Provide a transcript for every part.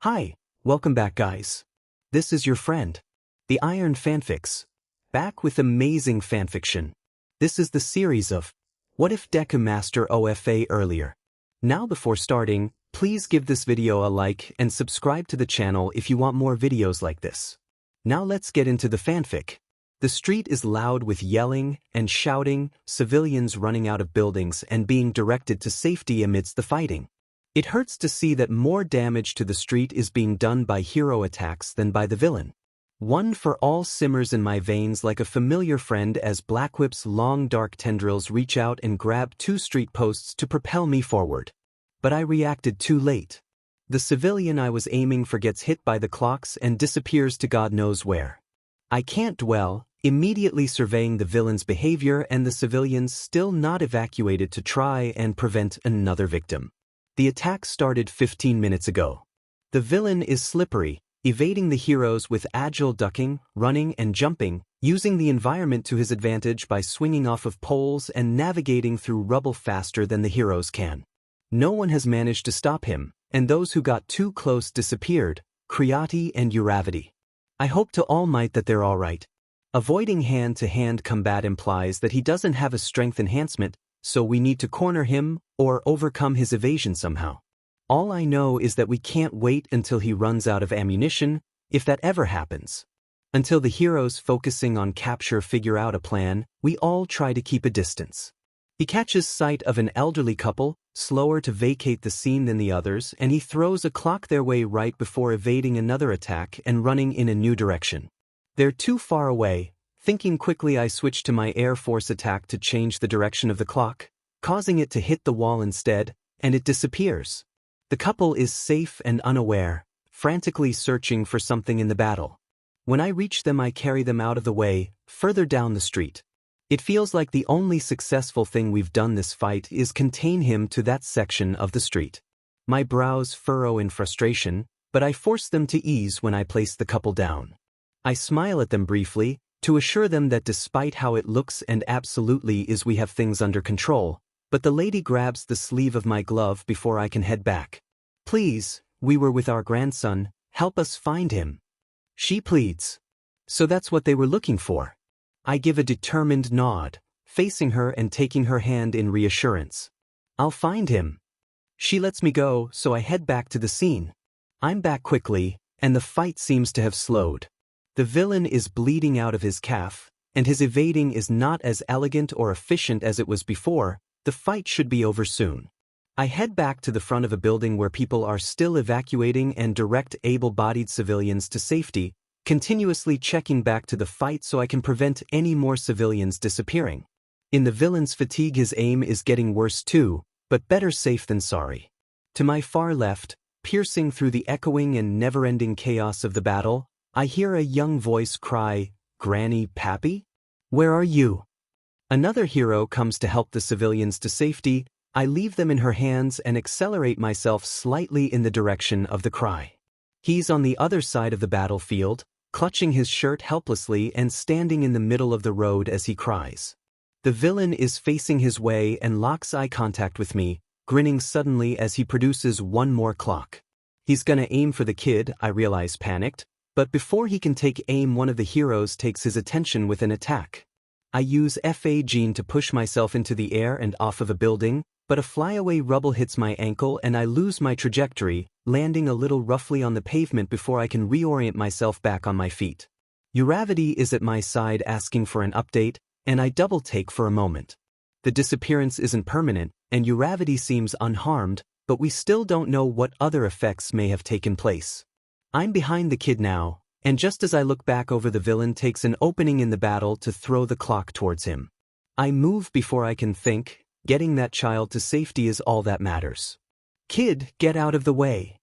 Hi, welcome back guys. This is your friend, the Iron Fanfics, back with amazing fanfiction. This is the series of What If Deku Master OFA earlier. Now before starting, please give this video a like and subscribe to the channel if you want more videos like this. Now let's get into the fanfic. The street is loud with yelling and shouting, civilians running out of buildings and being directed to safety amidst the fighting. It hurts to see that more damage to the street is being done by hero attacks than by the villain. One for all simmers in my veins like a familiar friend as Blackwhip's long dark tendrils reach out and grab two street posts to propel me forward. But I reacted too late. The civilian I was aiming for gets hit by the clocks and disappears to God knows where. I can't dwell, immediately surveying the villain's behavior and the civilians still not evacuated to try and prevent another victim. The attack started 15 minutes ago. The villain is slippery, evading the heroes with agile ducking, running and jumping, using the environment to his advantage by swinging off of poles and navigating through rubble faster than the heroes can. No one has managed to stop him, and those who got too close disappeared, Creati and Uravity. I hope to all might that they're alright. Avoiding hand-to-hand combat implies that he doesn't have a strength enhancement, so we need to corner him or overcome his evasion somehow. All I know is that we can't wait until he runs out of ammunition, if that ever happens. Until the heroes focusing on capture figure out a plan, we all try to keep a distance. He catches sight of an elderly couple, slower to vacate the scene than the others, and he throws a clock their way right before evading another attack and running in a new direction. They're too far away. Thinking quickly, I switch to my Air Force attack to change the direction of the clock, causing it to hit the wall instead, and it disappears. The couple is safe and unaware, frantically searching for something in the battle. When I reach them, I carry them out of the way, further down the street. It feels like the only successful thing we've done this fight is contain him to that section of the street. My brows furrow in frustration, but I force them to ease when I place the couple down. I smile at them briefly, to assure them that despite how it looks and absolutely is we have things under control, but the lady grabs the sleeve of my glove before I can head back. Please, we were with our grandson, help us find him. She pleads. So that's what they were looking for. I give a determined nod, facing her and taking her hand in reassurance. I'll find him. She lets me go, so I head back to the scene. I'm back quickly, and the fight seems to have slowed. The villain is bleeding out of his calf, and his evading is not as elegant or efficient as it was before. The fight should be over soon. I head back to the front of a building where people are still evacuating and direct able-bodied civilians to safety, continuously checking back to the fight so I can prevent any more civilians disappearing. In the villain's fatigue, his aim is getting worse too, but better safe than sorry. To my far left, piercing through the echoing and never-ending chaos of the battle, I hear a young voice cry, "Granny Pappy? Where are you?" Another hero comes to help the civilians to safety. I leave them in her hands and accelerate myself slightly in the direction of the cry. He's on the other side of the battlefield, clutching his shirt helplessly and standing in the middle of the road as he cries. The villain is facing his way and locks eye contact with me, grinning suddenly as he produces one more clock. He's gonna aim for the kid, I realize, panicked. But before he can take aim, one of the heroes takes his attention with an attack. I use FA gene to push myself into the air and off of a building, but a flyaway rubble hits my ankle and I lose my trajectory, landing a little roughly on the pavement before I can reorient myself back on my feet. Uravity is at my side asking for an update, and I double-take for a moment. The disappearance isn't permanent, and Uravity seems unharmed, but we still don't know what other effects may have taken place. I'm behind the kid now, and just as I look back over, the villain takes an opening in the battle to throw the clock towards him. I move before I can think. Getting that child to safety is all that matters. Kid, get out of the way.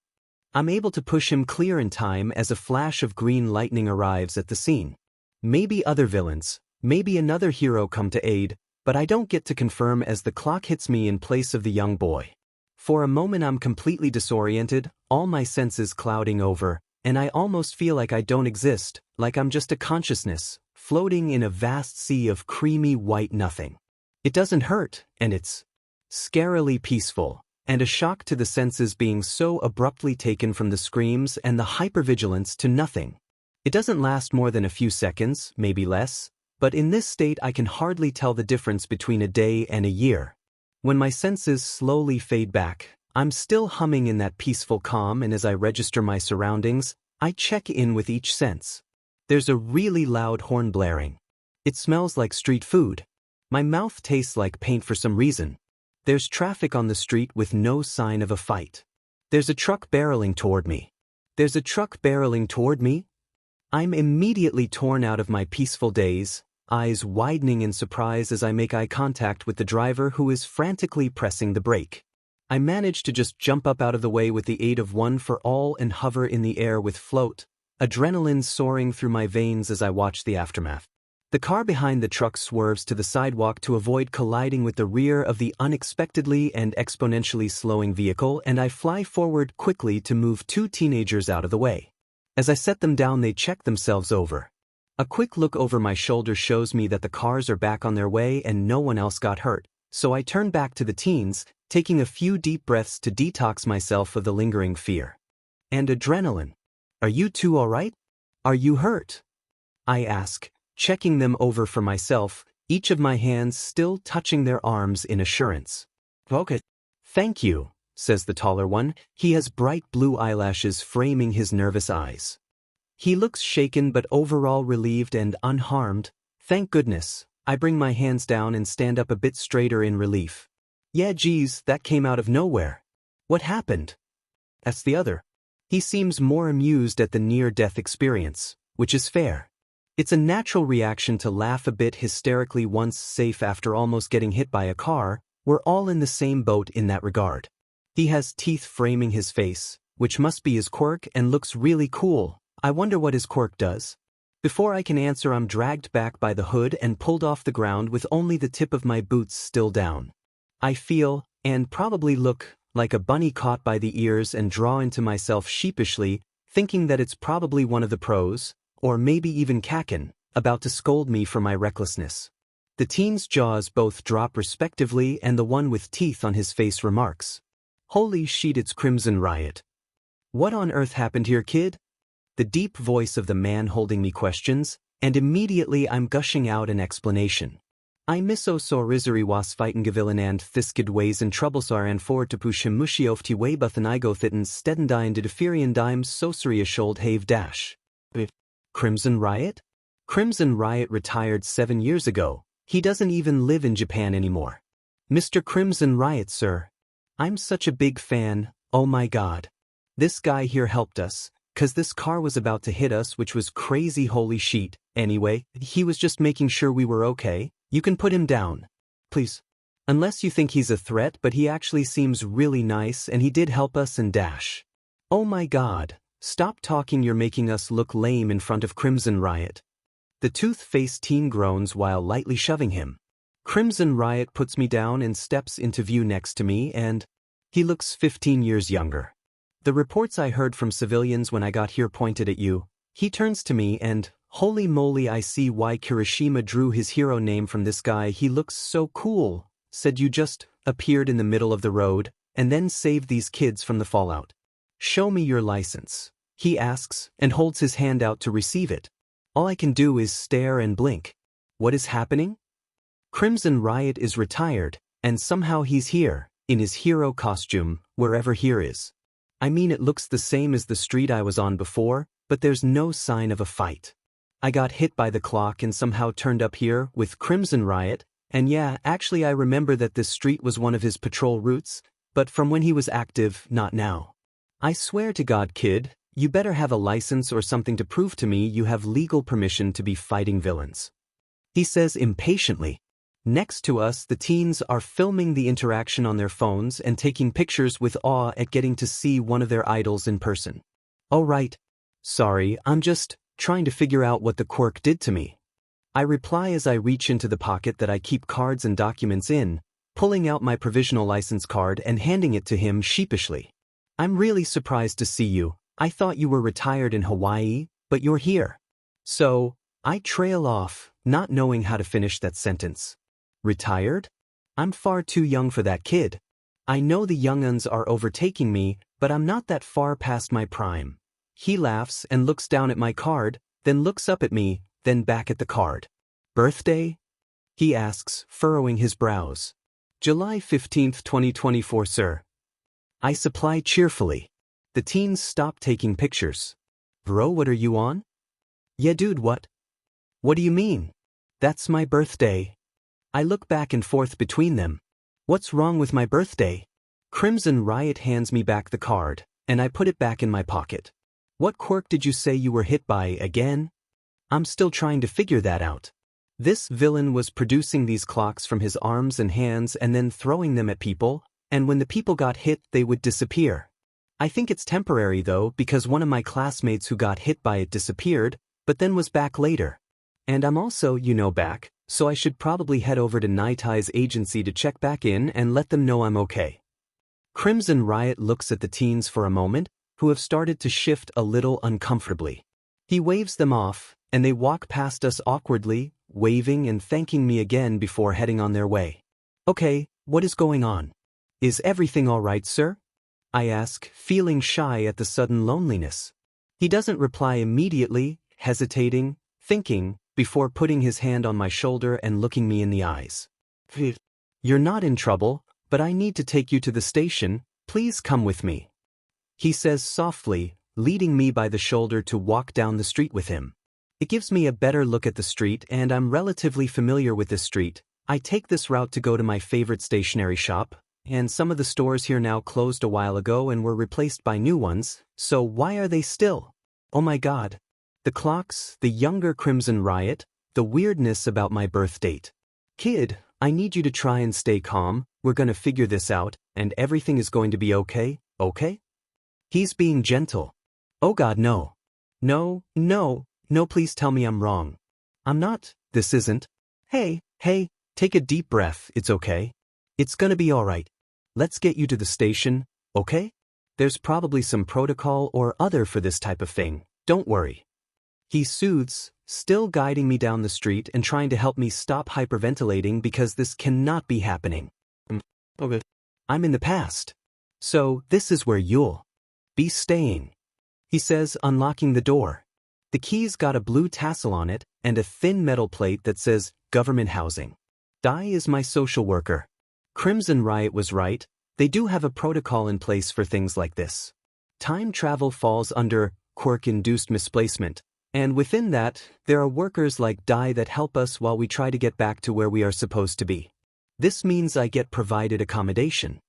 I'm able to push him clear in time as a flash of green lightning arrives at the scene. Maybe other villains, maybe another hero come to aid, but I don't get to confirm as the clock hits me in place of the young boy. For a moment I'm completely disoriented, all my senses clouding over, and I almost feel like I don't exist, like I'm just a consciousness, floating in a vast sea of creamy white nothing. It doesn't hurt, and it's scarily peaceful, and a shock to the senses being so abruptly taken from the screams and the hypervigilance to nothing. It doesn't last more than a few seconds, maybe less, but in this state I can hardly tell the difference between a day and a year. When my senses slowly fade back, I'm still humming in that peaceful calm, and as I register my surroundings, I check in with each sense. There's a really loud horn blaring. It smells like street food. My mouth tastes like paint for some reason. There's traffic on the street with no sign of a fight. There's a truck barreling toward me. There's a truck barreling toward me? I'm immediately torn out of my peaceful daze, eyes widening in surprise as I make eye contact with the driver who is frantically pressing the brake. I manage to just jump up out of the way with the aid of one for all and hover in the air with float, adrenaline soaring through my veins as I watch the aftermath. The car behind the truck swerves to the sidewalk to avoid colliding with the rear of the unexpectedly and exponentially slowing vehicle, and I fly forward quickly to move two teenagers out of the way. As I set them down, they check themselves over. A quick look over my shoulder shows me that the cars are back on their way and no one else got hurt, so I turn back to the teens, taking a few deep breaths to detox myself of the lingering fear and adrenaline. Are you two all right? Are you hurt? I ask, checking them over for myself, each of my hands still touching their arms in assurance. Okay. Thank you, says the taller one. He has bright blue eyelashes framing his nervous eyes. He looks shaken but overall relieved and unharmed. Thank goodness. I bring my hands down and stand up a bit straighter in relief. Yeah, geez, that came out of nowhere. What happened? Asks the other. He seems more amused at the near-death experience, which is fair. It's a natural reaction to laugh a bit hysterically once safe after almost getting hit by a car. We're all in the same boat in that regard. He has teeth framing his face, which must be his quirk, and looks really cool. I wonder what his quirk does. Before I can answer, I'm dragged back by the hood and pulled off the ground with only the tip of my boots still down. I feel, and probably look, like a bunny caught by the ears and draw into myself sheepishly, thinking that it's probably one of the pros, or maybe even Kakin, about to scold me for my recklessness. The teen's jaws both drop respectively, and the one with teeth on his face remarks, "Holy shit, it's Crimson Riot. What on earth happened here, kid?" The deep voice of the man holding me questions, and immediately I'm gushing out an explanation. I misso so risary was fighten gevillen and thiskid ways and troublesar and for to push him mushiofti waybuthan igo thitten stedendine de deferian dime soseria shold have dash. Crimson Riot? Crimson Riot retired 7 years ago. He doesn't even live in Japan anymore. Mr. Crimson Riot, sir. I'm such a big fan, oh my god. This guy here helped us, 'cause this car was about to hit us, which was crazy, holy shit. Anyway, he was just making sure we were okay. You can put him down. Please. Unless you think he's a threat, but he actually seems really nice and he did help us and dash. Oh my god. Stop talking, you're making us look lame in front of Crimson Riot. The tooth-faced teen groans while lightly shoving him. Crimson Riot puts me down and steps into view next to me, and he looks 15 years younger. The reports I heard from civilians when I got here pointed at you. He turns to me and, holy moly, I see why Kirishima drew his hero name from this guy. He looks so cool. Said you just appeared in the middle of the road and then saved these kids from the fallout. Show me your license, he asks, and holds his hand out to receive it. All I can do is stare and blink. What is happening? Crimson Riot is retired, and somehow he's here, in his hero costume, wherever here is. I mean, it looks the same as the street I was on before, but there's no sign of a fight. I got hit by the clock and somehow turned up here with Crimson Riot, and yeah, actually I remember that this street was one of his patrol routes, but from when he was active, not now. I swear to God, kid, you better have a license or something to prove to me you have legal permission to be fighting villains. He says impatiently. Next to us, the teens are filming the interaction on their phones and taking pictures with awe at getting to see one of their idols in person. Oh right. Sorry, I'm just trying to figure out what the quirk did to me. I reply as I reach into the pocket that I keep cards and documents in, pulling out my provisional license card and handing it to him sheepishly. I'm really surprised to see you. I thought you were retired in Hawaii, but you're here. So, I trail off, not knowing how to finish that sentence. Retired? I'm far too young for that, kid. I know the young'uns are overtaking me, but I'm not that far past my prime. He laughs and looks down at my card, then looks up at me, then back at the card. Birthday? He asks, furrowing his brows. July 15th, 2024, sir. I supply cheerfully. The teens stop taking pictures. Bro, what are you on? Yeah, dude, what? What do you mean? That's my birthday. I look back and forth between them. What's wrong with my birthday? Crimson Riot hands me back the card, and I put it back in my pocket. What quirk did you say you were hit by again? I'm still trying to figure that out. This villain was producing these clocks from his arms and hands and then throwing them at people, and when the people got hit, they would disappear. I think it's temporary though, because one of my classmates who got hit by it disappeared, but then was back later. And I'm also, back, so I should probably head over to Nightai's agency to check back in and let them know I'm okay. Crimson Riot looks at the teens for a moment, who have started to shift a little uncomfortably. He waves them off, and they walk past us awkwardly, waving and thanking me again before heading on their way. Okay, what is going on? Is everything all right, sir? I ask, feeling shy at the sudden loneliness. He doesn't reply immediately, hesitating, thinking, before putting his hand on my shoulder and looking me in the eyes. You're not in trouble, but I need to take you to the station, please come with me. He says softly, leading me by the shoulder to walk down the street with him. It gives me a better look at the street and I'm relatively familiar with this street. I take this route to go to my favorite stationery shop, and some of the stores here now closed a while ago and were replaced by new ones, so why are they still? Oh my god. The clocks, the younger Crimson Riot, the weirdness about my birth date. Kid, I need you to try and stay calm, we're gonna figure this out, and everything is going to be okay, okay? He's being gentle. Oh god, no. No, please tell me I'm wrong. I'm not, this isn't. Hey, take a deep breath, it's okay. It's gonna be alright. Let's get you to the station, okay? There's probably some protocol or other for this type of thing, don't worry. He soothes, still guiding me down the street and trying to help me stop hyperventilating because this cannot be happening. Okay. I'm in the past. So, this is where you'll be staying. He says, unlocking the door. The key's got a blue tassel on it and a thin metal plate that says, government housing. Dai is my social worker. Crimson Riot was right, they do have a protocol in place for things like this. Time travel falls under quirk-induced misplacement, and within that, there are workers like Dai that help us while we try to get back to where we are supposed to be. This means I get provided accommodation.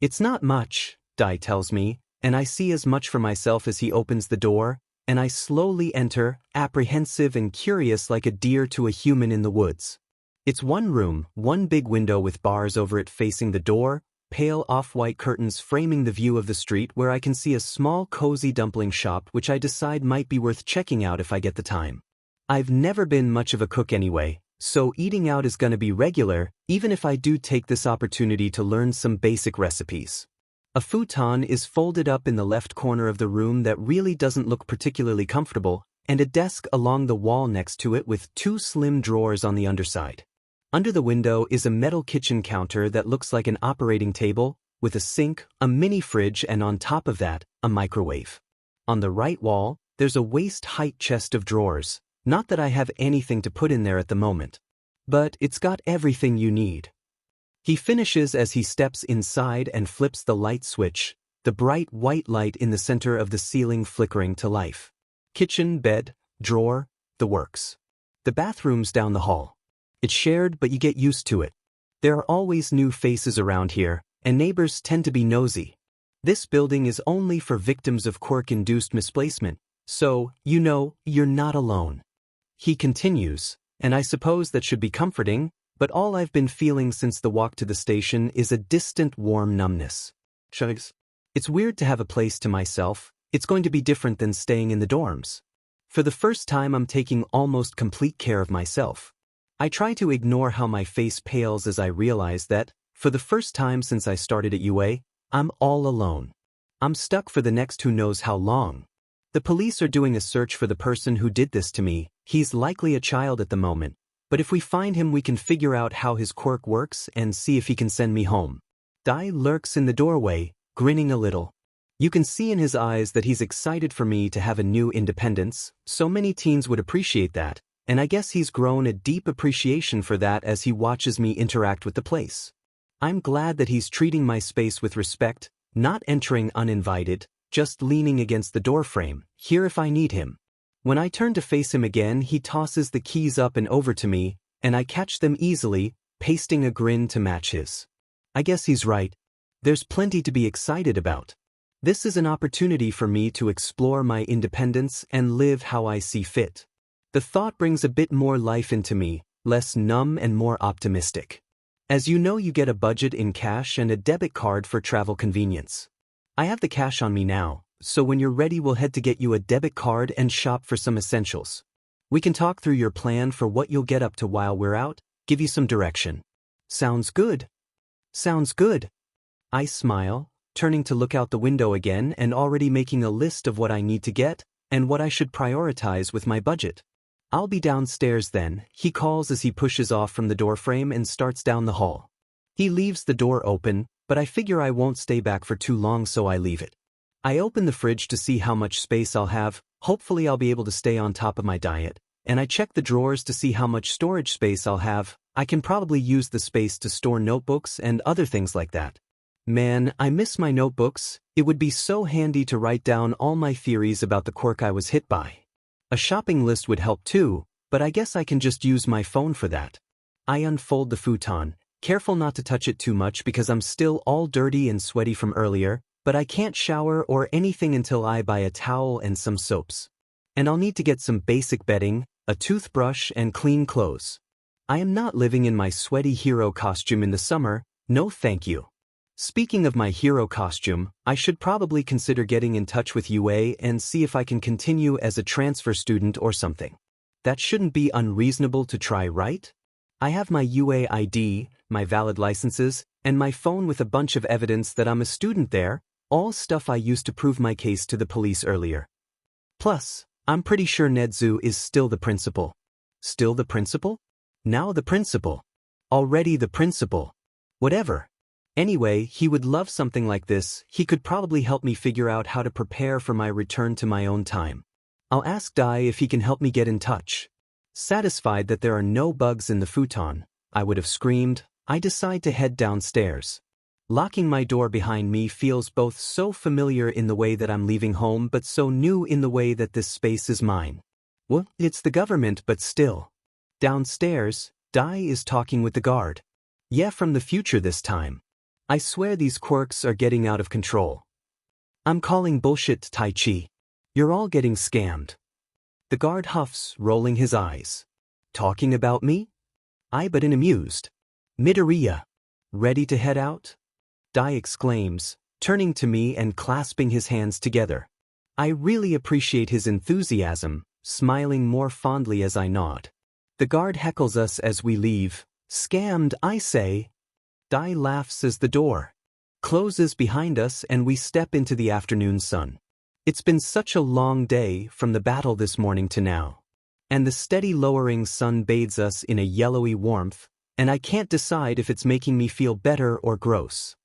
It's not much, Dai tells me, and I see as much for myself as he opens the door, and I slowly enter, apprehensive and curious like a deer to a human in the woods. It's one room, one big window with bars over it facing the door, pale off-white curtains framing the view of the street where I can see a small cozy dumpling shop which I decide might be worth checking out if I get the time. I've never been much of a cook anyway, so eating out is gonna be regular, even if I do take this opportunity to learn some basic recipes. A futon is folded up in the left corner of the room that really doesn't look particularly comfortable, and a desk along the wall next to it with two slim drawers on the underside. Under the window is a metal kitchen counter that looks like an operating table, with a sink, a mini fridge, and on top of that, a microwave. On the right wall, there's a waist-height chest of drawers, not that I have anything to put in there at the moment. But it's got everything you need. He finishes as he steps inside and flips the light switch, the bright white light in the center of the ceiling flickering to life. Kitchen, bed, drawer, the works. The bathroom's down the hall. It's shared, but you get used to it. There are always new faces around here, and neighbors tend to be nosy. This building is only for victims of quirk-induced misplacement, so, you're not alone. He continues, and I suppose that should be comforting, but all I've been feeling since the walk to the station is a distant warm numbness. Shugs. It's weird to have a place to myself. It's going to be different than staying in the dorms. For the first time, I'm taking almost complete care of myself. I try to ignore how my face pales as I realize that, for the first time since I started at UA, I'm all alone. I'm stuck for the next who knows how long. The police are doing a search for the person who did this to me. He's likely a child at the moment, but if we find him we can figure out how his quirk works and see if he can send me home. Dai lurks in the doorway, grinning a little. You can see in his eyes that he's excited for me to have a new independence. So many teens would appreciate that, and I guess he's grown a deep appreciation for that as he watches me interact with the place. I'm glad that he's treating my space with respect, not entering uninvited, just leaning against the doorframe, here if I need him. When I turn to face him again, he tosses the keys up and over to me, and I catch them easily, pasting a grin to match his. I guess he's right. There's plenty to be excited about. This is an opportunity for me to explore my independence and live how I see fit. The thought brings a bit more life into me, less numb and more optimistic. As you know, you get a budget in cash and a debit card for travel convenience. I have the cash on me now, so when you're ready we'll head to get you a debit card and shop for some essentials. We can talk through your plan for what you'll get up to while we're out, give you some direction. Sounds good. Sounds good. I smile, turning to look out the window again and already making a list of what I need to get and what I should prioritize with my budget. I'll be downstairs then, he calls as he pushes off from the doorframe and starts down the hall. He leaves the door open, but I figure I won't stay back for too long, so I leave it. I open the fridge to see how much space I'll have. Hopefully I'll be able to stay on top of my diet, and I check the drawers to see how much storage space I'll have. I can probably use the space to store notebooks and other things like that. Man, I miss my notebooks. It would be so handy to write down all my theories about the quirk I was hit by. A shopping list would help too, but I guess I can just use my phone for that. I unfold the futon, careful not to touch it too much because I'm still all dirty and sweaty from earlier, but I can't shower or anything until I buy a towel and some soaps. And I'll need to get some basic bedding, a toothbrush, and clean clothes. I am not living in my sweaty hero costume in the summer, no thank you. Speaking of my hero costume, I should probably consider getting in touch with UA and see if I can continue as a transfer student or something. That shouldn't be unreasonable to try, right? I have my UA ID, my valid licenses, and my phone with a bunch of evidence that I'm a student there, all stuff I used to prove my case to the police earlier. Plus, I'm pretty sure Nedzu is still the principal. Still the principal? Now the principal. Already the principal. Whatever. Anyway, he would love something like this. He could probably help me figure out how to prepare for my return to my own time. I'll ask Dai if he can help me get in touch. Satisfied that there are no bugs in the futon, I would have screamed, I decide to head downstairs. Locking my door behind me feels both so familiar in the way that I'm leaving home but so new in the way that this space is mine. Well, it's the government, but still. Downstairs, Dai is talking with the guard. Yeah, from the future this time. I swear these quirks are getting out of control. I'm calling bullshit, Tai Chi. You're all getting scammed. The guard huffs, rolling his eyes. Talking about me? I but amused. Midoriya. Ready to head out? Dai exclaims, turning to me and clasping his hands together. I really appreciate his enthusiasm, smiling more fondly as I nod. The guard heckles us as we leave. Scammed, I say. Dai laughs as the door closes behind us and we step into the afternoon sun. It's been such a long day from the battle this morning to now. And the steady lowering sun bathes us in a yellowy warmth, and I can't decide if it's making me feel better or gross.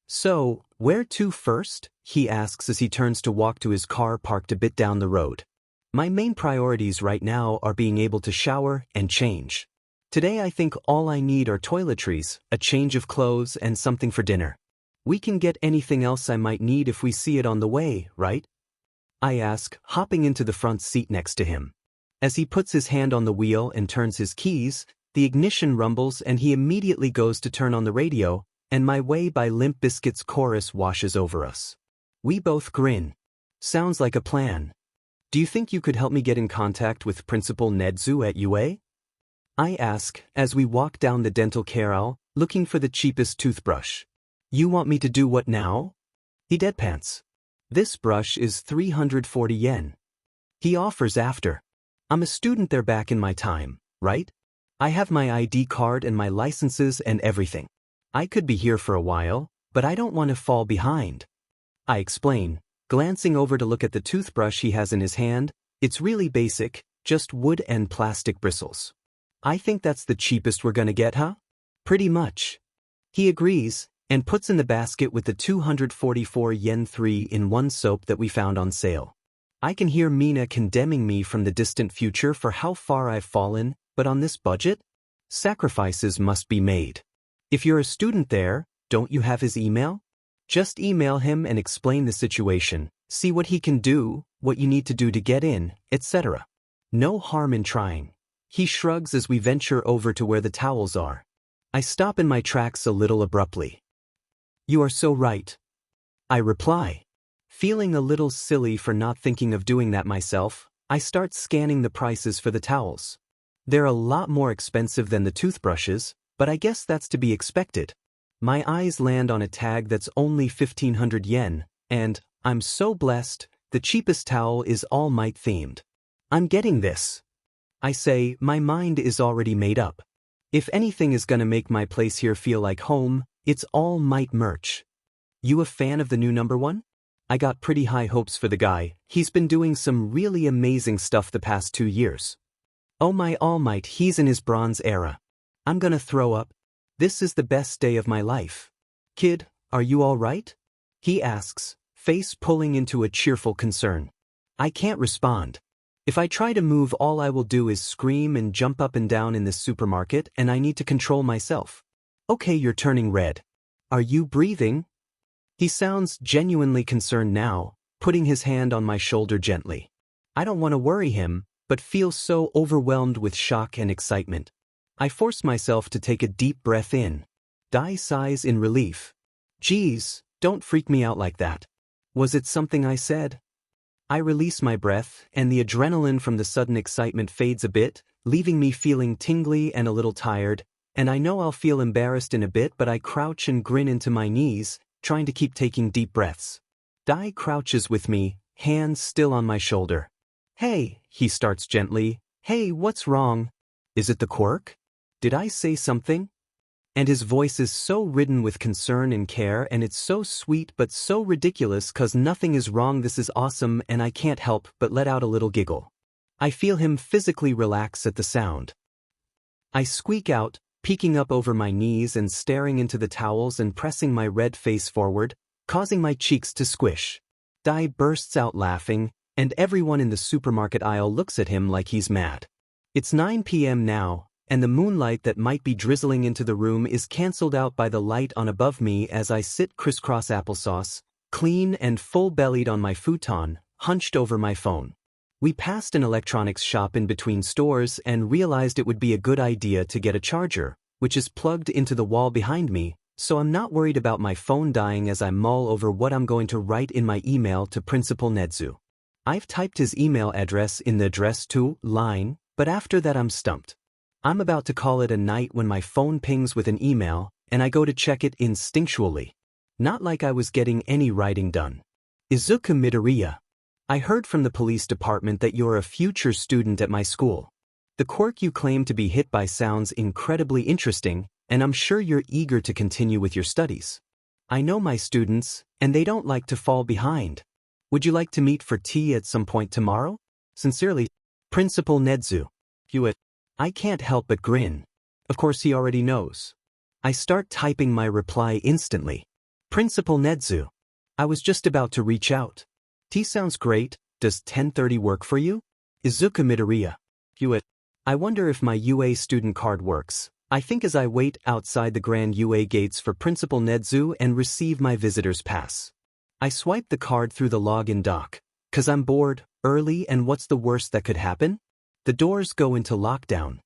So, where to first? He asks as he turns to walk to his car parked a bit down the road. My main priorities right now are being able to shower and change. Today I think all I need are toiletries, a change of clothes, and something for dinner. We can get anything else I might need if we see it on the way, right? I ask, hopping into the front seat next to him. As he puts his hand on the wheel and turns his keys, the ignition rumbles and he immediately goes to turn on the radio, and My Way by Limp Bizkit's chorus washes over us. We both grin. Sounds like a plan. Do you think you could help me get in contact with Principal Nedzu at UA? I ask, as we walk down the dental care aisle, looking for the cheapest toothbrush. You want me to do what now? He deadpants. This brush is 340 yen. He offers after. I'm a student there back in my time, right? I have my ID card and my licenses and everything. I could be here for a while, but I don't want to fall behind. I explain, glancing over to look at the toothbrush he has in his hand. It's really basic, just wood and plastic bristles. I think that's the cheapest we're gonna get, huh? Pretty much. He agrees, and puts in the basket with the 244 yen 3-in-1 soap that we found on sale. I can hear Mina condemning me from the distant future for how far I've fallen, but on this budget, sacrifices must be made. If you're a student there, don't you have his email? Just email him and explain the situation, see what he can do, what you need to do to get in, etc. No harm in trying. He shrugs as we venture over to where the towels are. I stop in my tracks a little abruptly. You are so right, I reply. Feeling a little silly for not thinking of doing that myself, I start scanning the prices for the towels. They're a lot more expensive than the toothbrushes, but I guess that's to be expected. My eyes land on a tag that's only 1,500 yen, and, I'm so blessed, the cheapest towel is All Might themed. I'm getting this. I say, my mind is already made up. If anything is gonna make my place here feel like home, it's All Might merch. You a fan of the new number one? I got pretty high hopes for the guy. He's been doing some really amazing stuff the past 2 years. Oh my All Might, he's in his bronze era. I'm gonna throw up. This is the best day of my life. Kid, are you all right? He asks, face pulling into a cheerful concern. I can't respond. If I try to move, all I will do is scream and jump up and down in this supermarket, and I need to control myself. Okay, you're turning red. Are you breathing? He sounds genuinely concerned now, putting his hand on my shoulder gently. I don't want to worry him, but feel so overwhelmed with shock and excitement. I force myself to take a deep breath in. Dai sighs in relief. Geez, don't freak me out like that. Was it something I said? I release my breath, and the adrenaline from the sudden excitement fades a bit, leaving me feeling tingly and a little tired, and I know I'll feel embarrassed in a bit, but I crouch and grin into my knees, trying to keep taking deep breaths. Dai crouches with me, hands still on my shoulder. Hey, he starts gently. Hey, what's wrong? Is it the quirk? Did I say something? And his voice is so ridden with concern and care, and it's so sweet but so ridiculous 'cause nothing is wrong. This is awesome, and I can't help but let out a little giggle. I feel him physically relax at the sound. I squeak out, peeking up over my knees and staring into the towels and pressing my red face forward, causing my cheeks to squish. Dai bursts out laughing, and everyone in the supermarket aisle looks at him like he's mad. It's 9 p.m. now, and the moonlight that might be drizzling into the room is cancelled out by the light on above me as I sit crisscross applesauce, clean and full-bellied on my futon, hunched over my phone. We passed an electronics shop in between stores and realized it would be a good idea to get a charger, which is plugged into the wall behind me, so I'm not worried about my phone dying as I mull over what I'm going to write in my email to Principal Nedzu. I've typed his email address in the address to line, but after that I'm stumped. I'm about to call it a night when my phone pings with an email, and I go to check it instinctually. Not like I was getting any writing done. Izuku Midoriya. I heard from the police department that you're a future student at my school. The quirk you claim to be hit by sounds incredibly interesting, and I'm sure you're eager to continue with your studies. I know my students, and they don't like to fall behind. Would you like to meet for tea at some point tomorrow? Sincerely, Principal Nedzu. Hewitt. I can't help but grin. Of course he already knows. I start typing my reply instantly. Principal Nedzu. I was just about to reach out. Tea sounds great. Does 10:30 work for you? Izuku Midoriya. Hewitt. I wonder if my UA student card works. I think as I wait outside the Grand UA gates for Principal Nedzu and receive my visitor's pass. I swipe the card through the login dock. 'Cause I'm bored, early, and what's the worst that could happen? The doors go into lockdown.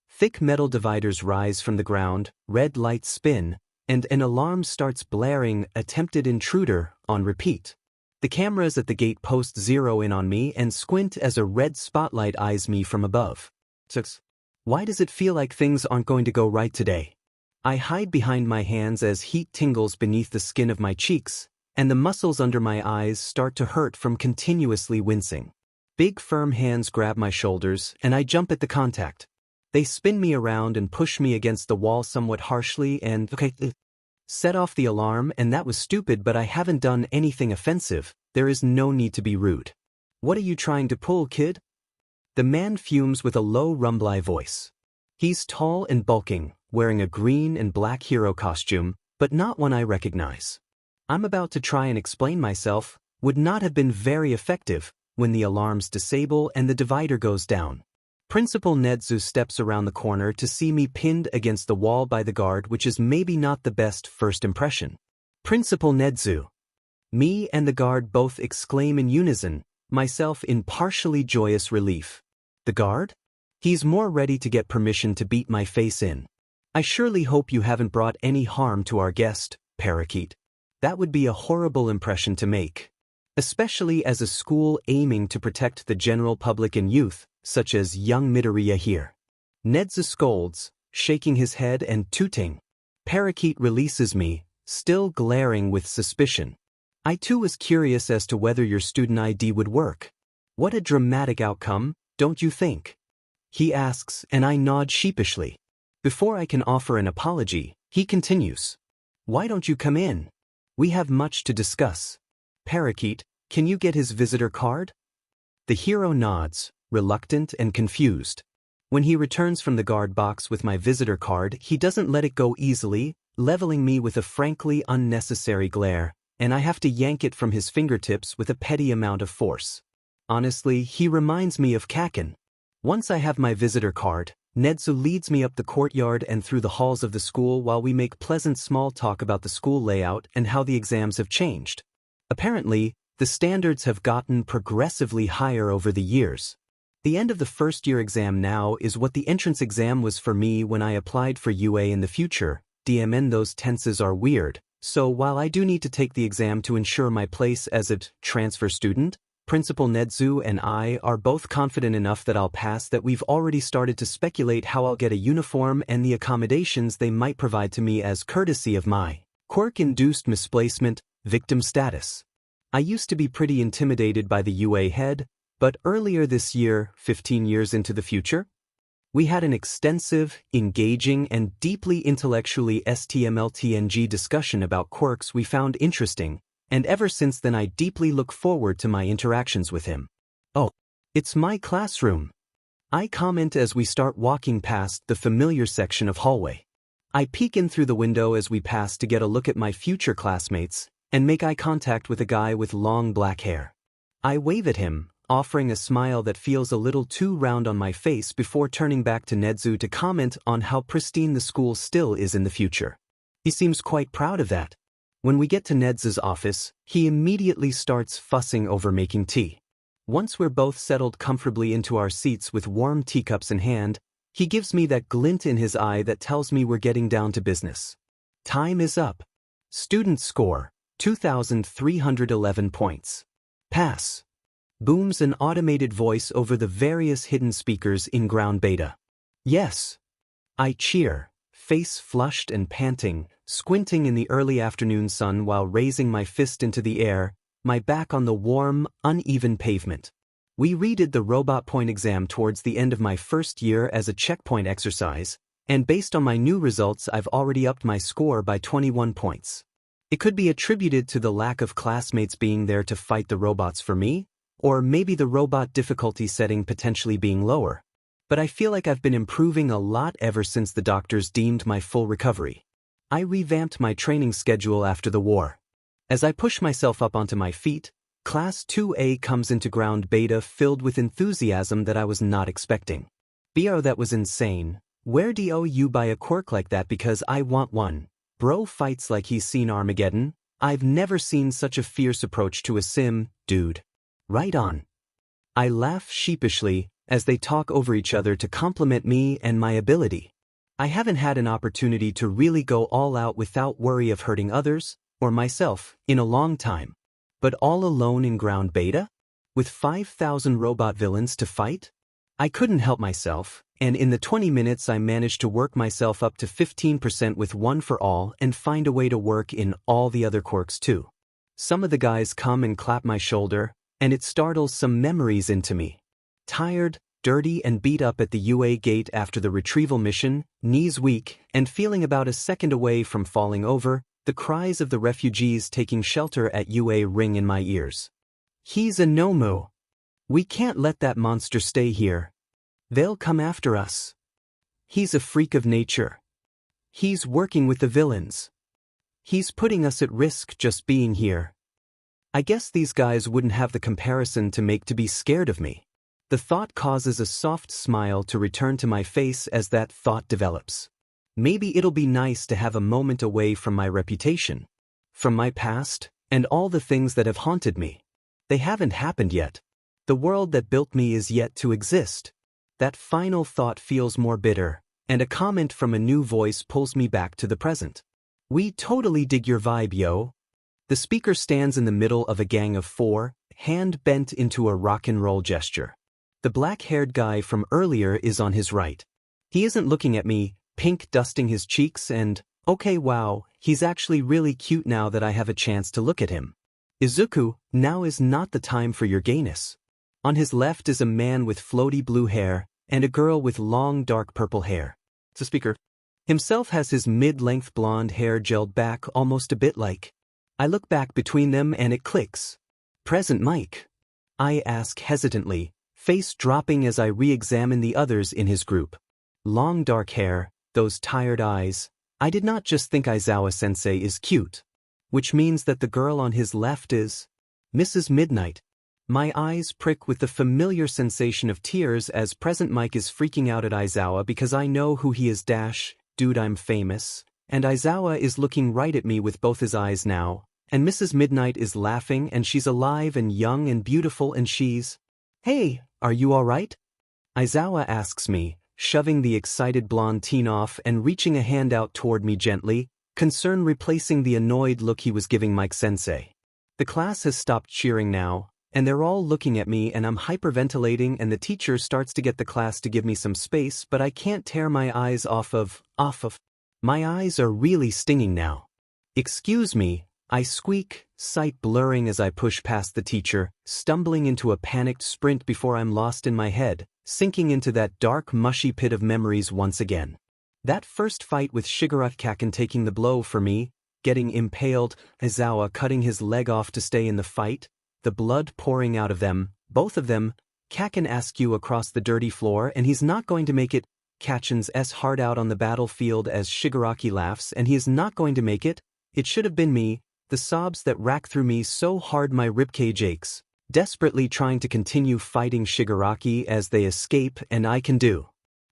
Thick metal dividers rise from the ground, red lights spin, and an alarm starts blaring, attempted intruder, on repeat. The cameras at the gate post zero in on me and squint as a red spotlight eyes me from above. 6. Why does it feel like things aren't going to go right today? I hide behind my hands as heat tingles beneath the skin of my cheeks, and the muscles under my eyes start to hurt from continuously wincing. Big firm hands grab my shoulders, and I jump at the contact. They spin me around and push me against the wall somewhat harshly and set off the alarm, and that was stupid, but I haven't done anything offensive. There is no need to be rude. What are you trying to pull, kid? The man fumes with a low rumbly voice. He's tall and bulking, wearing a green and black hero costume, but not one I recognize. I'm about to try and explain myself, would not have been very effective, when the alarms disable and the divider goes down. Principal Nedzu steps around the corner to see me pinned against the wall by the guard, which is maybe not the best first impression. Principal Nedzu. Me and the guard both exclaim in unison, myself in partially joyous relief. The guard? He's more ready to get permission to beat my face in. I surely hope you haven't brought any harm to our guest, Parakeet. That would be a horrible impression to make. Especially as a school aiming to protect the general public and youth, such as young Midoriya here. Nedzu scolds, shaking his head and tooting. Parakeet releases me, still glaring with suspicion. I too was curious as to whether your student ID would work. What a dramatic outcome, don't you think? He asks, and I nod sheepishly. Before I can offer an apology, he continues. Why don't you come in? We have much to discuss. Parakeet, can you get his visitor card? The hero nods, reluctant and confused. When he returns from the guard box with my visitor card, he doesn't let it go easily, leveling me with a frankly unnecessary glare, and I have to yank it from his fingertips with a petty amount of force. Honestly, he reminds me of Kaken. Once I have my visitor card, Nedzu leads me up the courtyard and through the halls of the school while we make pleasant small talk about the school layout and how the exams have changed. Apparently, the standards have gotten progressively higher over the years. The end of the first-year exam now is what the entrance exam was for me when I applied for UA in the future. DMN, those tenses are weird, so while I do need to take the exam to ensure my place as a transfer student, Principal Nedzu and I are both confident enough that I'll pass that we've already started to speculate how I'll get a uniform and the accommodations they might provide to me as courtesy of my quirk-induced misplacement victim status. I used to be pretty intimidated by the UA head, but earlier this year, 15 years into the future, we had an extensive, engaging, and deeply intellectually STMLTNG discussion about quirks we found interesting, and ever since then I deeply look forward to my interactions with him. Oh, it's my classroom. I comment as we start walking past the familiar section of hallway. I peek in through the window as we pass to get a look at my future classmates, and make eye contact with a guy with long black hair. I wave at him, offering a smile that feels a little too round on my face before turning back to Nedzu to comment on how pristine the school still is in the future. He seems quite proud of that. When we get to Nedzu's office, he immediately starts fussing over making tea. Once we're both settled comfortably into our seats with warm teacups in hand, he gives me that glint in his eye that tells me we're getting down to business. Time is up. Student score, 2,311 points. Pass. Booms an automated voice over the various hidden speakers in ground beta. Yes. I cheer, face flushed and panting, squinting in the early afternoon sun while raising my fist into the air, my back on the warm, uneven pavement. We redid the robot point exam towards the end of my first year as a checkpoint exercise, and based on my new results I've already upped my score by 21 points. It could be attributed to the lack of classmates being there to fight the robots for me, or maybe the robot difficulty setting potentially being lower. But I feel like I've been improving a lot ever since the doctors deemed my full recovery. I revamped my training schedule after the war. As I push myself up onto my feet, Class 2A comes into ground beta filled with enthusiasm that I was not expecting. Bro, that was insane. Where do you buy a quirk like that because I want one? Bro fights like he's seen Armageddon. I've never seen such a fierce approach to a sim, dude. Right on. I laugh sheepishly as they talk over each other to compliment me and my ability. I haven't had an opportunity to really go all out without worry of hurting others, or myself, in a long time. But all alone in ground beta? With 5,000 robot villains to fight? I couldn't help myself, and in the 20 minutes I managed to work myself up to 15% with one for all and find a way to work in all the other quirks too. Some of the guys come and clap my shoulder, and it startles some memories into me. Tired, dirty and beat up at the UA gate after the retrieval mission, knees weak, and feeling about a second away from falling over, the cries of the refugees taking shelter at UA ring in my ears. He's a Nomu. We can't let that monster stay here. They'll come after us. He's a freak of nature. He's working with the villains. He's putting us at risk just being here. I guess these guys wouldn't have the comparison to make to be scared of me. The thought causes a soft smile to return to my face as that thought develops. Maybe it'll be nice to have a moment away from my reputation, from my past, and all the things that have haunted me. They haven't happened yet. The world that built me is yet to exist. That final thought feels more bitter, and a comment from a new voice pulls me back to the present. We totally dig your vibe, yo. The speaker stands in the middle of a gang of 4, hand bent into a rock and roll gesture. The black-haired guy from earlier is on his right. He isn't looking at me, pink dusting his cheeks, and, okay, wow, he's actually really cute now that I have a chance to look at him. Izuku, now is not the time for your gayness. On his left is a man with floaty blue hair, and a girl with long dark purple hair. The speaker himself has his mid-length blonde hair gelled back almost a bit like. I look back between them and it clicks. Present Mike? I ask hesitantly, face dropping as I re-examine the others in his group. Long dark hair, those tired eyes. I did not just think Aizawa-sensei is cute. Which means that the girl on his left is Mrs. Midnight. My eyes prick with the familiar sensation of tears as Present Mike is freaking out at Aizawa because I know who he is dude I'm famous, and Aizawa is looking right at me with both his eyes now, and Mrs. Midnight is laughing and she's alive and young and beautiful and she's, "Hey, are you alright?" Aizawa asks me, shoving the excited blonde teen off and reaching a hand out toward me gently, concern replacing the annoyed look he was giving Mike-sensei. The class has stopped cheering now, and they're all looking at me and I'm hyperventilating and the teacher starts to get the class to give me some space but I can't tear my eyes off of. My eyes are really stinging now. Excuse me, I squeak, sight blurring as I push past the teacher, stumbling into a panicked sprint before I'm lost in my head, sinking into that dark mushy pit of memories once again. That first fight with Shigaraki Kaken taking the blow for me, getting impaled, Aizawa cutting his leg off to stay in the fight, the blood pouring out of them, both of them, Kaken askew across the dirty floor and he's not going to make it, Kaken's heart out on the battlefield as Shigaraki laughs and he is not going to make it, it should have been me, the sobs that rack through me so hard my ribcage aches, desperately trying to continue fighting Shigaraki as they escape and I can do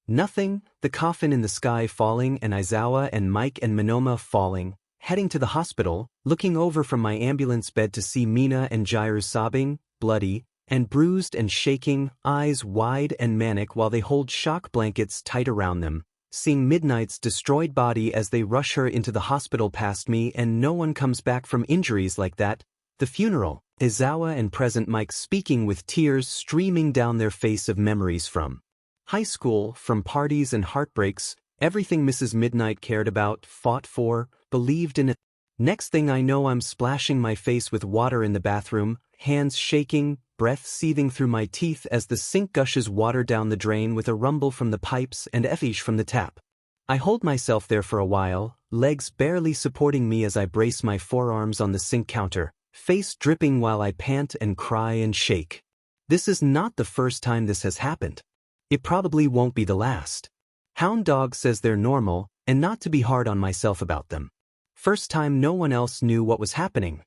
nothing, the coffin in the sky falling and Aizawa and Mike and Monoma falling, heading to the hospital, looking over from my ambulance bed to see Mina and Jiru sobbing, bloody, and bruised and shaking, eyes wide and manic while they hold shock blankets tight around them, seeing Midnight's destroyed body as they rush her into the hospital past me and no one comes back from injuries like that, the funeral, Aizawa and Present Mike speaking with tears streaming down their face of memories from high school, from parties and heartbreaks, everything Mrs. Midnight cared about, fought for, believed in it. Next thing I know I'm splashing my face with water in the bathroom, hands shaking, breath seething through my teeth as the sink gushes water down the drain with a rumble from the pipes and effish from the tap. I hold myself there for a while, legs barely supporting me as I brace my forearms on the sink counter, face dripping while I pant and cry and shake. This is not the first time this has happened. It probably won't be the last. Hound Dog says they're normal, and not to be hard on myself about them. First time no one else knew what was happening.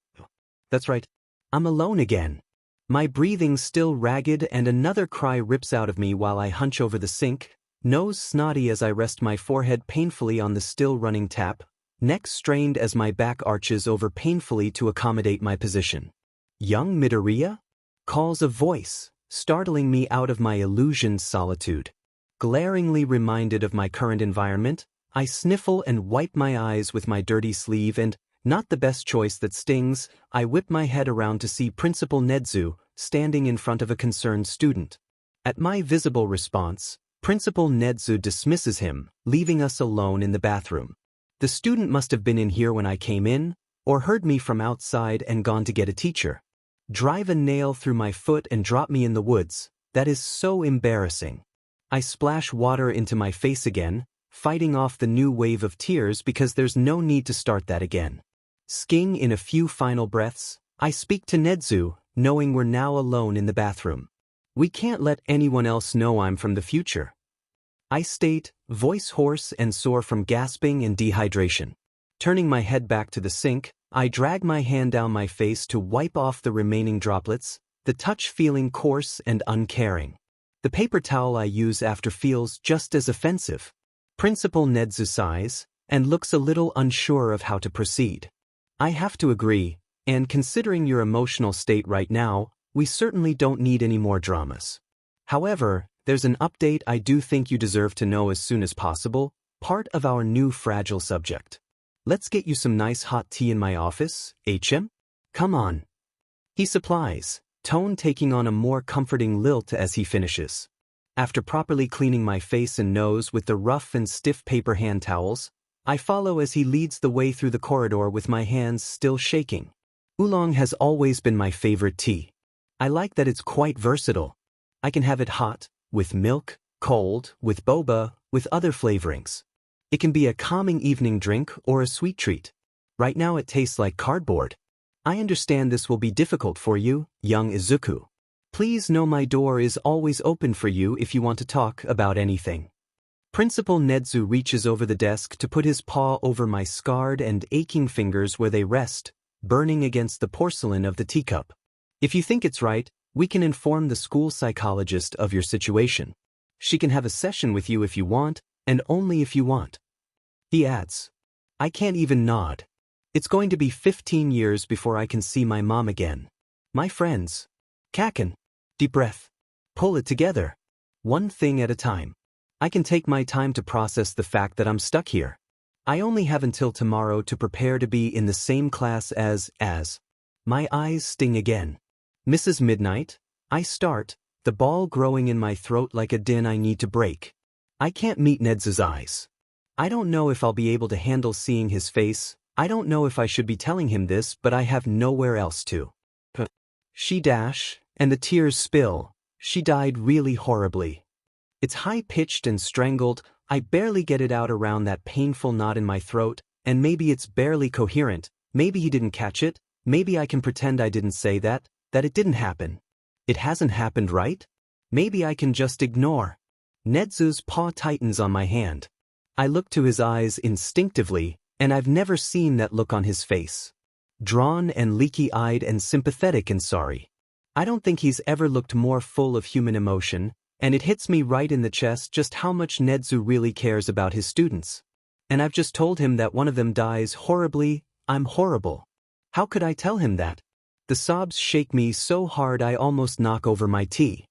That's right. I'm alone again. My breathing's still ragged and another cry rips out of me while I hunch over the sink, nose snotty as I rest my forehead painfully on the still running tap, neck strained as my back arches over painfully to accommodate my position. Young Midoriya? Calls a voice, startling me out of my illusioned solitude. Glaringly reminded of my current environment, I sniffle and wipe my eyes with my dirty sleeve and, not the best choice that stings, I whip my head around to see Principal Nedzu, standing in front of a concerned student. At my visible response, Principal Nedzu dismisses him, leaving us alone in the bathroom. The student must have been in here when I came in, or heard me from outside and gone to get a teacher. Drive a nail through my foot and drop me in the woods. That is so embarrassing. I splash water into my face again, fighting off the new wave of tears because there's no need to start that again. Skiing in a few final breaths, I speak to Nedzu, knowing we're now alone in the bathroom. We can't let anyone else know I'm from the future. I state, voice hoarse and sore from gasping and dehydration. Turning my head back to the sink, I drag my hand down my face to wipe off the remaining droplets, the touch feeling coarse and uncaring. The paper towel I use after feels just as offensive. Principal Nedzu sighs, and looks a little unsure of how to proceed. I have to agree, and considering your emotional state right now, we certainly don't need any more dramas. However, there's an update I do think you deserve to know as soon as possible, part of our new fragile subject. Let's get you some nice hot tea in my office, HM? Come on. He supplies, tone taking on a more comforting lilt as he finishes. After properly cleaning my face and nose with the rough and stiff paper hand towels, I follow as he leads the way through the corridor with my hands still shaking. Oolong has always been my favorite tea. I like that it's quite versatile. I can have it hot, with milk, cold, with boba, with other flavorings. It can be a calming evening drink or a sweet treat. Right now it tastes like cardboard. I understand this will be difficult for you, young Izuku. Please know my door is always open for you if you want to talk about anything. Principal Nedzu reaches over the desk to put his paw over my scarred and aching fingers where they rest, burning against the porcelain of the teacup. If you think it's right, we can inform the school psychologist of your situation. She can have a session with you if you want, and only if you want. He adds. I can't even nod. It's going to be 15 years before I can see my mom again. My friends. Kaken. Deep breath. Pull it together. One thing at a time. I can take my time to process the fact that I'm stuck here. I only have until tomorrow to prepare to be in the same class as. My eyes sting again. Mrs. Midnight, I start, the ball growing in my throat like a din I need to break. I can't meet Nedzu's eyes. I don't know if I'll be able to handle seeing his face. I don't know if I should be telling him this, but I have nowhere else to. She dash, and the tears spill. She died really horribly. It's high-pitched and strangled. I barely get it out around that painful knot in my throat, and maybe it's barely coherent. Maybe he didn't catch it. Maybe I can pretend I didn't say that it didn't happen. It hasn't happened, right? Maybe I can just ignore. Nedzu's paw tightens on my hand. I look to his eyes instinctively, and I've never seen that look on his face. Drawn and leaky-eyed and sympathetic and sorry. I don't think he's ever looked more full of human emotion, and it hits me right in the chest just how much Nedzu really cares about his students. And I've just told him that one of them dies horribly. I'm horrible. How could I tell him that? The sobs shake me so hard I almost knock over my tea.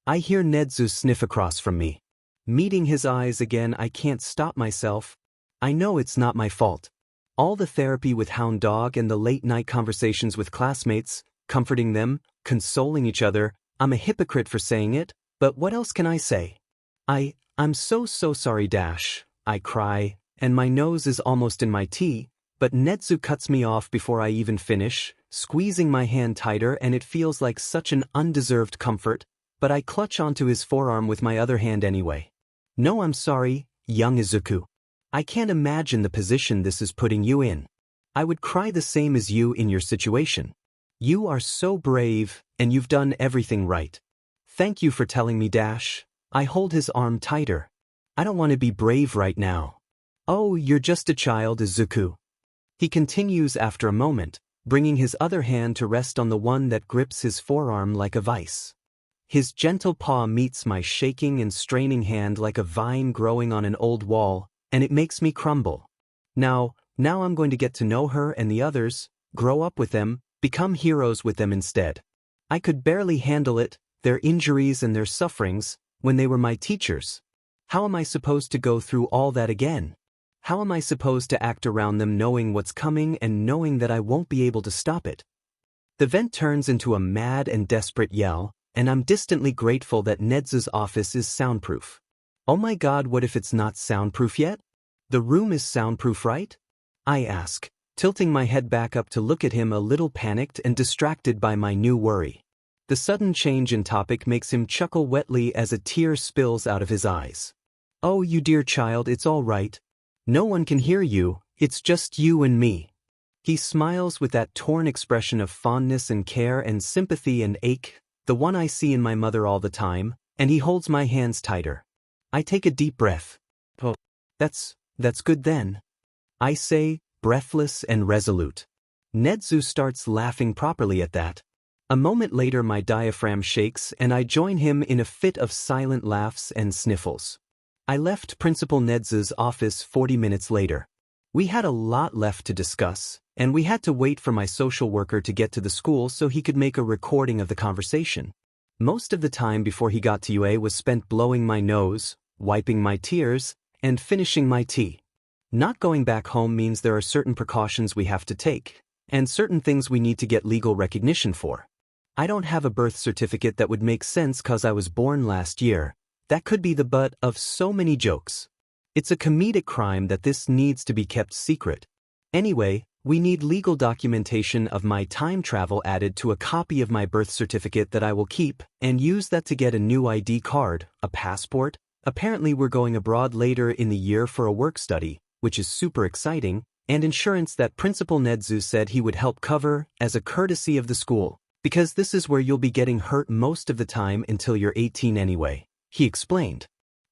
I hear Nedzu sniff across from me. Meeting his eyes again, I can't stop myself. I know it's not my fault. All the therapy with Hound Dog and the late-night conversations with classmates, comforting them, consoling each other, I'm a hypocrite for saying it, but what else can I say? I'm so sorry dash, I cry, and my nose is almost in my tea, but Nedzu cuts me off before I even finish, squeezing my hand tighter, and it feels like such an undeserved comfort, but I clutch onto his forearm with my other hand anyway. No, I'm sorry, young Izuku. I can't imagine the position this is putting you in. I would cry the same as you in your situation. You are so brave, and you've done everything right. Thank you for telling me dash. I hold his arm tighter. I don't want to be brave right now. Oh, you're just a child, Izuku. He continues after a moment, bringing his other hand to rest on the one that grips his forearm like a vice. His gentle paw meets my shaking and straining hand like a vine growing on an old wall, and it makes me crumble. Now I'm going to get to know her and the others, grow up with them, become heroes with them instead. I could barely handle it, their injuries and their sufferings, when they were my teachers. How am I supposed to go through all that again? How am I supposed to act around them knowing what's coming and knowing that I won't be able to stop it? The vent turns into a mad and desperate yell, and I'm distantly grateful that Nedzu's office is soundproof. Oh my god, what if it's not soundproof yet? The room is soundproof, right? I ask, tilting my head back up to look at him a little panicked and distracted by my new worry. The sudden change in topic makes him chuckle wetly as a tear spills out of his eyes. Oh, you dear child, it's all right. No one can hear you, it's just you and me. He smiles with that torn expression of fondness and care and sympathy and ache, the one I see in my mother all the time, and he holds my hands tighter. I take a deep breath. Oh, that's good then. I say, breathless and resolute. Nedzu starts laughing properly at that. A moment later my diaphragm shakes and I join him in a fit of silent laughs and sniffles. I left Principal Nedzu's office 40 minutes later. We had a lot left to discuss, and we had to wait for my social worker to get to the school so he could make a recording of the conversation. Most of the time before he got to UA was spent blowing my nose, wiping my tears, and finishing my tea. Not going back home means there are certain precautions we have to take, and certain things we need to get legal recognition for. I don't have a birth certificate that would make sense cause I was born last year. That could be the butt of so many jokes. It's a comedic crime that this needs to be kept secret. Anyway, we need legal documentation of my time travel added to a copy of my birth certificate that I will keep and use that to get a new ID card, a passport. Apparently we're going abroad later in the year for a work study, which is super exciting, and insurance that Principal Nedzu said he would help cover as a courtesy of the school, because this is where you'll be getting hurt most of the time until you're 18 anyway, he explained.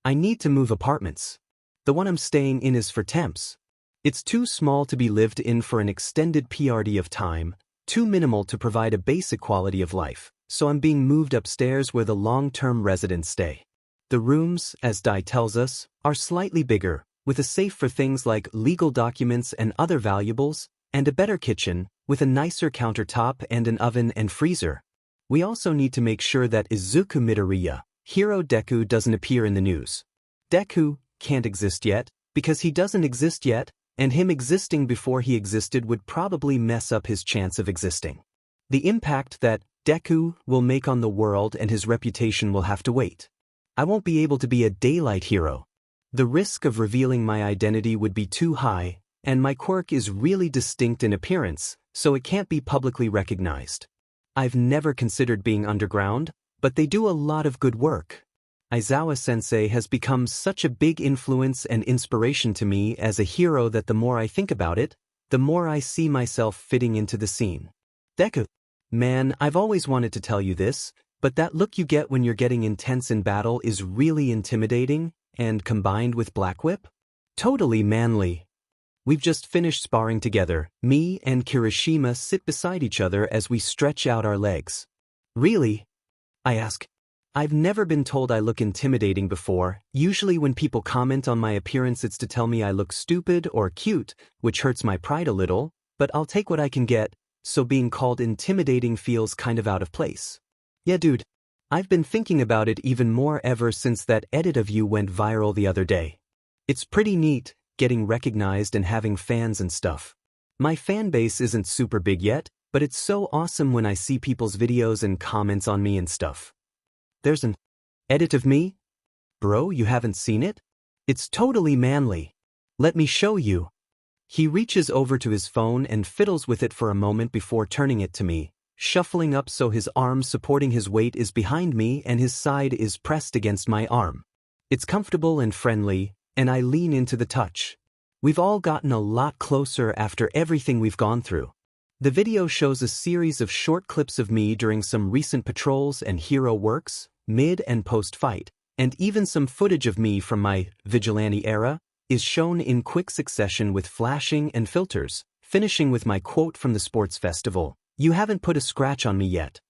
I need to move apartments. The one I'm staying in is for temps. It's too small to be lived in for an extended period of time, too minimal to provide a basic quality of life, so I'm being moved upstairs where the long-term residents stay. The rooms, as Dai tells us, are slightly bigger, with a safe for things like legal documents and other valuables, and a better kitchen, with a nicer countertop and an oven and freezer. We also need to make sure that Izuku Midoriya, hero Deku, doesn't appear in the news. Deku can't exist yet, because he doesn't exist yet, and him existing before he existed would probably mess up his chance of existing. The impact that Deku will make on the world and his reputation will have to wait. I won't be able to be a daylight hero. The risk of revealing my identity would be too high, and my quirk is really distinct in appearance, so it can't be publicly recognized. I've never considered being underground, but they do a lot of good work. Aizawa-sensei has become such a big influence and inspiration to me as a hero that the more I think about it, the more I see myself fitting into the scene. Deku. Man, I've always wanted to tell you this, but that look you get when you're getting intense in battle is really intimidating, and combined with Black Whip? Totally manly. We've just finished sparring together. Me and Kirishima sit beside each other as we stretch out our legs. Really? I ask. I've never been told I look intimidating before. Usually when people comment on my appearance it's to tell me I look stupid or cute, which hurts my pride a little, but I'll take what I can get, so being called intimidating feels kind of out of place. Yeah dude, I've been thinking about it even more ever since that edit of you went viral the other day. It's pretty neat, getting recognized and having fans and stuff. My fan base isn't super big yet, but it's so awesome when I see people's videos and comments on me and stuff. There's an edit of me? Bro, you haven't seen it? It's totally manly. Let me show you. He reaches over to his phone and fiddles with it for a moment before turning it to me, shuffling up so his arm supporting his weight is behind me and his side is pressed against my arm. It's comfortable and friendly, and I lean into the touch. We've all gotten a lot closer after everything we've gone through. The video shows a series of short clips of me during some recent patrols and hero works, mid and post-fight, and even some footage of me from my vigilante era is shown in quick succession with flashing and filters, finishing with my quote from the sports festival, "You haven't put a scratch on me yet."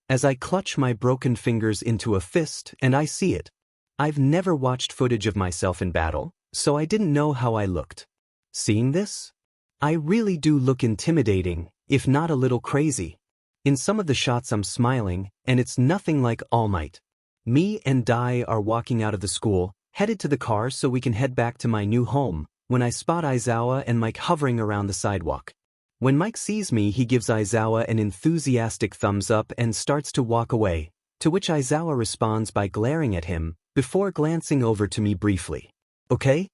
As I clutch my broken fingers into a fist and I see it. I've never watched footage of myself in battle, so I didn't know how I looked. Seeing this? I really do look intimidating, if not a little crazy. In some of the shots I'm smiling, and it's nothing like All Might. Me and Dai are walking out of the school, headed to the car so we can head back to my new home, when I spot Aizawa and Mike hovering around the sidewalk. When Mike sees me he gives Aizawa an enthusiastic thumbs up and starts to walk away, to which Aizawa responds by glaring at him, before glancing over to me briefly. Okay?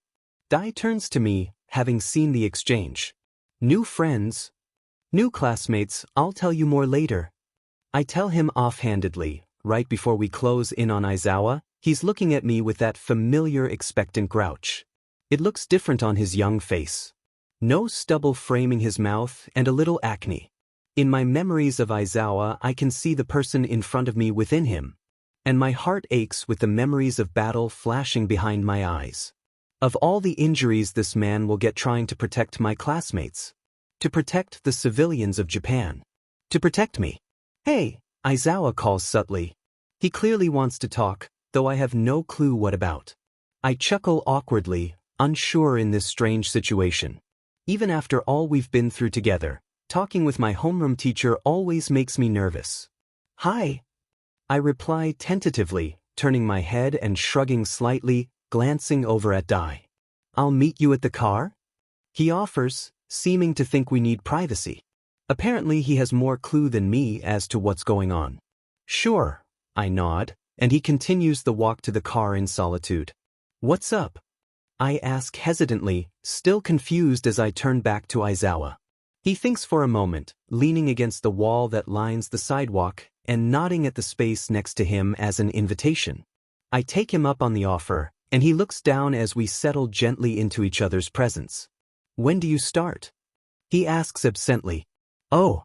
Dai turns to me, having seen the exchange. New friends? New classmates, I'll tell you more later. I tell him offhandedly, right before we close in on Aizawa. He's looking at me with that familiar expectant grouch. It looks different on his young face. No stubble framing his mouth and a little acne. In my memories of Aizawa I can see the person in front of me within him. And my heart aches with the memories of battle flashing behind my eyes. Of all the injuries this man will get trying to protect my classmates. To protect the civilians of Japan. To protect me. Hey, Aizawa calls subtly. He clearly wants to talk, though I have no clue what about. I chuckle awkwardly, unsure in this strange situation. Even after all we've been through together, talking with my homeroom teacher always makes me nervous. Hi. I reply tentatively, turning my head and shrugging slightly, glancing over at Dai. I'll meet you at the car? He offers, seeming to think we need privacy. Apparently he has more clue than me as to what's going on. Sure, I nod, and he continues the walk to the car in solitude. What's up? I ask hesitantly, still confused as I turn back to Aizawa. He thinks for a moment, leaning against the wall that lines the sidewalk, and nodding at the space next to him as an invitation. I take him up on the offer, and he looks down as we settle gently into each other's presence. When do you start? He asks absently. Oh.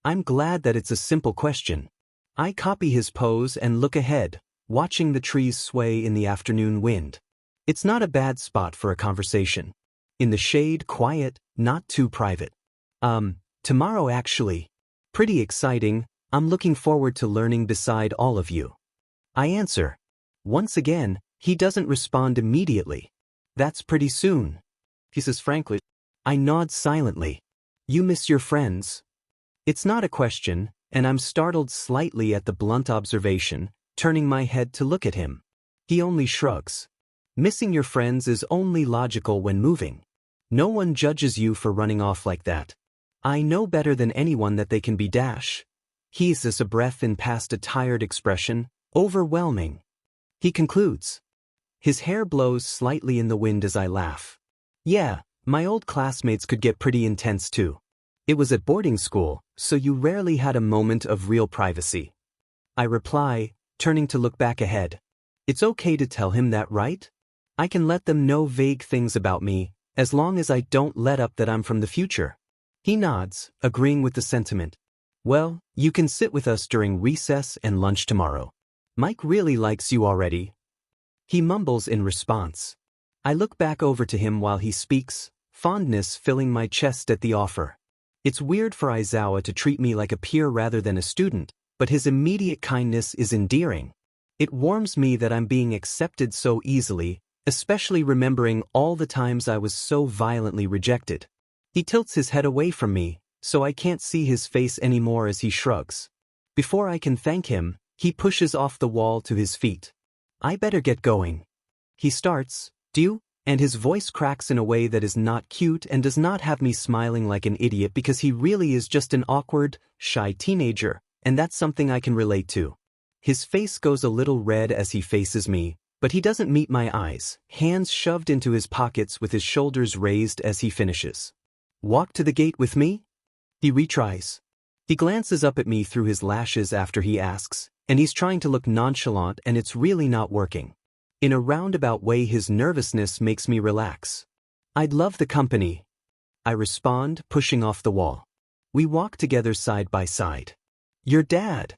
I'm glad that it's a simple question. I copy his pose and look ahead, watching the trees sway in the afternoon wind. It's not a bad spot for a conversation. In the shade, quiet, not too private. Tomorrow actually. Pretty exciting, I'm looking forward to learning beside all of you. I answer. Once again, he doesn't respond immediately. That's pretty soon. He says frankly. I nod silently. You miss your friends? It's not a question, and I'm startled slightly at the blunt observation, turning my head to look at him. He only shrugs. Missing your friends is only logical when moving. No one judges you for running off like that. I know better than anyone that they can be dash. He's a breath in past a tired expression, overwhelming. He concludes. His hair blows slightly in the wind as I laugh. Yeah, my old classmates could get pretty intense too. It was at boarding school, so you rarely had a moment of real privacy. I reply, turning to look back ahead. It's okay to tell him that, right? I can let them know vague things about me, as long as I don't let up that I'm from the future. He nods, agreeing with the sentiment. Well, you can sit with us during recess and lunch tomorrow. Mike really likes you already. He mumbles in response. I look back over to him while he speaks, fondness filling my chest at the offer. It's weird for Aizawa to treat me like a peer rather than a student, but his immediate kindness is endearing. It warms me that I'm being accepted so easily, especially remembering all the times I was so violently rejected. He tilts his head away from me, so I can't see his face anymore as he shrugs. Before I can thank him, he pushes off the wall to his feet. I better get going. He starts, do you? And his voice cracks in a way that is not cute and does not have me smiling like an idiot because he really is just an awkward, shy teenager, and that's something I can relate to. His face goes a little red as he faces me, but he doesn't meet my eyes, hands shoved into his pockets with his shoulders raised as he finishes. Walk to the gate with me? He retries. He glances up at me through his lashes after he asks, and he's trying to look nonchalant and it's really not working. In a roundabout way his nervousness makes me relax. I'd love the company. I respond, pushing off the wall. We walk together side by side. Your dad?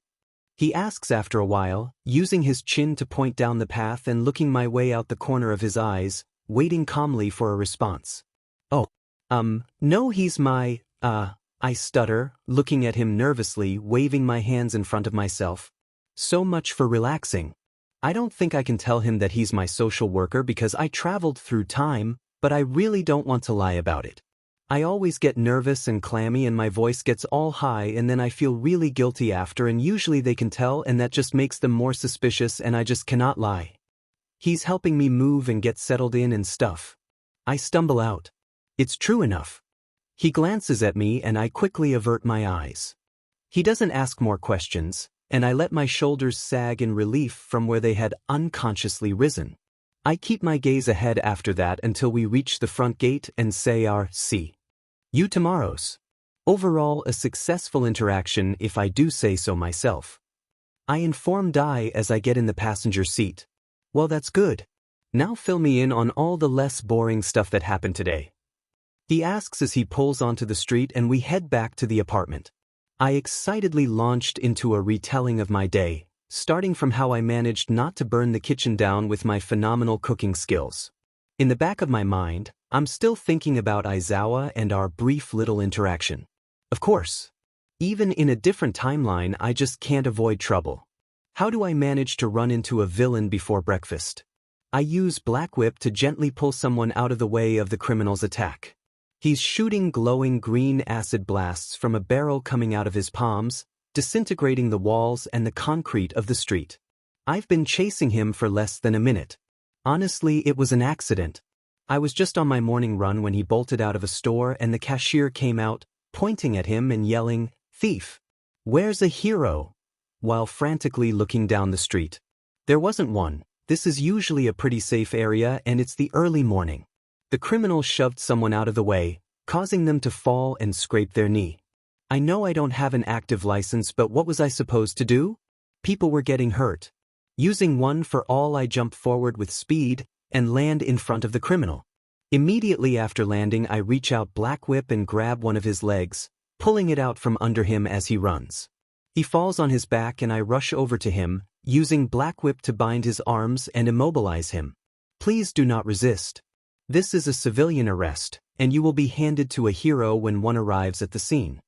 He asks after a while, using his chin to point down the path and looking my way out the corner of his eyes, waiting calmly for a response. Oh, no he's my, I stutter, looking at him nervously, waving my hands in front of myself. So much for relaxing. I don't think I can tell him that he's my social worker because I traveled through time, but I really don't want to lie about it. I always get nervous and clammy and my voice gets all high and then I feel really guilty after and usually they can tell and that just makes them more suspicious and I just cannot lie. He's helping me move and get settled in and stuff. I stumble out. It's true enough. He glances at me and I quickly avert my eyes. He doesn't ask more questions, and I let my shoulders sag in relief from where they had unconsciously risen. I keep my gaze ahead after that until we reach the front gate and say our see you tomorrows. Overall, a successful interaction if I do say so myself. I inform Dai as I get in the passenger seat. Well, that's good. Now fill me in on all the less boring stuff that happened today. He asks as he pulls onto the street and we head back to the apartment. I excitedly launched into a retelling of my day, starting from how I managed not to burn the kitchen down with my phenomenal cooking skills. In the back of my mind, I'm still thinking about Aizawa and our brief little interaction. Of course. Even in a different timeline, I just can't avoid trouble. How do I manage to run into a villain before breakfast? I use Black Whip to gently pull someone out of the way of the criminal's attack. He's shooting glowing green acid blasts from a barrel coming out of his palms, disintegrating the walls and the concrete of the street. I've been chasing him for less than a minute. Honestly, it was an accident. I was just on my morning run when he bolted out of a store and the cashier came out, pointing at him and yelling, "Thief! Where's a hero?" while frantically looking down the street. There wasn't one. This is usually a pretty safe area and it's the early morning. The criminal shoved someone out of the way, causing them to fall and scrape their knee. I know I don't have an active license, but what was I supposed to do? People were getting hurt. Using one for all, I jump forward with speed and land in front of the criminal. Immediately after landing, I reach out Black Whip and grab one of his legs, pulling it out from under him as he runs. He falls on his back and I rush over to him, using Black Whip to bind his arms and immobilize him. Please do not resist. This is a civilian arrest, and you will be handed to a hero when one arrives at the scene.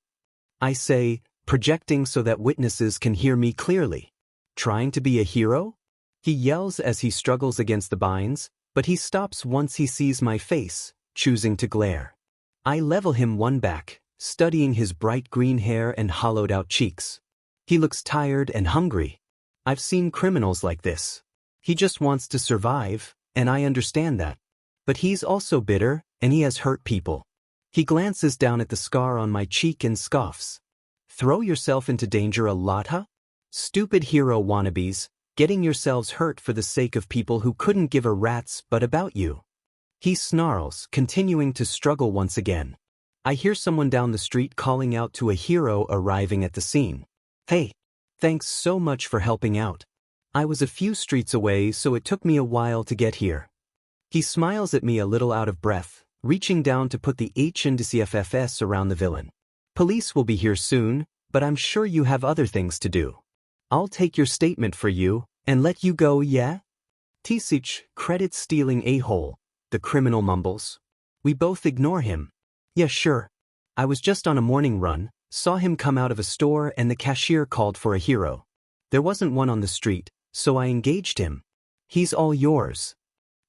I say, projecting so that witnesses can hear me clearly. Trying to be a hero? He yells as he struggles against the binds, but he stops once he sees my face, choosing to glare. I level him one back, studying his bright green hair and hollowed-out cheeks. He looks tired and hungry. I've seen criminals like this. He just wants to survive, and I understand that. But he's also bitter, and he has hurt people. He glances down at the scar on my cheek and scoffs. Throw yourself into danger a lot, huh? Stupid hero wannabes, getting yourselves hurt for the sake of people who couldn't give a rat's butt about you. He snarls, continuing to struggle once again. I hear someone down the street calling out to a hero arriving at the scene. Hey, thanks so much for helping out. I was a few streets away, so it took me a while to get here. He smiles at me a little out of breath, reaching down to put the HNDCFFS around the villain. Police will be here soon, but I'm sure you have other things to do. I'll take your statement for you, and let you go, yeah? Tisich, credit-stealing a-hole, the criminal mumbles. We both ignore him. Yeah, sure. I was just on a morning run, saw him come out of a store and the cashier called for a hero. There wasn't one on the street, so I engaged him. He's all yours.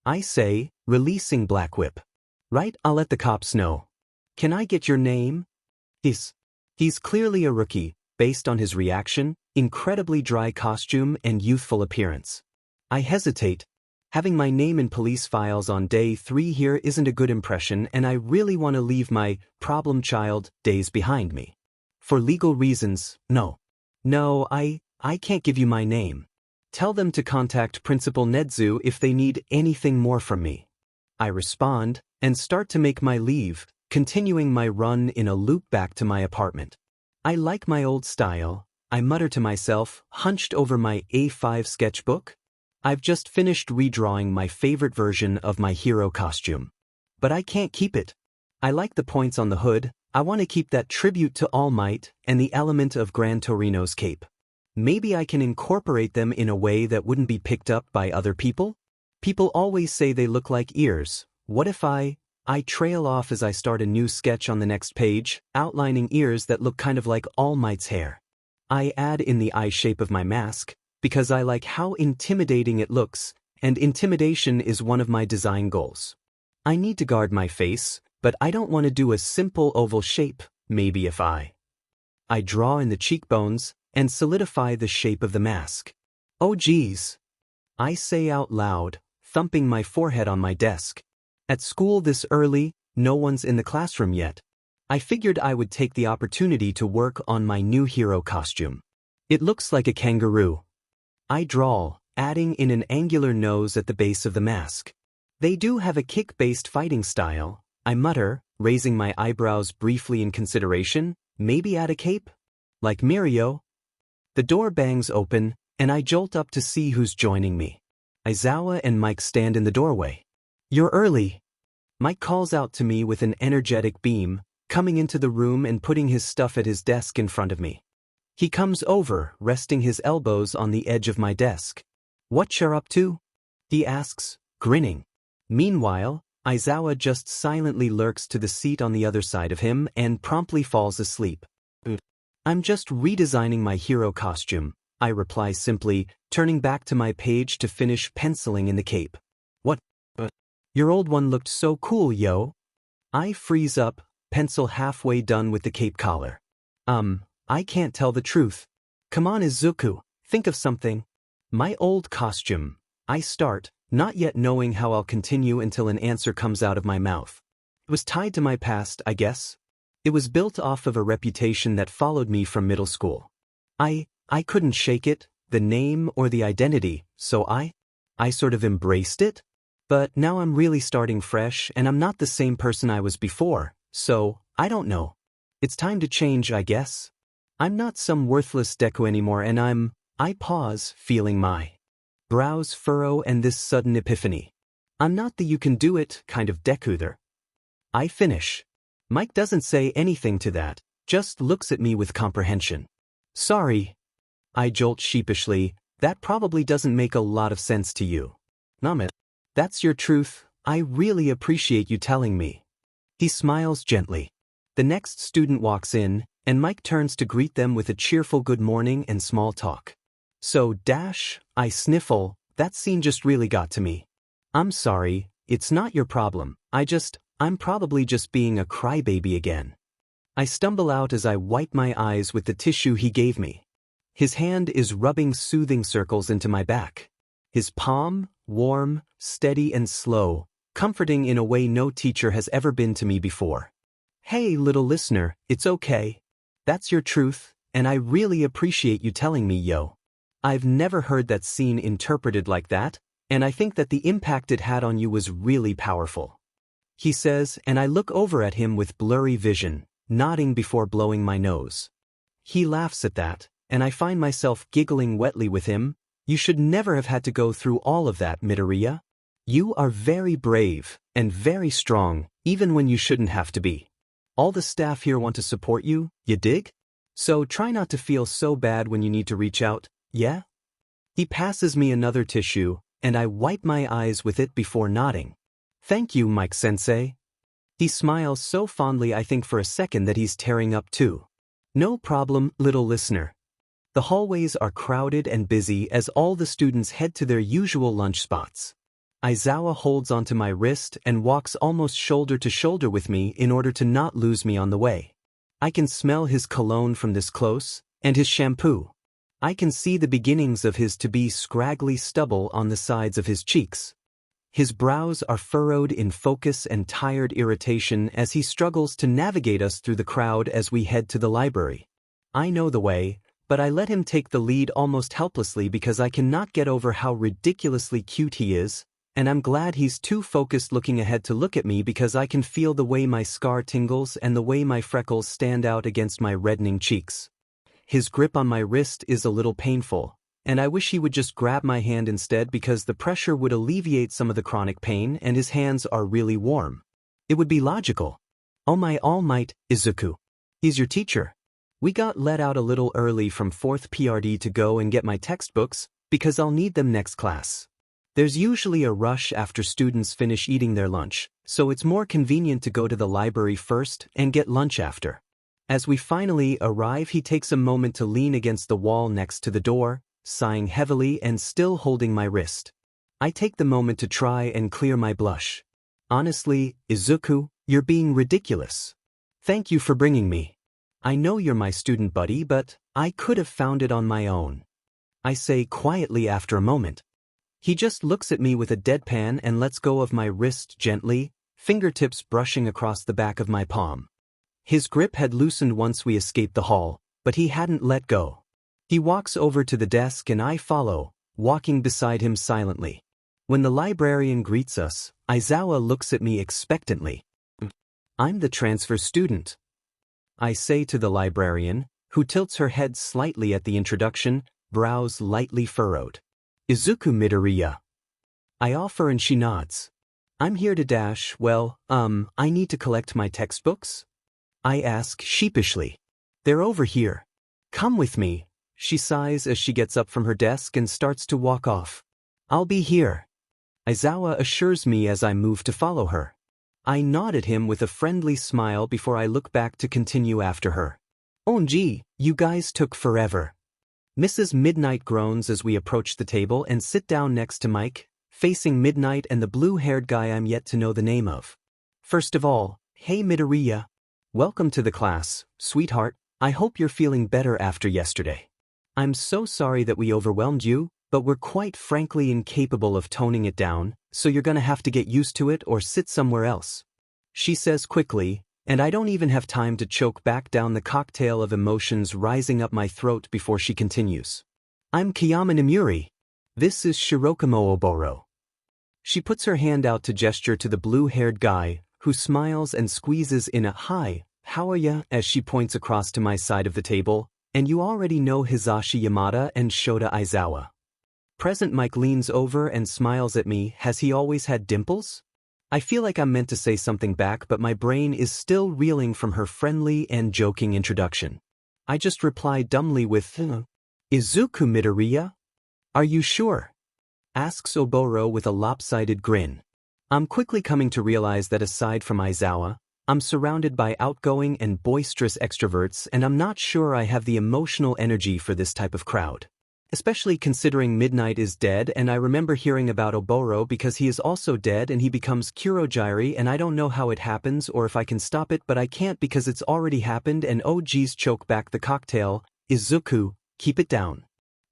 I say, releasing Black Whip. Right, I'll let the cops know. Can I get your name? He's clearly a rookie, based on his reaction, incredibly dry costume and youthful appearance. I hesitate. Having my name in police files on day 3 here isn't a good impression, and I really want to leave my problem child days behind me. For legal reasons, no. No, I can't give you my name. Tell them to contact Principal Nedzu if they need anything more from me. I respond, and start to make my leave, continuing my run in a loop back to my apartment. I like my old style, I mutter to myself, hunched over my A5 sketchbook. I've just finished redrawing my favorite version of my hero costume. But I can't keep it. I like the points on the hood. I want to keep that tribute to All Might and the element of Gran Torino's cape. Maybe I can incorporate them in a way that wouldn't be picked up by other people? People always say they look like ears. What if I trail off as I start a new sketch on the next page, outlining ears that look kind of like All Might's hair? I add in the eye shape of my mask, because I like how intimidating it looks, and intimidation is one of my design goals. I need to guard my face, but I don't want to do a simple oval shape. Maybe if I draw in the cheekbones and solidify the shape of the mask. Oh geez. I say out loud, thumping my forehead on my desk. At school this early, no one's in the classroom yet. I figured I would take the opportunity to work on my new hero costume. It looks like a kangaroo. I drawl, adding in an angular nose at the base of the mask. They do have a kick-based fighting style, I mutter, raising my eyebrows briefly in consideration. Maybe add a cape? Like Mirio? The door bangs open, and I jolt up to see who's joining me. Aizawa and Mike stand in the doorway. You're early. Mike calls out to me with an energetic beam, coming into the room and putting his stuff at his desk in front of me. He comes over, resting his elbows on the edge of my desk. What you're up to? He asks, grinning. Meanwhile, Aizawa just silently lurks to the seat on the other side of him and promptly falls asleep. I'm just redesigning my hero costume, I reply simply, turning back to my page to finish penciling in the cape. What? Your old one looked so cool, yo. I freeze up, pencil halfway done with the cape collar. I can't tell the truth. Come on, Izuku, think of something. My old costume. I start, not yet knowing how I'll continue until an answer comes out of my mouth. It was tied to my past, I guess. It was built off of a reputation that followed me from middle school. I couldn't shake it, the name or the identity, so I sort of embraced it. But now I'm really starting fresh and I'm not the same person I was before, so, I don't know. It's time to change, I guess. I'm not some worthless Deku anymore and I pause, feeling my brows furrow and this sudden epiphany. I'm not the you can do it kind of Deku. I finish. Mike doesn't say anything to that, just looks at me with comprehension. Sorry. I jolt sheepishly, that probably doesn't make a lot of sense to you. Namit. That's your truth, I really appreciate you telling me. He smiles gently. The next student walks in, and Mike turns to greet them with a cheerful good morning and small talk. So, I sniffle, that scene just really got to me. I'm sorry, it's not your problem, I'm probably just being a crybaby again. I stumble out as I wipe my eyes with the tissue he gave me. His hand is rubbing soothing circles into my back. His palm, warm, steady and slow, comforting in a way no teacher has ever been to me before. Hey, little listener, it's okay. That's your truth, and I really appreciate you telling me, yo. I've never heard that scene interpreted like that, and I think that the impact it had on you was really powerful. He says, and I look over at him with blurry vision, nodding before blowing my nose. He laughs at that, and I find myself giggling wetly with him. You should never have had to go through all of that, Midoriya. You are very brave, and very strong, even when you shouldn't have to be. All the staff here want to support you, you dig? So try not to feel so bad when you need to reach out, yeah? He passes me another tissue, and I wipe my eyes with it before nodding. Thank you, Mike-sensei. He smiles so fondly I think for a second that he's tearing up too. No problem, little listener. The hallways are crowded and busy as all the students head to their usual lunch spots. Aizawa holds onto my wrist and walks almost shoulder to shoulder with me in order to not lose me on the way. I can smell his cologne from this close, and his shampoo. I can see the beginnings of his to-be scraggly stubble on the sides of his cheeks. His brows are furrowed in focus and tired irritation as he struggles to navigate us through the crowd as we head to the library. I know the way, but I let him take the lead almost helplessly because I cannot get over how ridiculously cute he is, and I'm glad he's too focused looking ahead to look at me because I can feel the way my scar tingles and the way my freckles stand out against my reddening cheeks. His grip on my wrist is a little painful, and I wish he would just grab my hand instead because the pressure would alleviate some of the chronic pain and his hands are really warm. It would be logical. Oh my all might, Izuku. He's your teacher. We got let out a little early from 4th PRD to go and get my textbooks, because I'll need them next class. There's usually a rush after students finish eating their lunch, so it's more convenient to go to the library first and get lunch after. As we finally arrive, he takes a moment to lean against the wall next to the door, sighing heavily and still holding my wrist. I take the moment to try and clear my blush. Honestly, Izuku, you're being ridiculous. Thank you for bringing me. I know you're my student buddy, but I could have found it on my own. I say quietly after a moment. He just looks at me with a deadpan and lets go of my wrist gently, fingertips brushing across the back of my palm. His grip had loosened once we escaped the hall, but he hadn't let go. He walks over to the desk and I follow, walking beside him silently. When the librarian greets us, Aizawa looks at me expectantly. I'm the transfer student. I say to the librarian, who tilts her head slightly at the introduction, brows lightly furrowed. Izuku Midoriya. I offer and she nods. I'm here to I need to collect my textbooks? I ask sheepishly. They're over here. Come with me, she sighs as she gets up from her desk and starts to walk off. I'll be here. Aizawa assures me as I move to follow her. I nod at him with a friendly smile before I look back to continue after her. OMG, you guys took forever. Mrs. Midnight groans as we approach the table and sit down next to Mike, facing Midnight and the blue-haired guy I'm yet to know the name of. First of all, hey Midoriya. Welcome to the class, sweetheart. I hope you're feeling better after yesterday. I'm so sorry that we overwhelmed you, but we're quite frankly incapable of toning it down, so you're gonna have to get used to it or sit somewhere else. She says quickly, and I don't even have time to choke back down the cocktail of emotions rising up my throat before she continues. I'm Kiyama Nimuri. This is Shirokamo Oboro. She puts her hand out to gesture to the blue-haired guy, who smiles and squeezes in a "Hi, how are ya?" as she points across to my side of the table, and you already know Hisashi Yamada and Shota Aizawa. Present Mike leans over and smiles at me. Has he always had dimples? I feel like I'm meant to say something back, but my brain is still reeling from her friendly and joking introduction. I just reply dumbly with, Izuku Midoriya? Are you sure? Asks Oboro with a lopsided grin. I'm quickly coming to realize that aside from Aizawa, I'm surrounded by outgoing and boisterous extroverts, and I'm not sure I have the emotional energy for this type of crowd. Especially considering Midnight is dead, and I remember hearing about Oboro because he is also dead and he becomes Kurogiri, and I don't know how it happens or if I can stop it, but I can't because it's already happened. And oh geez, choke back the cocktail. Izuku, keep it down.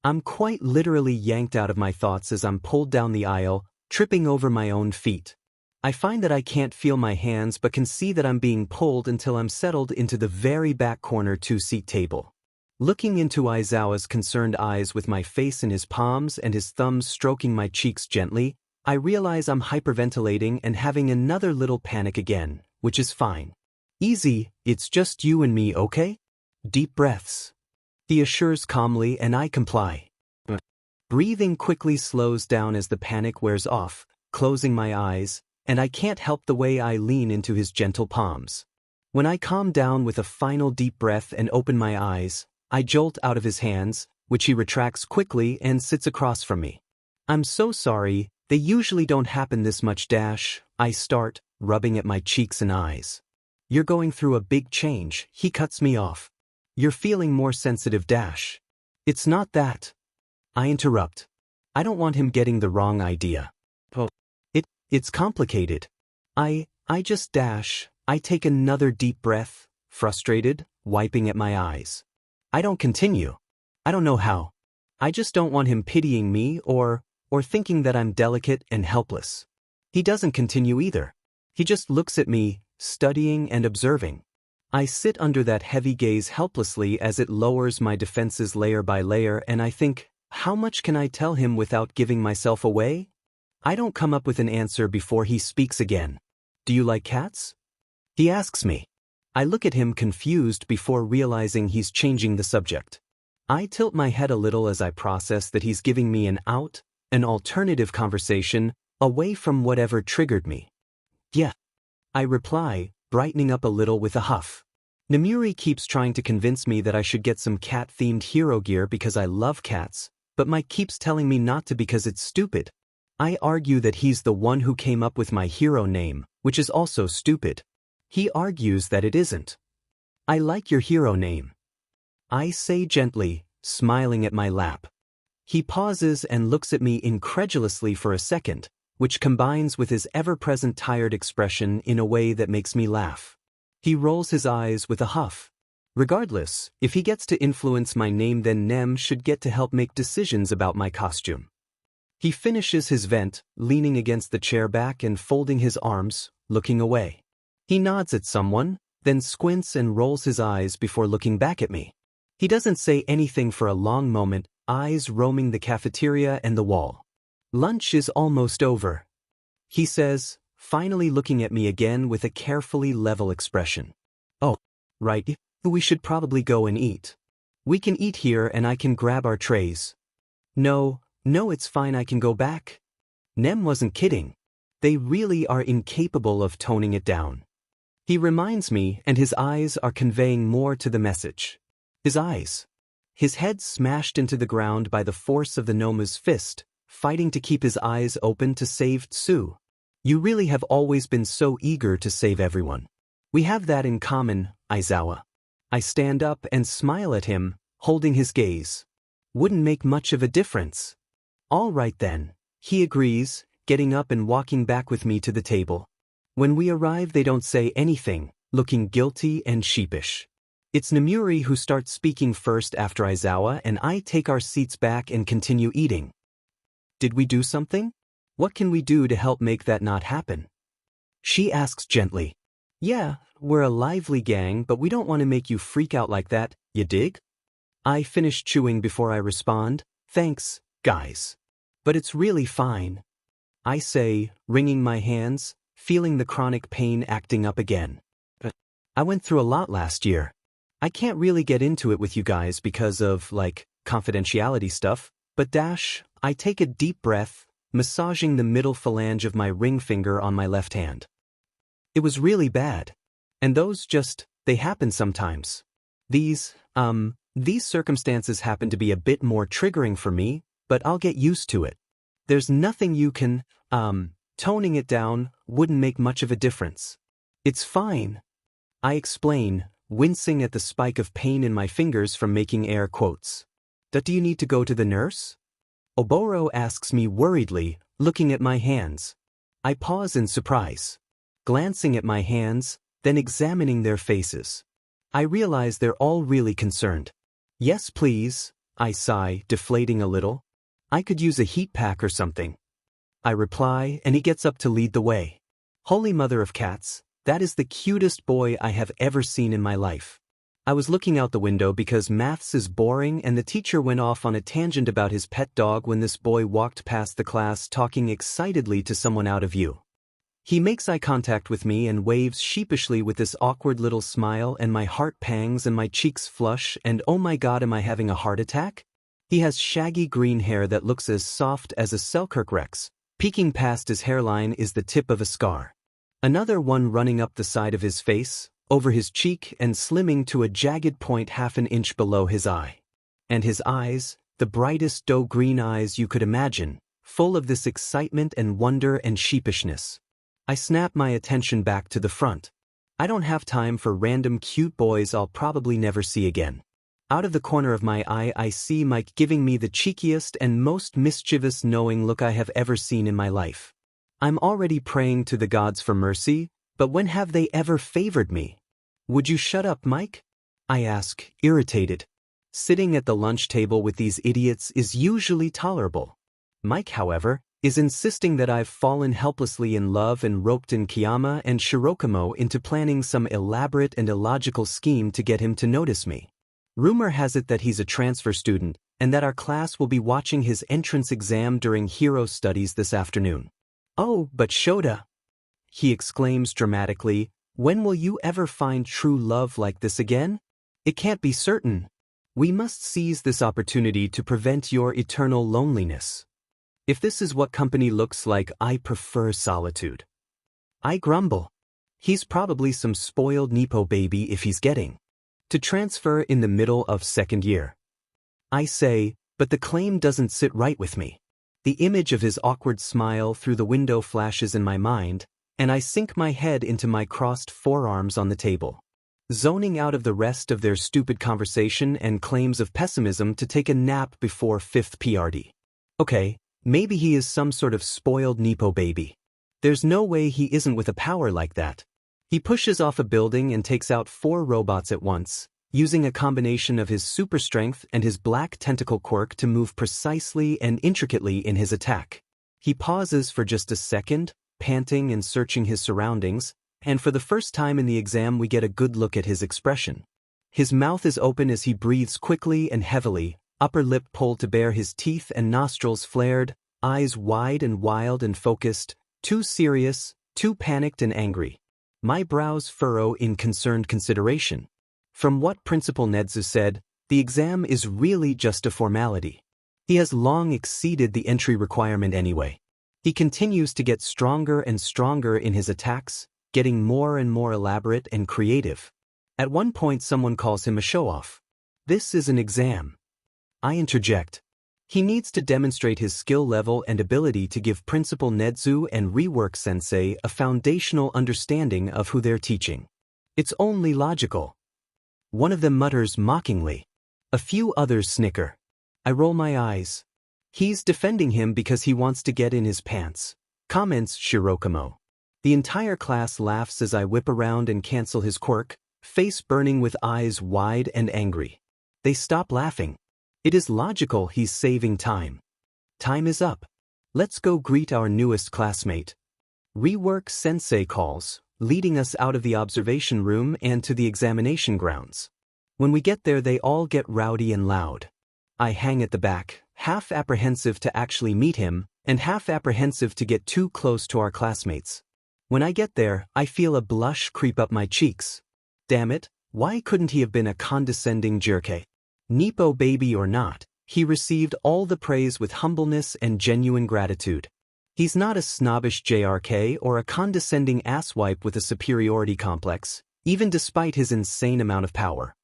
I'm quite literally yanked out of my thoughts as I'm pulled down the aisle, tripping over my own feet. I find that I can't feel my hands but can see that I'm being pulled until I'm settled into the very back corner two-seat table. Looking into Aizawa's concerned eyes with my face in his palms and his thumbs stroking my cheeks gently, I realize I'm hyperventilating and having another little panic again, which is fine. Easy, it's just you and me, okay? Deep breaths. He assures calmly and I comply. Breathing quickly slows down as the panic wears off, closing my eyes, and I can't help the way I lean into his gentle palms. When I calm down with a final deep breath and open my eyes, I jolt out of his hands, which he retracts quickly and sits across from me. I'm so sorry, they usually don't happen this much. I start, rubbing at my cheeks and eyes. You're going through a big change, he cuts me off. You're feeling more sensitive. It's not that. I interrupt. I don't want him getting the wrong idea. It's complicated. I just I take another deep breath, frustrated, wiping at my eyes. I don't continue. I don't know how. I just don't want him pitying me or thinking that I'm delicate and helpless. He doesn't continue either. He just looks at me, studying and observing. I sit under that heavy gaze helplessly as it lowers my defenses layer by layer, and I think, how much can I tell him without giving myself away? I don't come up with an answer before he speaks again. Do you like cats? He asks me. I look at him confused before realizing he's changing the subject. I tilt my head a little as I process that he's giving me an alternative conversation, away from whatever triggered me. Yeah. I reply, brightening up a little with a huff. Nimuri keeps trying to convince me that I should get some cat-themed hero gear because I love cats, but Mike keeps telling me not to because it's stupid. I argue that he's the one who came up with my hero name, which is also stupid. He argues that it isn't. I like your hero name. I say gently, smiling at my lap. He pauses and looks at me incredulously for a second, which combines with his ever-present tired expression in a way that makes me laugh. He rolls his eyes with a huff. Regardless, if he gets to influence my name, then Nem should get to help make decisions about my costume. He finishes his vent, leaning against the chair back and folding his arms, looking away. He nods at someone, then squints and rolls his eyes before looking back at me. He doesn't say anything for a long moment, eyes roaming the cafeteria and the wall. Lunch is almost over. He says, finally looking at me again with a carefully level expression. Oh, right, we should probably go and eat. We can eat here and I can grab our trays. No, it's fine, I can go back. Nem wasn't kidding. They really are incapable of toning it down. He reminds me, and his eyes are conveying more to the message. His eyes. His head smashed into the ground by the force of the Noma's fist, fighting to keep his eyes open to save Tsu. You really have always been so eager to save everyone. We have that in common, Aizawa. I stand up and smile at him, holding his gaze. Wouldn't make much of a difference. All right then, he agrees, getting up and walking back with me to the table. When we arrive they don't say anything, looking guilty and sheepish. It's Namuri who starts speaking first after Aizawa, and I take our seats back and continue eating. Did we do something? What can we do to help make that not happen? She asks gently. Yeah, we're a lively gang, but we don't want to make you freak out like that, you dig? I finish chewing before I respond. Thanks, guys. But it's really fine. I say, wringing my hands, feeling the chronic pain acting up again. I went through a lot last year. I can't really get into it with you guys because of, confidentiality stuff, but I take a deep breath, massaging the middle phalange of my ring finger on my left hand. It was really bad. And those they happen sometimes. These circumstances happen to be a bit more triggering for me, but I'll get used to it. There's nothing you can, toning it down wouldn't make much of a difference. It's fine. I explain, wincing at the spike of pain in my fingers from making air quotes. Do you need to go to the nurse? Oboro asks me worriedly, looking at my hands. I pause in surprise, glancing at my hands, then examining their faces. I realize they're all really concerned. Yes, please, I sigh, deflating a little. I could use a heat pack or something. I reply, and he gets up to lead the way. Holy mother of cats, that is the cutest boy I have ever seen in my life. I was looking out the window because maths is boring and the teacher went off on a tangent about his pet dog when this boy walked past the class talking excitedly to someone out of view. He makes eye contact with me and waves sheepishly with this awkward little smile, and my heart pangs and my cheeks flush, and oh my god, am I having a heart attack? He has shaggy green hair that looks as soft as a Selkirk Rex. Peeking past his hairline is the tip of a scar. Another one running up the side of his face, over his cheek, and slimming to a jagged point half an inch below his eye. And his eyes, the brightest doe green eyes you could imagine, full of this excitement and wonder and sheepishness. I snap my attention back to the front. I don't have time for random cute boys I'll probably never see again. Out of the corner of my eye I see Mike giving me the cheekiest and most mischievous knowing look I have ever seen in my life. I'm already praying to the gods for mercy, but when have they ever favored me? Would you shut up, Mike? I ask, irritated. Sitting at the lunch table with these idiots is usually tolerable. Mike, however, is insisting that I've fallen helplessly in love and roped in Kiyama and Shirokamo into planning some elaborate and illogical scheme to get him to notice me. Rumor has it that he's a transfer student, and that our class will be watching his entrance exam during hero studies this afternoon. Oh, but Shota! He exclaims dramatically, when will you ever find true love like this again? It can't be certain. We must seize this opportunity to prevent your eternal loneliness. If this is what company looks like, I prefer solitude. I grumble. He's probably some spoiled Nippo baby if he's getting to transfer in the middle of second year. I say, but the claim doesn't sit right with me. The image of his awkward smile through the window flashes in my mind, and I sink my head into my crossed forearms on the table, zoning out of the rest of their stupid conversation and claims of pessimism to take a nap before 5th PRD. Okay, maybe he is some sort of spoiled Nippo baby. There's no way he isn't with a power like that. He pushes off a building and takes out 4 robots at once, using a combination of his super strength and his black tentacle quirk to move precisely and intricately in his attack. He pauses for just a second, panting and searching his surroundings, and for the first time in the exam we get a good look at his expression. His mouth is open as he breathes quickly and heavily, upper lip pulled to bare, his teeth and nostrils flared, eyes wide and wild and focused, too serious, too panicked and angry. My brows furrow in concerned consideration. From what Principal Nedzu said, the exam is really just a formality. He has long exceeded the entry requirement anyway. He continues to get stronger and stronger in his attacks, getting more and more elaborate and creative. At one point someone calls him a show-off. This is an exam. I interject. He needs to demonstrate his skill level and ability to give Principal Nedzu and Rework Sensei a foundational understanding of who they're teaching. It's only logical. One of them mutters mockingly. A few others snicker. I roll my eyes. He's defending him because he wants to get in his pants, comments Shirokamo. The entire class laughs as I whip around and cancel his quirk, face burning with eyes wide and angry. They stop laughing. It is logical he's saving time. Time is up. Let's go greet our newest classmate. Rework Sensei calls, leading us out of the observation room and to the examination grounds. When we get there, they all get rowdy and loud. I hang at the back, half apprehensive to actually meet him, and half apprehensive to get too close to our classmates. When I get there, I feel a blush creep up my cheeks. Damn it, why couldn't he have been a condescending jerk? Nepo baby or not, he received all the praise with humbleness and genuine gratitude. He's not a snobbish JRK or a condescending asswipe with a superiority complex, even despite his insane amount of power.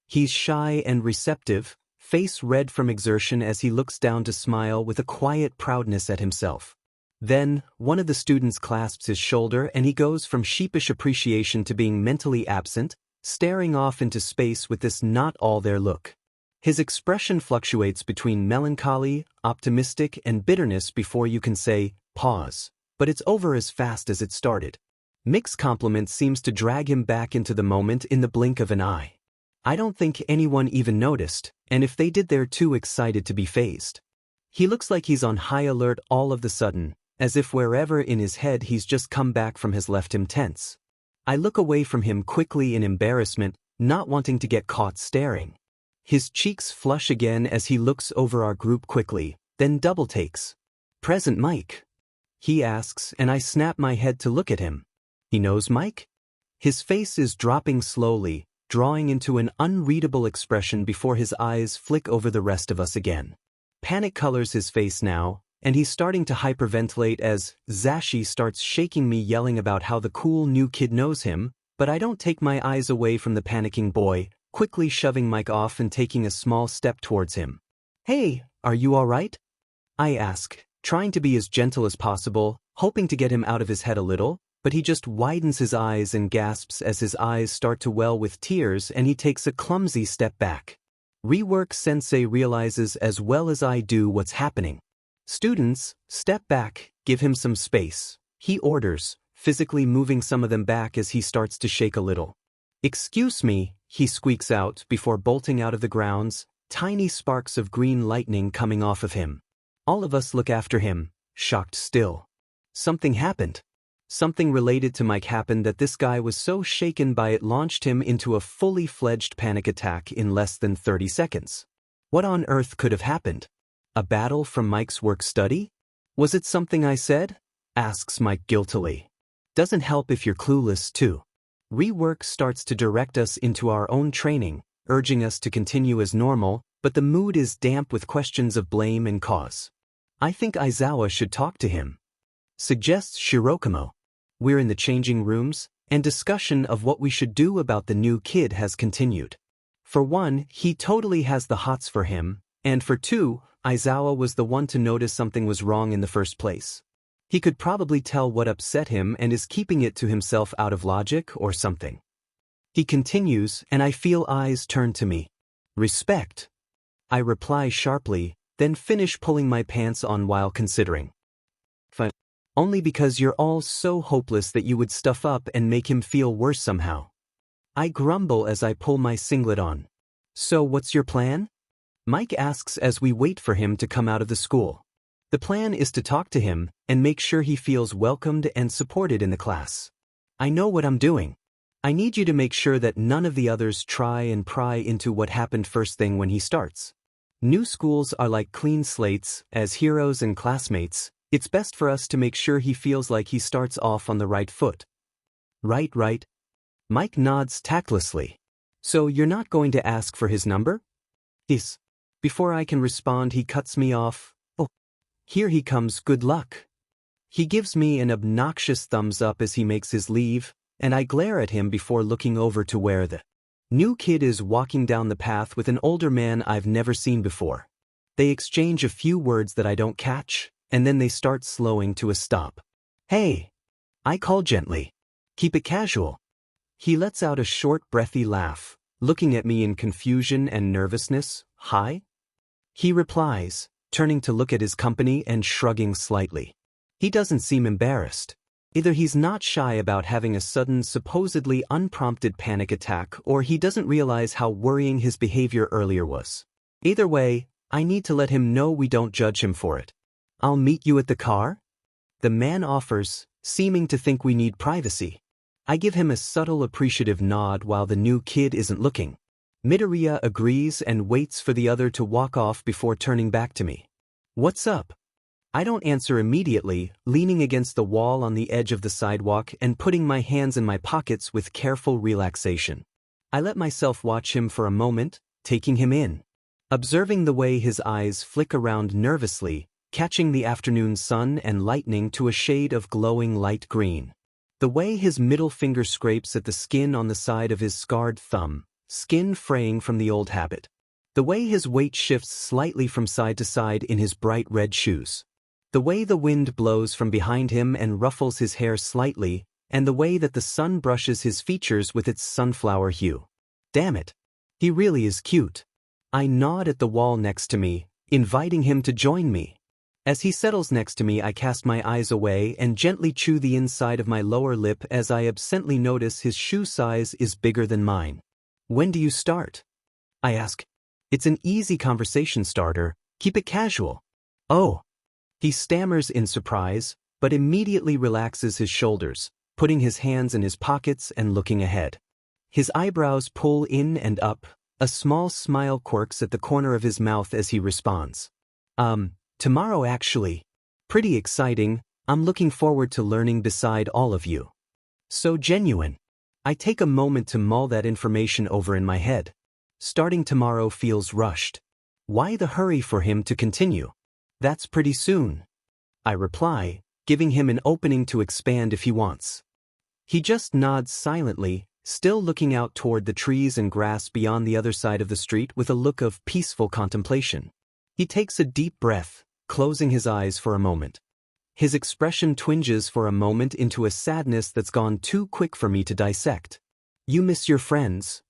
He's shy and receptive, face red from exertion as he looks down to smile with a quiet proudness at himself. Then, one of the students clasps his shoulder and he goes from sheepish appreciation to being mentally absent, staring off into space with this not all there look. His expression fluctuates between melancholy, optimistic, and bitterness before you can say, pause, but it's over as fast as it started. Mixed compliment seems to drag him back into the moment in the blink of an eye. I don't think anyone even noticed, and if they did, they're too excited to be fazed. He looks like he's on high alert all of the sudden, as if wherever in his head he's just come back from has left him tense. I look away from him quickly in embarrassment, not wanting to get caught staring. His cheeks flush again as he looks over our group quickly, then double takes. "Present Mike?" he asks, and I snap my head to look at him. He knows Mike? His face is dropping slowly, drawing into an unreadable expression before his eyes flick over the rest of us again. Panic colors his face now, and he's starting to hyperventilate as Zashi starts shaking me, yelling about how the cool new kid knows him, but I don't take my eyes away from the panicking boy, quickly shoving Mike off and taking a small step towards him. "Hey, are you all right?" I ask, trying to be as gentle as possible, hoping to get him out of his head a little, but he just widens his eyes and gasps as his eyes start to well with tears and he takes a clumsy step back. Rework Sensei realizes as well as I do what's happening. "Students, step back, give him some space," he orders, physically moving some of them back as he starts to shake a little. "Excuse me," he squeaks out before bolting out of the grounds, tiny sparks of green lightning coming off of him. All of us look after him, shocked still. Something happened. Something related to Mike happened that this guy was so shaken by it launched him into a fully fledged panic attack in less than 30 seconds. What on earth could have happened? A battle from Mike's work study? "Was it something I said?" asks Mike guiltily. "Doesn't help if you're clueless too." Rework starts to direct us into our own training, urging us to continue as normal, but the mood is damp with questions of blame and cause. "I think Aizawa should talk to him," suggests Shirokamo. We're in the changing rooms, and discussion of what we should do about the new kid has continued. For one, he totally has the hots for him, and for two, Aizawa was the one to notice something was wrong in the first place. He could probably tell what upset him and is keeping it to himself out of logic or something. He continues, and I feel eyes turn to me. "Respect," I reply sharply, then finish pulling my pants on while considering. "Fine. Only because you're all so hopeless that you would stuff up and make him feel worse somehow." I grumble as I pull my singlet on. "So what's your plan?" Mike asks as we wait for him to come out of the school. "The plan is to talk to him and make sure he feels welcomed and supported in the class. I know what I'm doing. I need you to make sure that none of the others try and pry into what happened first thing when he starts. New schools are like clean slates. As heroes and classmates, it's best for us to make sure he feels like he starts off on the right foot." Right. Mike nods tactlessly. "So you're not going to ask for his number?" "Yes." Before I can respond, he cuts me off. "Oh, here he comes, good luck." He gives me an obnoxious thumbs up as he makes his leave, and I glare at him before looking over to where the new kid is walking down the path with an older man I've never seen before. They exchange a few words that I don't catch, and then they start slowing to a stop. "Hey," I call gently. "Keep it casual." He lets out a short breathy laugh, looking at me in confusion and nervousness. "Hi?" He replies, turning to look at his company and shrugging slightly. He doesn't seem embarrassed. Either he's not shy about having a sudden, supposedly unprompted panic attack, or he doesn't realize how worrying his behavior earlier was. Either way, I need to let him know we don't judge him for it. "I'll meet you at the car?" the man offers, seeming to think we need privacy. I give him a subtle appreciative nod while the new kid isn't looking. Midoriya agrees and waits for the other to walk off before turning back to me. "What's up?" I don't answer immediately, leaning against the wall on the edge of the sidewalk and putting my hands in my pockets with careful relaxation. I let myself watch him for a moment, taking him in. Observing the way his eyes flick around nervously, catching the afternoon sun and lightning to a shade of glowing light green. The way his middle finger scrapes at the skin on the side of his scarred thumb, skin fraying from the old habit. The way his weight shifts slightly from side to side in his bright red shoes. The way the wind blows from behind him and ruffles his hair slightly, and the way that the sun brushes his features with its sunflower hue. Damn it. He really is cute. I nod at the wall next to me, inviting him to join me. As he settles next to me, I cast my eyes away and gently chew the inside of my lower lip as I absently notice his shoe size is bigger than mine. "When do you start?" I ask. "It's an easy conversation starter. Keep it casual." "Oh." He stammers in surprise, but immediately relaxes his shoulders, putting his hands in his pockets and looking ahead. His eyebrows pull in and up, a small smile quirks at the corner of his mouth as he responds. Tomorrow actually. Pretty exciting. I'm looking forward to learning beside all of you." So genuine. I take a moment to mull that information over in my head. Starting tomorrow feels rushed. Why the hurry for him to continue? "That's pretty soon," I reply, giving him an opening to expand if he wants. He just nods silently, still looking out toward the trees and grass beyond the other side of the street with a look of peaceful contemplation. He takes a deep breath, closing his eyes for a moment. His expression twinges for a moment into a sadness that's gone too quick for me to dissect. "You miss your friends?"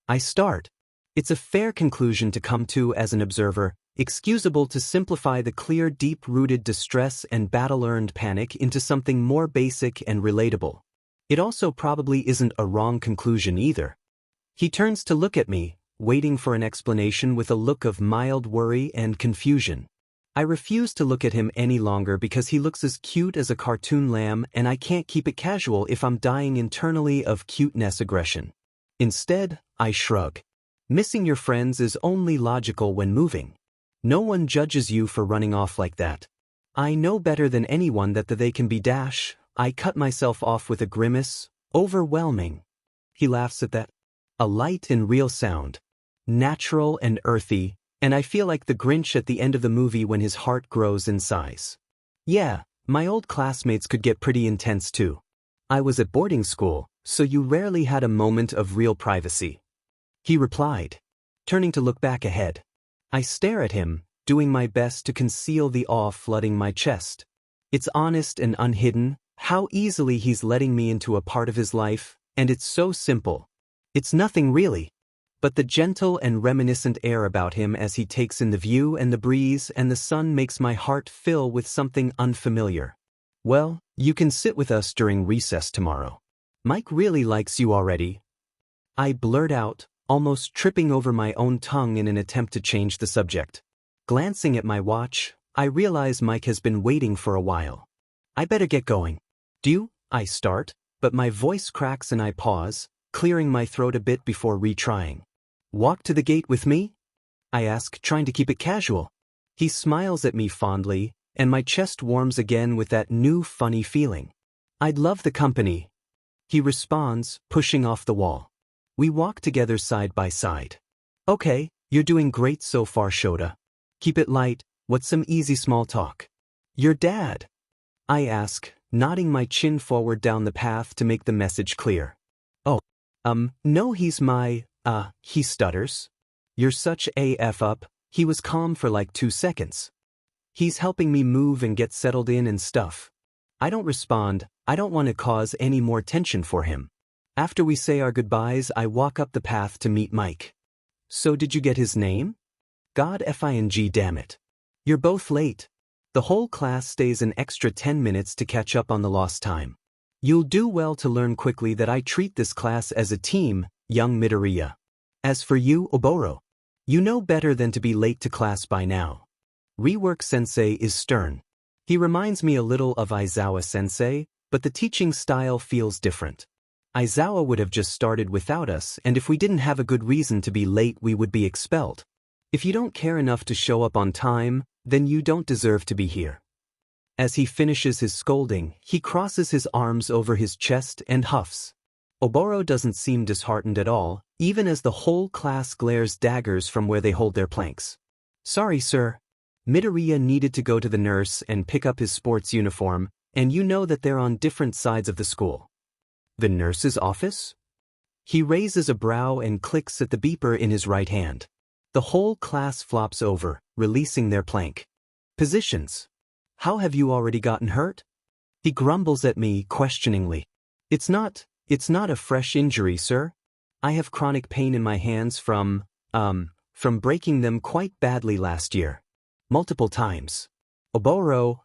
I start. It's a fair conclusion to come to as an observer, excusable to simplify the clear, deep-rooted distress and battle-earned panic into something more basic and relatable. It also probably isn't a wrong conclusion either. He turns to look at me, waiting for an explanation with a look of mild worry and confusion. I refuse to look at him any longer because he looks as cute as a cartoon lamb and I can't keep it casual if I'm dying internally of cuteness aggression. Instead, I shrug. Missing your friends is only logical when moving. No one judges you for running off like that. I know better than anyone that they can be dash. I cut myself off with a grimace. Overwhelming. He laughs at that. A light and real sound. Natural and earthy, and I feel like the Grinch at the end of the movie when his heart grows in size. Yeah, my old classmates could get pretty intense too. I was at boarding school, so you rarely had a moment of real privacy. He replied, turning to look back ahead. I stare at him, doing my best to conceal the awe flooding my chest. It's honest and unhidden, how easily he's letting me into a part of his life, and it's so simple. It's nothing really. But the gentle and reminiscent air about him as he takes in the view and the breeze and the sun makes my heart fill with something unfamiliar. "Well, you can sit with us during recess tomorrow. Mike really likes you already." I blurt out, almost tripping over my own tongue in an attempt to change the subject. Glancing at my watch, I realize Mike has been waiting for a while. I better get going. I start, but my voice cracks and I pause, clearing my throat a bit before retrying. "Walk to the gate with me?" I ask, trying to keep it casual. He smiles at me fondly, and my chest warms again with that new funny feeling. "I'd love the company," he responds, pushing off the wall. We walk together side by side. "Okay, you're doing great so far, Shota. Keep it light. What's some easy small talk?" "Your dad?" I ask, nodding my chin forward down the path to make the message clear. No, he's my, he stutters. "You're such a F up, He was calm for like 2 seconds. He's helping me move and get settled in and stuff. I don't respond. I don't want to cause any more tension for him. After we say our goodbyes, I walk up the path to meet Mike. So did you get his name? God f***ing damn it. You're both late. The whole class stays an extra 10 minutes to catch up on the lost time. You'll do well to learn quickly that I treat this class as a team, young Midoriya. As for you, Oboro, you know better than to be late to class by now. Rework sensei is stern. He reminds me a little of Aizawa sensei, but the teaching style feels different. Aizawa would have just started without us, and if we didn't have a good reason to be late, we would be expelled. If you don't care enough to show up on time, then you don't deserve to be here. As he finishes his scolding, he crosses his arms over his chest and huffs. Oboro doesn't seem disheartened at all, even as the whole class glares daggers from where they hold their planks. Sorry, sir. Midoriya needed to go to the nurse and pick up his sports uniform, and you know that they're on different sides of the school. The nurse's office? He raises a brow and clicks at the beeper in his right hand. The whole class flops over, releasing their plank. Positions. How have you already gotten hurt? He grumbles at me questioningly. It's not a fresh injury, sir. I have chronic pain in my hands from breaking them quite badly last year. Multiple times. Oboro,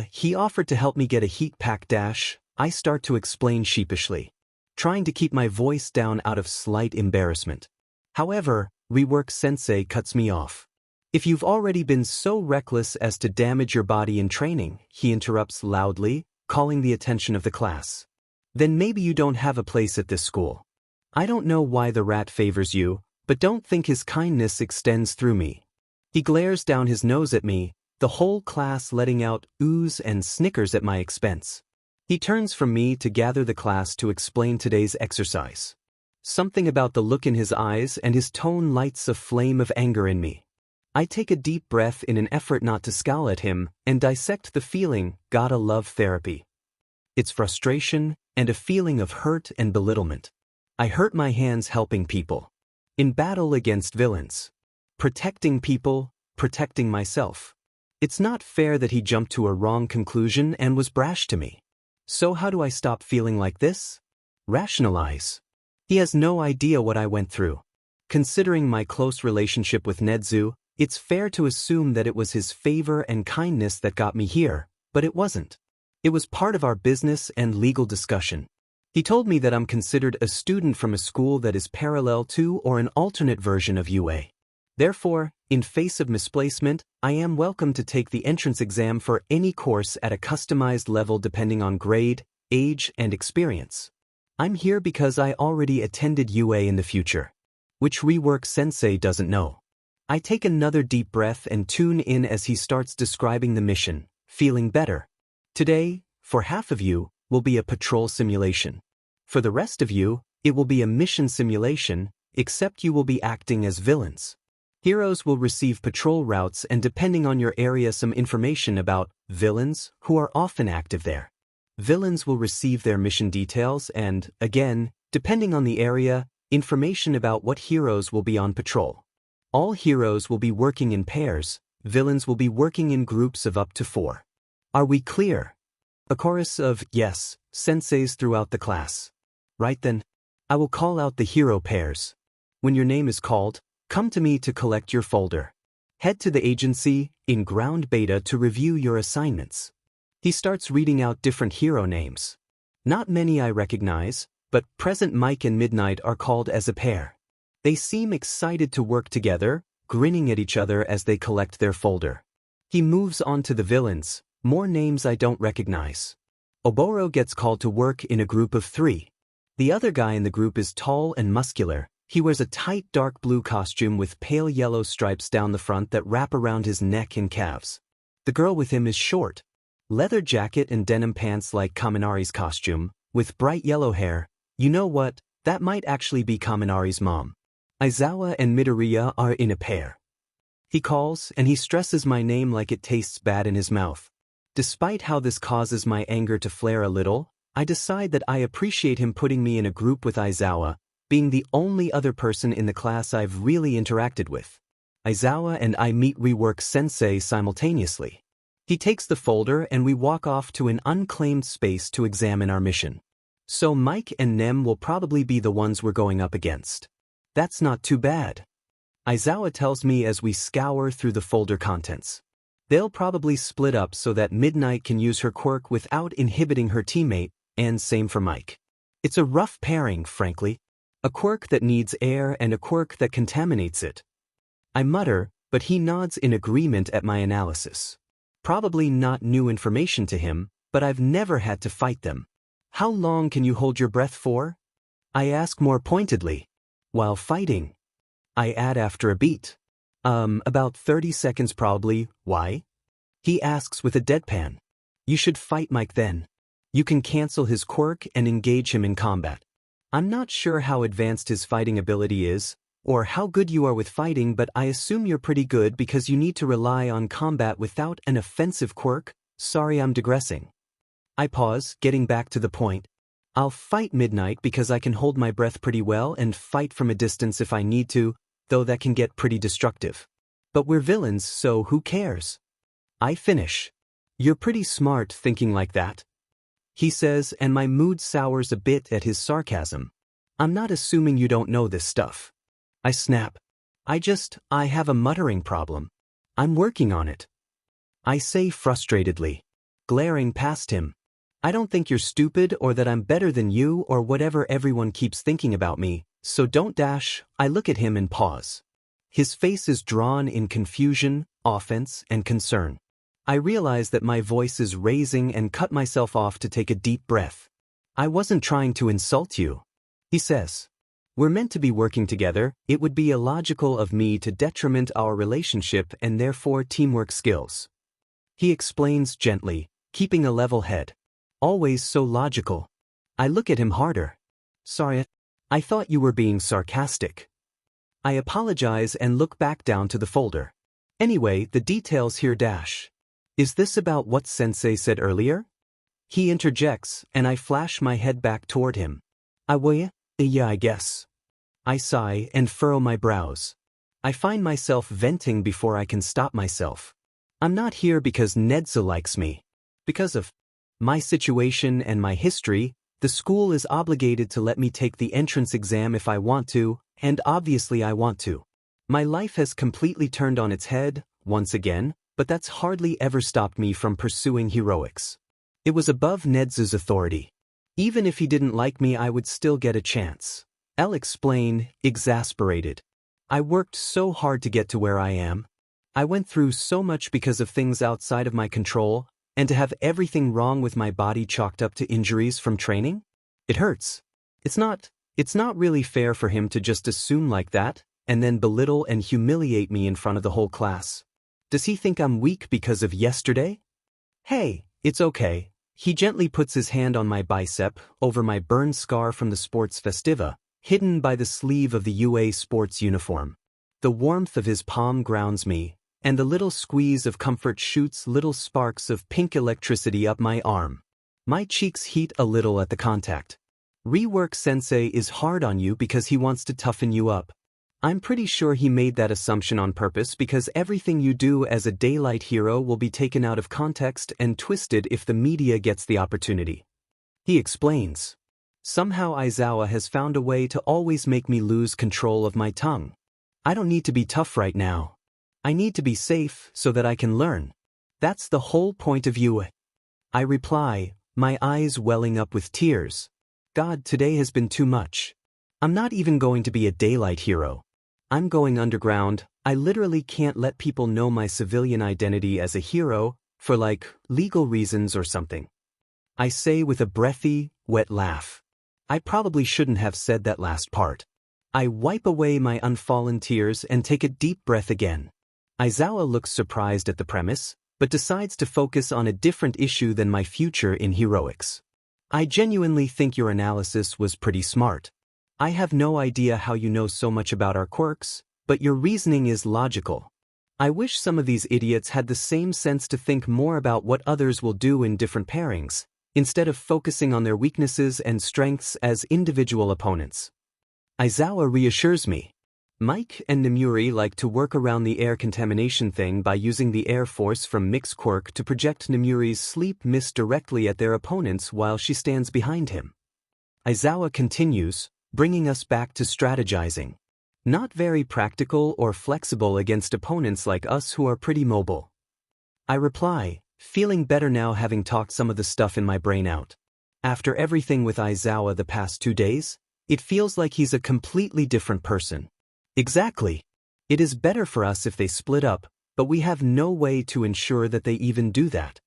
he offered to help me get a heat pack dash. I start to explain sheepishly, trying to keep my voice down out of slight embarrassment. However, Rework Sensei cuts me off. If you've already been so reckless as to damage your body in training, he interrupts loudly, calling the attention of the class. Then maybe you don't have a place at this school. I don't know why the rat favors you, but don't think his kindness extends through me. He glares down his nose at me, the whole class letting out oohs and snickers at my expense. He turns from me to gather the class to explain today's exercise. Something about the look in his eyes and his tone lights a flame of anger in me. I take a deep breath in an effort not to scowl at him and dissect the feeling. Gotta love therapy. It's frustration and a feeling of hurt and belittlement. I hurt my hands helping people. In battle against villains. Protecting people, protecting myself. It's not fair that he jumped to a wrong conclusion and was brash to me. So how do I stop feeling like this? Rationalize. He has no idea what I went through. Considering my close relationship with Nedzu, it's fair to assume that it was his favor and kindness that got me here, but it wasn't. It was part of our business and legal discussion. He told me that I'm considered a student from a school that is parallel to or an alternate version of UA. Therefore, in face of misplacement, I am welcome to take the entrance exam for any course at a customized level depending on grade, age, and experience. I'm here because I already attended UA in the future, which Rework Sensei doesn't know. I take another deep breath and tune in as he starts describing the mission, feeling better. Today, for half of you, will be a patrol simulation. For the rest of you, it will be a mission simulation, except you will be acting as villains. Heroes will receive patrol routes and depending on your area some information about villains who are often active there. Villains will receive their mission details and, again, depending on the area, information about what heroes will be on patrol. All heroes will be working in pairs, villains will be working in groups of up to 4. Are we clear? A chorus of yes, senseis throughout the class. Right then, I will call out the hero pairs. When your name is called, come to me to collect your folder. Head to the agency, in ground beta to review your assignments. He starts reading out different hero names. Not many I recognize, but present Mike and Midnight are called as a pair. They seem excited to work together, grinning at each other as they collect their folder. He moves on to the villains, more names I don't recognize. Oboro gets called to work in a group of 3. The other guy in the group is tall and muscular. He wears a tight dark blue costume with pale yellow stripes down the front that wrap around his neck and calves. The girl with him is short. Leather jacket and denim pants like Kaminari's costume, with bright yellow hair. You know what, that might actually be Kaminari's mom. Aizawa and Midoriya are in a pair. He calls and he stresses my name like it tastes bad in his mouth. Despite how this causes my anger to flare a little, I decide that I appreciate him putting me in a group with Aizawa, being the only other person in the class I've really interacted with. Aizawa and I meet rework sensei simultaneously. He takes the folder and we walk off to an unclaimed space to examine our mission. So Mike and Nem will probably be the ones we're going up against. That's not too bad. Aizawa tells me as we scour through the folder contents. They'll probably split up so that Midnight can use her quirk without inhibiting her teammate, and same for Mike. It's a rough pairing, frankly. A quirk that needs air and a quirk that contaminates it. I mutter, but he nods in agreement at my analysis. Probably not new information to him, but I've never had to fight them. How long can you hold your breath for? I ask more pointedly. While fighting. I add after a beat. About 30 seconds probably. Why? He asks with a deadpan. You should fight Mike then. You can cancel his quirk and engage him in combat. I'm not sure how advanced his fighting ability is, or how good you are with fighting, but I assume you're pretty good because you need to rely on combat without an offensive quirk. Sorry, I'm digressing. I pause, getting back to the point. I'll fight Midnight because I can hold my breath pretty well and fight from a distance if I need to, though that can get pretty destructive. But we're villains, so who cares? I finish. You're pretty smart thinking like that. He says, and my mood sours a bit at his sarcasm. I'm not assuming you don't know this stuff. I snap. I have a muttering problem. I'm working on it. I say frustratedly, glaring past him. I don't think you're stupid or that I'm better than you or whatever everyone keeps thinking about me, so don't dash. I look at him and pause. His face is drawn in confusion, offense, and concern. I realize that my voice is raising and cut myself off to take a deep breath. I wasn't trying to insult you. He says. We're meant to be working together. It would be illogical of me to detriment our relationship and therefore teamwork skills. He explains gently, keeping a level head. Always so logical. I look at him harder. Sorry, I thought you were being sarcastic. I apologize and look back down to the folder. Anyway, the details here dash. Is this about what Sensei said earlier? He interjects, and I flash my head back toward him. Yeah, I guess. I sigh and furrow my brows. I find myself venting before I can stop myself. I'm not here because Nedza likes me. Because of my situation and my history, the school is obligated to let me take the entrance exam if I want to, and obviously I want to. My life has completely turned on its head, once again, but that's hardly ever stopped me from pursuing heroics. It was above Nedza's authority. Even if he didn't like me, I would still get a chance. I'll explain, exasperated. I worked so hard to get to where I am. I went through so much because of things outside of my control, and to have everything wrong with my body chalked up to injuries from training? It hurts. It's not really fair for him to just assume like that, and then belittle and humiliate me in front of the whole class. Does he think I'm weak because of yesterday? Hey, it's okay. He gently puts his hand on my bicep, over my burn scar from the sports festiva, hidden by the sleeve of the UA sports uniform. The warmth of his palm grounds me, and the little squeeze of comfort shoots little sparks of pink electricity up my arm. My cheeks heat a little at the contact. Rework Sensei is hard on you because he wants to toughen you up. I'm pretty sure he made that assumption on purpose because everything you do as a daylight hero will be taken out of context and twisted if the media gets the opportunity. He explains. Somehow Aizawa has found a way to always make me lose control of my tongue. I don't need to be tough right now. I need to be safe so that I can learn. That's the whole point of you. I reply, my eyes welling up with tears. God, today has been too much. I'm not even going to be a daylight hero. I'm going underground. I literally can't let people know my civilian identity as a hero, for legal reasons or something. I say with a breathy, wet laugh. I probably shouldn't have said that last part. I wipe away my unfallen tears and take a deep breath again. Aizawa looks surprised at the premise, but decides to focus on a different issue than my future in heroics. I genuinely think your analysis was pretty smart. I have no idea how you know so much about our quirks, but your reasoning is logical. I wish some of these idiots had the same sense to think more about what others will do in different pairings, instead of focusing on their weaknesses and strengths as individual opponents. Aizawa reassures me. Mike and Nimuri like to work around the air contamination thing by using the air force from Mick's quirk to project Nimuri's sleep mist directly at their opponents while she stands behind him. Aizawa continues, bringing us back to strategizing. Not very practical or flexible against opponents like us who are pretty mobile. I reply, feeling better now having talked some of the stuff in my brain out. After everything with Aizawa the past 2 days, it feels like he's a completely different person. Exactly. It is better for us if they split up, but we have no way to ensure that they even do that.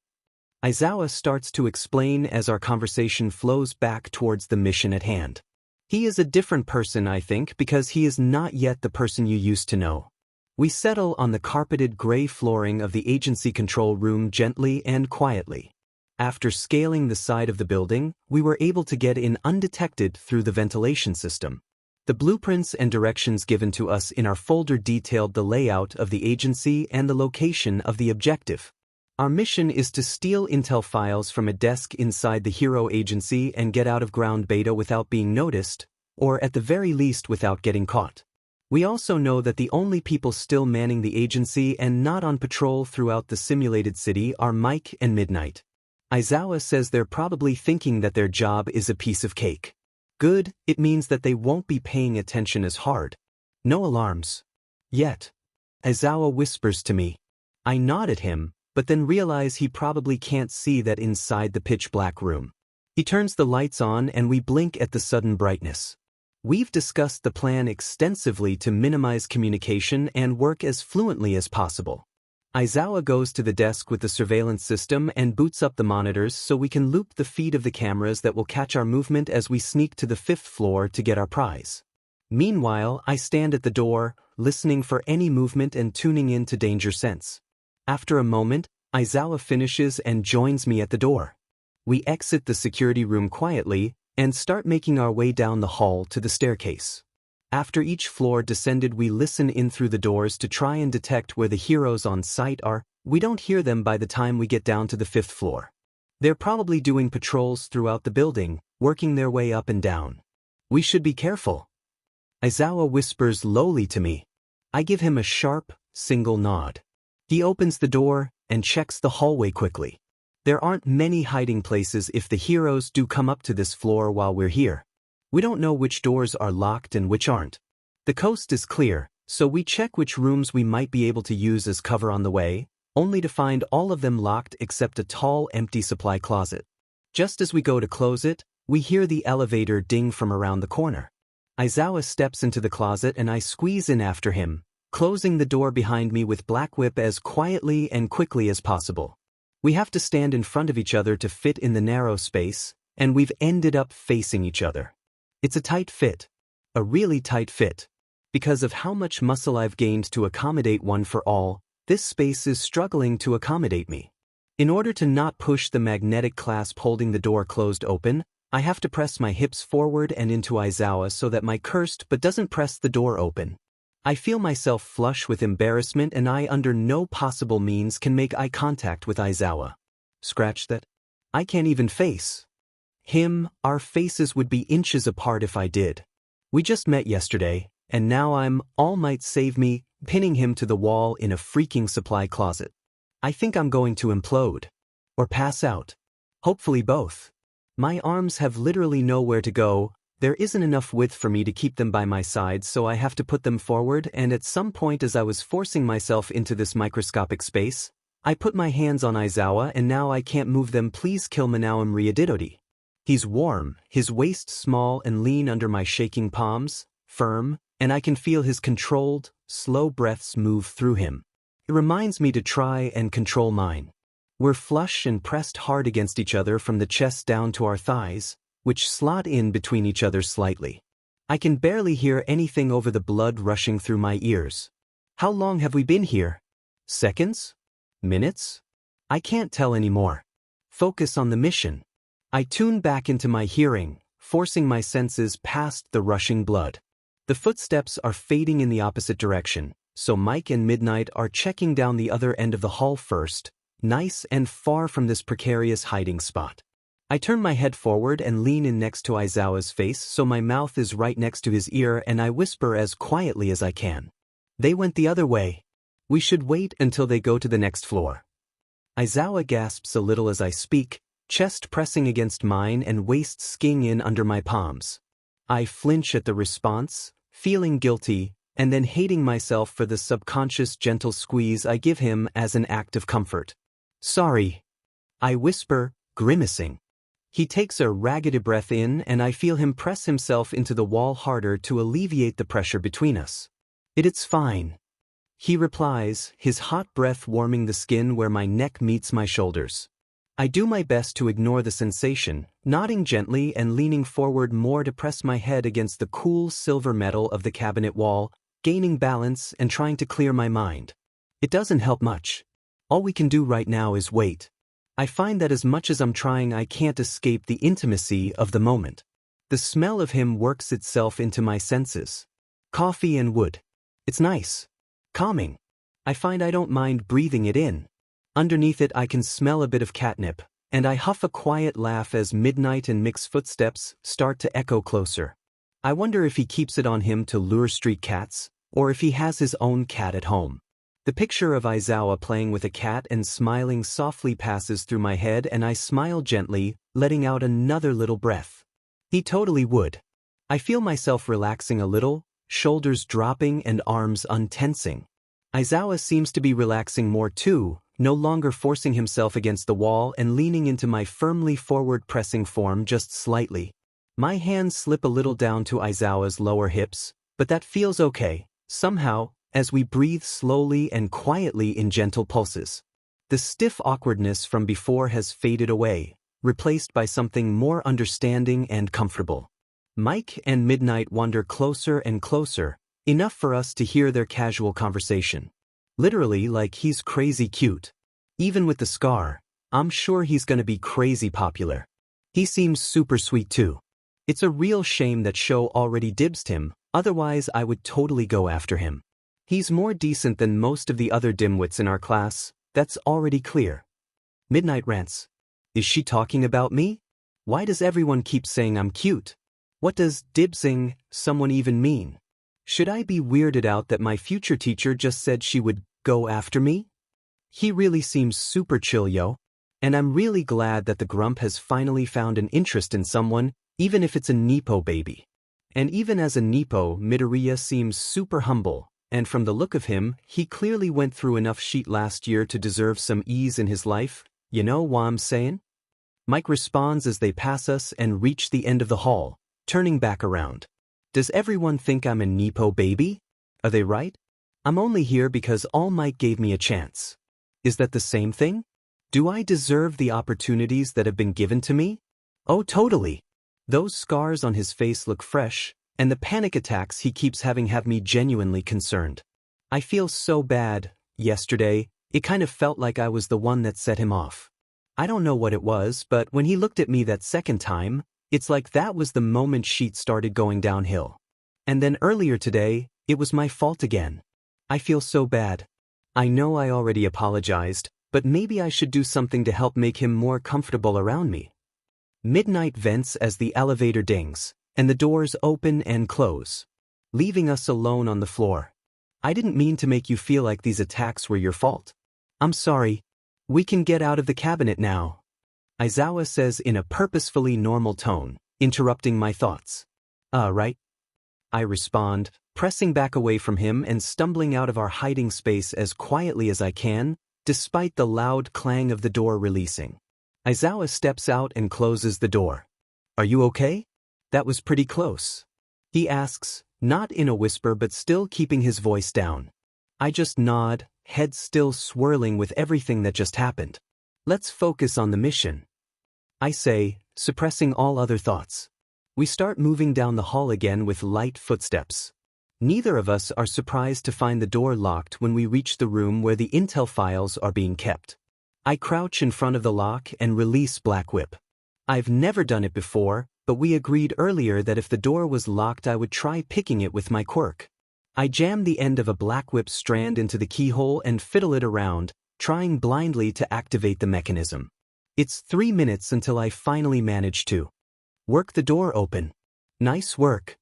Aizawa starts to explain as our conversation flows back towards the mission at hand. He is a different person, I think, because he is not yet the person you used to know. We settle on the carpeted gray flooring of the agency control room gently and quietly. After scaling the side of the building, we were able to get in undetected through the ventilation system. The blueprints and directions given to us in our folder detailed the layout of the agency and the location of the objective. Our mission is to steal intel files from a desk inside the Hero Agency and get out of ground beta without being noticed, or at the very least without getting caught. We also know that the only people still manning the agency and not on patrol throughout the simulated city are Mike and Midnight. Aizawa says they're probably thinking that their job is a piece of cake. Good, it means that they won't be paying attention as hard. No alarms. Yet. Aizawa whispers to me. I nod at him, but then realize he probably can't see that inside the pitch-black room. He turns the lights on and we blink at the sudden brightness. We've discussed the plan extensively to minimize communication and work as fluently as possible. Aizawa goes to the desk with the surveillance system and boots up the monitors so we can loop the feed of the cameras that will catch our movement as we sneak to the 5th floor to get our prize. Meanwhile, I stand at the door, listening for any movement and tuning in to danger sense. After a moment, Aizawa finishes and joins me at the door. We exit the security room quietly and start making our way down the hall to the staircase. After each floor descended, we listen in through the doors to try and detect where the heroes on site are. We don't hear them by the time we get down to the 5th floor. They're probably doing patrols throughout the building, working their way up and down. We should be careful. Aizawa whispers lowly to me. I give him a sharp, single nod. He opens the door and checks the hallway quickly. There aren't many hiding places if the heroes do come up to this floor while we're here. We don't know which doors are locked and which aren't. The coast is clear, so we check which rooms we might be able to use as cover on the way, only to find all of them locked except a tall, empty supply closet. Just as we go to close it, we hear the elevator ding from around the corner. Aizawa steps into the closet and I squeeze in after him, closing the door behind me with Black Whip as quietly and quickly as possible. We have to stand in front of each other to fit in the narrow space, and we've ended up facing each other. It's a tight fit. A really tight fit. Because of how much muscle I've gained to accommodate one for all, this space is struggling to accommodate me. In order to not push the magnetic clasp holding the door closed open, I have to press my hips forward and into Aizawa so that my cursed but doesn't press the door open. I feel myself flush with embarrassment and I under no possible means can make eye contact with Aizawa. Scratch that. I can't even face him. Our faces would be inches apart if I did. We just met yesterday, and now I'm, all might save me, pinning him to the wall in a freaking supply closet. I think I'm going to implode. Or pass out. Hopefully both. My arms have literally nowhere to go. There isn't enough width for me to keep them by my side, so I have to put them forward, and at some point as I was forcing myself into this microscopic space, I put my hands on Aizawa and now I can't move them. Please kill Manaum Riadidodi. He's warm, his waist small and lean under my shaking palms, firm, and I can feel his controlled, slow breaths move through him. It reminds me to try and control mine. We're flush and pressed hard against each other from the chest down to our thighs, which slot in between each other slightly. I can barely hear anything over the blood rushing through my ears. How long have we been here? Seconds? Minutes? I can't tell anymore. Focus on the mission. I tune back into my hearing, forcing my senses past the rushing blood. The footsteps are fading in the opposite direction, so Mike and Midnight are checking down the other end of the hall first, nice and far from this precarious hiding spot. I turn my head forward and lean in next to Aizawa's face so my mouth is right next to his ear, and I whisper as quietly as I can. They went the other way. We should wait until they go to the next floor. Aizawa gasps a little as I speak, chest pressing against mine and waist skiing in under my palms. I flinch at the response, feeling guilty, and then hating myself for the subconscious gentle squeeze I give him as an act of comfort. Sorry. I whisper, grimacing. He takes a ragged breath in, and I feel him press himself into the wall harder to alleviate the pressure between us. It's fine. He replies, his hot breath warming the skin where my neck meets my shoulders. I do my best to ignore the sensation, nodding gently and leaning forward more to press my head against the cool silver metal of the cabinet wall, gaining balance and trying to clear my mind. It doesn't help much. All we can do right now is wait. I find that as much as I'm trying, I can't escape the intimacy of the moment. The smell of him works itself into my senses. Coffee and wood. It's nice. Calming. I find I don't mind breathing it in. Underneath it I can smell a bit of catnip, and I huff a quiet laugh as Midnight and Mick's footsteps start to echo closer. I wonder if he keeps it on him to lure street cats, or if he has his own cat at home. The picture of Aizawa playing with a cat and smiling softly passes through my head, and I smile gently, letting out another little breath. He totally would. I feel myself relaxing a little, shoulders dropping and arms untensing. Aizawa seems to be relaxing more too, no longer forcing himself against the wall and leaning into my firmly forward-pressing form just slightly. My hands slip a little down to Aizawa's lower hips, but that feels okay, somehow, as we breathe slowly and quietly in gentle pulses. The stiff awkwardness from before has faded away, replaced by something more understanding and comfortable. Mike and Midnight wander closer and closer, enough for us to hear their casual conversation. Literally like he's crazy cute. Even with the scar, I'm sure he's gonna be crazy popular. He seems super sweet too. It's a real shame that Sho already dibsed him, otherwise I would totally go after him. He's more decent than most of the other dimwits in our class, that's already clear. Midnight rants. Is she talking about me? Why does everyone keep saying I'm cute? What does dibsing someone even mean? Should I be weirded out that my future teacher just said she would go after me? He really seems super chill, yo. And I'm really glad that the grump has finally found an interest in someone, even if it's a Nepo baby. And even as a Nepo, Midoriya seems super humble, and from the look of him, he clearly went through enough shit last year to deserve some ease in his life, you know what I'm saying? Mike responds as they pass us and reach the end of the hall, turning back around. Does everyone think I'm a Nepo baby? Are they right? I'm only here because All Might gave me a chance. Is that the same thing? Do I deserve the opportunities that have been given to me? Oh, totally. Those scars on his face look fresh, and the panic attacks he keeps having have me genuinely concerned. I feel so bad. Yesterday, it kind of felt like I was the one that set him off. I don't know what it was, but when he looked at me that second time, it's like that was the moment shit started going downhill. And then earlier today, it was my fault again. I feel so bad. I know I already apologized, but maybe I should do something to help make him more comfortable around me. Midnight vents as the elevator dings, and the doors open and close, leaving us alone on the floor. I didn't mean to make you feel like these attacks were your fault. I'm sorry. We can get out of the cabinet now, Aizawa says in a purposefully normal tone, interrupting my thoughts. Right? I respond, pressing back away from him and stumbling out of our hiding space as quietly as I can, despite the loud clang of the door releasing. Aizawa steps out and closes the door. Are you okay? That was pretty close. He asks, not in a whisper but still keeping his voice down. I just nod, head still swirling with everything that just happened. Let's focus on the mission, I say, suppressing all other thoughts. We start moving down the hall again with light footsteps. Neither of us are surprised to find the door locked when we reach the room where the intel files are being kept. I crouch in front of the lock and release Black Whip. I've never done it before, but we agreed earlier that if the door was locked I would try picking it with my quirk. I jam the end of a Black Whip strand into the keyhole and fiddle it around, trying blindly to activate the mechanism. It's 3 minutes until I finally manage to work the door open. Nice work,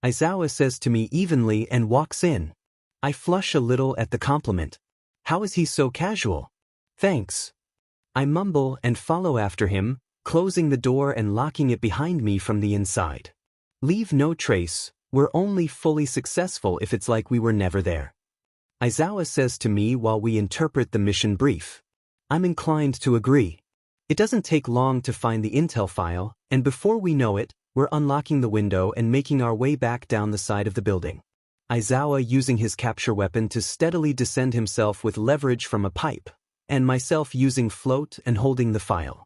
Aizawa says to me evenly and walks in. I flush a little at the compliment. How is he so casual? Thanks. I mumble and follow after him, closing the door and locking it behind me from the inside. Leave no trace, we're only fully successful if it's like we were never there, Aizawa says to me while we interpret the mission brief. I'm inclined to agree. It doesn't take long to find the intel file, and before we know it, we're unlocking the window and making our way back down the side of the building. Aizawa using his capture weapon to steadily descend himself with leverage from a pipe, and myself using float and holding the file.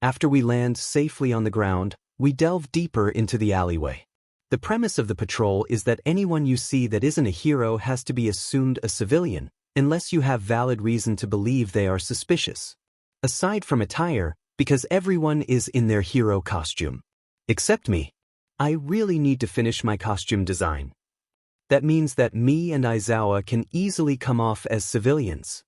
After we land safely on the ground, we delve deeper into the alleyway. The premise of the patrol is that anyone you see that isn't a hero has to be assumed a civilian, unless you have valid reason to believe they are suspicious. Aside from attire, because everyone is in their hero costume. Except me. I really need to finish my costume design. That means that me and Aizawa can easily come off as civilians.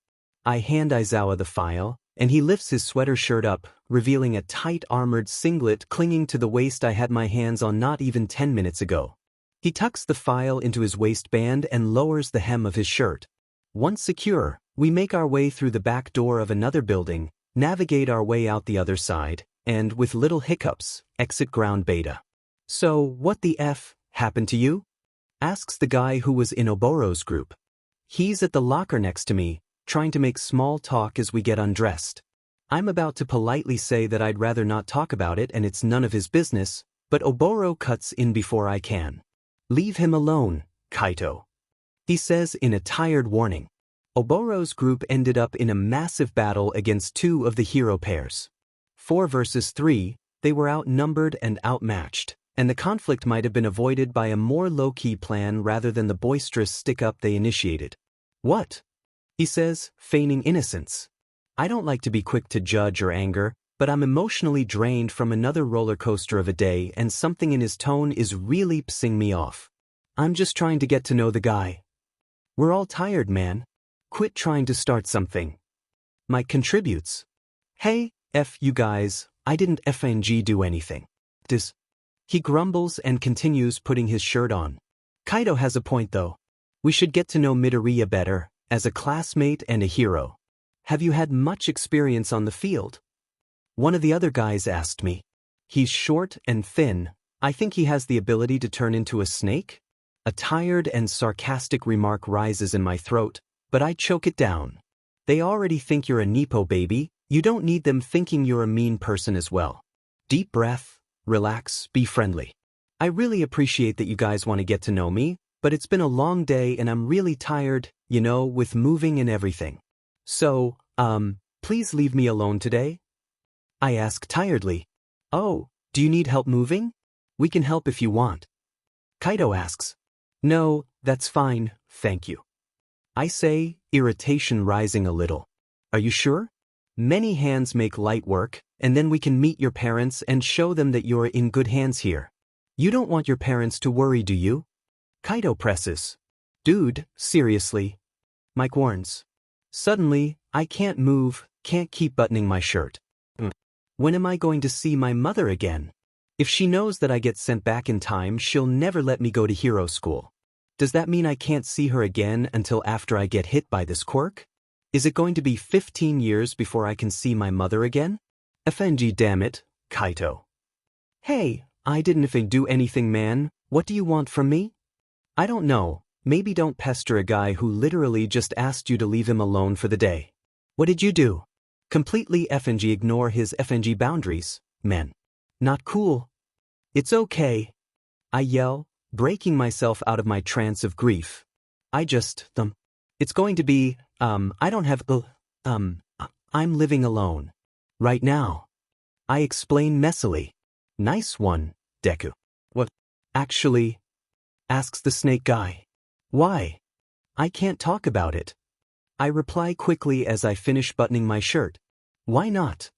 I hand Aizawa the file, and he lifts his sweater shirt up, revealing a tight armored singlet clinging to the waist I had my hands on not even 10 minutes ago. He tucks the file into his waistband and lowers the hem of his shirt. Once secure, we make our way through the back door of another building, navigate our way out the other side, and, with little hiccups, exit ground beta. So, what the F happened to you? Asks the guy who was in Oboro's group. He's at the locker next to me, trying to make small talk as we get undressed. I'm about to politely say that I'd rather not talk about it and it's none of his business, but Oboro cuts in before I can. Leave him alone, Kaito, he says in a tired warning. Oboro's group ended up in a massive battle against two of the hero pairs. 4 versus 3, they were outnumbered and outmatched, and the conflict might have been avoided by a more low-key plan rather than the boisterous stick-up they initiated. What? He says, feigning innocence. I don't like to be quick to judge or anger, but I'm emotionally drained from another roller coaster of a day and something in his tone is really pissing me off. I'm just trying to get to know the guy. We're all tired, man. Quit trying to start something. Mike contributes. Hey, F you guys, I didn't FNG do anything. He grumbles and continues putting his shirt on. Kaito has a point though. We should get to know Midoriya better, as a classmate and a hero. Have you had much experience on the field? One of the other guys asked me. He's short and thin. I think he has the ability to turn into a snake? A tired and sarcastic remark rises in my throat, but I choke it down. They already think you're a Nepo baby, you don't need them thinking you're a mean person as well. Deep breath, relax, be friendly. I really appreciate that you guys want to get to know me, but it's been a long day and I'm really tired, you know, with moving and everything. So, please leave me alone today? I ask tiredly. Oh, do you need help moving? We can help if you want. Kaito asks. No, that's fine, thank you. I say, irritation rising a little. Are you sure? Many hands make light work, and then we can meet your parents and show them that you're in good hands here. You don't want your parents to worry, do you? Kaito presses. Dude, seriously. Mike warns. Suddenly, I can't move, can't keep buttoning my shirt. When am I going to see my mother again? If she knows that I get sent back in time, she'll never let me go to hero school. Does that mean I can't see her again until after I get hit by this quirk? Is it going to be 15 years before I can see my mother again? FNG damn it, Kaito. Hey, I didn't do anything, man. What do you want from me? I don't know. Maybe don't pester a guy who literally just asked you to leave him alone for the day. What did you do? Completely FNG ignore his FNG boundaries, man. Not cool. It's okay. I yell, breaking myself out of my trance of grief. It's going to be, I don't have, I'm living alone. Right now. I explain messily. Nice one, Deku. What? Actually? Asks the snake guy. Why? I can't talk about it. I reply quickly as I finish buttoning my shirt. Why not?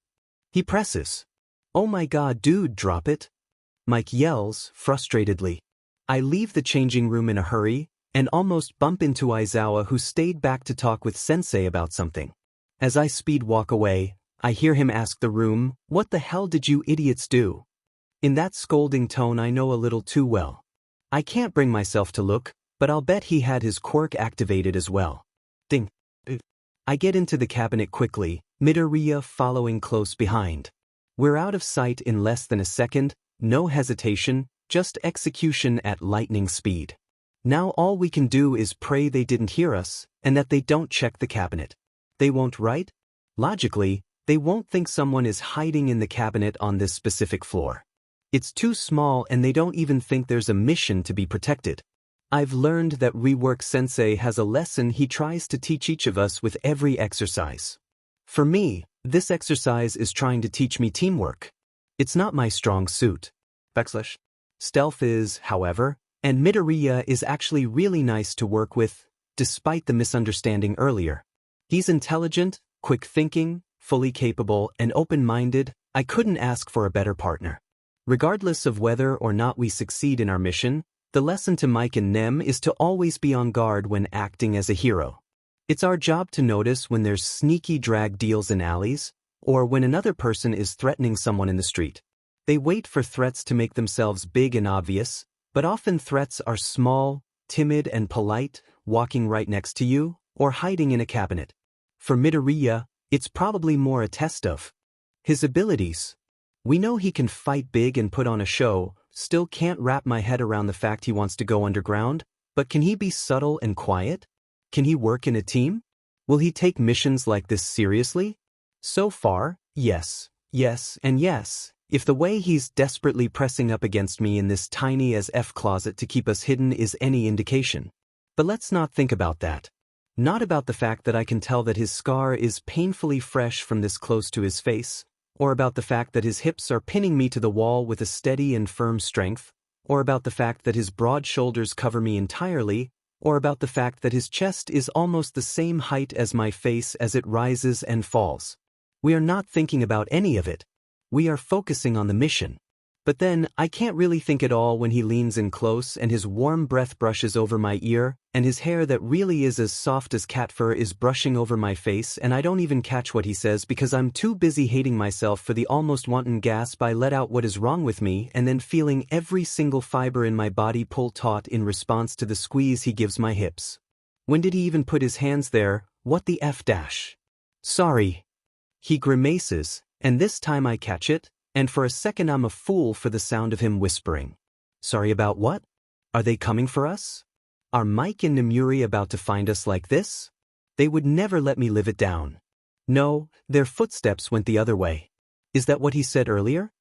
He presses. Oh my god, dude, drop it. Mike yells, frustratedly. I leave the changing room in a hurry, and almost bump into Aizawa who stayed back to talk with Sensei about something. As I speed walk away, I hear him ask the room, "What the hell did you idiots do?" In that scolding tone I know a little too well. I can't bring myself to look, but I'll bet he had his quirk activated as well. Ding. I get into the cabinet quickly, Midoriya following close behind. We're out of sight in less than a second, no hesitation, just execution at lightning speed. Now all we can do is pray they didn't hear us, and that they don't check the cabinet. They won't, right? Logically, they won't think someone is hiding in the cabinet on this specific floor. It's too small and they don't even think there's a mission to be protected. I've learned that Rework Sensei has a lesson he tries to teach each of us with every exercise. For me, this exercise is trying to teach me teamwork. It's not my strong suit. Stealth is, however, and Midoriya is actually really nice to work with, despite the misunderstanding earlier. He's intelligent, quick-thinking, fully capable, and open-minded. I couldn't ask for a better partner. Regardless of whether or not we succeed in our mission, the lesson to Mike and Nem is to always be on guard when acting as a hero. It's our job to notice when there's sneaky drag deals in alleys, or when another person is threatening someone in the street. They wait for threats to make themselves big and obvious, but often threats are small, timid and polite, walking right next to you, or hiding in a cabinet. For Midoriya, it's probably more a test of his abilities. We know he can fight big and put on a show, still can't wrap my head around the fact he wants to go underground, but can he be subtle and quiet? Can he work in a team? Will he take missions like this seriously? So far, yes, and yes, if the way he's desperately pressing up against me in this tiny as F closet to keep us hidden is any indication. But let's not think about that. Not about the fact that I can tell that his scar is painfully fresh from this close to his face, or about the fact that his hips are pinning me to the wall with a steady and firm strength, or about the fact that his broad shoulders cover me entirely, or about the fact that his chest is almost the same height as my face as it rises and falls. We are not thinking about any of it. We are focusing on the mission. But then, I can't really think at all when he leans in close and his warm breath brushes over my ear, and his hair that really is as soft as cat fur is brushing over my face, and I don't even catch what he says because I'm too busy hating myself for the almost wanton gasp I let out what is wrong with me and then feeling every single fiber in my body pull taut in response to the squeeze he gives my hips. When did he even put his hands there? What the F dash? Sorry. He grimaces, and this time I catch it. And for a second I'm a fool for the sound of him whispering. Sorry about what? Are they coming for us? Are Mike and Nemuri about to find us like this? They would never let me live it down. No, their footsteps went the other way. Is that what he said earlier?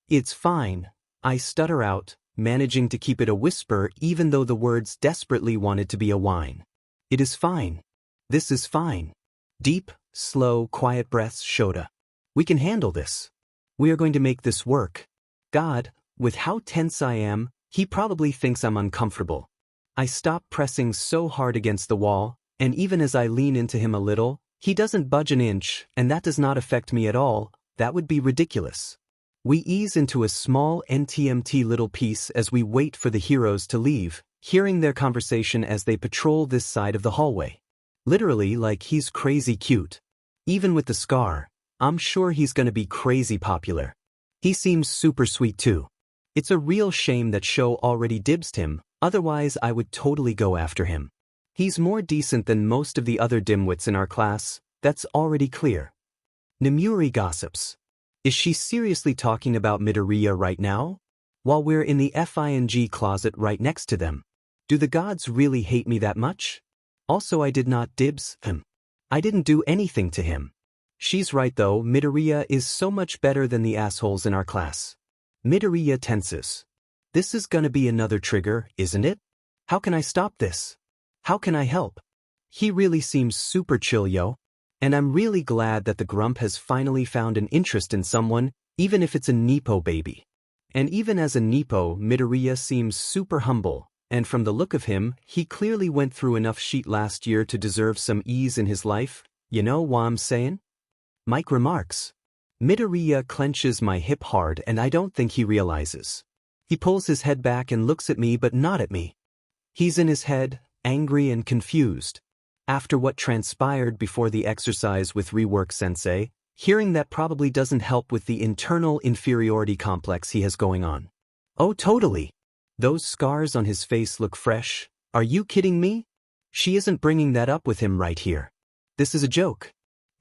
It's fine. I stutter out, managing to keep it a whisper even though the words desperately wanted to be a whine. It is fine. This is fine. Deep, slow, quiet breaths, Shota. We can handle this. We are going to make this work. God, with how tense I am, he probably thinks I'm uncomfortable. I stop pressing so hard against the wall, and even as I lean into him a little, he doesn't budge an inch, and that does not affect me at all. That would be ridiculous. We ease into a small NTMT little piece as we wait for the heroes to leave, hearing their conversation as they patrol this side of the hallway. Literally like he's crazy cute. Even with the scar, I'm sure he's gonna be crazy popular. He seems super sweet too. It's a real shame that Sho already dibsed him, otherwise I would totally go after him. He's more decent than most of the other dimwits in our class, that's already clear. Nemuri gossips. Is she seriously talking about Midoriya right now? While we're in the FING closet right next to them. Do the gods really hate me that much? Also, I did not dibs him. I didn't do anything to him. She's right though, Midoriya is so much better than the assholes in our class. Midoriya tenses. This is gonna be another trigger, isn't it? How can I stop this? How can I help? He really seems super chill, yo. And I'm really glad that the grump has finally found an interest in someone, even if it's a Nepo baby. And even as a Nepo, Midoriya seems super humble, and from the look of him, he clearly went through enough shit last year to deserve some ease in his life, you know what I'm saying? Mike remarks. Midoriya clenches my hip hard and I don't think he realizes. He pulls his head back and looks at me but not at me. He's in his head, angry and confused. After what transpired before the exercise with Rework Sensei, Hearing that probably doesn't help with the internal inferiority complex he has going on. Oh, totally. Those scars on his face look fresh. Are you kidding me? She isn't bringing that up with him right here. This is a joke.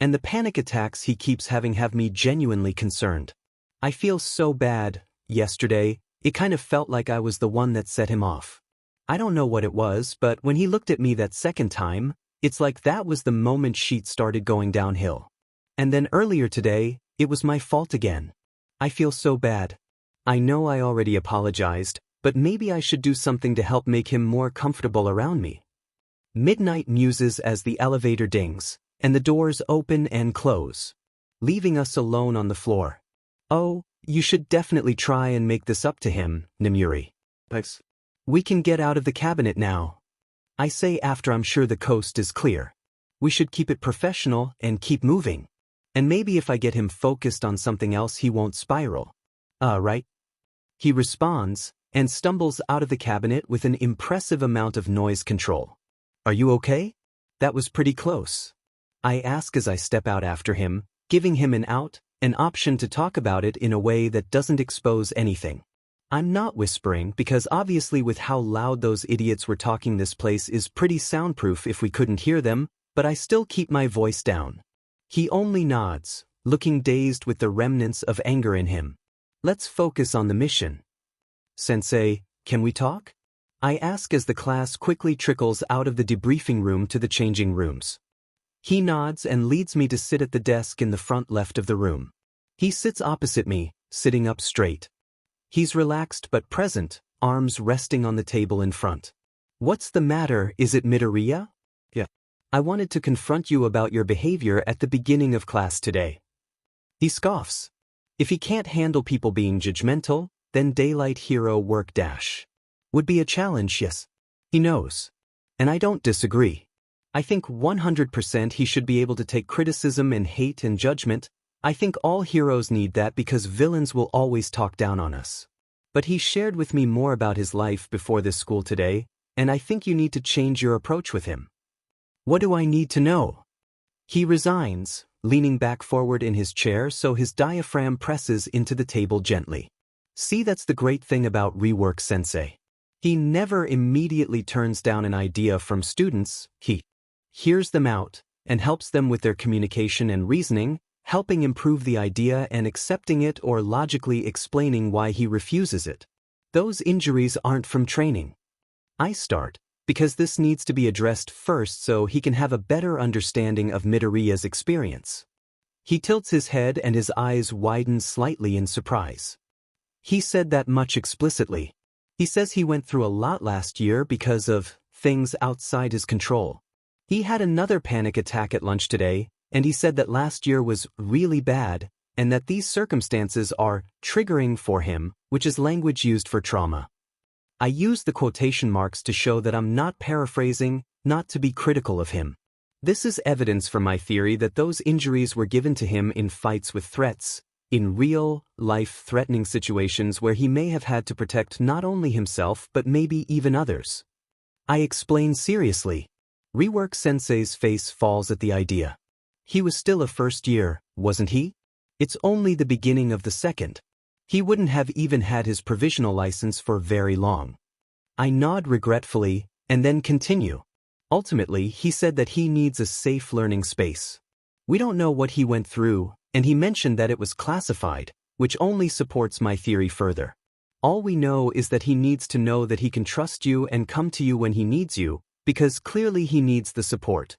And the panic attacks he keeps having have me genuinely concerned. I feel so bad. Yesterday, it kind of felt like I was the one that set him off. I don't know what it was, but when he looked at me that second time, it's like that was the moment shit started going downhill. And then earlier today, it was my fault again. I feel so bad. I know I already apologized, but maybe I should do something to help make him more comfortable around me. Midnight muses as the elevator dings, and the doors open and close, leaving us alone on the floor. Oh, you should definitely try and make this up to him, Namuri. Thanks. We can get out of the cabinet now. I say after I'm sure the coast is clear. We should keep it professional and keep moving. And maybe if I get him focused on something else he won't spiral. Right? He responds, and stumbles out of the cabinet with an impressive amount of noise control. Are you okay? That was pretty close. I ask as I step out after him, giving him an option to talk about it in a way that doesn't expose anything. I'm not whispering because obviously with how loud those idiots were talking this place is pretty soundproof if we couldn't hear them, but I still keep my voice down. He only nods, looking dazed with the remnants of anger in him. Let's focus on the mission. Sensei, can we talk? I ask as the class quickly trickles out of the debriefing room to the changing rooms. He nods and leads me to sit at the desk in the front left of the room. He sits opposite me, sitting up straight. He's relaxed but present, arms resting on the table in front. What's the matter, is it Midoriya? Yeah. I wanted to confront you about your behavior at the beginning of class today. He scoffs. If he can't handle people being judgmental, then daylight hero work dash. Would be a challenge, yes. He knows. And I don't disagree. I think 100% he should be able to take criticism and hate and judgment. I think all heroes need that because villains will always talk down on us. But he shared with me more about his life before this school today, and I think you need to change your approach with him. What do I need to know? He resigns, leaning back forward in his chair so his diaphragm presses into the table gently. See, that's the great thing about rework sensei. He never immediately turns down an idea from students, he hears them out and helps them with their communication and reasoning, helping improve the idea and accepting it or logically explaining why he refuses it. Those injuries aren't from training. I start, because this needs to be addressed first so he can have a better understanding of Midoriya's experience. He tilts his head and his eyes widen slightly in surprise. He said that much explicitly. He says he went through a lot last year because of things outside his control. He had another panic attack at lunch today, and he said that last year was really bad, and that these circumstances are triggering for him, which is language used for trauma. I use the quotation marks to show that I'm not paraphrasing, not to be critical of him. This is evidence for my theory that those injuries were given to him in fights with threats, in real-life threatening situations where he may have had to protect not only himself but maybe even others. I explain seriously. Rework Sensei's face falls at the idea. He was still a first year, wasn't he? It's only the beginning of the second. He wouldn't have even had his provisional license for very long. I nod regretfully, and then continue. Ultimately, he said that he needs a safe learning space. We don't know what he went through, and he mentioned that it was classified, which only supports my theory further. All we know is that he needs to know that he can trust you and come to you when he needs you, because clearly he needs the support.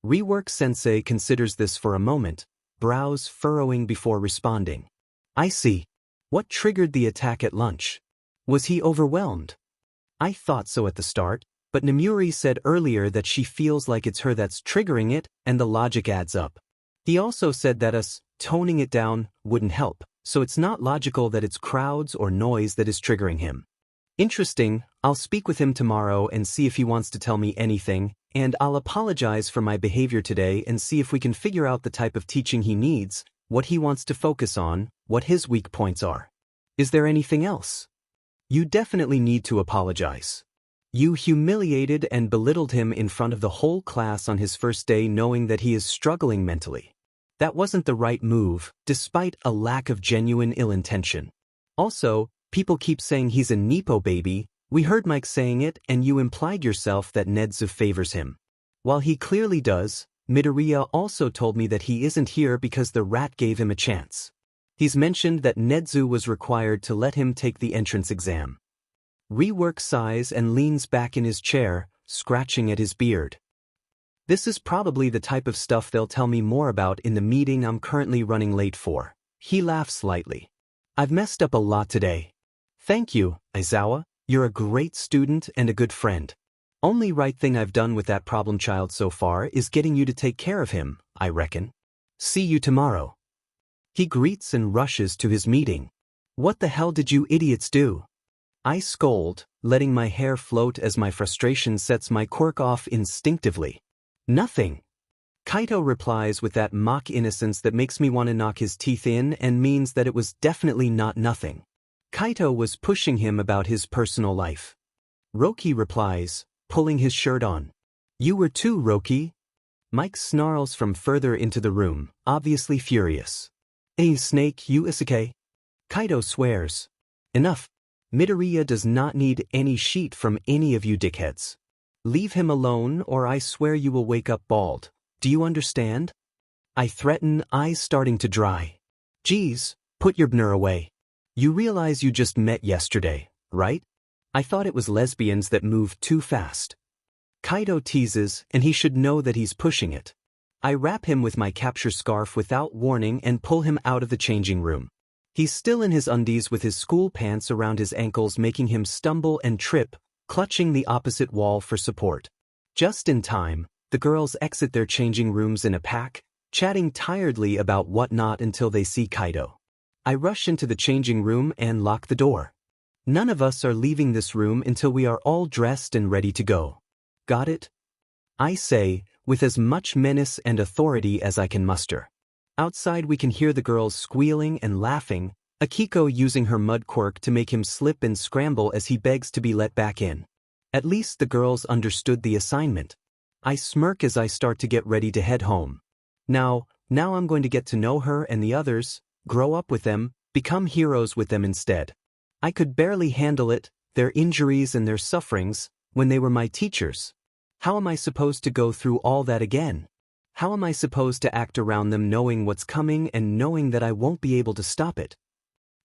Rework Sensei considers this for a moment, brows furrowing before responding. I see. What triggered the attack at lunch? Was he overwhelmed? I thought so at the start, but Namuri said earlier that she feels like it's her that's triggering it, and the logic adds up. He also said that us toning it down wouldn't help, so it's not logical that it's crowds or noise that is triggering him. Interesting. I'll speak with him tomorrow and see if he wants to tell me anything, and I'll apologize for my behavior today and see if we can figure out the type of teaching he needs, what he wants to focus on, what his weak points are. Is there anything else? You definitely need to apologize. You humiliated and belittled him in front of the whole class on his first day knowing that he is struggling mentally. That wasn't the right move, despite a lack of genuine ill intention. Also, people keep saying he's a Nepo baby. We heard Mike saying it and you implied yourself that Nedzu favors him. While he clearly does, Midoriya also told me that he isn't here because the rat gave him a chance. He's mentioned that Nedzu was required to let him take the entrance exam. Rework sighs and leans back in his chair, scratching at his beard. This is probably the type of stuff they'll tell me more about in the meeting I'm currently running late for. He laughs lightly. I've messed up a lot today. Thank you, Aizawa. You're a great student and a good friend. Only right thing I've done with that problem child so far is getting you to take care of him, I reckon. See you tomorrow. He greets and rushes to his meeting. What the hell did you idiots do? I scold, letting my hair float as my frustration sets my quirk off instinctively. Nothing. Kaito replies with that mock innocence that makes me want to knock his teeth in and means that it was definitely not nothing. Kaito was pushing him about his personal life. Roki replies, pulling his shirt on. You were too, Roki. Mike snarls from further into the room, obviously furious. Hey snake, you Isuke. Kaito swears. Enough. Midoriya does not need any sheet from any of you dickheads. Leave him alone or I swear you will wake up bald. Do you understand? I threaten, eyes starting to dry. Geez, put your bnur away. You realize you just met yesterday, right? I thought it was lesbians that moved too fast. Kaito teases, and he should know that he's pushing it. I wrap him with my capture scarf without warning and pull him out of the changing room. He's still in his undies with his school pants around his ankles, making him stumble and trip, clutching the opposite wall for support. Just in time, the girls exit their changing rooms in a pack, chatting tiredly about whatnot until they see Kaito. I rush into the changing room and lock the door. None of us are leaving this room until we are all dressed and ready to go. Got it? I say, with as much menace and authority as I can muster. Outside we can hear the girls squealing and laughing, Akiko using her mud quirk to make him slip and scramble as he begs to be let back in. At least the girls understood the assignment. I smirk as I start to get ready to head home. Now I'm going to get to know her and the others, grow up with them, become heroes with them instead. I could barely handle it, their injuries and their sufferings, when they were my teachers. How am I supposed to go through all that again? How am I supposed to act around them knowing what's coming and knowing that I won't be able to stop it?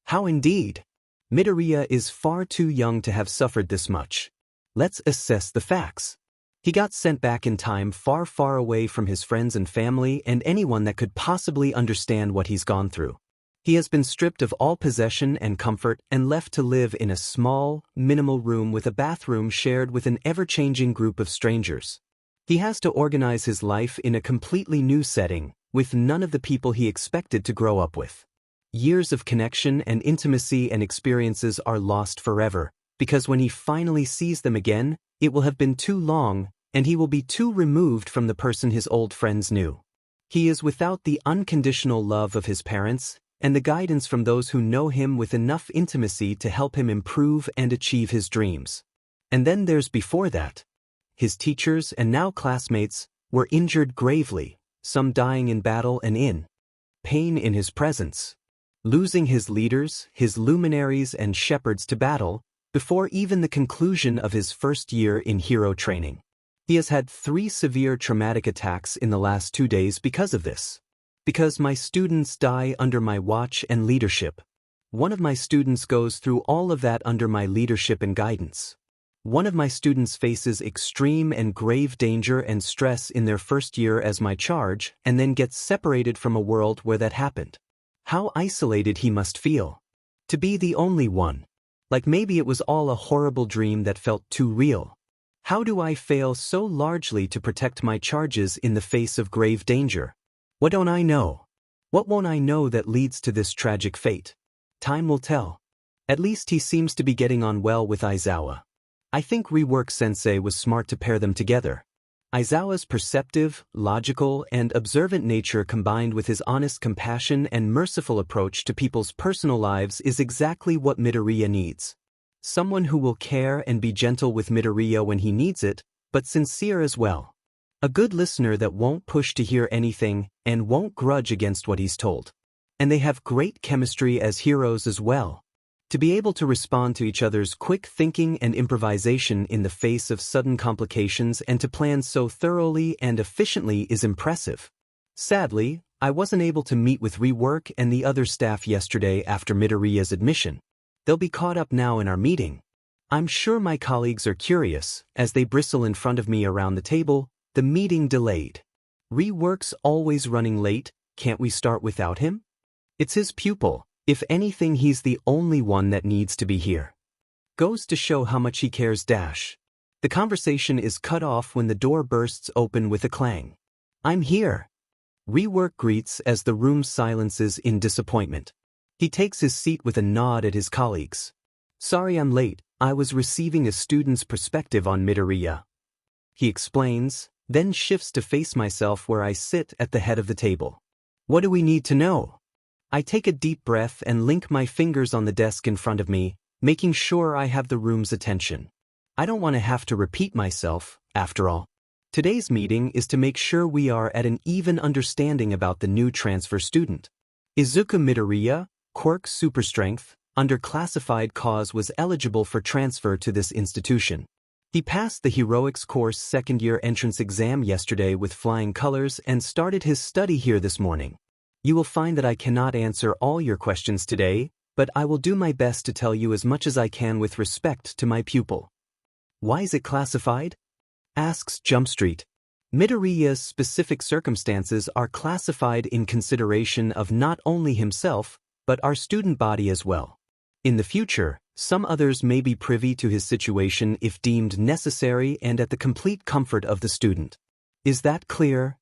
How indeed? Midoriya is far too young to have suffered this much. Let's assess the facts. He got sent back in time far, far away from his friends and family and anyone that could possibly understand what he's gone through. He has been stripped of all possession and comfort and left to live in a small, minimal room with a bathroom shared with an ever-changing group of strangers. He has to organize his life in a completely new setting, with none of the people he expected to grow up with. Years of connection and intimacy and experiences are lost forever, because when he finally sees them again, it will have been too long, and he will be too removed from the person his old friends knew. He is without the unconditional love of his parents, and the guidance from those who know him with enough intimacy to help him improve and achieve his dreams. And then there's before that. His teachers and now classmates were injured gravely, some dying in battle and in pain in his presence. Losing his leaders, his luminaries and shepherds to battle, before even the conclusion of his first year in hero training. He has had 3 severe traumatic attacks in the last 2 days because of this. Because my students die under my watch and leadership. One of my students goes through all of that under my leadership and guidance. One of my students faces extreme and grave danger and stress in their first year as my charge and then gets separated from a world where that happened. How isolated he must feel. To be the only one. Like maybe it was all a horrible dream that felt too real. How do I fail so largely to protect my charges in the face of grave danger? What don't I know? What won't I know that leads to this tragic fate? Time will tell. At least he seems to be getting on well with Aizawa. I think Rework Sensei was smart to pair them together. Aizawa's perceptive, logical, and observant nature combined with his honest compassion and merciful approach to people's personal lives is exactly what Midoriya needs. Someone who will care and be gentle with Midoriya when he needs it, but sincere as well. A good listener that won't push to hear anything and won't grudge against what he's told. And they have great chemistry as heroes as well. To be able to respond to each other's quick thinking and improvisation in the face of sudden complications and to plan so thoroughly and efficiently is impressive. Sadly, I wasn't able to meet with Rework and the other staff yesterday after Midoriya's admission. They'll be caught up now in our meeting. I'm sure my colleagues are curious, as they bristle in front of me around the table. The meeting delayed. Rework's always running late, can't we start without him? It's his pupil. If anything, he's the only one that needs to be here. Goes to show how much he cares. The conversation is cut off when the door bursts open with a clang. I'm here. Rework greets as the room silences in disappointment. He takes his seat with a nod at his colleagues. Sorry I'm late, I was receiving a student's perspective on Midoriya. He explains, then shifts to face myself where I sit at the head of the table. What do we need to know? I take a deep breath and link my fingers on the desk in front of me, making sure I have the room's attention. I don't want to have to repeat myself, after all. Today's meeting is to make sure we are at an even understanding about the new transfer student. Izuku Midoriya, quirk super strength, under classified cause was eligible for transfer to this institution. He passed the Heroics course second-year entrance exam yesterday with flying colors and started his study here this morning. You will find that I cannot answer all your questions today, but I will do my best to tell you as much as I can with respect to my pupil. Why is it classified? Asks Jumpstreet. Midoriya's specific circumstances are classified in consideration of not only himself, but our student body as well. In the future, some others may be privy to his situation if deemed necessary and at the complete comfort of the student. Is that clear?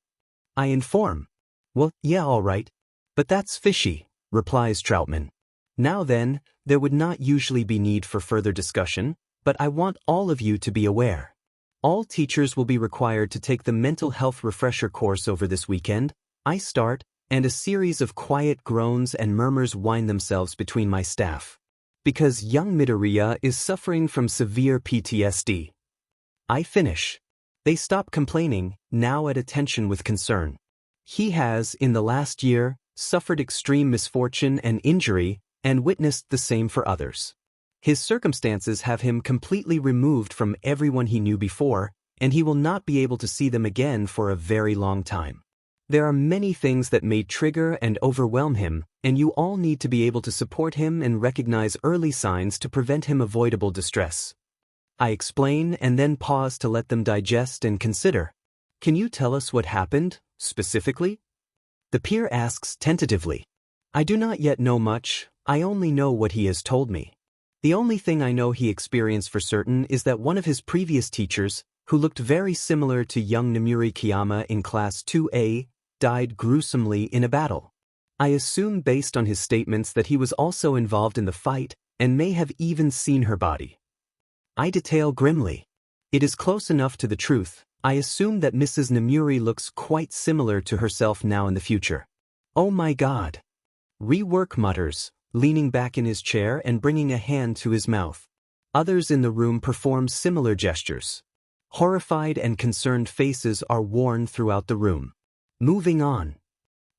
I inform. Well, yeah, all right. But that's fishy, replies Troutman. Now then, there would not usually be need for further discussion, but I want all of you to be aware. All teachers will be required to take the mental health refresher course over this weekend. I start, and a series of quiet groans and murmurs wind themselves between my staff. Because young Midoriya is suffering from severe PTSD. I finish. They stop complaining, now at attention with concern. He has, in the last year, suffered extreme misfortune and injury, and witnessed the same for others. His circumstances have him completely removed from everyone he knew before, and he will not be able to see them again for a very long time. There are many things that may trigger and overwhelm him, and you all need to be able to support him and recognize early signs to prevent him avoidable distress. I explain and then pause to let them digest and consider. Can you tell us what happened, specifically? The peer asks tentatively. I do not yet know much, I only know what he has told me. The only thing I know he experienced for certain is that one of his previous teachers, who looked very similar to young Namuri Kiyama in Class 2A, died gruesomely in a battle. I assume based on his statements that he was also involved in the fight and may have even seen her body. I detail grimly. It is close enough to the truth. I assume that Mrs. Namuri looks quite similar to herself now in the future. Oh my God. Rework mutters, leaning back in his chair and bringing a hand to his mouth. Others in the room perform similar gestures. Horrified and concerned faces are worn throughout the room. Moving on.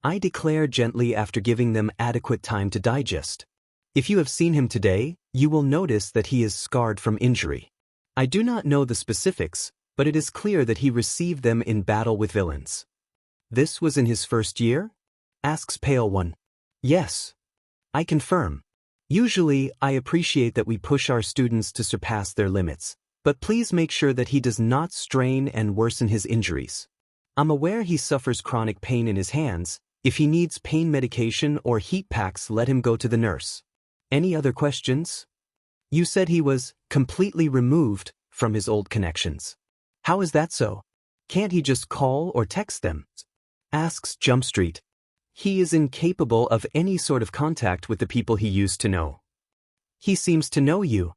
I declare gently after giving them adequate time to digest. If you have seen him today, you will notice that he is scarred from injury. I do not know the specifics, but it is clear that he received them in battle with villains. This was in his first year? Asks Pale One. Yes. I confirm. Usually, I appreciate that we push our students to surpass their limits, but please make sure that he does not strain and worsen his injuries. I'm aware he suffers chronic pain in his hands. If he needs pain medication or heat packs, let him go to the nurse. Any other questions? You said he was completely removed from his old connections. How is that so? Can't he just call or text them? Asks Jumpstreet. He is incapable of any sort of contact with the people he used to know. He seems to know you.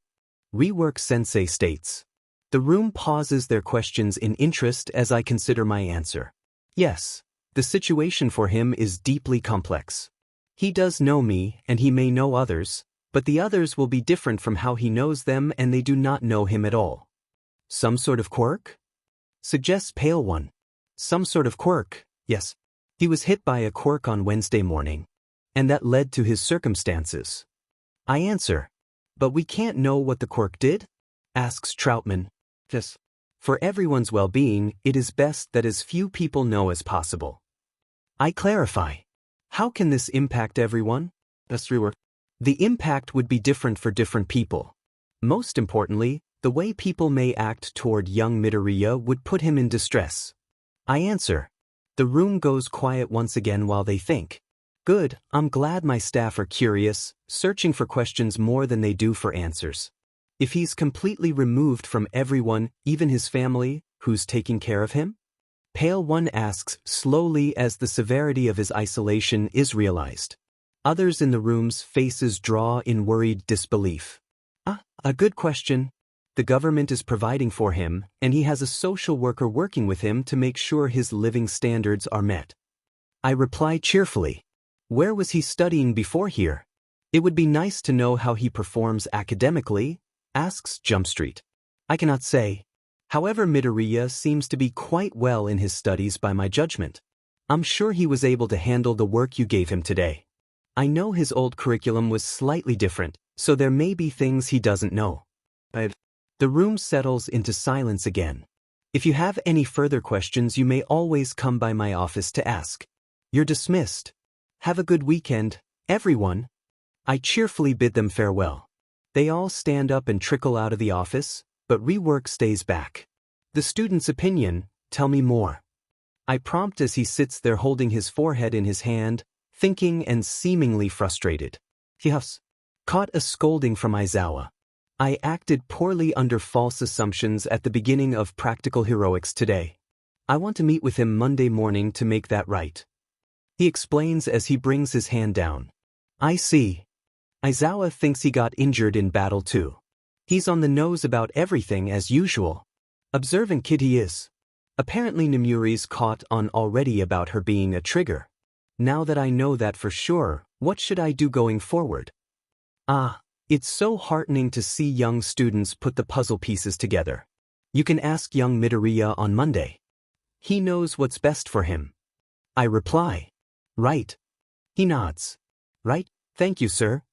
Rework Sensei states. The room pauses their questions in interest as I consider my answer. Yes, the situation for him is deeply complex. He does know me and he may know others, but the others will be different from how he knows them and they do not know him at all. Some sort of quirk? Suggests Pale One. Some sort of quirk, yes. He was hit by a quirk on Wednesday morning. And that led to his circumstances. I answer. But we can't know what the quirk did? Asks Troutman. Yes. For everyone's well-being, it is best that as few people know as possible. I clarify. How can this impact everyone? The impact would be different for different people. Most importantly, the way people may act toward young Midoriya would put him in distress. I answer. The room goes quiet once again while they think. Good, I'm glad my staff are curious, searching for questions more than they do for answers. If he's completely removed from everyone, even his family, who's taking care of him? Pale One asks slowly as the severity of his isolation is realized. Others in the room's faces draw in worried disbelief. A good question. The government is providing for him, and he has a social worker working with him to make sure his living standards are met. I reply cheerfully. Where was he studying before here? It would be nice to know how he performs academically, asks Jumpstreet. I cannot say. However, Midoriya seems to be quite well in his studies by my judgment. I'm sure he was able to handle the work you gave him today. I know his old curriculum was slightly different, so there may be things he doesn't know. The room settles into silence again. If you have any further questions, you may always come by my office to ask. You're dismissed. Have a good weekend, everyone. I cheerfully bid them farewell. They all stand up and trickle out of the office, but rework stays back. The student's opinion, tell me more. I prompt as he sits there holding his forehead in his hand, thinking and seemingly frustrated. He huffs. Caught a scolding from Aizawa. I acted poorly under false assumptions at the beginning of Practical Heroics today. I want to meet with him Monday morning to make that right. He explains as he brings his hand down. I see. Aizawa thinks he got injured in battle too. He's on the nose about everything as usual. Observant kid he is. Apparently Nemuri's caught on already about her being a trigger. Now that I know that for sure, what should I do going forward? It's so heartening to see young students put the puzzle pieces together. You can ask young Midoriya on Monday. He knows what's best for him. I reply. Right. He nods. Right, thank you, sir.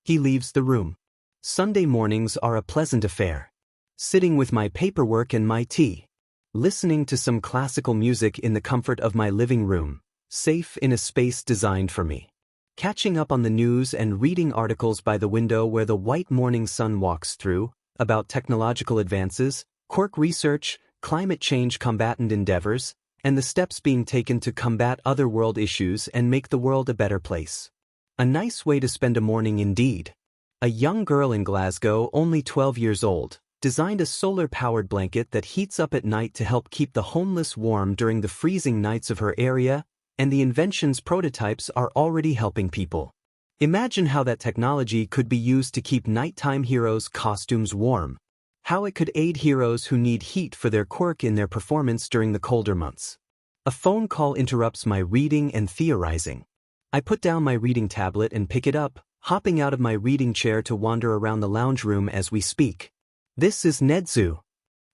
He leaves the room. Sunday mornings are a pleasant affair. Sitting with my paperwork and my tea. Listening to some classical music in the comfort of my living room, safe in a space designed for me. Catching up on the news and reading articles by the window where the white morning sun walks through, about technological advances, quirk research, climate change combatant endeavors, and the steps being taken to combat other world issues and make the world a better place. A nice way to spend a morning indeed. A young girl in Glasgow, only 12 years old, designed a solar-powered blanket that heats up at night to help keep the homeless warm during the freezing nights of her area, and the invention's prototypes are already helping people. Imagine how that technology could be used to keep nighttime heroes' costumes warm. How it could aid heroes who need heat for their quirk in their performance during the colder months. A phone call interrupts my reading and theorizing. I put down my reading tablet and pick it up, hopping out of my reading chair to wander around the lounge room as we speak. This is Nedzu.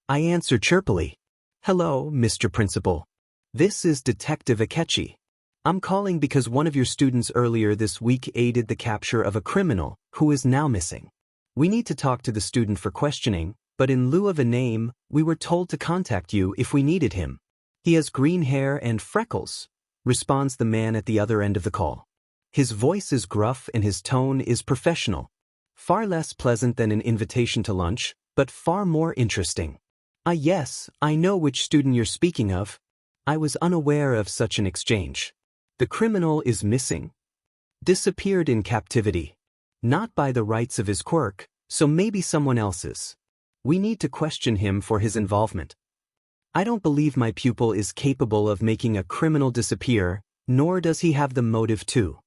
I answer chirpily. Hello, Mr. Principal. This is Detective Akechi. I'm calling because one of your students earlier this week aided the capture of a criminal who is now missing. We need to talk to the student for questioning, but in lieu of a name, we were told to contact you if we needed him. He has green hair and freckles, responds the man at the other end of the call. His voice is gruff and his tone is professional. Far less pleasant than an invitation to lunch, but far more interesting. Yes, I know which student you're speaking of. I was unaware of such an exchange. The criminal is missing. Disappeared in captivity. Not by the rights of his quirk, so maybe someone else's. We need to question him for his involvement. I don't believe my pupil is capable of making a criminal disappear, nor does he have the motive to.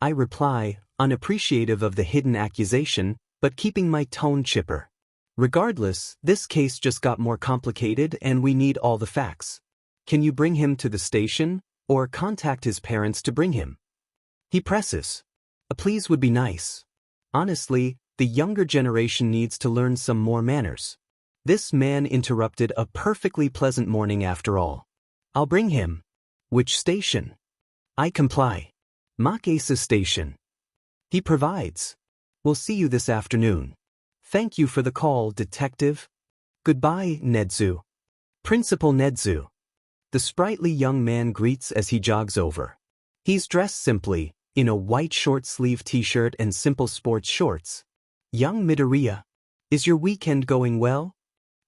I reply, unappreciative of the hidden accusation, but keeping my tone chipper. Regardless, this case just got more complicated and we need all the facts. Can you bring him to the station, or contact his parents to bring him? He presses. A please would be nice. Honestly, the younger generation needs to learn some more manners. This man interrupted a perfectly pleasant morning after all. I'll bring him. Which station? I comply. Makesa Station. He provides. We'll see you this afternoon. Thank you for the call, Detective. Goodbye, Nedzu. Principal Nedzu. The sprightly young man greets as he jogs over. He's dressed simply, in a white short-sleeve t-shirt and simple sports shorts. Young Midoriya, is your weekend going well?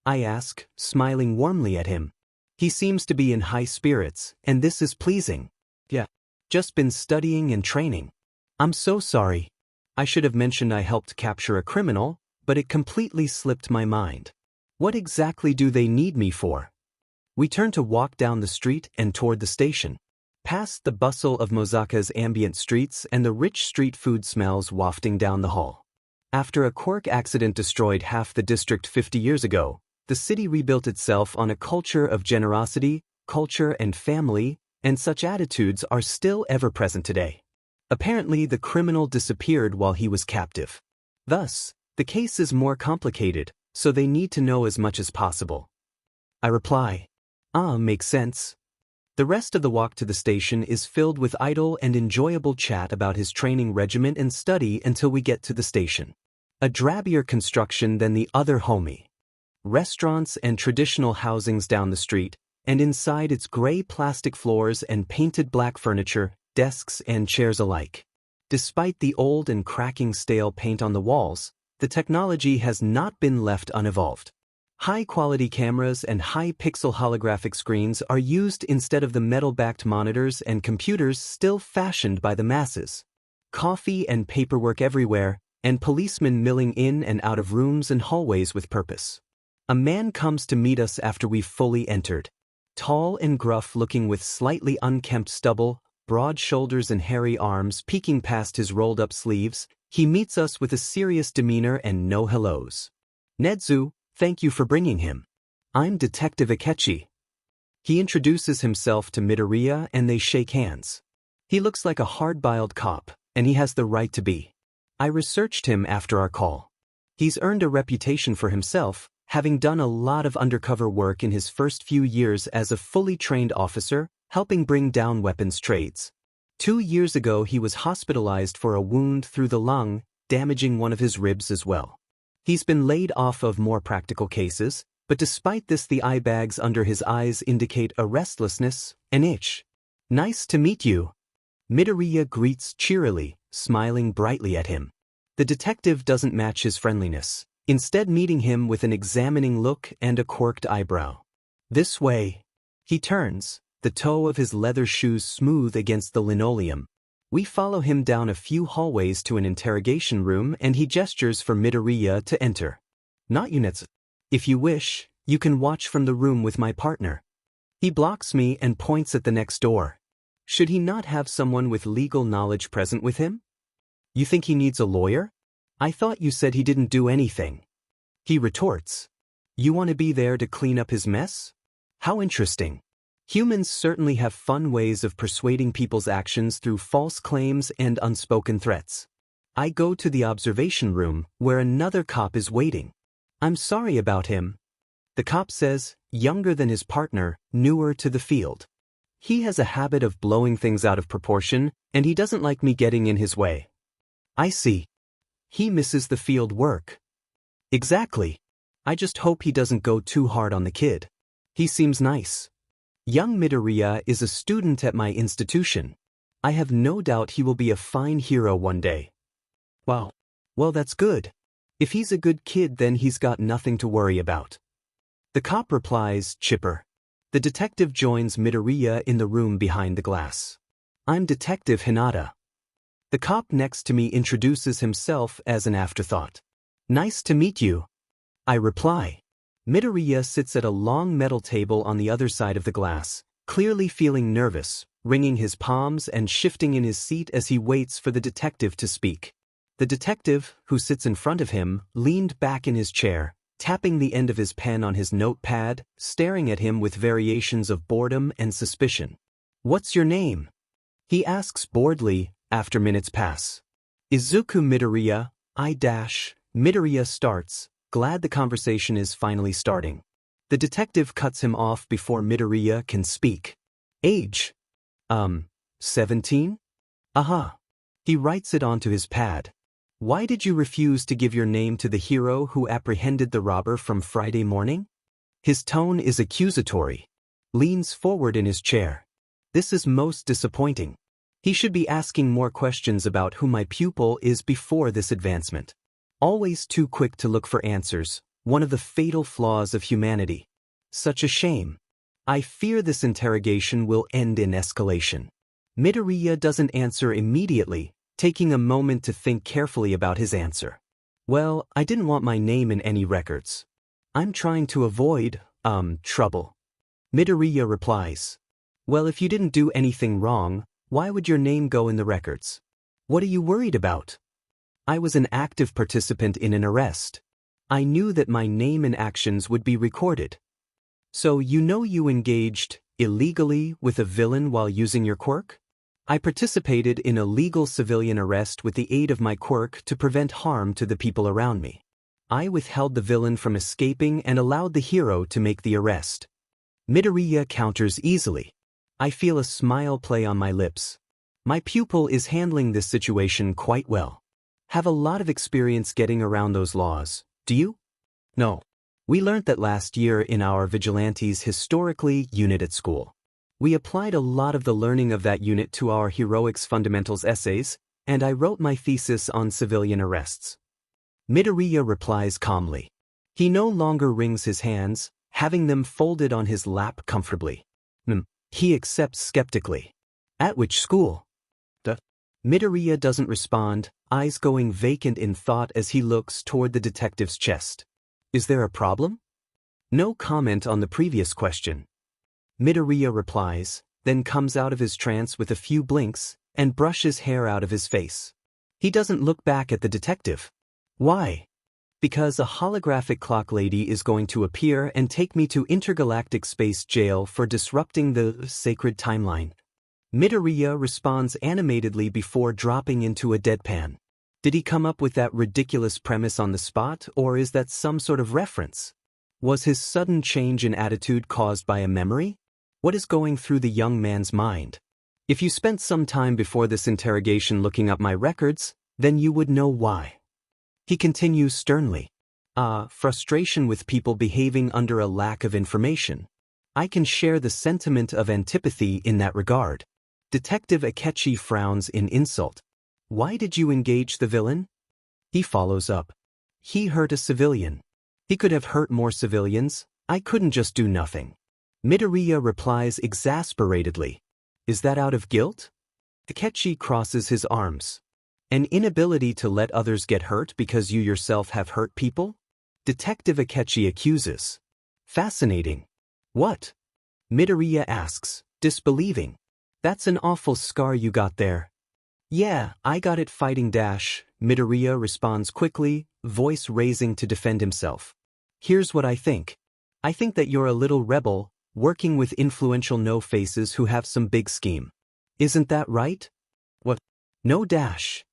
I ask, smiling warmly at him. He seems to be in high spirits, and this is pleasing. Yeah, just been studying and training. I'm so sorry. I should have mentioned I helped capture a criminal, but it completely slipped my mind. What exactly do they need me for? We turn to walk down the street and toward the station. Past the bustle of Mozaka's ambient streets and the rich street food smells wafting down the hall. After a quirk accident destroyed half the district 50 years ago, the city rebuilt itself on a culture of generosity, culture and family, and such attitudes are still ever present today. Apparently, the criminal disappeared while he was captive. Thus, the case is more complicated, so they need to know as much as possible. I reply, makes sense. The rest of the walk to the station is filled with idle and enjoyable chat about his training regimen and study until we get to the station. A drabbier construction than the other homie. Restaurants and traditional housings down the street, and inside its gray plastic floors and painted black furniture, desks and chairs alike. Despite the old and cracking stale paint on the walls, the technology has not been left unevolved. High-quality cameras and high-pixel holographic screens are used instead of the metal-backed monitors and computers still fashioned by the masses. Coffee and paperwork everywhere, and policemen milling in and out of rooms and hallways with purpose. A man comes to meet us after we've fully entered. Tall and gruff-looking with slightly unkempt stubble, broad shoulders and hairy arms peeking past his rolled-up sleeves, he meets us with a serious demeanor and no hellos. Nedzu, thank you for bringing him. I'm Detective Akechi. He introduces himself to Midoriya and they shake hands. He looks like a hard-boiled cop, and he has the right to be. I researched him after our call. He's earned a reputation for himself, having done a lot of undercover work in his first few years as a fully trained officer, helping bring down weapons trades. 2 years ago he was hospitalized for a wound through the lung, damaging one of his ribs as well. He's been laid off of more practical cases, but despite this the eye bags under his eyes indicate a restlessness, an itch. Nice to meet you. Midoriya greets cheerily, smiling brightly at him. The detective doesn't match his friendliness, instead meeting him with an examining look and a quirked eyebrow. This way. He turns, the toe of his leather shoes smooth against the linoleum. We follow him down a few hallways to an interrogation room and he gestures for Midoriya to enter. Not Units. If you wish, you can watch from the room with my partner. He blocks me and points at the next door. Should he not have someone with legal knowledge present with him? You think he needs a lawyer? I thought you said he didn't do anything. He retorts. You want to be there to clean up his mess? How interesting. Humans certainly have fun ways of persuading people's actions through false claims and unspoken threats. I go to the observation room, where another cop is waiting. I'm sorry about him. The cop says, younger than his partner, newer to the field. He has a habit of blowing things out of proportion, and he doesn't like me getting in his way. I see. He misses the field work. Exactly. I just hope he doesn't go too hard on the kid. He seems nice. Young Midoriya is a student at my institution. I have no doubt he will be a fine hero one day. Wow. Well, that's good. If he's a good kid, then he's got nothing to worry about. The cop replies, chipper. The detective joins Midoriya in the room behind the glass. I'm Detective Hinata. The cop next to me introduces himself as an afterthought. Nice to meet you. I reply. Midoriya sits at a long metal table on the other side of the glass, clearly feeling nervous, wringing his palms and shifting in his seat as he waits for the detective to speak. The detective, who sits in front of him, leaned back in his chair, tapping the end of his pen on his notepad, staring at him with variations of boredom and suspicion. What's your name? He asks boredly, after minutes pass. Izuku Midoriya, Midoriya starts, glad the conversation is finally starting. The detective cuts him off before Midoriya can speak. Age? 17? Aha. He writes it onto his pad. Why did you refuse to give your name to the hero who apprehended the robber from Friday morning? His tone is accusatory. Leans forward in his chair. This is most disappointing. He should be asking more questions about who my pupil is before this advancement. Always too quick to look for answers, one of the fatal flaws of humanity. Such a shame. I fear this interrogation will end in escalation. Midoriya doesn't answer immediately, taking a moment to think carefully about his answer. Well, I didn't want my name in any records. I'm trying to avoid, trouble. Midoriya replies. Well, if you didn't do anything wrong, why would your name go in the records? What are you worried about? I was an active participant in an arrest. I knew that my name and actions would be recorded. So you know you engaged illegally with a villain while using your quirk? I participated in a legal civilian arrest with the aid of my quirk to prevent harm to the people around me. I withheld the villain from escaping and allowed the hero to make the arrest. Midoriya counters easily. I feel a smile play on my lips. My pupil is handling this situation quite well. Have a lot of experience getting around those laws, do you? No. We learned that last year in our Vigilantes Historically unit at school. We applied a lot of the learning of that unit to our Heroics Fundamentals essays, and I wrote my thesis on civilian arrests. Midoriya replies calmly. He no longer wrings his hands, having them folded on his lap comfortably. He accepts skeptically. At which school? Midoriya doesn't respond, eyes going vacant in thought as he looks toward the detective's chest. Is there a problem? No comment on the previous question. Midoriya replies, then comes out of his trance with a few blinks and brushes hair out of his face. He doesn't look back at the detective. Why? Because a holographic clock lady is going to appear and take me to intergalactic space jail for disrupting the sacred timeline. Midoriya responds animatedly before dropping into a deadpan. Did he come up with that ridiculous premise on the spot, or is that some sort of reference? Was his sudden change in attitude caused by a memory? What is going through the young man's mind? If you spent some time before this interrogation looking up my records, then you would know why. He continues sternly. Frustration with people behaving under a lack of information. I can share the sentiment of antipathy in that regard. Detective Akechi frowns in insult. Why did you engage the villain? He follows up. He hurt a civilian. He could have hurt more civilians. I couldn't just do nothing. Midoriya replies exasperatedly. Is that out of guilt? Akechi crosses his arms. An inability to let others get hurt because you yourself have hurt people? Detective Akechi accuses. Fascinating. What? Midoriya asks, disbelieving. That's an awful scar you got there. Yeah, I got it fighting dash, Midoriya responds quickly, voice raising to defend himself. Here's what I think. I think that you're a little rebel, working with influential no-faces who have some big scheme. Isn't that right? What? No dash.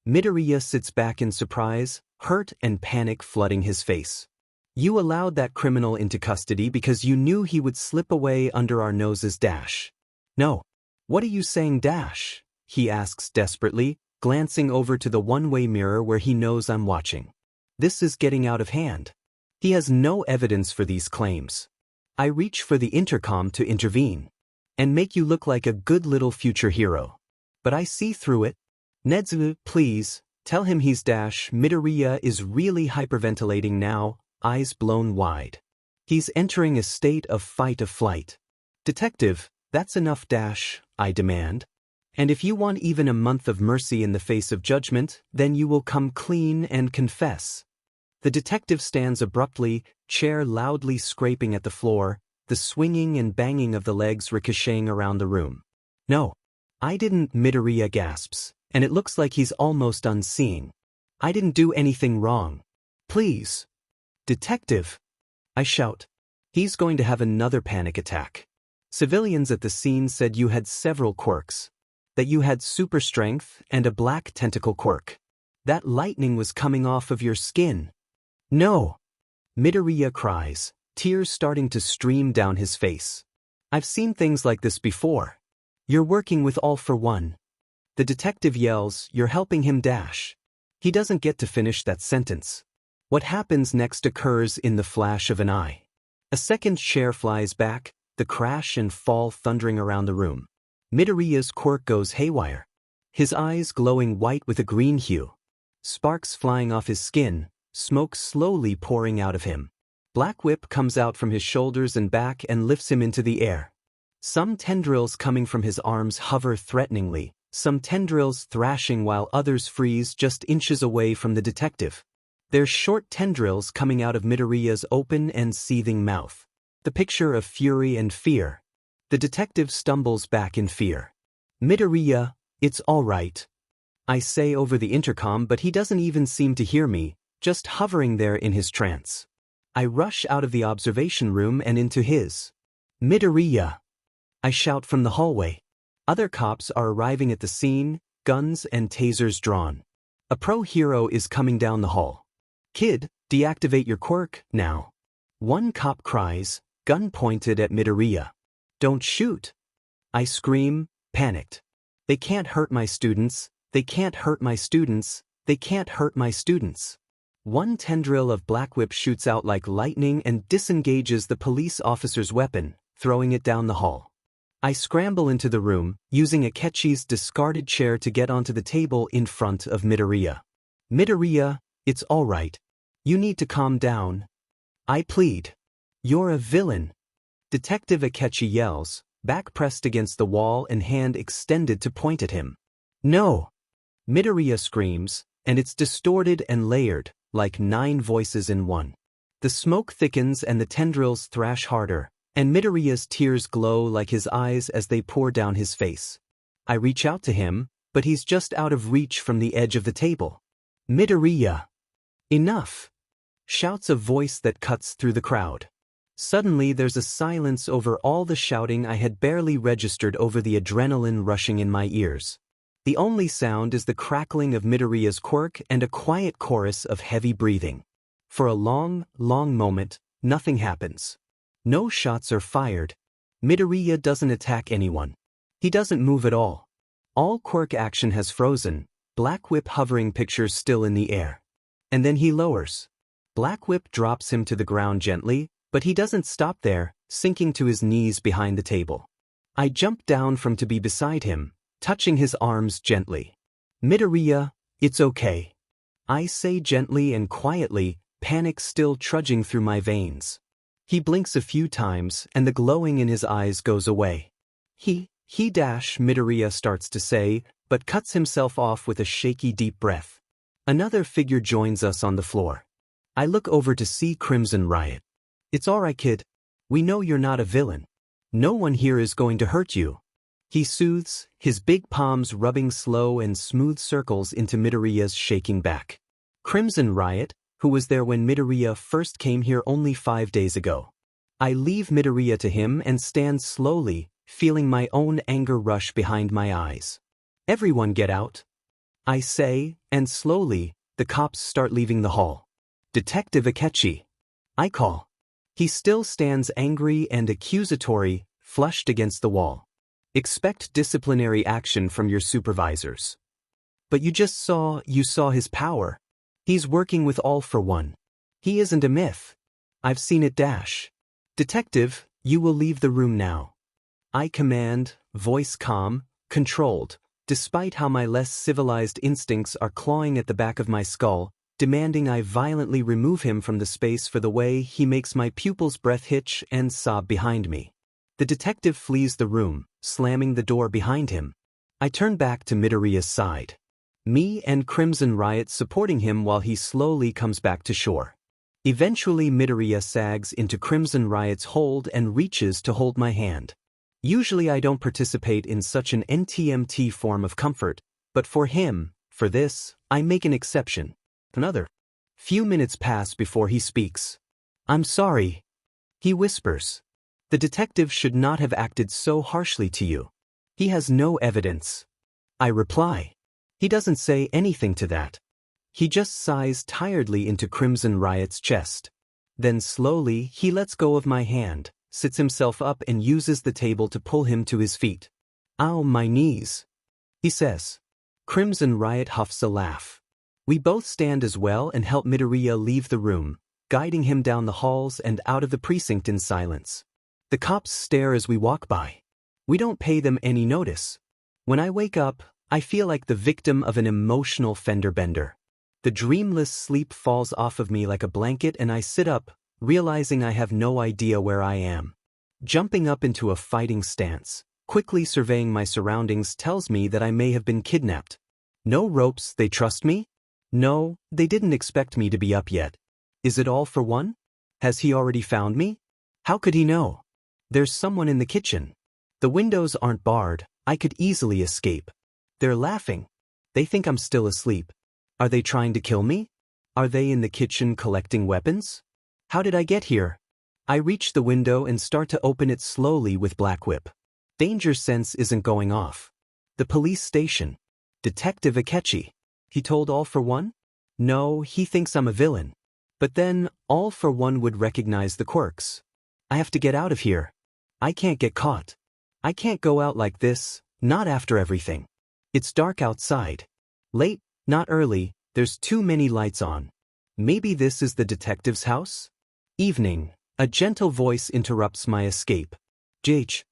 Midoriya sits back in surprise, hurt and panic flooding his face. You allowed that criminal into custody because you knew he would slip away under our noses dash. No. What are you saying dash? He asks desperately, glancing over to the one-way mirror where he knows I'm watching. This is getting out of hand. He has no evidence for these claims. I reach for the intercom to intervene and make you look like a good little future hero. But I see through it. Nezu, please, tell him he's dash. Midoriya is really hyperventilating now, eyes blown wide. He's entering a state of fight or flight. Detective, that's enough dash, I demand. And if you want even a month of mercy in the face of judgment, then you will come clean and confess. The detective stands abruptly, chair loudly scraping at the floor, the swinging and banging of the legs ricocheting around the room. No, I didn't, Midoriya gasps, and it looks like he's almost unseeing. I didn't do anything wrong. Please. Detective. I shout. He's going to have another panic attack. Civilians at the scene said you had several quirks. That you had super strength and a black tentacle quirk. That lightning was coming off of your skin. No. Midoriya cries, tears starting to stream down his face. I've seen things like this before. You're working with all for one. The detective yells, you're helping him dash. He doesn't get to finish that sentence. What happens next occurs in the flash of an eye. A second chair flies back, the crash and fall thundering around the room. Midoriya's quirk goes haywire. His eyes glowing white with a green hue. Sparks flying off his skin, smoke slowly pouring out of him. Black whip comes out from his shoulders and back and lifts him into the air. Some tendrils coming from his arms hover threateningly, some tendrils thrashing while others freeze just inches away from the detective. There's short tendrils coming out of Midoriya's open and seething mouth. The picture of fury and fear. The detective stumbles back in fear. Midoriya, it's all right. I say over the intercom, but he doesn't even seem to hear me, just hovering there in his trance. I rush out of the observation room and into his. Midoriya! I shout from the hallway. Other cops are arriving at the scene, guns and tasers drawn. A pro-hero is coming down the hall. Kid, deactivate your quirk, now. One cop cries, gun pointed at Midoriya. Don't shoot. I scream, panicked. They can't hurt my students, they can't hurt my students, they can't hurt my students. One tendril of Black Whip shoots out like lightning and disengages the police officer's weapon, throwing it down the hall. I scramble into the room, using Akechi's discarded chair to get onto the table in front of Midoriya. Midoriya, it's all right. You need to calm down. I plead. You're a villain. Detective Akechi yells, back pressed against the wall and hand extended to point at him. No! Midoriya screams, and it's distorted and layered, like 9 voices in one. The smoke thickens and the tendrils thrash harder, and Midoriya's tears glow like his eyes as they pour down his face. I reach out to him, but he's just out of reach from the edge of the table. Midoriya! Enough! Shouts a voice that cuts through the crowd. Suddenly there's a silence over all the shouting I had barely registered over the adrenaline rushing in my ears. The only sound is the crackling of Midoriya's quirk and a quiet chorus of heavy breathing. For a long, long moment, nothing happens. No shots are fired. Midoriya doesn't attack anyone. He doesn't move at all. All quirk action has frozen, Black Whip hovering pictures still in the air. And then he lowers. Black Whip drops him to the ground gently, but he doesn't stop there, sinking to his knees behind the table. I jump down from to be beside him, touching his arms gently. Midoriya, it's okay. I say gently and quietly, panic still trudging through my veins. He blinks a few times and the glowing in his eyes goes away. Midoriya starts to say, but cuts himself off with a shaky deep breath. Another figure joins us on the floor. I look over to see Crimson Riot. It's alright, kid. We know you're not a villain. No one here is going to hurt you. He soothes, his big palms rubbing slow and smooth circles into Midoriya's shaking back. Crimson Riot, who was there when Midoriya first came here only 5 days ago. I leave Midoriya to him and stand slowly, feeling my own anger rush behind my eyes. Everyone get out. I say, and slowly, the cops start leaving the hall. Detective Akechi. I call. He still stands angry and accusatory, flushed against the wall. Expect disciplinary action from your supervisors. But you saw his power. He's working with all for one. He isn't a myth. I've seen it dash. Detective, you will leave the room now. I command, voice calm, controlled, despite how my less civilized instincts are clawing at the back of my skull, demanding I violently remove him from the space for the way he makes my pupils' breath hitch and sob behind me. The detective flees the room, slamming the door behind him. I turn back to Midoriya's side. Me and Crimson Riot supporting him while he slowly comes back to shore. Eventually Midoriya sags into Crimson Riot's hold and reaches to hold my hand. Usually I don't participate in such an NTMT form of comfort, but for him, for this, I make an exception. Another few minutes pass before he speaks. I'm sorry. He whispers. The detective should not have acted so harshly to you. He has no evidence. I reply. He doesn't say anything to that. He just sighs tiredly into Crimson Riot's chest. Then slowly, he lets go of my hand, sits himself up and uses the table to pull him to his feet. "Ow, my knees," he says. Crimson Riot huffs a laugh. We both stand as well and help Midoriya leave the room, guiding him down the halls and out of the precinct in silence. The cops stare as we walk by. We don't pay them any notice. When I wake up, I feel like the victim of an emotional fender bender. The dreamless sleep falls off of me like a blanket and I sit up, realizing I have no idea where I am. Jumping up into a fighting stance, quickly surveying my surroundings tells me that I may have been kidnapped. No ropes, they trust me? No, they didn't expect me to be up yet. Is it all for one? Has he already found me? How could he know? There's someone in the kitchen. The windows aren't barred, I could easily escape. They're laughing. They think I'm still asleep. Are they trying to kill me? Are they in the kitchen collecting weapons? How did I get here? I reach the window and start to open it slowly with Black Whip. Danger sense isn't going off. The police station. Detective Akechi. He told All for One? No, he thinks I'm a villain. But then, All for One would recognize the quirks. I have to get out of here. I can't get caught. I can't go out like this, not after everything. It's dark outside. Late, not early, there's too many lights on. Maybe this is the detective's house? Evening, a gentle voice interrupts my escape. "Jage."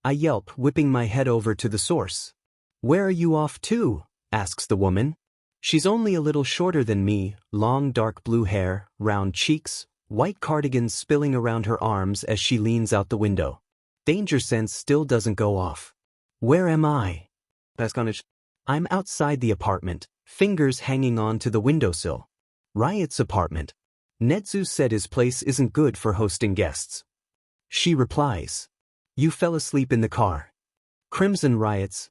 I yelp, whipping my head over to the source. "Where are you off to?" asks the woman. She's only a little shorter than me, long dark blue hair, round cheeks, white cardigan spilling around her arms as she leans out the window. Danger sense still doesn't go off. Where am I? I'm outside the apartment, fingers hanging on to the windowsill. Riot's apartment. Nedzu said his place isn't good for hosting guests. She replies. You fell asleep in the car. Crimson Riot's.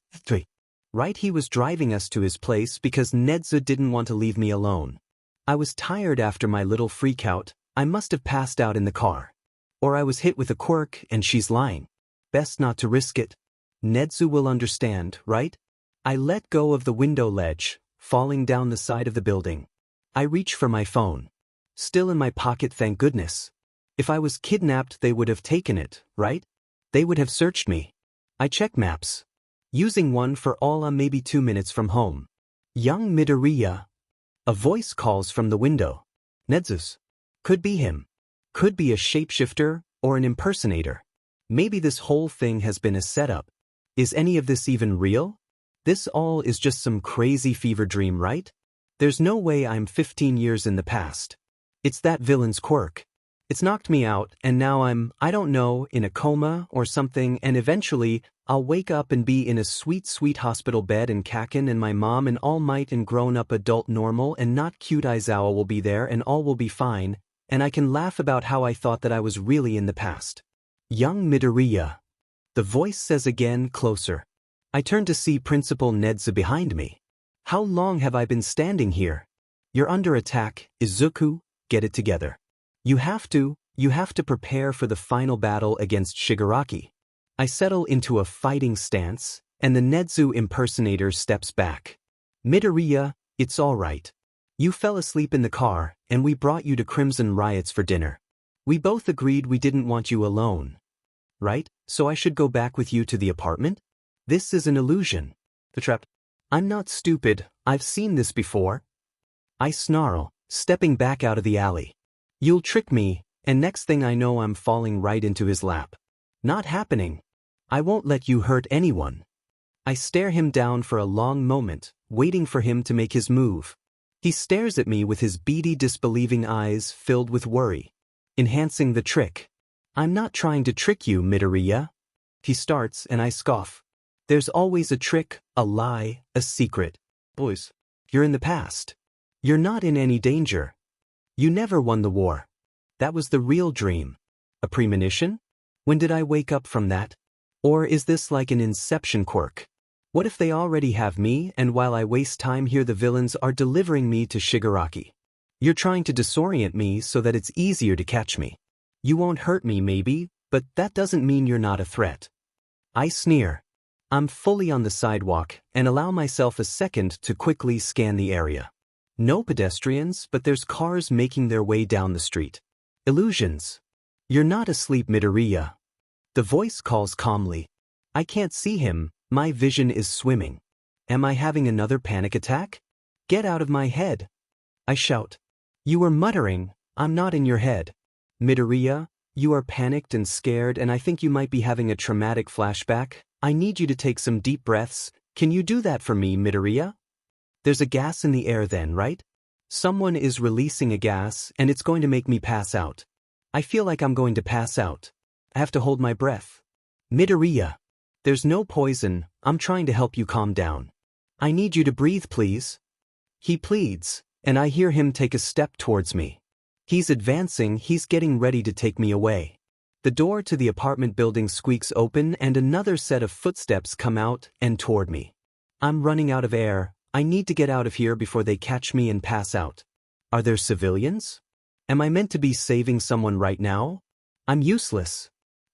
Right, he was driving us to his place because Nedzu didn't want to leave me alone. I was tired after my little freakout. I must have passed out in the car. Or I was hit with a quirk and she's lying. Best not to risk it. Nedzu will understand, right? I let go of the window ledge, falling down the side of the building. I reach for my phone. Still in my pocket, thank goodness. If I was kidnapped, they would have taken it, right? They would have searched me. I check maps. Using one for all, I'm maybe 2 minutes from home. Young Midoriya. A voice calls from the window. Nedzu's. Could be him. Could be a shapeshifter or an impersonator. Maybe this whole thing has been a setup. Is any of this even real? This all is just some crazy fever dream, right? There's no way I'm 15 years in the past. It's that villain's quirk. It's knocked me out and now I'm, I don't know, in a coma or something, and eventually I'll wake up and be in a sweet, sweet hospital bed in Kaken, and my mom and all might and grown-up adult normal and not cute Aizawa will be there and all will be fine, and I can laugh about how I thought that I was really in the past. Young Midoriya. The voice says again, closer. I turn to see Principal Nedzu behind me. How long have I been standing here? You're under attack, Izuku, get it together. You have to prepare for the final battle against Shigaraki. I settle into a fighting stance, and the Nedzu impersonator steps back. Midoriya, it's all right. You fell asleep in the car, and we brought you to Crimson Riots for dinner. We both agreed we didn't want you alone. Right? So I should go back with you to the apartment? This is an illusion. The trap. I'm not stupid, I've seen this before. I snarl, stepping back out of the alley. You'll trick me, and next thing I know I'm falling right into his lap. Not happening. I won't let you hurt anyone. I stare him down for a long moment, waiting for him to make his move. He stares at me with his beady, disbelieving eyes filled with worry, enhancing the trick. I'm not trying to trick you, Midoriya. He starts and I scoff. There's always a trick, a lie, a secret. Boys, you're in the past. You're not in any danger. You never won the war. That was the real dream. A premonition? When did I wake up from that? Or is this like an inception quirk? What if they already have me, and while I waste time here the villains are delivering me to Shigaraki? You're trying to disorient me so that it's easier to catch me. You won't hurt me maybe, but that doesn't mean you're not a threat. I sneer. I'm fully on the sidewalk and allow myself a second to quickly scan the area. No pedestrians, but there's cars making their way down the street. Illusions. You're not asleep, Midoriya. The voice calls calmly. I can't see him, my vision is swimming. Am I having another panic attack? Get out of my head. I shout. You were muttering, I'm not in your head. Midoriya, you are panicked and scared and I think you might be having a traumatic flashback. I need you to take some deep breaths. Can you do that for me, Midoriya? There's a gas in the air then, right? Someone is releasing a gas and it's going to make me pass out. I feel like I'm going to pass out. I have to hold my breath. Midoriya. There's no poison, I'm trying to help you calm down. I need you to breathe, please. He pleads, and I hear him take a step towards me. He's advancing, he's getting ready to take me away. The door to the apartment building squeaks open and another set of footsteps come out and toward me. I'm running out of air, I need to get out of here before they catch me and pass out. Are there civilians? Am I meant to be saving someone right now? I'm useless.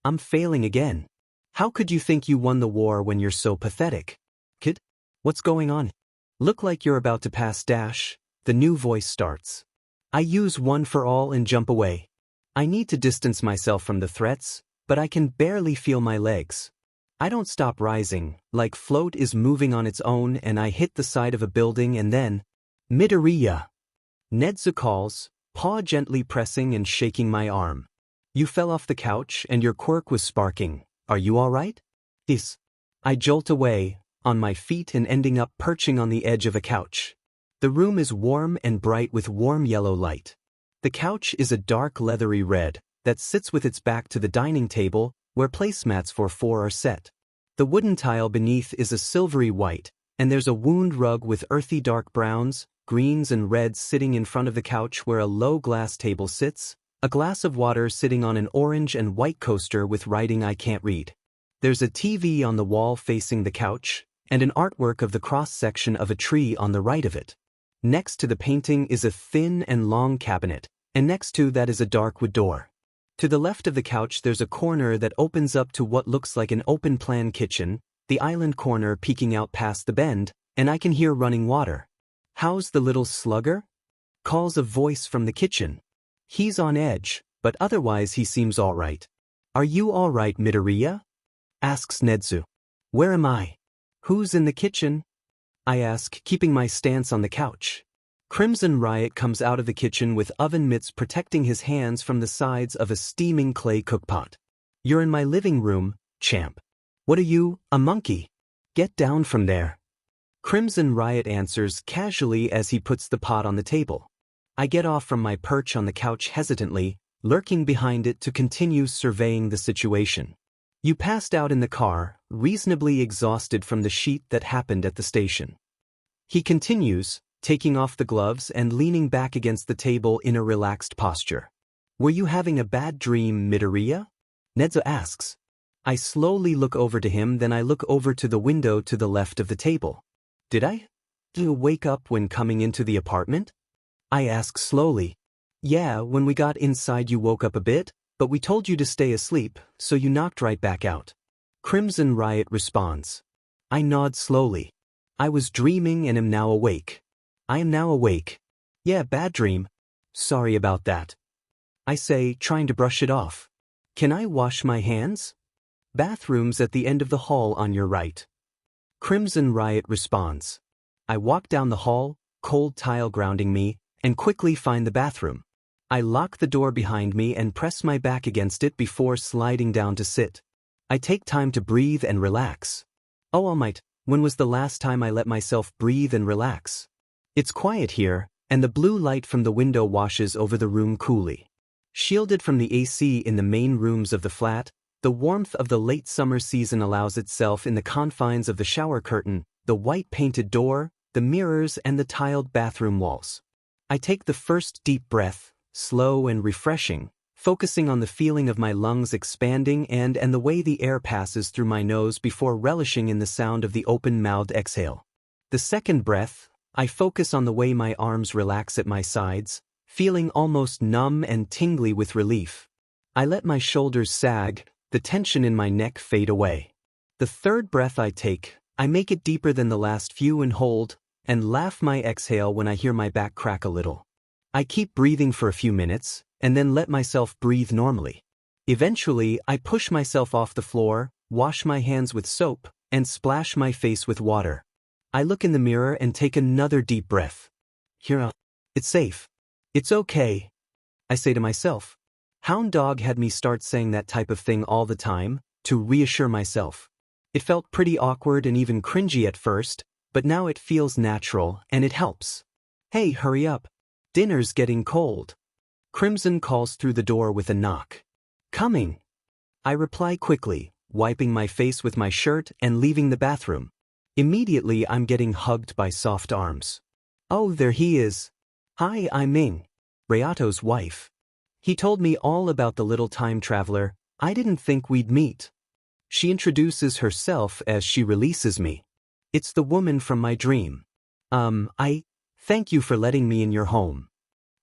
I'm failing again. How could you think you won the war when you're so pathetic? Kid? What's going on? Look like you're about to pass dash. The new voice starts. I use one for all and jump away. I need to distance myself from the threats, but I can barely feel my legs. I don't stop rising, like float is moving on its own and I hit the side of a building and then... Midoriya. Nezu calls, paw gently pressing and shaking my arm. You fell off the couch and your quirk was sparking. Are you all right? Yes. I jolt away, on my feet and ending up perching on the edge of a couch. The room is warm and bright with warm yellow light. The couch is a dark leathery red that sits with its back to the dining table where placemats for four are set. The wooden tile beneath is a silvery white, and there's a wound rug with earthy dark browns, greens and reds sitting in front of the couch where a low glass table sits. A glass of water sitting on an orange and white coaster with writing I can't read. There's a TV on the wall facing the couch, and an artwork of the cross-section of a tree on the right of it. Next to the painting is a thin and long cabinet, and next to that is a dark wood door. To the left of the couch there's a corner that opens up to what looks like an open-plan kitchen, the island corner peeking out past the bend, and I can hear running water. How's the little slugger? Calls a voice from the kitchen. He's on edge, but otherwise he seems all right. Are you all right, Midoriya? Asks Nezu. Where am I? Who's in the kitchen? I ask, keeping my stance on the couch. Crimson Riot comes out of the kitchen with oven mitts protecting his hands from the sides of a steaming clay cookpot. You're in my living room, champ. What are you, a monkey? Get down from there. Crimson Riot answers casually as he puts the pot on the table. I get off from my perch on the couch hesitantly, lurking behind it to continue surveying the situation. You passed out in the car, reasonably exhausted from the sheet that happened at the station. He continues, taking off the gloves and leaning back against the table in a relaxed posture. Were you having a bad dream, Midoriya? Nezu asks. I slowly look over to him, then I look over to the window to the left of the table. Did I wake up when coming into the apartment? I ask slowly. Yeah, when we got inside you woke up a bit, but we told you to stay asleep, so you knocked right back out. Crimson Riot responds. I nod slowly. I was dreaming and am now awake. I am now awake. Yeah, bad dream. Sorry about that. I say, trying to brush it off. Can I wash my hands? Bathroom's at the end of the hall on your right. Crimson Riot responds. I walk down the hall, cold tile grounding me, and quickly find the bathroom. I lock the door behind me and press my back against it before sliding down to sit. I take time to breathe and relax. Oh all might, when was the last time I let myself breathe and relax? It's quiet here, and the blue light from the window washes over the room coolly. Shielded from the AC in the main rooms of the flat, the warmth of the late summer season allows itself in the confines of the shower curtain, the white painted door, the mirrors and the tiled bathroom walls. I take the first deep breath, slow and refreshing, focusing on the feeling of my lungs expanding and the way the air passes through my nose before relishing in the sound of the open-mouthed exhale. The second breath, I focus on the way my arms relax at my sides, feeling almost numb and tingly with relief. I let my shoulders sag, the tension in my neck fade away. The third breath I take, I make it deeper than the last few and hold, and laugh my exhale when I hear my back crack a little. I keep breathing for a few minutes, and then let myself breathe normally. Eventually, I push myself off the floor, wash my hands with soap, and splash my face with water. I look in the mirror and take another deep breath. Here, it's safe. It's okay, I say to myself. Hound Dog had me start saying that type of thing all the time, to reassure myself. It felt pretty awkward and even cringy at first, but now it feels natural and it helps. Hey, hurry up. Dinner's getting cold. Crimson calls through the door with a knock. Coming. I reply quickly, wiping my face with my shirt and leaving the bathroom. Immediately I'm getting hugged by soft arms. Oh, there he is. Hi, I'm Ming, Rayato's wife. He told me all about the little time traveler. I didn't think we'd meet. She introduces herself as she releases me. It's the woman from my dream. Thank you for letting me in your home.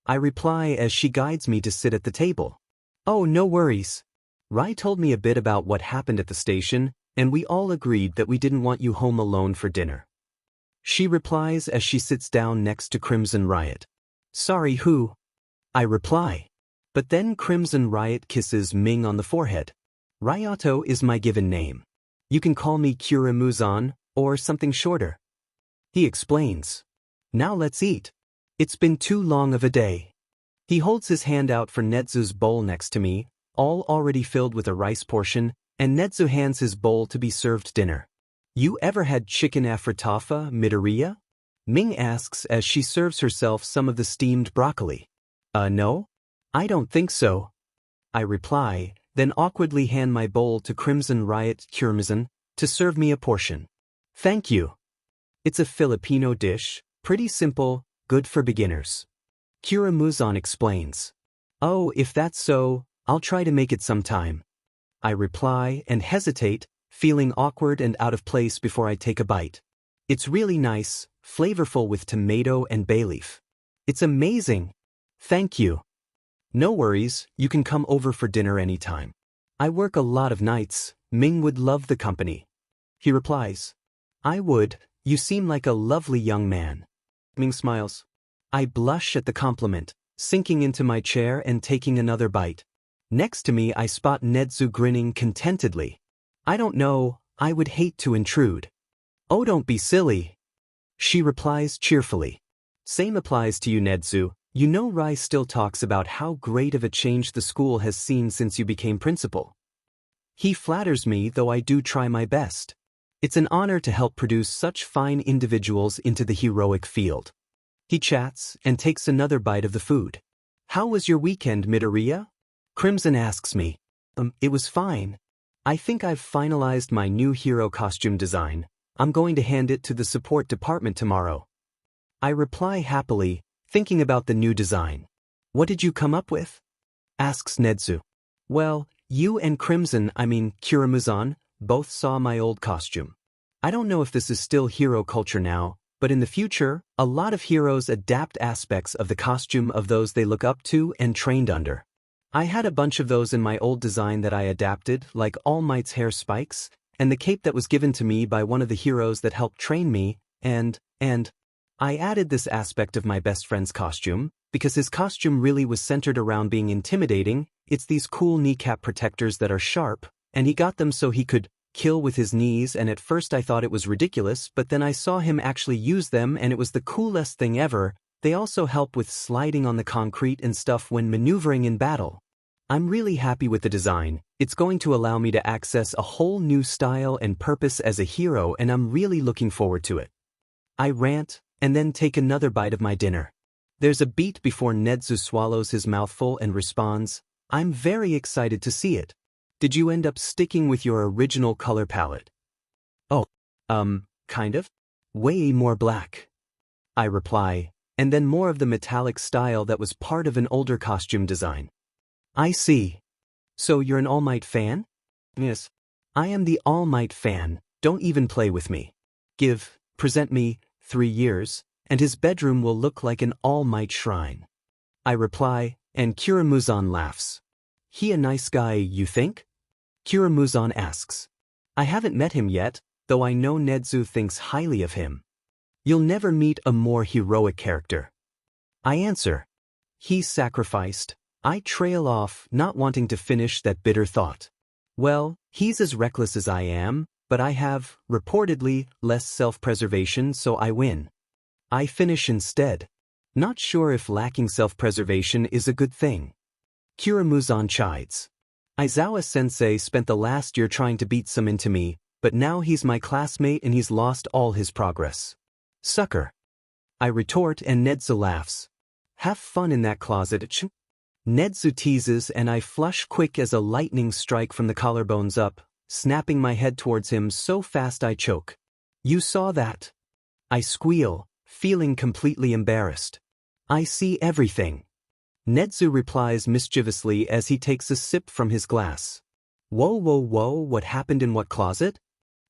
I reply as she guides me to sit at the table. Oh, no worries. Rai told me a bit about what happened at the station, and we all agreed that we didn't want you home alone for dinner. She replies as she sits down next to Crimson Riot. Sorry, who? I reply. But then Crimson Riot kisses Ming on the forehead. Ryato is my given name. You can call me Kura-Muzan, or something shorter. He explains. Now let's eat. It's been too long of a day. He holds his hand out for Netsu's bowl next to me, all already filled with a rice portion, and Netsu hands his bowl to be served dinner. You ever had chicken afritafa, Midoriya? Ming asks as she serves herself some of the steamed broccoli. No? I don't think so. I reply, then awkwardly hand my bowl to Crimson Riot Kura-Muzan to serve me a portion. Thank you. It's a Filipino dish, pretty simple, good for beginners. Kura-Muzan explains. Oh, if that's so, I'll try to make it sometime. I reply and hesitate, feeling awkward and out of place before I take a bite. It's really nice, flavorful with tomato and bay leaf. It's amazing. Thank you. No worries, you can come over for dinner anytime. I work a lot of nights, Ming would love the company. He replies. I would, you seem like a lovely young man. Ming smiles. I blush at the compliment, sinking into my chair and taking another bite. Next to me I spot Netsu grinning contentedly. I don't know, I would hate to intrude. Oh, don't be silly. She replies cheerfully. Same applies to you, Netsu. You know Rai still talks about how great of a change the school has seen since you became principal. He flatters me, though I do try my best. It's an honor to help produce such fine individuals into the heroic field. He chats and takes another bite of the food. How was your weekend, Midoriya? Crimson asks me. It was fine. I think I've finalized my new hero costume design. I'm going to hand it to the support department tomorrow. I reply happily, thinking about the new design. What did you come up with? Asks Netsu. Well, you and Kura-Muzan, both saw my old costume. I don't know if this is still hero culture now, but in the future, a lot of heroes adapt aspects of the costume of those they look up to and trained under. I had a bunch of those in my old design that I adapted, like All Might's hair spikes, and the cape that was given to me by one of the heroes that helped train me, and I added this aspect of my best friend's costume, because his costume really was centered around being intimidating. It's these cool kneecap protectors that are sharp, and he got them so he could kill with his knees, and at first I thought it was ridiculous, but then I saw him actually use them and it was the coolest thing ever. They also help with sliding on the concrete and stuff when maneuvering in battle. I'm really happy with the design. It's going to allow me to access a whole new style and purpose as a hero, and I'm really looking forward to it. I rant, and then take another bite of my dinner. There's a beat before Netsu swallows his mouthful and responds, I'm very excited to see it. Did you end up sticking with your original color palette? Oh, kind of. Way more black. I reply, and then more of the metallic style that was part of an older costume design. I see. So you're an All Might fan? Yes. I am the All Might fan, don't even play with me. Present me 3 years, and his bedroom will look like an All Might shrine. I reply, and Kura-Muzan laughs. He a nice guy, you think? Kura-Muzan asks. I haven't met him yet, though I know Netsu thinks highly of him. You'll never meet a more heroic character. I answer. He's sacrificed. I trail off, not wanting to finish that bitter thought. Well, he's as reckless as I am, but I have, reportedly, less self-preservation, so I win. I finish instead. Not sure if lacking self-preservation is a good thing. Kiramuzan chides. Aizawa-sensei spent the last year trying to beat some into me, but now he's my classmate and he's lost all his progress. Sucker. I retort and Nedzu laughs. Have fun in that closet, ch. Nedzu teases and I flush quick as a lightning strike from the collarbones up, snapping my head towards him so fast I choke. You saw that? I squeal, feeling completely embarrassed. I see everything. Nedzu replies mischievously as he takes a sip from his glass. Whoa, what happened in what closet?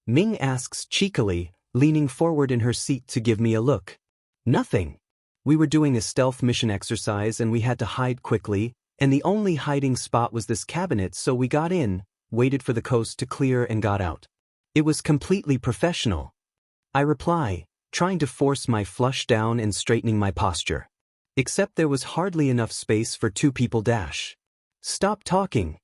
Ming asks cheekily, leaning forward in her seat to give me a look. Nothing. We were doing a stealth mission exercise and we had to hide quickly, and the only hiding spot was this cabinet, so we got in, waited for the coast to clear and got out. It was completely professional. I reply, trying to force my flush down and straightening my posture. Except there was hardly enough space for two people dash. Stop talking.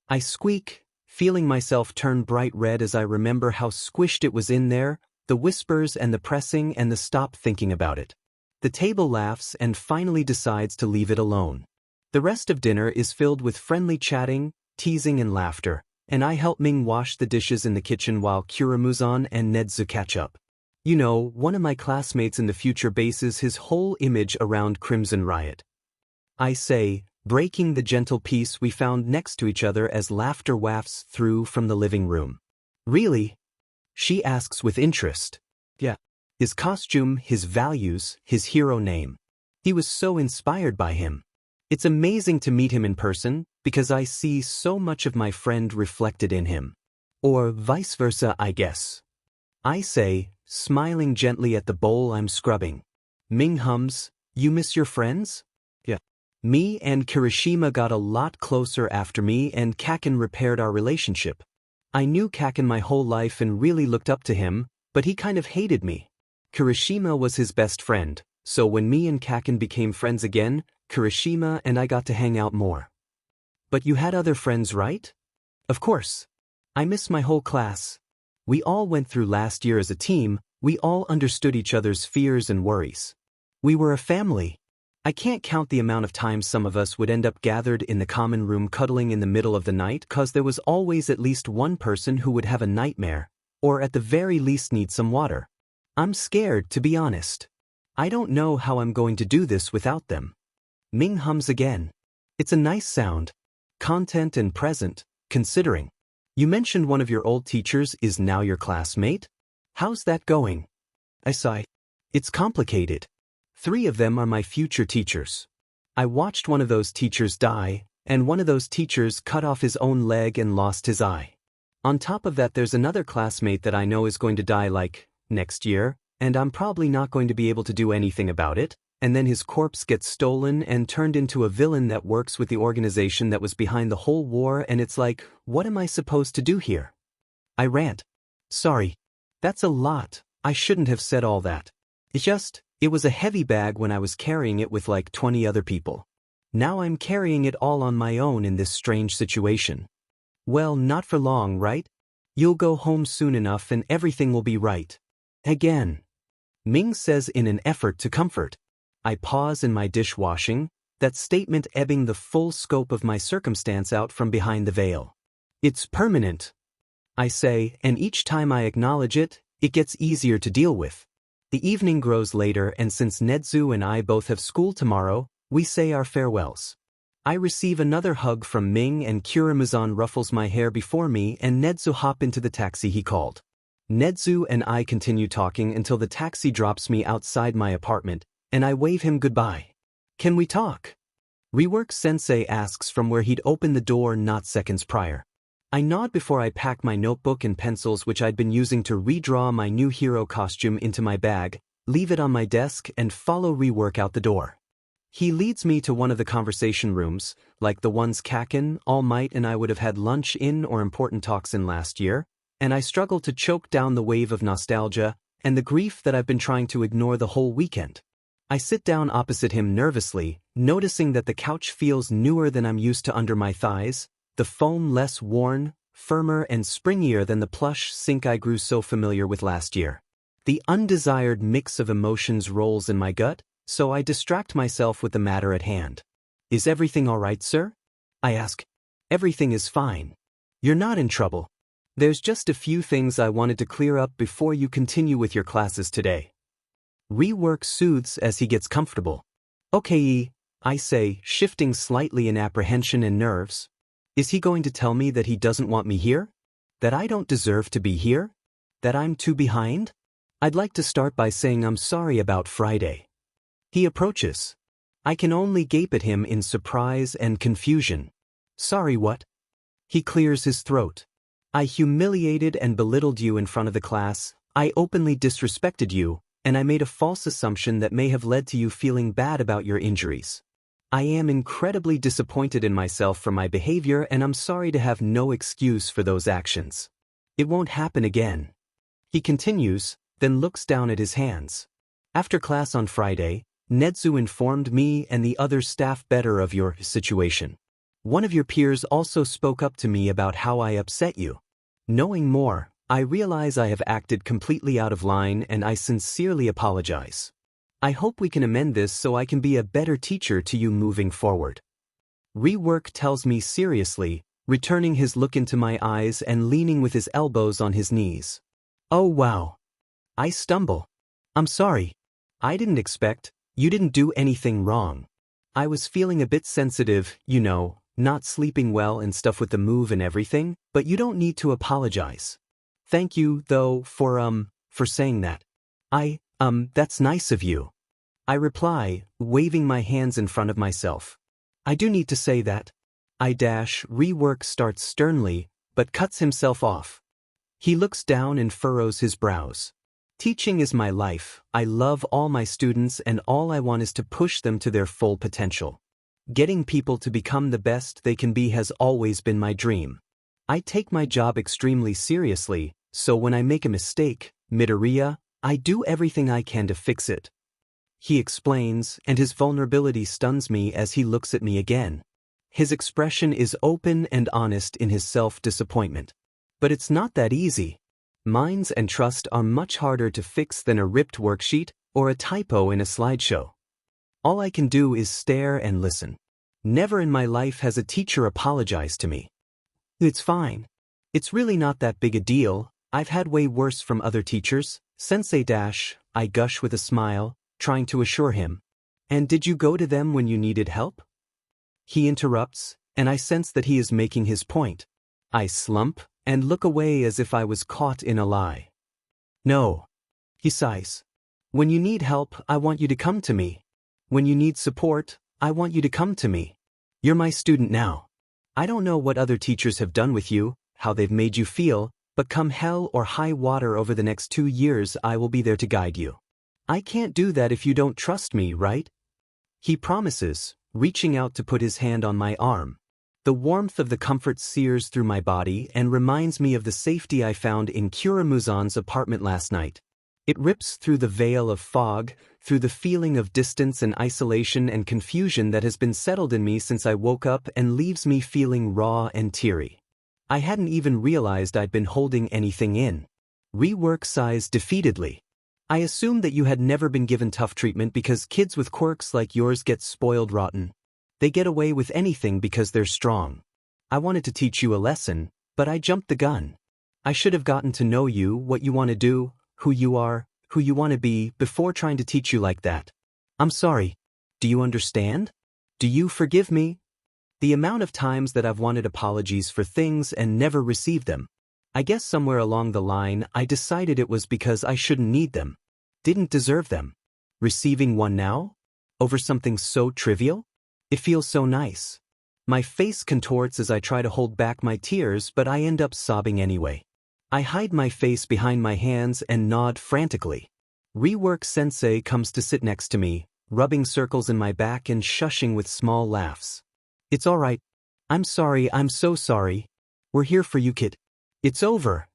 I squeak, feeling myself turn bright red as I remember how squished it was in there, the whispers and the pressing and the stop thinking about it. The table laughs and finally decides to leave it alone. The rest of dinner is filled with friendly chatting, teasing and laughter, and I help Ming wash the dishes in the kitchen while Kiramuzan and Nedzu catch up. You know, one of my classmates in the future bases his whole image around Crimson Riot. I say, breaking the gentle peace we found next to each other as laughter wafts through from the living room. Really? She asks with interest. Yeah. His costume, his values, his hero name. He was so inspired by him. It's amazing to meet him in person, because I see so much of my friend reflected in him. Or vice versa, I guess. I say, smiling gently at the bowl I'm scrubbing. Ming hums, you miss your friends? Yeah. Me and Kirishima got a lot closer after me and Kaken repaired our relationship. I knew Kaken my whole life and really looked up to him, but he kind of hated me. Kirishima was his best friend, so when me and Kaken became friends again, Kirishima and I got to hang out more. But you had other friends, right? Of course. I miss my whole class. We all went through last year as a team, we all understood each other's fears and worries. We were a family. I can't count the amount of times some of us would end up gathered in the common room cuddling in the middle of the night cause there was always at least one person who would have a nightmare, or at the very least need some water. I'm scared, to be honest. I don't know how I'm going to do this without them. Ming hums again. It's a nice sound. Content and present, considering. You mentioned one of your old teachers is now your classmate? How's that going? I sigh. It's complicated. 3 of them are my future teachers. I watched one of those teachers die, and one of those teachers cut off his own leg and lost his eye. On top of that, there's another classmate that I know is going to die next year, and I'm probably not going to be able to do anything about it, and then his corpse gets stolen and turned into a villain that works with the organization that was behind the whole war, and it's like, what am I supposed to do here? I rant. Sorry. That's a lot. I shouldn't have said all that. It was a heavy bag when I was carrying it with 20 other people. Now I'm carrying it all on my own in this strange situation. Well, not for long, right? You'll go home soon enough and everything will be right. Again. Ming says in an effort to comfort. I pause in my dishwashing, that statement ebbing the full scope of my circumstance out from behind the veil. It's permanent, I say, and each time I acknowledge it, it gets easier to deal with. The evening grows later, and since Nedzu and I both have school tomorrow, we say our farewells. I receive another hug from Ming and Kiramuzan ruffles my hair before me and Nedzu hop into the taxi he called. Nedzu and I continue talking until the taxi drops me outside my apartment, and I wave him goodbye. Can we talk? Rework Sensei asks from where he'd opened the door not seconds prior. I nod before I pack my notebook and pencils which I'd been using to redraw my new hero costume into my bag, leave it on my desk and follow Rework out the door. He leads me to one of the conversation rooms, like the ones Kaken, All Might and I would have had lunch in or important talks in last year, and I struggle to choke down the wave of nostalgia and the grief that I've been trying to ignore the whole weekend. I sit down opposite him nervously, noticing that the couch feels newer than I'm used to under my thighs, the foam less worn, firmer and springier than the plush sink I grew so familiar with last year. The undesired mix of emotions rolls in my gut, so I distract myself with the matter at hand. Is everything all right, sir? I ask. Everything is fine. You're not in trouble. There's just a few things I wanted to clear up before you continue with your classes today. Rework soothes as he gets comfortable. Okay, I say, shifting slightly in apprehension and nerves. Is he going to tell me that he doesn't want me here? That I don't deserve to be here? That I'm too behind? I'd like to start by saying I'm sorry about Friday. He approaches. I can only gape at him in surprise and confusion. Sorry what? He clears his throat. I humiliated and belittled you in front of the class, I openly disrespected you, and I made a false assumption that may have led to you feeling bad about your injuries. I am incredibly disappointed in myself for my behavior and I'm sorry to have no excuse for those actions. It won't happen again. He continues, then looks down at his hands. After class on Friday, Nedzu informed me and the other staff better of your situation. One of your peers also spoke up to me about how I upset you. Knowing more, I realize I have acted completely out of line and I sincerely apologize. I hope we can amend this so I can be a better teacher to you moving forward. Rework tells me seriously, returning his look into my eyes and leaning with his elbows on his knees. Oh wow. I stumble. I'm sorry. I didn't expect, you didn't do anything wrong. I was feeling a bit sensitive, you know, not sleeping well and stuff with the move and everything, but you don't need to apologize. Thank you, though, for saying that. That's nice of you. I reply, waving my hands in front of myself. I do need to say that. Rework starts sternly, but cuts himself off. He looks down and furrows his brows. Teaching is my life, I love all my students and all I want is to push them to their full potential. Getting people to become the best they can be has always been my dream. I take my job extremely seriously, so when I make a mistake, Midoriya, I do everything I can to fix it. He explains, and his vulnerability stuns me as he looks at me again. His expression is open and honest in his self-disappointment. But it's not that easy. Minds and trust are much harder to fix than a ripped worksheet or a typo in a slideshow. All I can do is stare and listen. Never in my life has a teacher apologized to me. It's fine. It's really not that big a deal. I've had way worse from other teachers. Sensei I gush with a smile, trying to assure him. And did you go to them when you needed help? He interrupts, and I sense that he is making his point. I slump and look away as if I was caught in a lie. No. He sighs. When you need help, I want you to come to me. When you need support, I want you to come to me. You're my student now. I don't know what other teachers have done with you, how they've made you feel, but come hell or high water over the next 2 years I will be there to guide you. I can't do that if you don't trust me, right? He promises, reaching out to put his hand on my arm. The warmth of the comfort sears through my body and reminds me of the safety I found in Kuramuzan's apartment last night. It rips through the veil of fog, through the feeling of distance and isolation and confusion that has been settled in me since I woke up and leaves me feeling raw and teary. I hadn't even realized I'd been holding anything in. Rework sighs defeatedly. I assumed that you had never been given tough treatment because kids with quirks like yours get spoiled rotten. They get away with anything because they're strong. I wanted to teach you a lesson, but I jumped the gun. I should have gotten to know you, what you want to do, who you are, who you want to be, before trying to teach you like that. I'm sorry. Do you understand? Do you forgive me? The amount of times that I've wanted apologies for things and never received them. I guess somewhere along the line I decided it was because I shouldn't need them. Didn't deserve them. Receiving one now? Over something so trivial? It feels so nice. My face contorts as I try to hold back my tears, but I end up sobbing anyway. I hide my face behind my hands and nod frantically. Rework Sensei comes to sit next to me, rubbing circles in my back and shushing with small laughs. It's all right. I'm sorry, I'm so sorry. We're here for you, kid. It's over.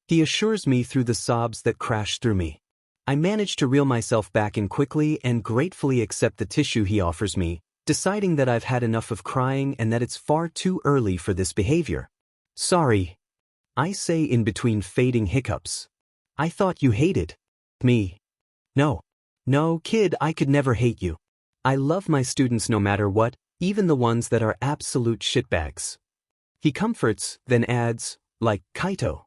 He assures me through the sobs that crash through me. I manage to reel myself back in quickly and gratefully accept the tissue he offers me, deciding that I've had enough of crying and that it's far too early for this behavior. Sorry, I say in between fading hiccups. I thought you hated me. No. No, kid, I could never hate you. I love my students no matter what, even the ones that are absolute shitbags. He comforts, then adds, like Kaito.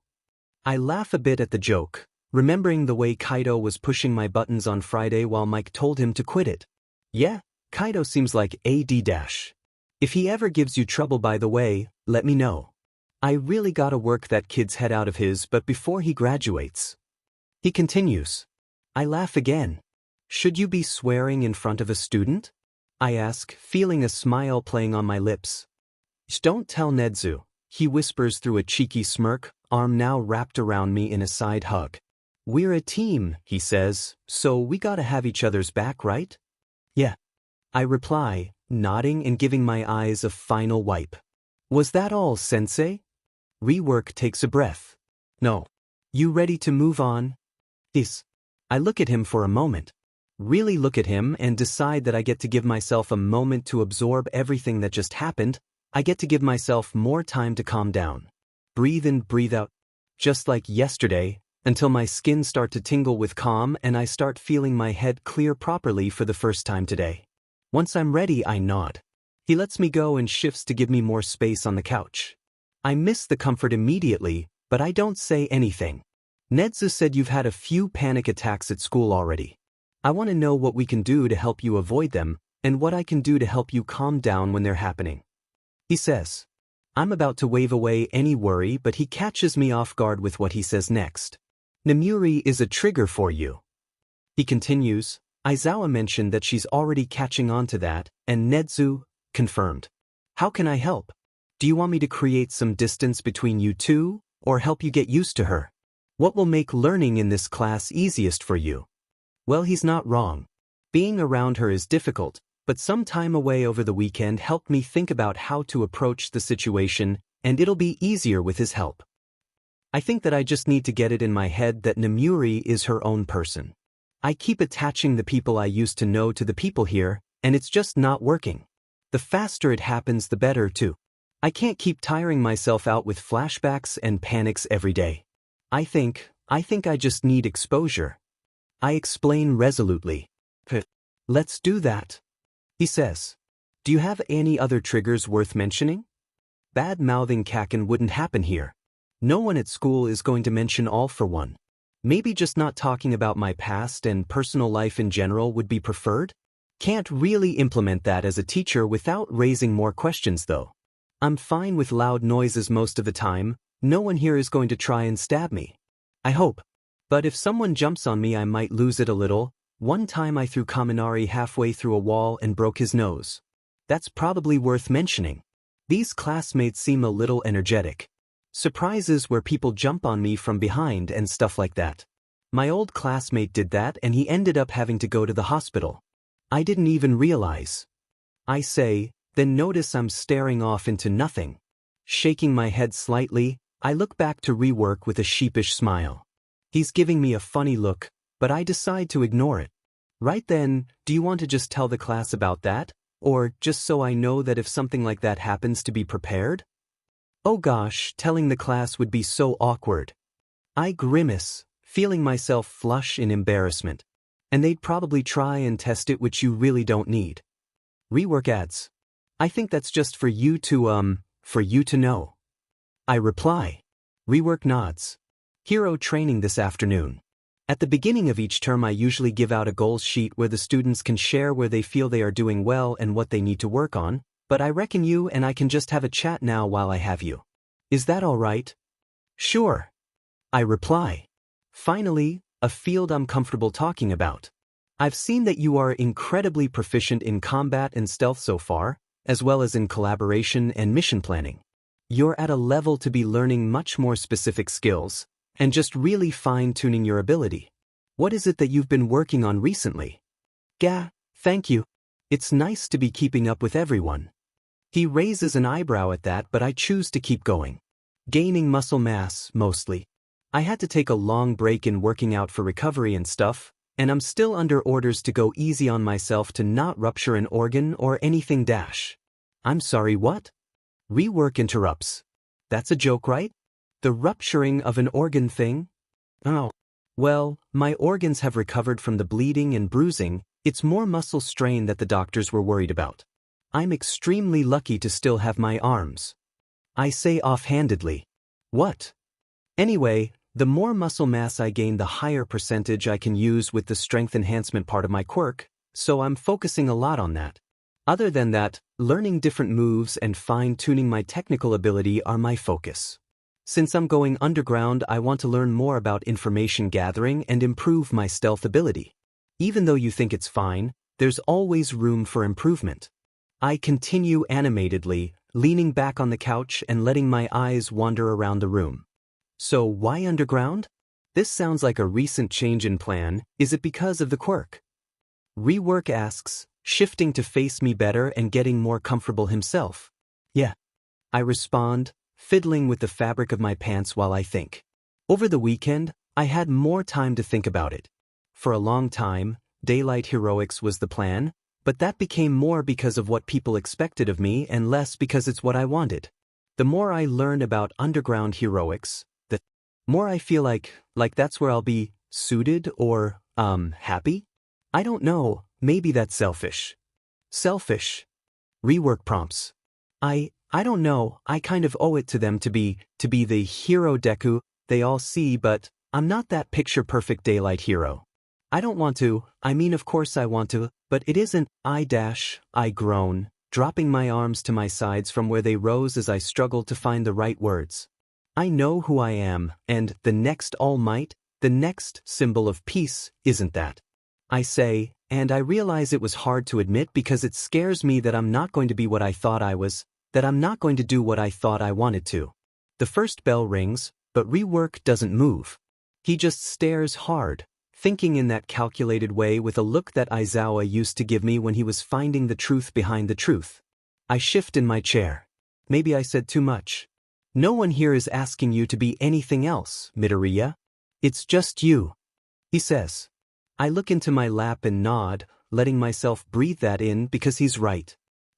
I laugh a bit at the joke, remembering the way Kaito was pushing my buttons on Friday while Mike told him to quit it. Yeah, Kaito seems like AD-. If he ever gives you trouble, by the way, let me know. I really gotta work that kid's head out of his but before he graduates. He continues. I laugh again. Should you be swearing in front of a student? I ask, feeling a smile playing on my lips. Don't tell Nedzu, he whispers through a cheeky smirk, arm now wrapped around me in a side hug. We're a team, he says, so we gotta have each other's back, right? Yeah. I reply, nodding and giving my eyes a final wipe. Was that all, sensei? Rework takes a breath. No. You ready to move on? Yes. I look at him for a moment. Really look at him and decide that I get to give myself a moment to absorb everything that just happened. I get to give myself more time to calm down. Breathe in, breathe out. Just like yesterday, until my skin starts to tingle with calm and I start feeling my head clear properly for the first time today. Once I'm ready, I nod. He lets me go and shifts to give me more space on the couch. I miss the comfort immediately, but I don't say anything. Nedzu said you've had a few panic attacks at school already. I want to know what we can do to help you avoid them, and what I can do to help you calm down when they're happening. He says. I'm about to wave away any worry, but he catches me off guard with what he says next. Namuri is a trigger for you. He continues. Aizawa mentioned that she's already catching on to that, and Nedzu confirmed. How can I help? Do you want me to create some distance between you two, or help you get used to her? What will make learning in this class easiest for you? Well, he's not wrong. Being around her is difficult, but some time away over the weekend helped me think about how to approach the situation, and it'll be easier with his help. I think that I just need to get it in my head that Namuri is her own person. I keep attaching the people I used to know to the people here, and it's just not working. The faster it happens, the better too. I can't keep tiring myself out with flashbacks and panics every day. I think I just need exposure. I explain resolutely. Let's do that. He says. Do you have any other triggers worth mentioning? Bad-mouthing Kaken wouldn't happen here. No one at school is going to mention all for one. Maybe just not talking about my past and personal life in general would be preferred? Can't really implement that as a teacher without raising more questions though. I'm fine with loud noises most of the time. No one here is going to try and stab me. I hope. But if someone jumps on me, I might lose it a little. One time I threw Kaminari halfway through a wall and broke his nose. That's probably worth mentioning. These classmates seem a little energetic. Surprises where people jump on me from behind and stuff like that. My old classmate did that and he ended up having to go to the hospital. I didn't even realize. I say, then notice I'm staring off into nothing. Shaking my head slightly, I look back to Rework with a sheepish smile. He's giving me a funny look, but I decide to ignore it. Right then, do you want to just tell the class about that? Or just so I know that if something like that happens to be prepared? Oh gosh, telling the class would be so awkward. I grimace, feeling myself flush in embarrassment. And they'd probably try and test it, which you really don't need. Rework adds. I think that's just for you to know. I reply. Rework nods. Hero training this afternoon. At the beginning of each term I usually give out a goals sheet where the students can share where they feel they are doing well and what they need to work on, but I reckon you and I can just have a chat now while I have you. Is that all right? Sure. I reply. Finally, a field I'm comfortable talking about. I've seen that you are incredibly proficient in combat and stealth so far, as well as in collaboration and mission planning. You're at a level to be learning much more specific skills, and just really fine-tuning your ability. What is it that you've been working on recently? Gah, thank you. It's nice to be keeping up with everyone. He raises an eyebrow at that, but I choose to keep going. Gaining muscle mass, mostly. I had to take a long break in working out for recovery and stuff, and I'm still under orders to go easy on myself to not rupture an organ or anything dash. I'm sorry, what? Rework interrupts. That's a joke, right? The rupturing of an organ thing? Oh. Well, my organs have recovered from the bleeding and bruising, it's more muscle strain that the doctors were worried about. I'm extremely lucky to still have my arms. I say offhandedly. What? Anyway, the more muscle mass I gain, the higher percentage I can use with the strength enhancement part of my quirk, so I'm focusing a lot on that. Other than that, learning different moves and fine-tuning my technical ability are my focus. Since I'm going underground, I want to learn more about information gathering and improve my stealth ability. Even though you think it's fine, there's always room for improvement. I continue animatedly, leaning back on the couch and letting my eyes wander around the room. So why underground? This sounds like a recent change in plan. Is it because of the quirk? Rework asks, shifting to face me better and getting more comfortable himself. Yeah. I respond, fiddling with the fabric of my pants while I think. Over the weekend, I had more time to think about it. For a long time, daylight heroics was the plan, but that became more because of what people expected of me and less because it's what I wanted. The more I learn about underground heroics, the more I feel like that's where I'll be suited or, happy? I don't know, maybe that's selfish. Selfish. Rework prompts. I don't know, I kind of owe it to them to be the hero Deku they all see, but I'm not that picture-perfect daylight hero. I don't want to, I mean of course I want to, but it isn't, I groan, dropping my arms to my sides from where they rose as I struggled to find the right words. I know who I am, and the next All Might, the next symbol of peace, isn't that. I say, and I realize it was hard to admit because it scares me that I'm not going to be what I thought I was, that I'm not going to do what I thought I wanted to. The first bell rings, but Rework doesn't move. He just stares hard, thinking in that calculated way with a look that Aizawa used to give me when he was finding the truth behind the truth. I shift in my chair. Maybe I said too much. No one here is asking you to be anything else, Midoriya. It's just you. He says. I look into my lap and nod, letting myself breathe that in because he's right.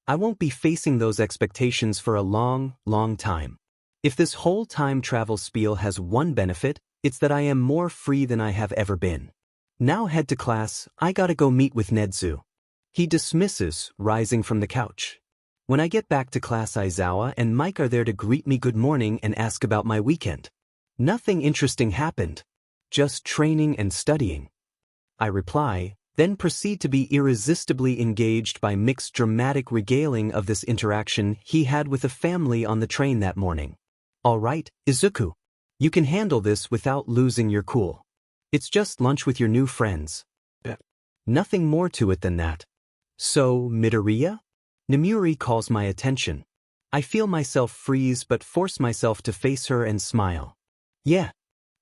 I won't be facing those expectations for a long, long time. If this whole time travel spiel has one benefit, it's that I am more free than I have ever been. Now head to class, I gotta go meet with Nedzu. He dismisses, rising from the couch. When I get back to class, Aizawa and Mike are there to greet me good morning and ask about my weekend. Nothing interesting happened. Just training and studying. I reply, then proceed to be irresistibly engaged by Mick's dramatic regaling of this interaction he had with a family on the train that morning. All right, Izuku. You can handle this without losing your cool. It's just lunch with your new friends. Nothing more to it than that. So, Midoriya? Nemuri calls my attention. I feel myself freeze but force myself to face her and smile. Yeah.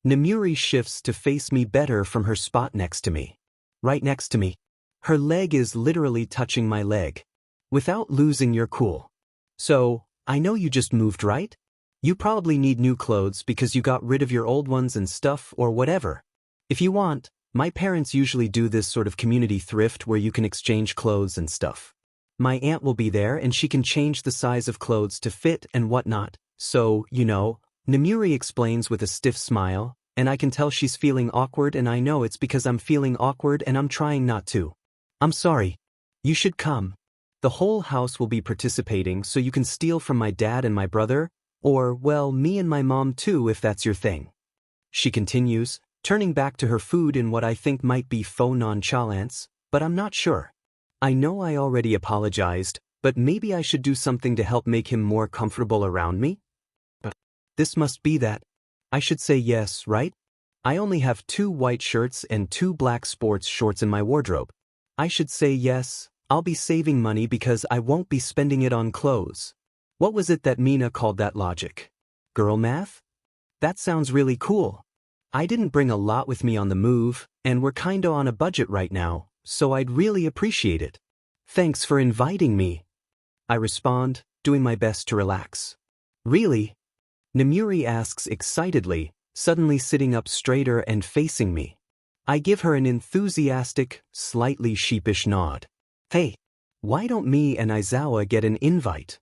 Nemuri shifts to face me better from her spot next to me. Right next to me. Her leg is literally touching my leg. Without losing your cool. So, I know you just moved, right? You probably need new clothes because you got rid of your old ones and stuff or whatever. If you want, my parents usually do this sort of community thrift where you can exchange clothes and stuff. My aunt will be there and she can change the size of clothes to fit and whatnot. So, Nemuri explains with a stiff smile, and I can tell she's feeling awkward, and I know it's because I'm feeling awkward and I'm trying not to. I'm sorry. You should come. The whole house will be participating so you can steal from my dad and my brother, or, well, me and my mom too if that's your thing. She continues, turning back to her food in what I think might be faux nonchalance, but I'm not sure. I know I already apologized, but maybe I should do something to help make him more comfortable around me? But this must be that. I should say yes, right? I only have 2 white shirts and 2 black sports shorts in my wardrobe. I should say yes, I'll be saving money because I won't be spending it on clothes. What was it that Mina called that logic? Girl math? That sounds really cool. I didn't bring a lot with me on the move, and we're kinda on a budget right now, so I'd really appreciate it. Thanks for inviting me. I respond, doing my best to relax. Really? Nemuri asks excitedly, suddenly sitting up straighter and facing me. I give her an enthusiastic, slightly sheepish nod. Hey, why don't me and Aizawa get an invite?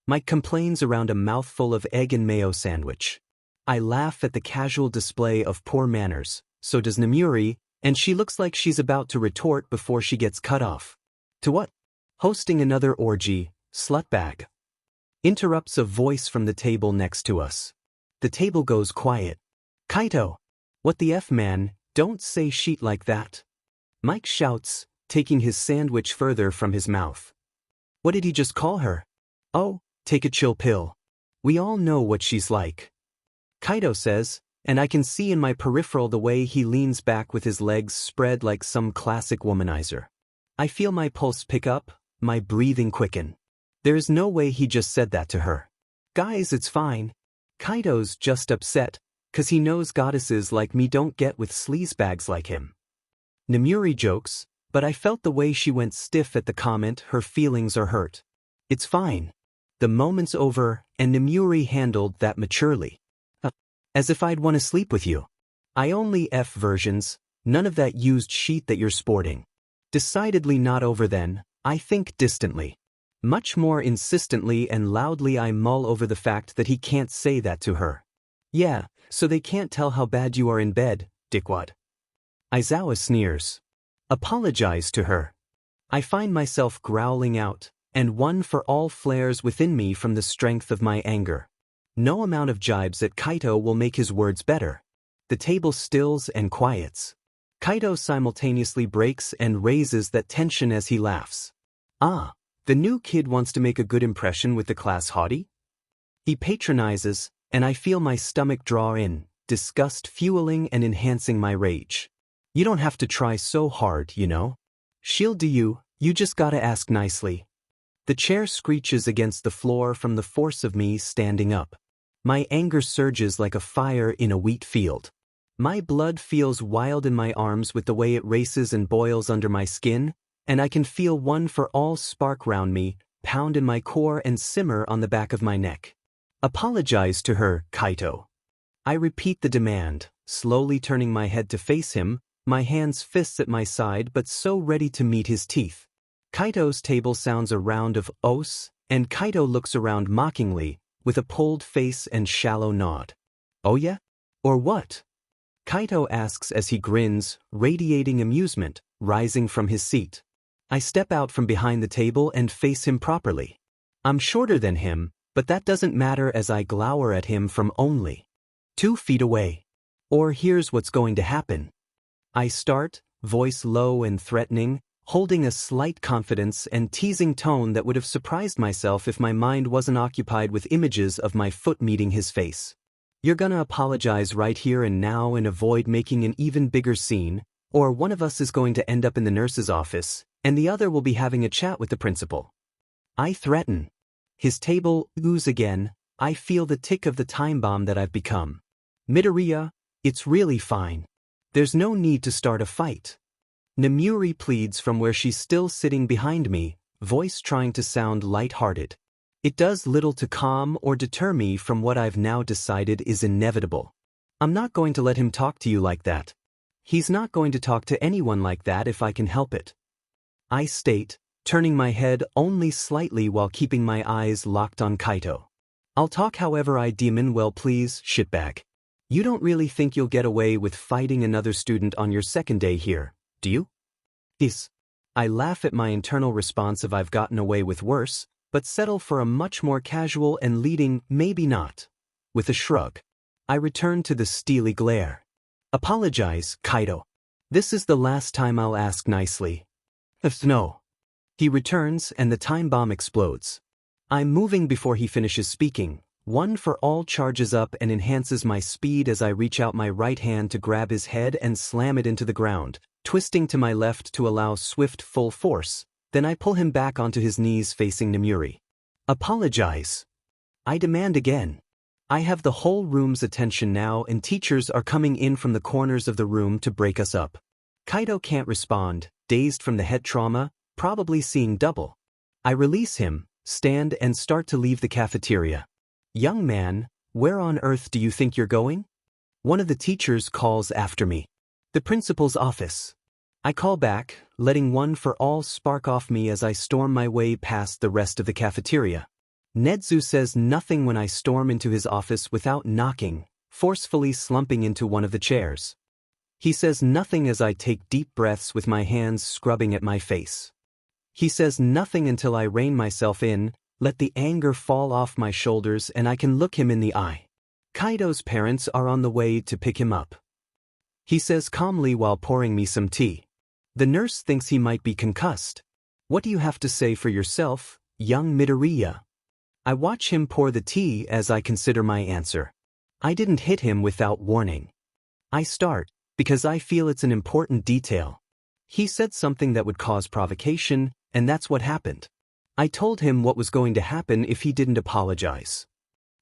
Mike complains around a mouthful of egg and mayo sandwich. I laugh at the casual display of poor manners, so does Namuri, and she looks like she's about to retort before she gets cut off. To what? Hosting another orgy, slutbag. Interrupts a voice from the table next to us. The table goes quiet. Kaito! What the F, man, don't say sheet like that. Mike shouts, taking his sandwich further from his mouth. What did he just call her? Oh, take a chill pill. We all know what she's like. Kaito says, and I can see in my peripheral the way he leans back with his legs spread like some classic womanizer. I feel my pulse pick up, my breathing quicken. There is no way he just said that to her. Guys, it's fine. Kaito's just upset, 'cause he knows goddesses like me don't get with sleazebags like him. Namuri jokes, but I felt the way she went stiff at the comment her feelings are hurt. It's fine. The moment's over, and Namuri handled that maturely. As if I'd want to sleep with you. I only F versions, none of that used sheet that you're sporting. Decidedly not over then, I think distantly. Much more insistently and loudly I mull over the fact that he can't say that to her. Yeah, so they can't tell how bad you are in bed, dickwad. Aizawa sneers. Apologize to her. I find myself growling out, and one for all flares within me from the strength of my anger. No amount of jibes at Kaito will make his words better. The table stills and quiets. Kaito simultaneously breaks and raises that tension as he laughs. Ah, the new kid wants to make a good impression with the class hottie? He patronizes, and I feel my stomach draw in, disgust fueling and enhancing my rage. You don't have to try so hard, you know? She'll do you just gotta ask nicely. The chair screeches against the floor from the force of me standing up. My anger surges like a fire in a wheat field. My blood feels wild in my arms with the way it races and boils under my skin, and I can feel one for all spark round me, pound in my core and simmer on the back of my neck. Apologize to her, Kaito. I repeat the demand, slowly turning my head to face him, my hands fists at my side but so ready to meet his teeth. Kaito's table sounds a round of os, and Kaito looks around mockingly, with a pulled face and shallow nod. Oh yeah? Or what? Kaito asks as he grins, radiating amusement, rising from his seat. I step out from behind the table and face him properly. I'm shorter than him, but that doesn't matter as I glower at him from only 2 feet away. Or here's what's going to happen. I start, voice low and threatening, holding a slight confidence and teasing tone that would have surprised myself if my mind wasn't occupied with images of my foot meeting his face. You're gonna apologize right here and now and avoid making an even bigger scene, or one of us is going to end up in the nurse's office, and the other will be having a chat with the principal. I threaten. His table oohs again. I feel the tick of the time bomb that I've become. Midoriya, it's really fine. There's no need to start a fight. Namuri pleads from where she's still sitting behind me, voice trying to sound light-hearted. It does little to calm or deter me from what I've now decided is inevitable. I'm not going to let him talk to you like that. He's not going to talk to anyone like that if I can help it. I state, turning my head only slightly while keeping my eyes locked on Kaito. I'll talk however I deem well, please, shitbag. You don't really think you'll get away with fighting another student on your second day here, do you? Yes. I laugh at my internal response of I've gotten away with worse, but settle for a much more casual and leading maybe not. With a shrug. I return to the steely glare. Apologize, Kaito. This is the last time I'll ask nicely. No. He returns and the time bomb explodes. I'm moving before he finishes speaking. One for all charges up and enhances my speed as I reach out my right hand to grab his head and slam it into the ground, twisting to my left to allow swift full force. Then I pull him back onto his knees facing Namuri. Apologize. I demand again. I have the whole room's attention now and teachers are coming in from the corners of the room to break us up. Kaito can't respond, dazed from the head trauma, probably seeing double. I release him, stand and start to leave the cafeteria. Young man, where on earth do you think you're going? One of the teachers calls after me. The principal's office. I call back, letting one for all spark off me as I storm my way past the rest of the cafeteria. Nedzu says nothing when I storm into his office without knocking, forcefully slumping into one of the chairs. He says nothing as I take deep breaths with my hands scrubbing at my face. He says nothing until I rein myself in, let the anger fall off my shoulders, and I can look him in the eye. Kaido's parents are on the way to pick him up. He says calmly while pouring me some tea. The nurse thinks he might be concussed. What do you have to say for yourself, young Midoriya? I watch him pour the tea as I consider my answer. I didn't hit him without warning. I start, because I feel it's an important detail. He said something that would cause provocation, and that's what happened. I told him what was going to happen if he didn't apologize.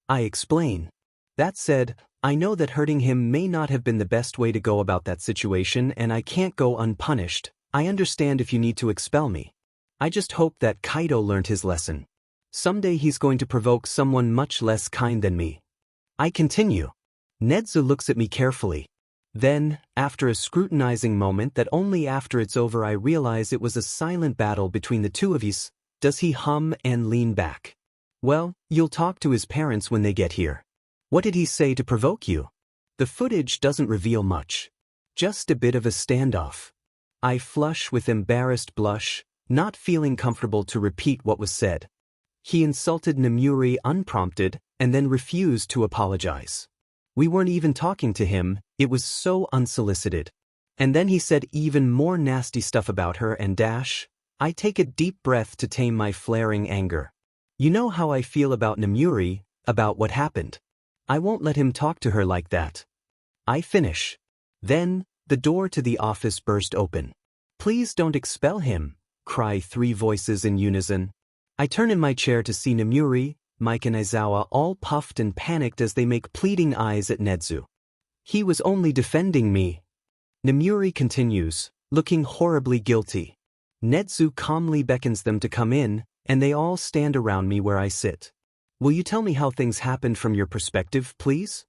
I explain. That said, I know that hurting him may not have been the best way to go about that situation, and I can't go unpunished. I understand if you need to expel me. I just hope that Kaido learned his lesson. Someday he's going to provoke someone much less kind than me. I continue. Nedzu looks at me carefully. Then, after a scrutinizing moment that only after it's over I realize it was a silent battle between the two of us, does he hum and lean back. Well, you'll talk to his parents when they get here. What did he say to provoke you? The footage doesn't reveal much. Just a bit of a standoff. I flush with embarrassed blush, not feeling comfortable to repeat what was said. He insulted Namuri unprompted and then refused to apologize. We weren't even talking to him, it was so unsolicited. And then he said even more nasty stuff about her and dash. I take a deep breath to tame my flaring anger. You know how I feel about Namuri, about what happened. I won't let him talk to her like that. I finish. Then, the door to the office burst open. Please don't expel him, cry three voices in unison. I turn in my chair to see Namuri, Mike and Aizawa all puffed and panicked as they make pleading eyes at Nedzu. He was only defending me. Namuri continues, looking horribly guilty. Nedzu calmly beckons them to come in, and they all stand around me where I sit. Will you tell me how things happened from your perspective, please?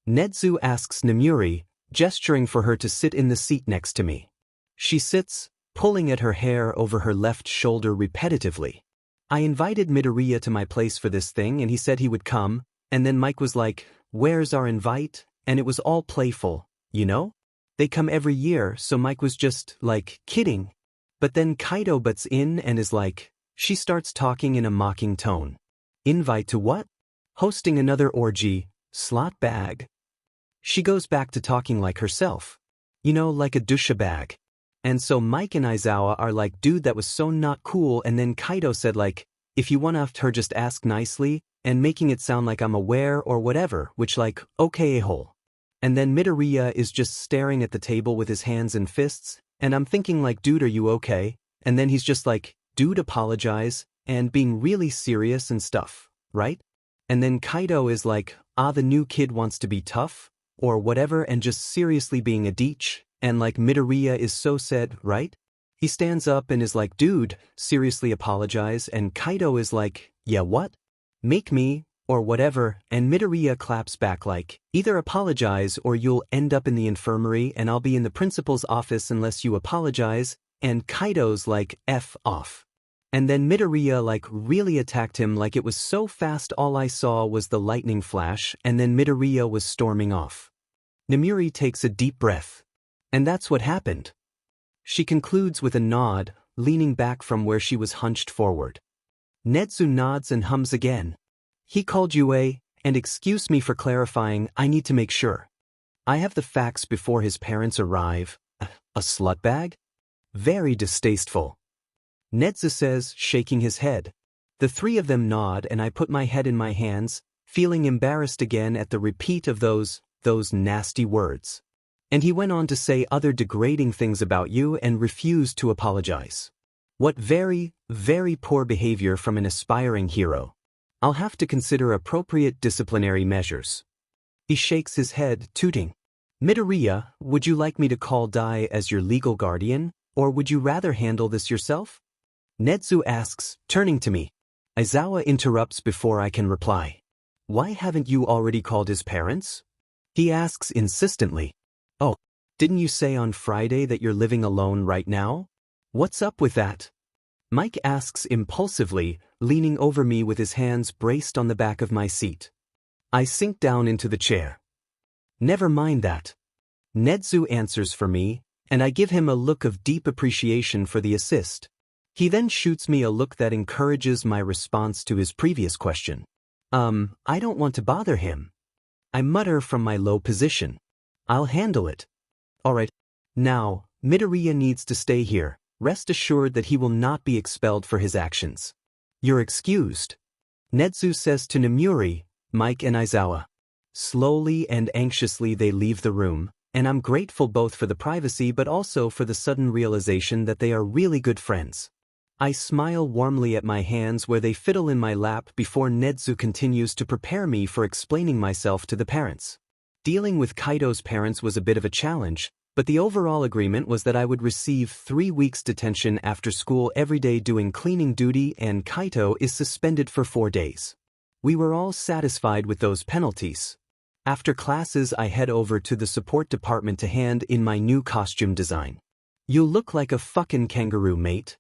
Nedzu asks Namuri, gesturing for her to sit in the seat next to me. She sits, pulling at her hair over her left shoulder repetitively. I invited Midoriya to my place for this thing and he said he would come, and then Mike was like, "Where's our invite?" And it was all playful, you know? They come every year, so Mike was just, like, kidding. But then Kaido butts in and is like, she starts talking in a mocking tone. Invite to what? Hosting another orgy, slot bag. She goes back to talking like herself. You know, like a douchebag. And so Mike and Aizawa are like, dude, that was so not cool, and then Kaido said like, if you want her just ask nicely, and making it sound like I'm aware or whatever, which like, okay a-hole. And then Midoriya is just staring at the table with his hands and fists, and I'm thinking like, dude, are you okay? And then he's just like, dude, apologize, and being really serious and stuff, right? And then Kaido is like, the new kid wants to be tough, or whatever, and just seriously being a deech, and like Midoriya is so sad, right? He stands up and is like, dude, seriously apologize, and Kaido is like, yeah what? Make me, or whatever, and Midoriya claps back like, either apologize or you'll end up in the infirmary and I'll be in the principal's office unless you apologize, and Kaido's like, F off. And then Midoriya like really attacked him like it was so fast all I saw was the lightning flash, and then Midoriya was storming off. Namuri takes a deep breath. And that's what happened. She concludes with a nod, leaning back from where she was hunched forward. Nedzu nods and hums again. He called you and excuse me for clarifying, I need to make sure. I have the facts before his parents arrive. A slut bag? Very distasteful. Nedzu says, shaking his head. The three of them nod and I put my head in my hands, feeling embarrassed again at the repeat of those nasty words. And he went on to say other degrading things about you and refused to apologize. What very, very poor behavior from an aspiring hero. I'll have to consider appropriate disciplinary measures. He shakes his head, tooting. Midoriya, would you like me to call Dai as your legal guardian, or would you rather handle this yourself? Nedzu asks, turning to me. Aizawa interrupts before I can reply. Why haven't you already called his parents? He asks insistently. Oh, didn't you say on Friday that you're living alone right now? What's up with that? Mike asks impulsively, leaning over me with his hands braced on the back of my seat. I sink down into the chair. Never mind that. Nedzu answers for me, and I give him a look of deep appreciation for the assist. He then shoots me a look that encourages my response to his previous question. I don't want to bother him. I mutter from my low position. I'll handle it. Alright. Now, Midoriya needs to stay here. Rest assured that he will not be expelled for his actions. You're excused. Nedzu says to Nomuri, Mike and Aizawa. Slowly and anxiously they leave the room, and I'm grateful both for the privacy but also for the sudden realization that they are really good friends. I smile warmly at my hands where they fiddle in my lap before Nedzu continues to prepare me for explaining myself to the parents. Dealing with Kaito's parents was a bit of a challenge, but the overall agreement was that I would receive 3 weeks detention after school every day doing cleaning duty, and Kaito is suspended for 4 days. We were all satisfied with those penalties. After classes I head over to the support department to hand in my new costume design. You look like a fucking kangaroo, mate.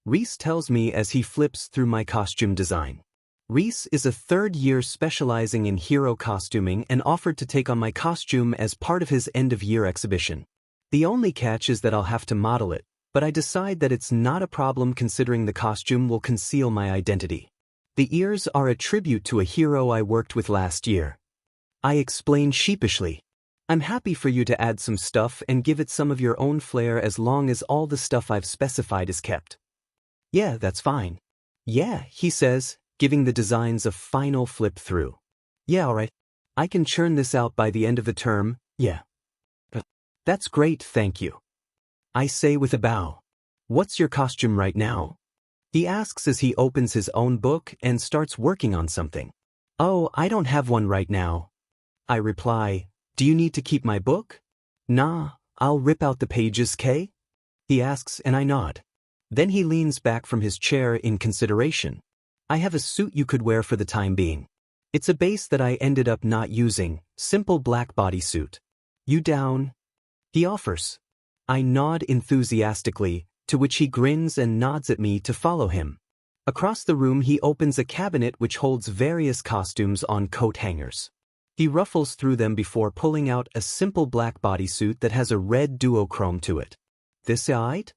Reese tells me as he flips through my costume design. Reese is a 3rd year specializing in hero costuming and offered to take on my costume as part of his end-of-year exhibition. The only catch is that I'll have to model it, but I decide that it's not a problem considering the costume will conceal my identity. The ears are a tribute to a hero I worked with last year. I explain sheepishly. I'm happy for you to add some stuff and give it some of your own flair as long as all the stuff I've specified is kept. Yeah, that's fine. Yeah, he says, giving the designs a final flip through. Yeah, alright. I can churn this out by the end of the term, yeah. That's great, thank you. I say with a bow. What's your costume right now? He asks as he opens his own book and starts working on something. Oh, I don't have one right now. I reply, do you need to keep my book? Nah, I'll rip out the pages, K? He asks and I nod. Then he leans back from his chair in consideration. I have a suit you could wear for the time being. It's a base that I ended up not using, simple black bodysuit. You down? He offers. I nod enthusiastically, to which he grins and nods at me to follow him. Across the room he opens a cabinet which holds various costumes on coat hangers. He ruffles through them before pulling out a simple black bodysuit that has a red duochrome to it. This aight?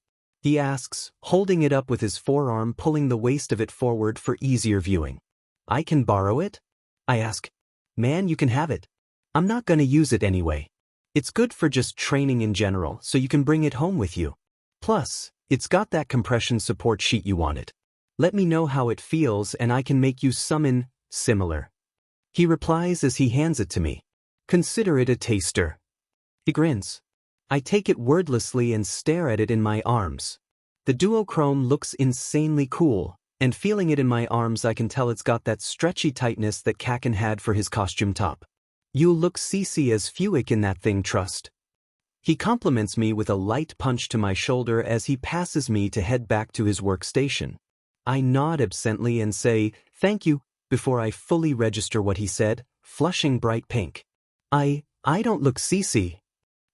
He asks, holding it up with his forearm, pulling the waist of it forward for easier viewing. I can borrow it? I ask. Man, you can have it. I'm not gonna use it anyway. It's good for just training in general, so you can bring it home with you. Plus, it's got that compression support sheet you wanted. Let me know how it feels and I can make you summon similar. He replies as he hands it to me. Consider it a taster. He grins. I take it wordlessly and stare at it in my arms. The duochrome looks insanely cool, and feeling it in my arms I can tell it's got that stretchy tightness that Kaken had for his costume top. You'll look CC as Fuick in that thing, trust. He compliments me with a light punch to my shoulder as he passes me to head back to his workstation. I nod absently and say, thank you, before I fully register what he said, flushing bright pink. I don't look CC.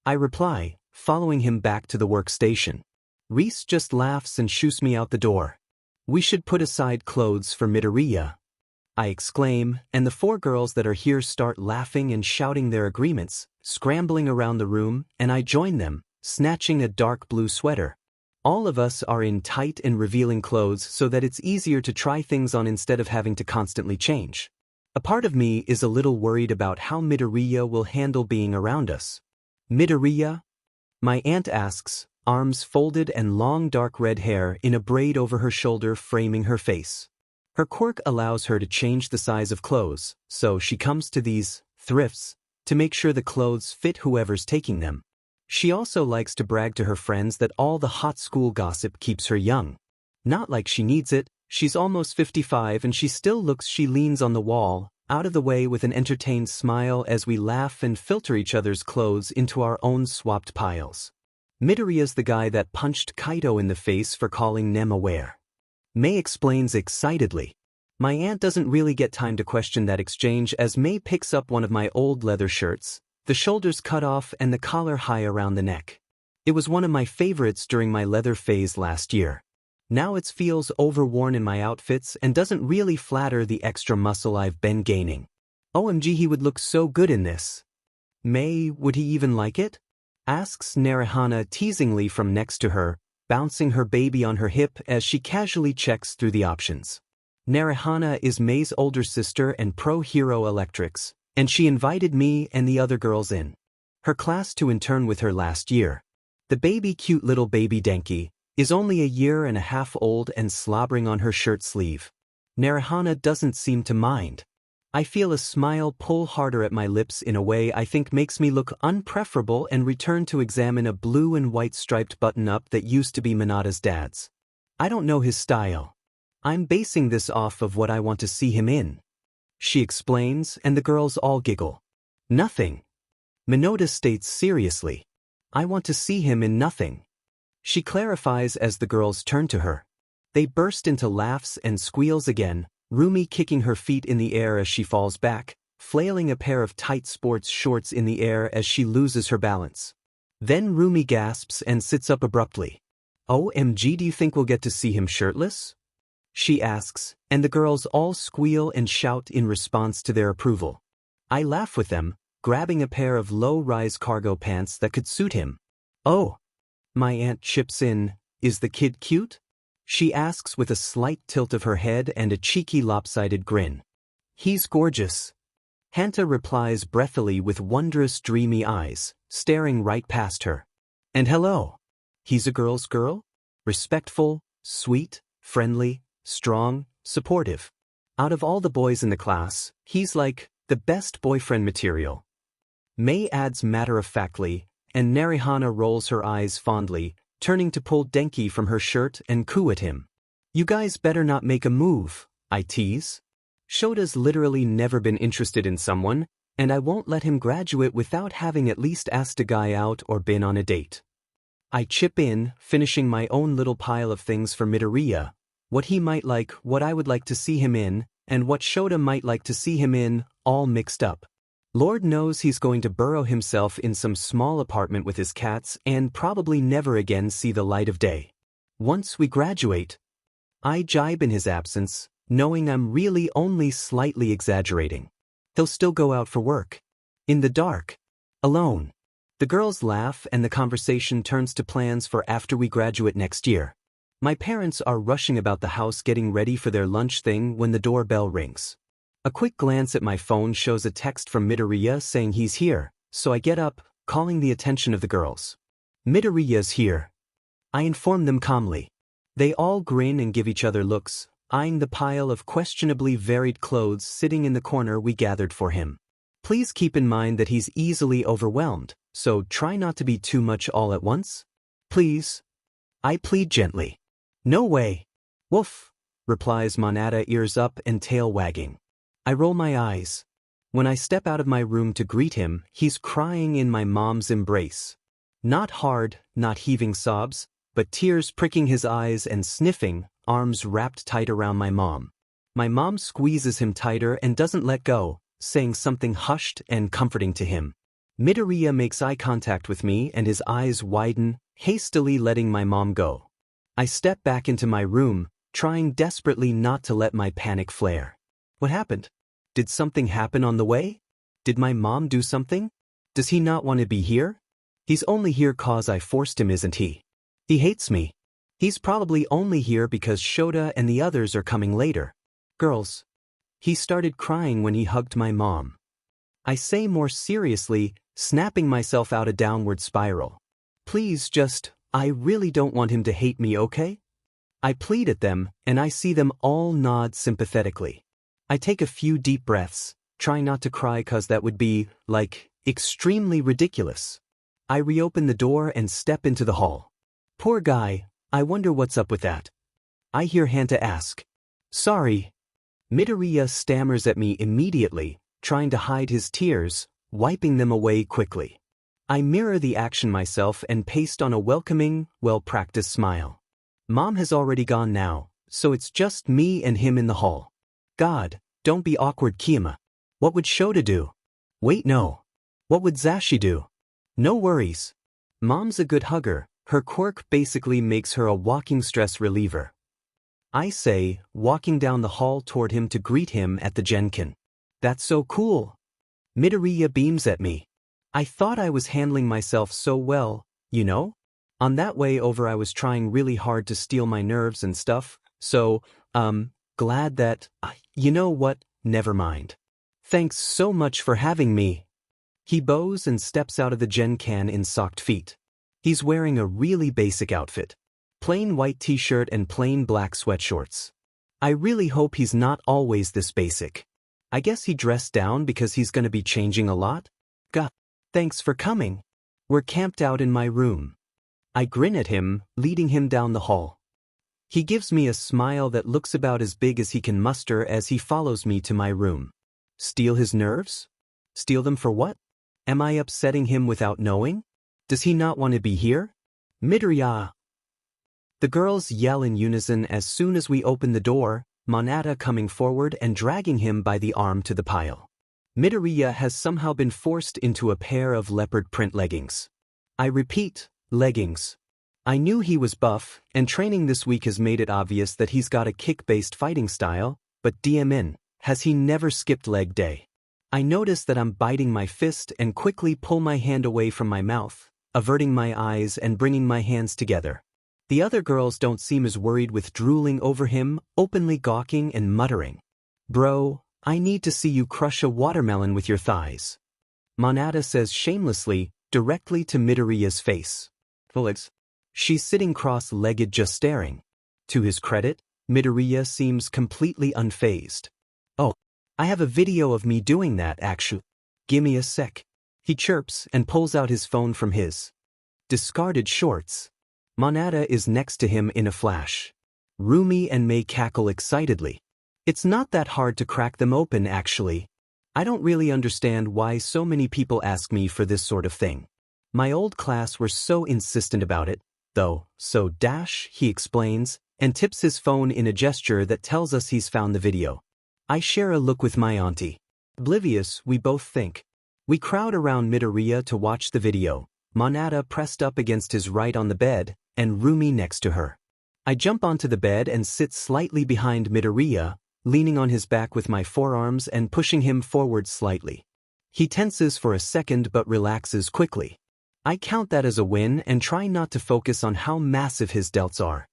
I reply, following him back to the workstation. Reese just laughs and shoots me out the door. We should put aside clothes for Midoriya. I exclaim, and the 4 girls that are here start laughing and shouting their agreements, scrambling around the room, and I join them, snatching a dark blue sweater. All of us are in tight and revealing clothes so that it's easier to try things on instead of having to constantly change. A part of me is a little worried about how Midoriya will handle being around us. Midoriya? My aunt asks, arms folded and long dark red hair in a braid over her shoulder framing her face. Her quirk allows her to change the size of clothes, so she comes to these thrifts to make sure the clothes fit whoever's taking them. She also likes to brag to her friends that all the hot school gossip keeps her young. Not like she needs it, she's almost 55 and she leans on the wall, out of the way with an entertained smile as we laugh and filter each other's clothes into our own swapped piles. Midoriya's the guy that punched Kaito in the face for calling Nem aware. May explains excitedly. My aunt doesn't really get time to question that exchange as May picks up one of my old leather shirts, The shoulders cut off and the collar high around the neck. It was one of my favorites during my leather phase last year. Now it feels overworn in my outfits and doesn't really flatter the extra muscle I've been gaining. OMG, he would look so good in this. May, would he even like it? Asks Narahana teasingly from next to her, bouncing her baby on her hip as she casually checks through the options. Narahana is May's older sister and pro-hero electrics, and she invited me and the other girls in her class to intern with her last year. The baby, cute little baby Denki, is only a year and a half old and slobbering on her shirt sleeve. Narahana doesn't seem to mind. I feel a smile pull harder at my lips in a way I think makes me look unpreferable and return to examine a blue and white striped button-up that used to be Minata's dad's. I don't know his style. I'm basing this off of what I want to see him in. She explains, and the girls all giggle. Nothing. Minota states seriously. I want to see him in nothing. She clarifies as the girls turn to her. They burst into laughs and squeals again, Rumi kicking her feet in the air as she falls back, flailing a pair of tight sports shorts in the air as she loses her balance. Then Rumi gasps and sits up abruptly. OMG, do you think we'll get to see him shirtless? She asks, and the girls all squeal and shout in response to their approval. I laugh with them, grabbing a pair of low-rise cargo pants that could suit him. Oh. My aunt chips in, is the kid cute? She asks with a slight tilt of her head and a cheeky lopsided grin. He's gorgeous. Hanta replies breathily with wondrous dreamy eyes, staring right past her. And hello. He's a girl's girl? Respectful, sweet, friendly, strong, supportive. Out of all the boys in the class, he's like the best boyfriend material. May adds matter-of-factly, and Narihana rolls her eyes fondly, turning to pull Denki from her shirt and coo at him. You guys better not make a move, I tease. Shota's literally never been interested in someone, and I won't let him graduate without having at least asked a guy out or been on a date. I chip in, finishing my own little pile of things for Midoriya, what he might like, what I would like to see him in, and what Shota might like to see him in, all mixed up. Lord knows he's going to burrow himself in some small apartment with his cats and probably never again see the light of day. Once we graduate, I jibe in his absence, knowing I'm really only slightly exaggerating. He'll still go out for work. In the dark. Alone. The girls laugh and the conversation turns to plans for after we graduate next year. My parents are rushing about the house getting ready for their lunch thing when the doorbell rings. A quick glance at my phone shows a text from Midoriya saying he's here, so I get up, calling the attention of the girls. Midoriya's here. I inform them calmly. They all grin and give each other looks, eyeing the pile of questionably varied clothes sitting in the corner we gathered for him. Please keep in mind that he's easily overwhelmed, so try not to be too much all at once. Please. I plead gently. No way. Woof, replies Monata, ears up and tail wagging. I roll my eyes. When I step out of my room to greet him, he's crying in my mom's embrace. Not hard, not heaving sobs, but tears pricking his eyes and sniffing, arms wrapped tight around my mom. My mom squeezes him tighter and doesn't let go, saying something hushed and comforting to him. Midoriya makes eye contact with me and his eyes widen, hastily letting my mom go. I step back into my room, trying desperately not to let my panic flare. What happened? Did something happen on the way? Did my mom do something? Does he not want to be here? He's only here 'cause I forced him, isn't he? He hates me. He's probably only here because Shota and the others are coming later. Girls. He started crying when he hugged my mom. I say more seriously, snapping myself out a downward spiral. Please just, I really don't want him to hate me, okay? I plead at them, and I see them all nod sympathetically. I take a few deep breaths, trying not to cry 'cause that would be, like, extremely ridiculous. I reopen the door and step into the hall. Poor guy, I wonder what's up with that. I hear Hanta ask. Sorry. Midoriya stammers at me immediately, trying to hide his tears, wiping them away quickly. I mirror the action myself and paste on a welcoming, well-practiced smile. Mom has already gone now, so it's just me and him in the hall. God, don't be awkward, Kiyama. What would Shota do? Wait, no. What would Zashi do? No worries. Mom's a good hugger, her quirk basically makes her a walking stress reliever. I say, walking down the hall toward him to greet him at the Genkin. That's so cool. Midoriya beams at me. I thought I was handling myself so well, you know? On that way over I was trying really hard to steel my nerves and stuff, so, glad that, you know what, never mind. Thanks so much for having me. He bows and steps out of the Genkan in socked feet. He's wearing a really basic outfit. Plain white t-shirt and plain black sweatshorts. I really hope he's not always this basic. I guess he dressed down because he's gonna be changing a lot? Gah. Thanks for coming. We're camped out in my room. I grin at him, leading him down the hall. He gives me a smile that looks about as big as he can muster as he follows me to my room. Steal his nerves? Steal them for what? Am I upsetting him without knowing? Does he not want to be here? Midoriya! The girls yell in unison as soon as we open the door, Monata coming forward and dragging him by the arm to the pile. Midoriya has somehow been forced into a pair of leopard print leggings. I repeat, leggings. I knew he was buff, and training this week has made it obvious that he's got a kick-based fighting style, but DMN, has he never skipped leg day? I notice that I'm biting my fist and quickly pull my hand away from my mouth, averting my eyes and bringing my hands together. The other girls don't seem as worried with drooling over him, openly gawking and muttering. Bro, I need to see you crush a watermelon with your thighs. Monata says shamelessly, directly to Midoriya's face. Felix. She's sitting cross-legged just staring. To his credit, Midoriya seems completely unfazed. Oh, I have a video of me doing that actually. Gimme a sec. He chirps and pulls out his phone from his discarded shorts. Monata is next to him in a flash. Rumi and Mei cackle excitedly. It's not that hard to crack them open actually. I don't really understand why so many people ask me for this sort of thing. My old class were so insistent about it, though, so dash, he explains, and tips his phone in a gesture that tells us he's found the video. I share a look with my auntie. Oblivious, we both think. We crowd around Midoriya to watch the video, Monata pressed up against his right on the bed, and Rumi next to her. I jump onto the bed and sit slightly behind Midoriya, leaning on his back with my forearms and pushing him forward slightly. He tenses for a second but relaxes quickly. I count that as a win and try not to focus on how massive his delts are.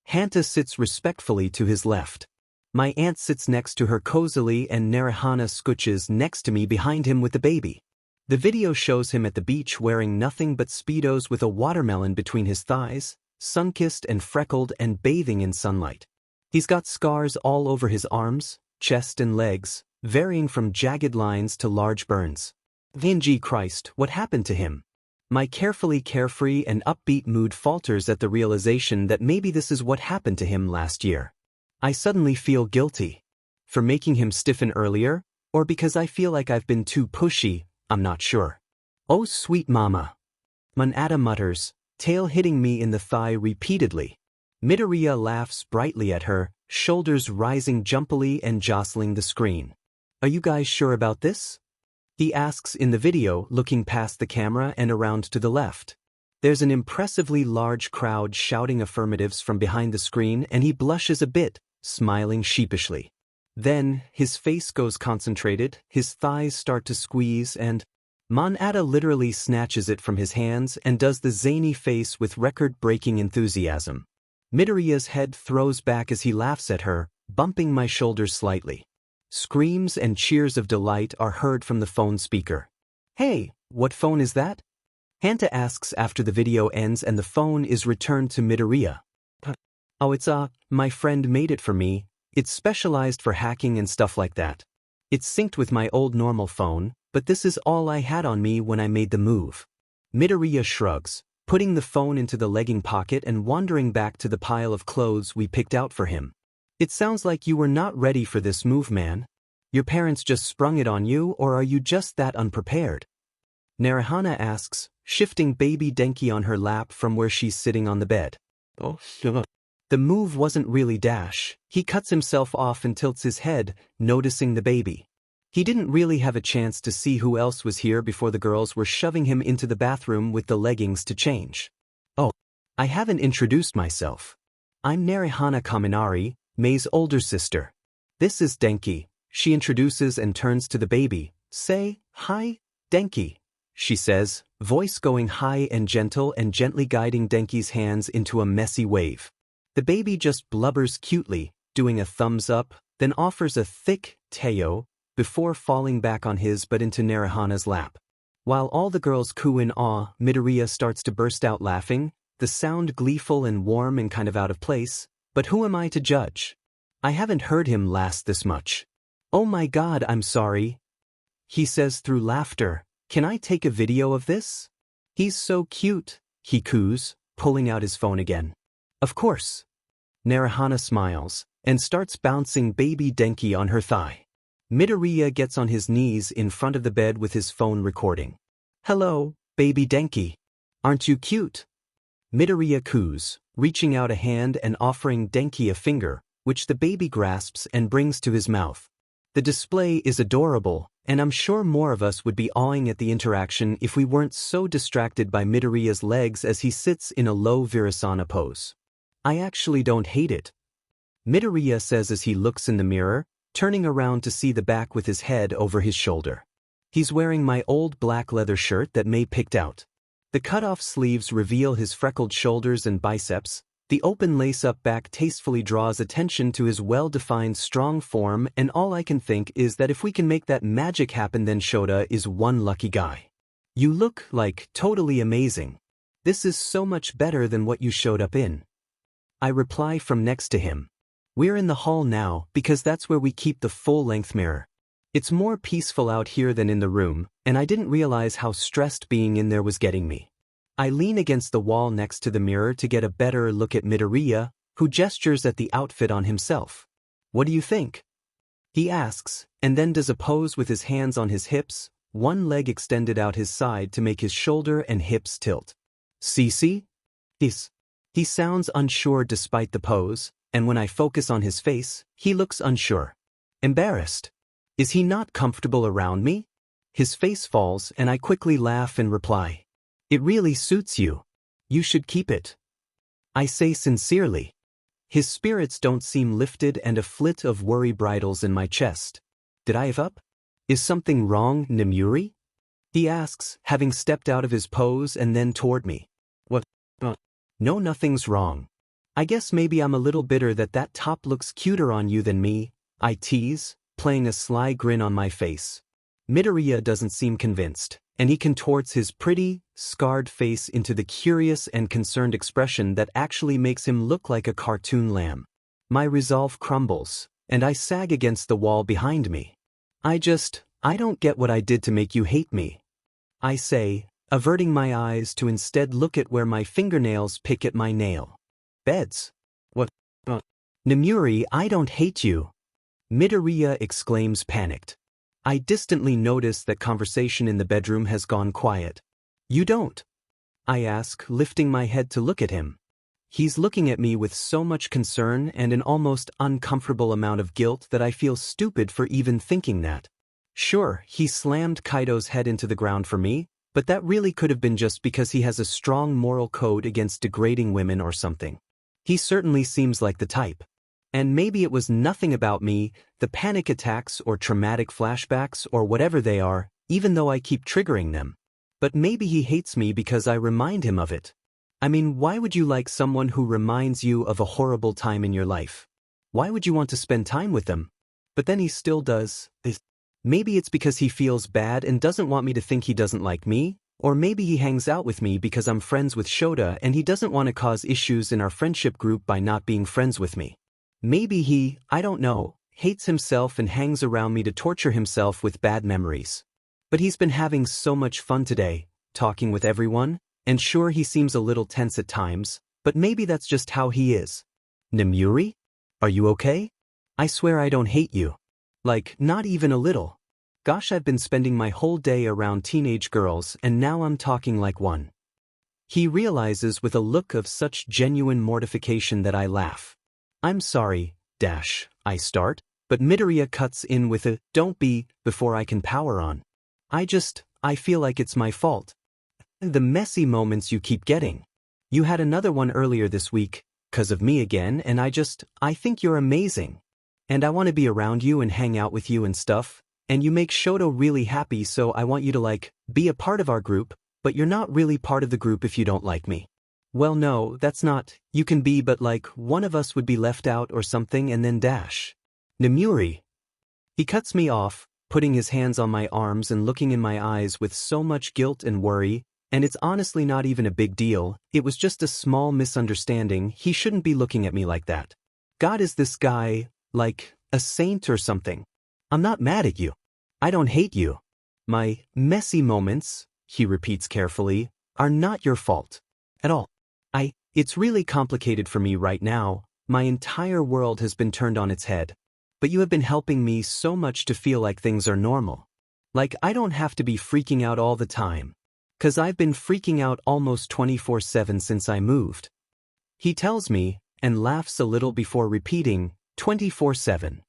Hanta sits respectfully to his left. My aunt sits next to her cozily and Narahana scooches next to me behind him with the baby. The video shows him at the beach wearing nothing but Speedos with a watermelon between his thighs, sun-kissed and freckled and bathing in sunlight. He's got scars all over his arms, chest and legs, varying from jagged lines to large burns. Vinji Christ, what happened to him? My carefully carefree and upbeat mood falters at the realization that maybe this is what happened to him last year. I suddenly feel guilty. For making him stiffen earlier, or because I feel like I've been too pushy, I'm not sure. Oh sweet mama. Monata mutters, tail hitting me in the thigh repeatedly. Midoriya laughs brightly at her, shoulders rising jumpily and jostling the screen. Are you guys sure about this? He asks in the video, looking past the camera and around to the left. There's an impressively large crowd shouting affirmatives from behind the screen and he blushes a bit, smiling sheepishly. Then, his face goes concentrated, his thighs start to squeeze and Monata literally snatches it from his hands and does the zany face with record-breaking enthusiasm. Midoriya's head throws back as he laughs at her, bumping my shoulders slightly. Screams and cheers of delight are heard from the phone speaker. Hey, what phone is that? Hanta asks after the video ends and the phone is returned to Midoriya. Oh, it's my friend made it for me. It's specialized for hacking and stuff like that. It's synced with my old normal phone, but this is all I had on me when I made the move. Midoriya shrugs, putting the phone into the legging pocket and wandering back to the pile of clothes we picked out for him. It sounds like you were not ready for this move, man. Your parents just sprung it on you, or are you just that unprepared? Narahana asks, shifting baby Denki on her lap from where she's sitting on the bed. Oh, sure. The move wasn't really dash. He cuts himself off and tilts his head, noticing the baby. He didn't really have a chance to see who else was here before the girls were shoving him into the bathroom with the leggings to change. Oh, I haven't introduced myself. I'm Narihana Kaminari, Mei's older sister. This is Denki, she introduces and turns to the baby. Say, hi, Denki, she says, voice going high and gentle and gently guiding Denki's hands into a messy wave. The baby just blubbers cutely, doing a thumbs up, then offers a thick teo, before falling back on his but into Narihana's lap. While all the girls coo in awe, Midoriya starts to burst out laughing, the sound gleeful and warm and kind of out of place, but who am I to judge? I haven't heard him last this much. Oh my god, I'm sorry. He says through laughter, can I take a video of this? He's so cute, he coos, pulling out his phone again. Of course. Narihana smiles, and starts bouncing baby Denki on her thigh. Midoriya gets on his knees in front of the bed with his phone recording. Hello, baby Denki. Aren't you cute? Midoriya coos, reaching out a hand and offering Denki a finger, which the baby grasps and brings to his mouth. The display is adorable, and I'm sure more of us would be awing at the interaction if we weren't so distracted by Midoriya's legs as he sits in a low Virasana pose. I actually don't hate it. Midoriya says as he looks in the mirror, turning around to see the back with his head over his shoulder. He's wearing my old black leather shirt that Mei picked out. The cut-off sleeves reveal his freckled shoulders and biceps. The open lace-up back tastefully draws attention to his well-defined strong form, and all I can think is that if we can make that magic happen, then Shota is one lucky guy. You look like totally amazing. This is so much better than what you showed up in. I reply from next to him. We're in the hall now because that's where we keep the full-length mirror. It's more peaceful out here than in the room, and I didn't realize how stressed being in there was getting me. I lean against the wall next to the mirror to get a better look at Midoriya, who gestures at the outfit on himself. What do you think? He asks, and then does a pose with his hands on his hips, one leg extended out his side to make his shoulder and hips tilt. Cece? He sounds unsure despite the pose, and when I focus on his face, he looks unsure. Embarrassed. Is he not comfortable around me? His face falls and I quickly laugh and reply. It really suits you. You should keep it. I say sincerely. His spirits don't seem lifted and a flit of worry bridles in my chest. Did I have up? Is something wrong, Nimuri? He asks, having stepped out of his pose and then toward me. What? No, nothing's wrong. I guess maybe I'm a little bitter that top looks cuter on you than me, I tease, playing a sly grin on my face. Midoriya doesn't seem convinced, and he contorts his pretty, scarred face into the curious and concerned expression that actually makes him look like a cartoon lamb. My resolve crumbles, and I sag against the wall behind me. I don't get what I did to make you hate me. I say, averting my eyes to instead look at where my fingernails pick at my nail. Beds. What? Nimuri, I don't hate you. Midoriya exclaims panicked. I distantly notice that conversation in the bedroom has gone quiet. You don't? I ask, lifting my head to look at him. He's looking at me with so much concern and an almost uncomfortable amount of guilt that I feel stupid for even thinking that. Sure, he slammed Kaido's head into the ground for me, but that really could have been just because he has a strong moral code against degrading women or something. He certainly seems like the type. And maybe it was nothing about me, the panic attacks or traumatic flashbacks or whatever they are, even though I keep triggering them. But maybe he hates me because I remind him of it. I mean, why would you like someone who reminds you of a horrible time in your life? Why would you want to spend time with them? But then he still does this. Maybe it's because he feels bad and doesn't want me to think he doesn't like me, or maybe he hangs out with me because I'm friends with Shota and he doesn't want to cause issues in our friendship group by not being friends with me. Maybe he, I don't know, hates himself and hangs around me to torture himself with bad memories. But he's been having so much fun today, talking with everyone, and sure he seems a little tense at times, but maybe that's just how he is. Nimuri? Are you okay? I swear I don't hate you. Like, not even a little. Gosh, I've been spending my whole day around teenage girls and now I'm talking like one. He realizes with a look of such genuine mortification that I laugh. I'm sorry, I start. But Midoriya cuts in with a, "Don't be," before I can power on. I feel like it's my fault. The messy moments you keep getting. You had another one earlier this week, 'cause of me again, and I think you're amazing. And I want to be around you and hang out with you and stuff, and you make Shoto really happy, so I want you to be a part of our group, but you're not really part of the group if you don't like me. Well, no, that's not, you can be, but one of us would be left out or something, and then dash. Nemuri. He cuts me off, putting his hands on my arms and looking in my eyes with so much guilt and worry, and it's honestly not even a big deal, it was just a small misunderstanding, he shouldn't be looking at me like that. God, is this guy, a saint or something? I'm not mad at you. I don't hate you. My messy moments, he repeats carefully, are not your fault. At all. It's really complicated for me right now, my entire world has been turned on its head. But you have been helping me so much to feel like things are normal. I don't have to be freaking out all the time. 'Cause I've been freaking out almost 24/7 since I moved. He tells me, and laughs a little before repeating, 24/7.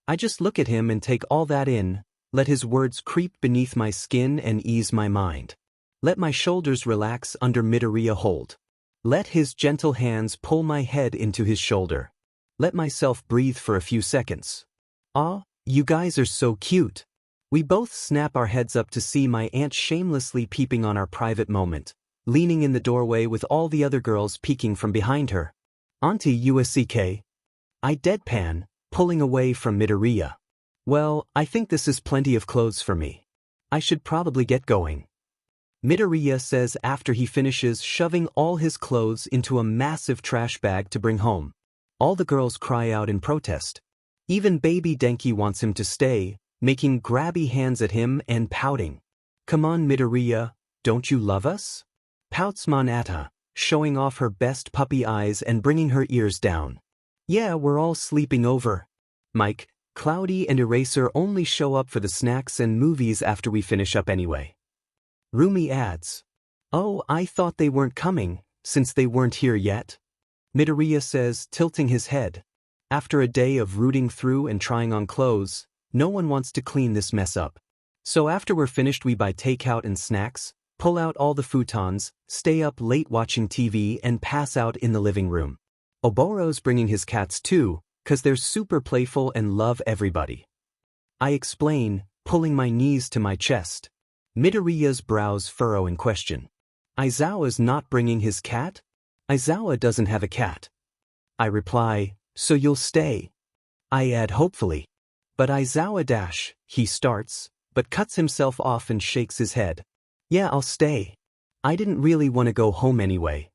I just look at him and take all that in, let his words creep beneath my skin and ease my mind. Let my shoulders relax under Midoriya hold. Let his gentle hands pull my head into his shoulder. Let myself breathe for a few seconds. Aw, you guys are so cute. We both snap our heads up to see my aunt shamelessly peeping on our private moment, leaning in the doorway with all the other girls peeking from behind her. Auntie USCK. I deadpan, pulling away from Midoriya. Well, I think this is plenty of clothes for me. I should probably get going. Midoriya says after he finishes shoving all his clothes into a massive trash bag to bring home. All the girls cry out in protest. Even baby Denki wants him to stay, making grabby hands at him and pouting. Come on Midoriya, don't you love us? Pouts Monata, showing off her best puppy eyes and bringing her ears down. Yeah, we're all sleeping over. Mike, Cloudy and Eraser only show up for the snacks and movies after we finish up anyway. Rumi adds. Oh, I thought they weren't coming, since they weren't here yet. Midoriya says, tilting his head. After a day of rooting through and trying on clothes, no one wants to clean this mess up. So after we're finished we buy takeout and snacks, pull out all the futons, stay up late watching TV and pass out in the living room. Oboro's bringing his cats too, 'cause they're super playful and love everybody. I explain, pulling my knees to my chest. Midoriya's brows furrow in question. Aizawa's not bringing his cat? Aizawa doesn't have a cat. I reply, so you'll stay. I add hopefully. But Aizawa he starts, but cuts himself off and shakes his head. Yeah, I'll stay. I didn't really want to go home anyway.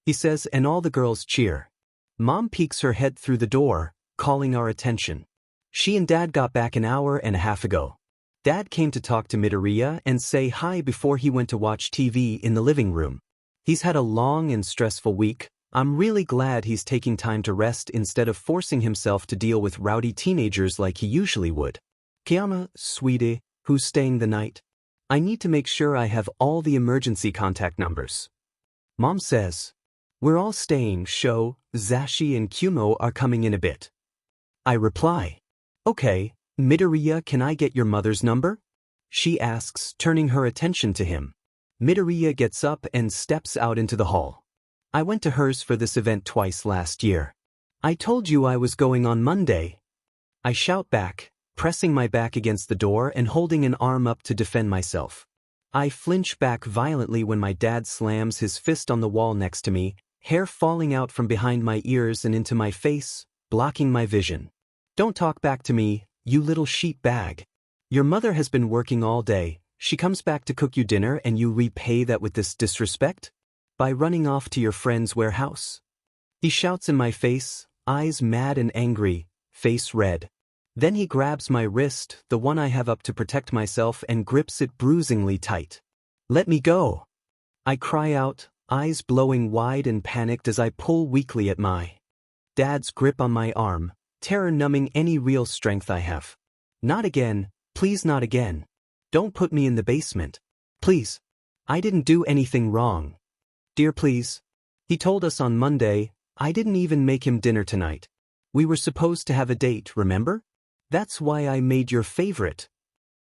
He says, and all the girls cheer. Mom peeks her head through the door, calling our attention. She and Dad got back an hour and a half ago. Dad came to talk to Midoriya and say hi before he went to watch TV in the living room. He's had a long and stressful week. I'm really glad he's taking time to rest instead of forcing himself to deal with rowdy teenagers like he usually would. Kiyama, sweetie, who's staying the night? I need to make sure I have all the emergency contact numbers. Mom says, we're all staying, Sho, Zashi and Kumo are coming in a bit. I reply, okay, Midoriya, can I get your mother's number? She asks, turning her attention to him. Midoriya gets up and steps out into the hall. I went to hers for this event twice last year. I told you I was going on Monday. I shout back, pressing my back against the door and holding an arm up to defend myself. I flinch back violently when my dad slams his fist on the wall next to me, hair falling out from behind my ears and into my face, blocking my vision. Don't talk back to me, you little sheep bag. Your mother has been working all day. She comes back to cook you dinner and you repay that with this disrespect? By running off to your friend's warehouse? He shouts in my face, eyes mad and angry, face red. Then he grabs my wrist, the one I have up to protect myself, and grips it bruisingly tight. Let me go. I cry out, eyes blowing wide and panicked as I pull weakly at my dad's grip on my arm, terror numbing any real strength I have. Not again, please not again. Don't put me in the basement. Please. I didn't do anything wrong. Dear, please. He told us on Monday. I didn't even make him dinner tonight. We were supposed to have a date, remember? That's why I made your favorite.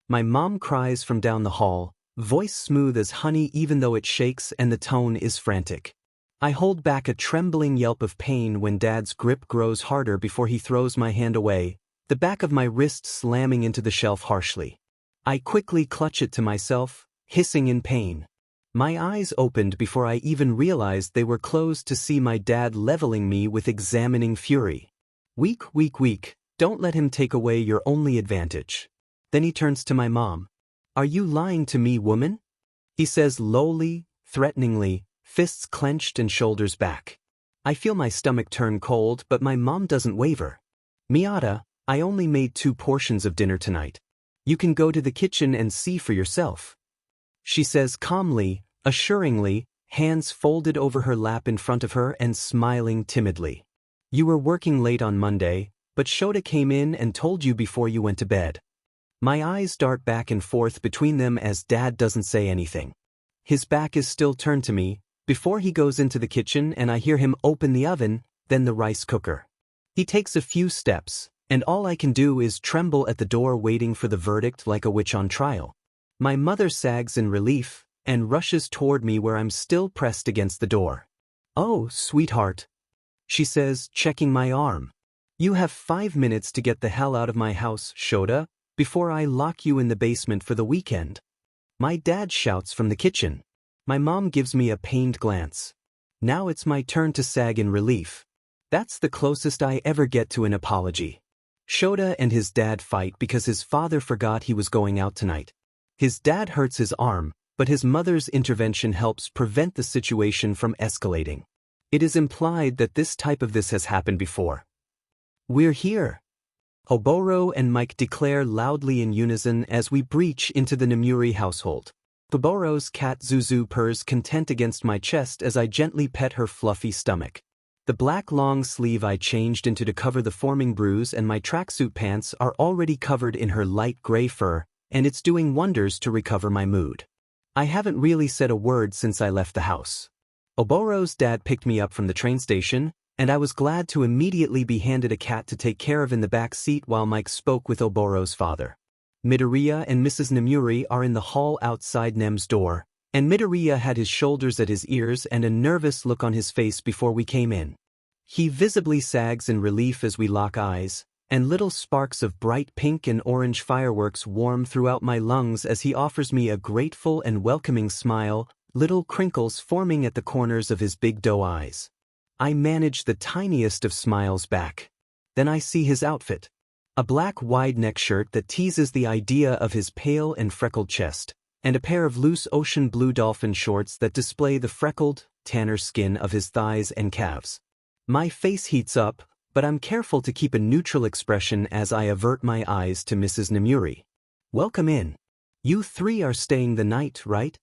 My mom cries from down the hall, voice smooth as honey even though it shakes and the tone is frantic. I hold back a trembling yelp of pain when Dad's grip grows harder before he throws my hand away, the back of my wrist slamming into the shelf harshly. I quickly clutch it to myself, hissing in pain. My eyes opened before I even realized they were closed to see my dad leveling me with examining fury. Weak, weak, weak, don't let him take away your only advantage. Then he turns to my mom. Are you lying to me, woman? He says lowly, threateningly, fists clenched and shoulders back. I feel my stomach turn cold, but my mom doesn't waver. Miata, I only made 2 portions of dinner tonight. You can go to the kitchen and see for yourself. She says calmly, assuringly, hands folded over her lap in front of her and smiling timidly. You were working late on Monday, but Shota came in and told you before you went to bed. My eyes dart back and forth between them as Dad doesn't say anything. His back is still turned to me, before he goes into the kitchen and I hear him open the oven, then the rice cooker. He takes a few steps, and all I can do is tremble at the door waiting for the verdict like a witch on trial. My mother sags in relief, and rushes toward me where I'm still pressed against the door. Oh, sweetheart, she says, checking my arm. You have 5 minutes to get the hell out of my house, Shota, before I lock you in the basement for the weekend. My dad shouts from the kitchen. My mom gives me a pained glance. Now it's my turn to sag in relief. That's the closest I ever get to an apology. Shota and his dad fight because his father forgot he was going out tonight. His dad hurts his arm, but his mother's intervention helps prevent the situation from escalating. It is implied that this has happened before. We're here. Oboro and Mike declare loudly in unison as we breach into the Nemuri household. Oboro's cat Zuzu purrs content against my chest as I gently pet her fluffy stomach. The black long sleeve I changed into to cover the forming bruise and my tracksuit pants are already covered in her light gray fur, and it's doing wonders to recover my mood. I haven't really said a word since I left the house. Oboro's dad picked me up from the train station, and I was glad to immediately be handed a cat to take care of in the back seat while Mike spoke with Oboro's father. Midoriya and Mrs. Nemuri are in the hall outside Nem's door, and Midoriya had his shoulders at his ears and a nervous look on his face before we came in. He visibly sags in relief as we lock eyes, and little sparks of bright pink and orange fireworks warm throughout my lungs as he offers me a grateful and welcoming smile, little crinkles forming at the corners of his big doe eyes. I manage the tiniest of smiles back. Then I see his outfit. A black wide-neck shirt that teases the idea of his pale and freckled chest, and a pair of loose ocean blue dolphin shorts that display the freckled, tanner skin of his thighs and calves. My face heats up, but I'm careful to keep a neutral expression as I avert my eyes to Mrs. Nemuri. Welcome in. You 3 are staying the night, right?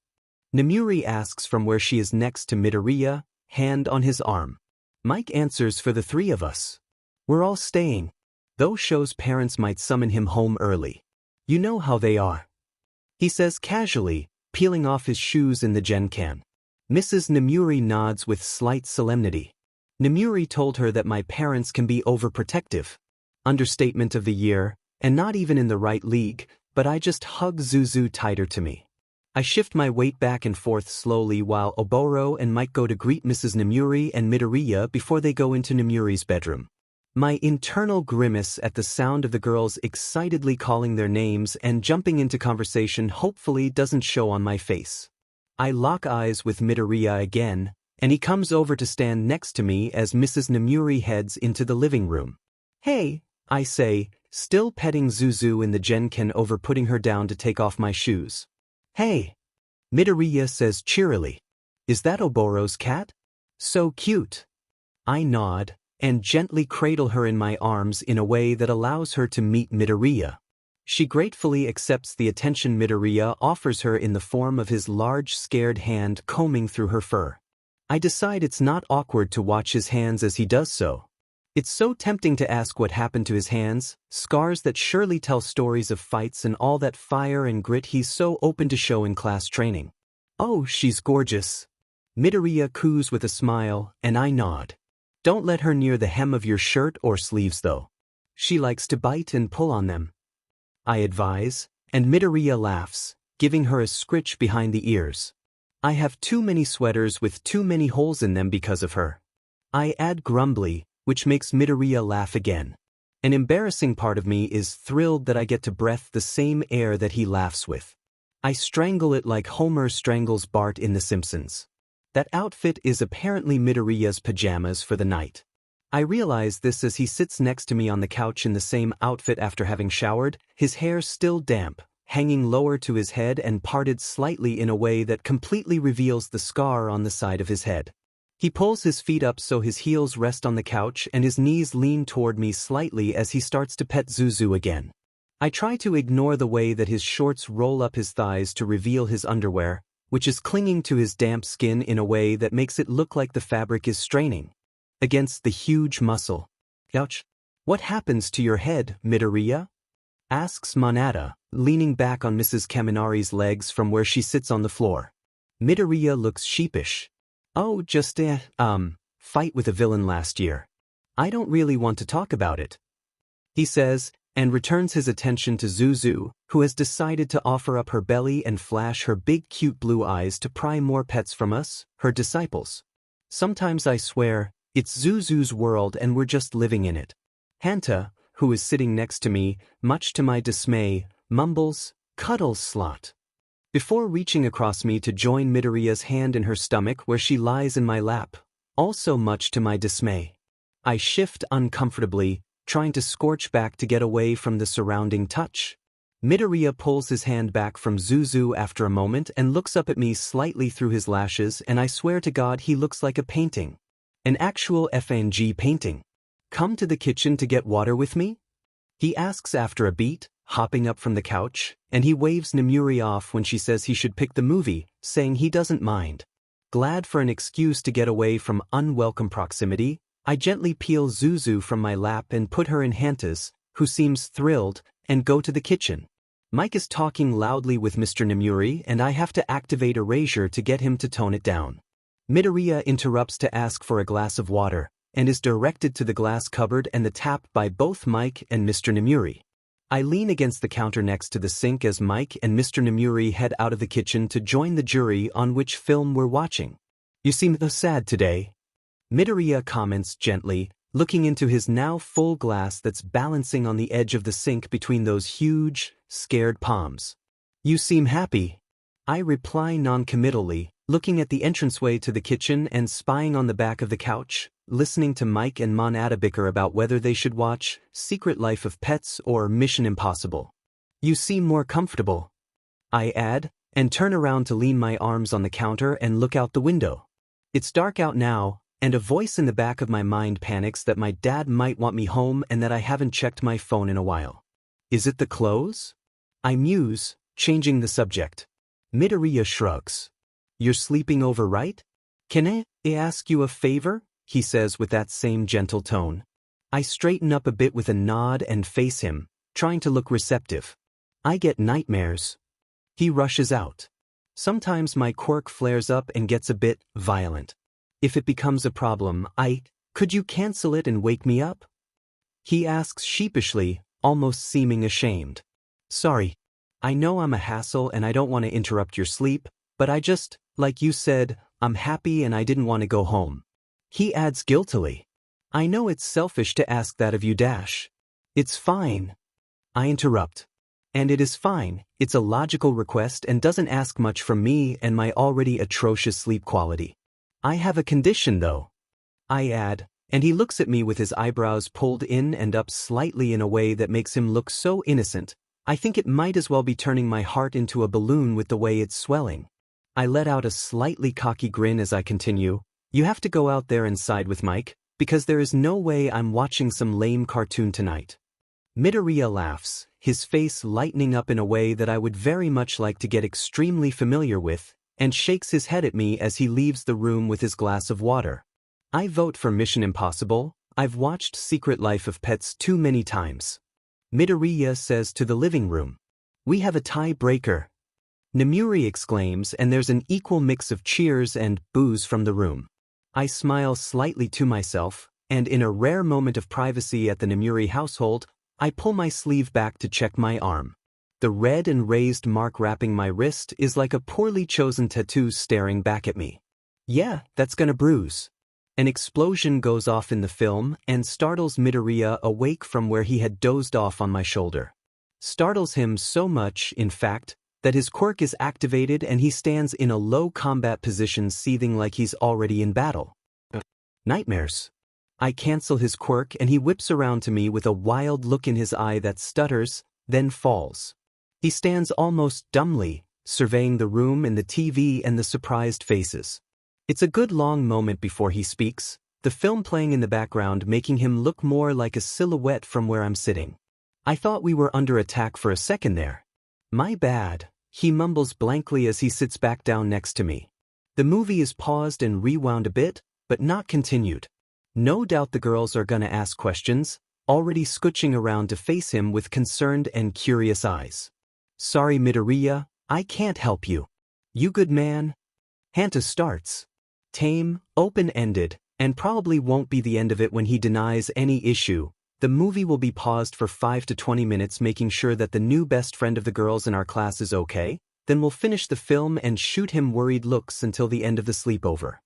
Nemuri asks from where she is next to Midoriya, hand on his arm. Mike answers for the 3 of us. We're all staying. Though Sho's parents might summon him home early. You know how they are. He says casually, peeling off his shoes in the gen-can. Mrs. Nemuri nods with slight solemnity. Nemuri told her that my parents can be overprotective. Understatement of the year, and not even in the right league, but I just hug Zuzu tighter to me. I shift my weight back and forth slowly while Oboro and Mike go to greet Mrs. Nemuri and Midoriya before they go into Nemuri's bedroom. My internal grimace at the sound of the girls excitedly calling their names and jumping into conversation hopefully doesn't show on my face. I lock eyes with Midoriya again, and he comes over to stand next to me as Mrs. Nemuri heads into the living room. Hey, I say, still petting Zuzu in the gen-can over putting her down to take off my shoes. Hey, Midoriya says cheerily. Is that Oboro's cat? So cute. I nod, and gently cradle her in my arms in a way that allows her to meet Midoriya. She gratefully accepts the attention Midoriya offers her in the form of his large scared hand combing through her fur. I decide it's not awkward to watch his hands as he does so. It's so tempting to ask what happened to his hands, scars that surely tell stories of fights and all that fire and grit he's so open to show in class training. Oh, she's gorgeous. Midoriya coos with a smile, and I nod. Don't let her near the hem of your shirt or sleeves though. She likes to bite and pull on them. I advise, and Midoriya laughs, giving her a scritch behind the ears. I have too many sweaters with too many holes in them because of her. I add grumbly, which makes Midoriya laugh again. An embarrassing part of me is thrilled that I get to breathe the same air that he laughs with. I strangle it like Homer strangles Bart in The Simpsons. That outfit is apparently Midoriya's pajamas for the night. I realize this as he sits next to me on the couch in the same outfit after having showered, his hair still damp, hanging lower to his head and parted slightly in a way that completely reveals the scar on the side of his head. He pulls his feet up so his heels rest on the couch and his knees lean toward me slightly as he starts to pet Zuzu again. I try to ignore the way that his shorts roll up his thighs to reveal his underwear, which is clinging to his damp skin in a way that makes it look like the fabric is straining against the huge muscle. Ouch. What happens to your head, Midoriya? Asks Monata, leaning back on Mrs. Kaminari's legs from where she sits on the floor. Midoriya looks sheepish. Oh, just fight with a villain last year. I don't really want to talk about it, he says, and returns his attention to Zuzu, who has decided to offer up her belly and flash her big cute blue eyes to pry more pets from us, her disciples. Sometimes I swear, it's Zuzu's world and we're just living in it. Hanta, who is sitting next to me, much to my dismay, mumbles, "Cuddles, slot," before reaching across me to join Midoriya's hand in her stomach where she lies in my lap, also much to my dismay. I shift uncomfortably, trying to scorch back to get away from the surrounding touch. Midoriya pulls his hand back from Zuzu after a moment and looks up at me slightly through his lashes, and I swear to God he looks like a painting. An actual FNG painting. "Come to the kitchen to get water with me?" he asks after a beat, hopping up from the couch, and he waves Nemuri off when she says he should pick the movie, saying he doesn't mind. Glad for an excuse to get away from unwelcome proximity, I gently peel Zuzu from my lap and put her in Hanta's, who seems thrilled, and go to the kitchen. Mike is talking loudly with Mr. Nemuri and I have to activate Erasure to get him to tone it down. Midoriya interrupts to ask for a glass of water, and is directed to the glass cupboard and the tap by both Mike and Mr. Nemuri. I lean against the counter next to the sink as Mike and Mr. Nemuri head out of the kitchen to join the jury on which film we're watching. "You seem so sad today," Midoriya comments gently, looking into his now full glass that's balancing on the edge of the sink between those huge, scared palms. "You seem happy," I reply non-committally, looking at the entranceway to the kitchen and spying on the back of the couch, listening to Mike and Monata bicker about whether they should watch Secret Life of Pets or Mission Impossible. "You seem more comfortable," I add, and turn around to lean my arms on the counter and look out the window. It's dark out now, and a voice in the back of my mind panics that my dad might want me home and that I haven't checked my phone in a while. Is it the clothes? I muse, changing the subject. Midoriya shrugs. "You're sleeping over, right? Can I ask you a favor?" he says with that same gentle tone. I straighten up a bit with a nod and face him, trying to look receptive. "I get nightmares." He rushes out. Sometimes my quirk flares up and gets a bit violent. If it becomes a problem, could you cancel it and wake me up? He asks sheepishly, almost seeming ashamed. "Sorry. I know I'm a hassle and I don't want to interrupt your sleep, but I just, like you said, I'm happy and I didn't want to go home." He adds guiltily. "I know it's selfish to ask that of you, Dash." "It's fine." I interrupt. "And it is fine, it's a logical request and doesn't ask much from me and my already atrocious sleep quality. I have a condition though," I add, and he looks at me with his eyebrows pulled in and up slightly in a way that makes him look so innocent, I think it might as well be turning my heart into a balloon with the way it's swelling. I let out a slightly cocky grin as I continue. "You have to go out there and side with Mike, because there is no way I'm watching some lame cartoon tonight." Midoriya laughs, his face lightening up in a way that I would very much like to get extremely familiar with, and shakes his head at me as he leaves the room with his glass of water. I vote for Mission Impossible. I've watched Secret Life of Pets too many times. Midoriya says to the living room. "We have a tie-breaker," Nemuri exclaims, and there's an equal mix of cheers and boos from the room. I smile slightly to myself, and in a rare moment of privacy at the Namuri household, I pull my sleeve back to check my arm. The red and raised mark wrapping my wrist is like a poorly chosen tattoo staring back at me. Yeah, that's gonna bruise. An explosion goes off in the film and startles Midoriya awake from where he had dozed off on my shoulder. Startles him so much, in fact, that his quirk is activated and he stands in a low combat position seething like he's already in battle. Nightmares. I cancel his quirk and he whips around to me with a wild look in his eye that stutters, then falls. He stands almost dumbly, surveying the room and the TV and the surprised faces. It's a good long moment before he speaks, the film playing in the background making him look more like a silhouette from where I'm sitting. I thought we were under attack for a second there. My bad, he mumbles blankly as he sits back down next to me. The movie is paused and rewound a bit, but not continued. No doubt the girls are gonna ask questions, already scooching around to face him with concerned and curious eyes. Sorry Midoriya, I can't help you. You good man? Hanta starts. Tame, open-ended, and probably won't be the end of it when he denies any issue. The movie will be paused for 5 to 20 minutes making sure that the new best friend of the girls in our class is okay, then we'll finish the film and shoot him worried looks until the end of the sleepover.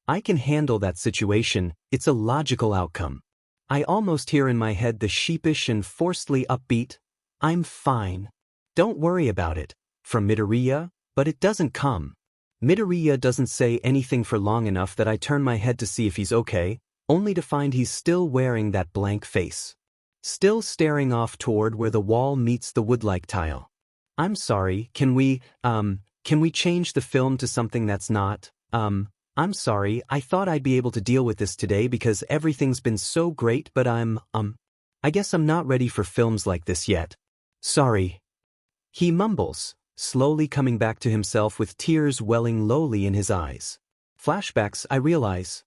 I can handle that situation, it's a logical outcome. I almost hear in my head the sheepish and forcedly upbeat, "I'm fine. Don't worry about it," from Midoriya, but it doesn't come. Midoriya doesn't say anything for long enough that I turn my head to see if he's okay, only to find he's still wearing that blank face. Still staring off toward where the wall meets the wood-like tile. I'm sorry, can we change the film to something that's not, I'm sorry, I thought I'd be able to deal with this today because everything's been so great but I guess I'm not ready for films like this yet. Sorry. He mumbles, slowly coming back to himself with tears welling lowly in his eyes. Flashbacks, I realize.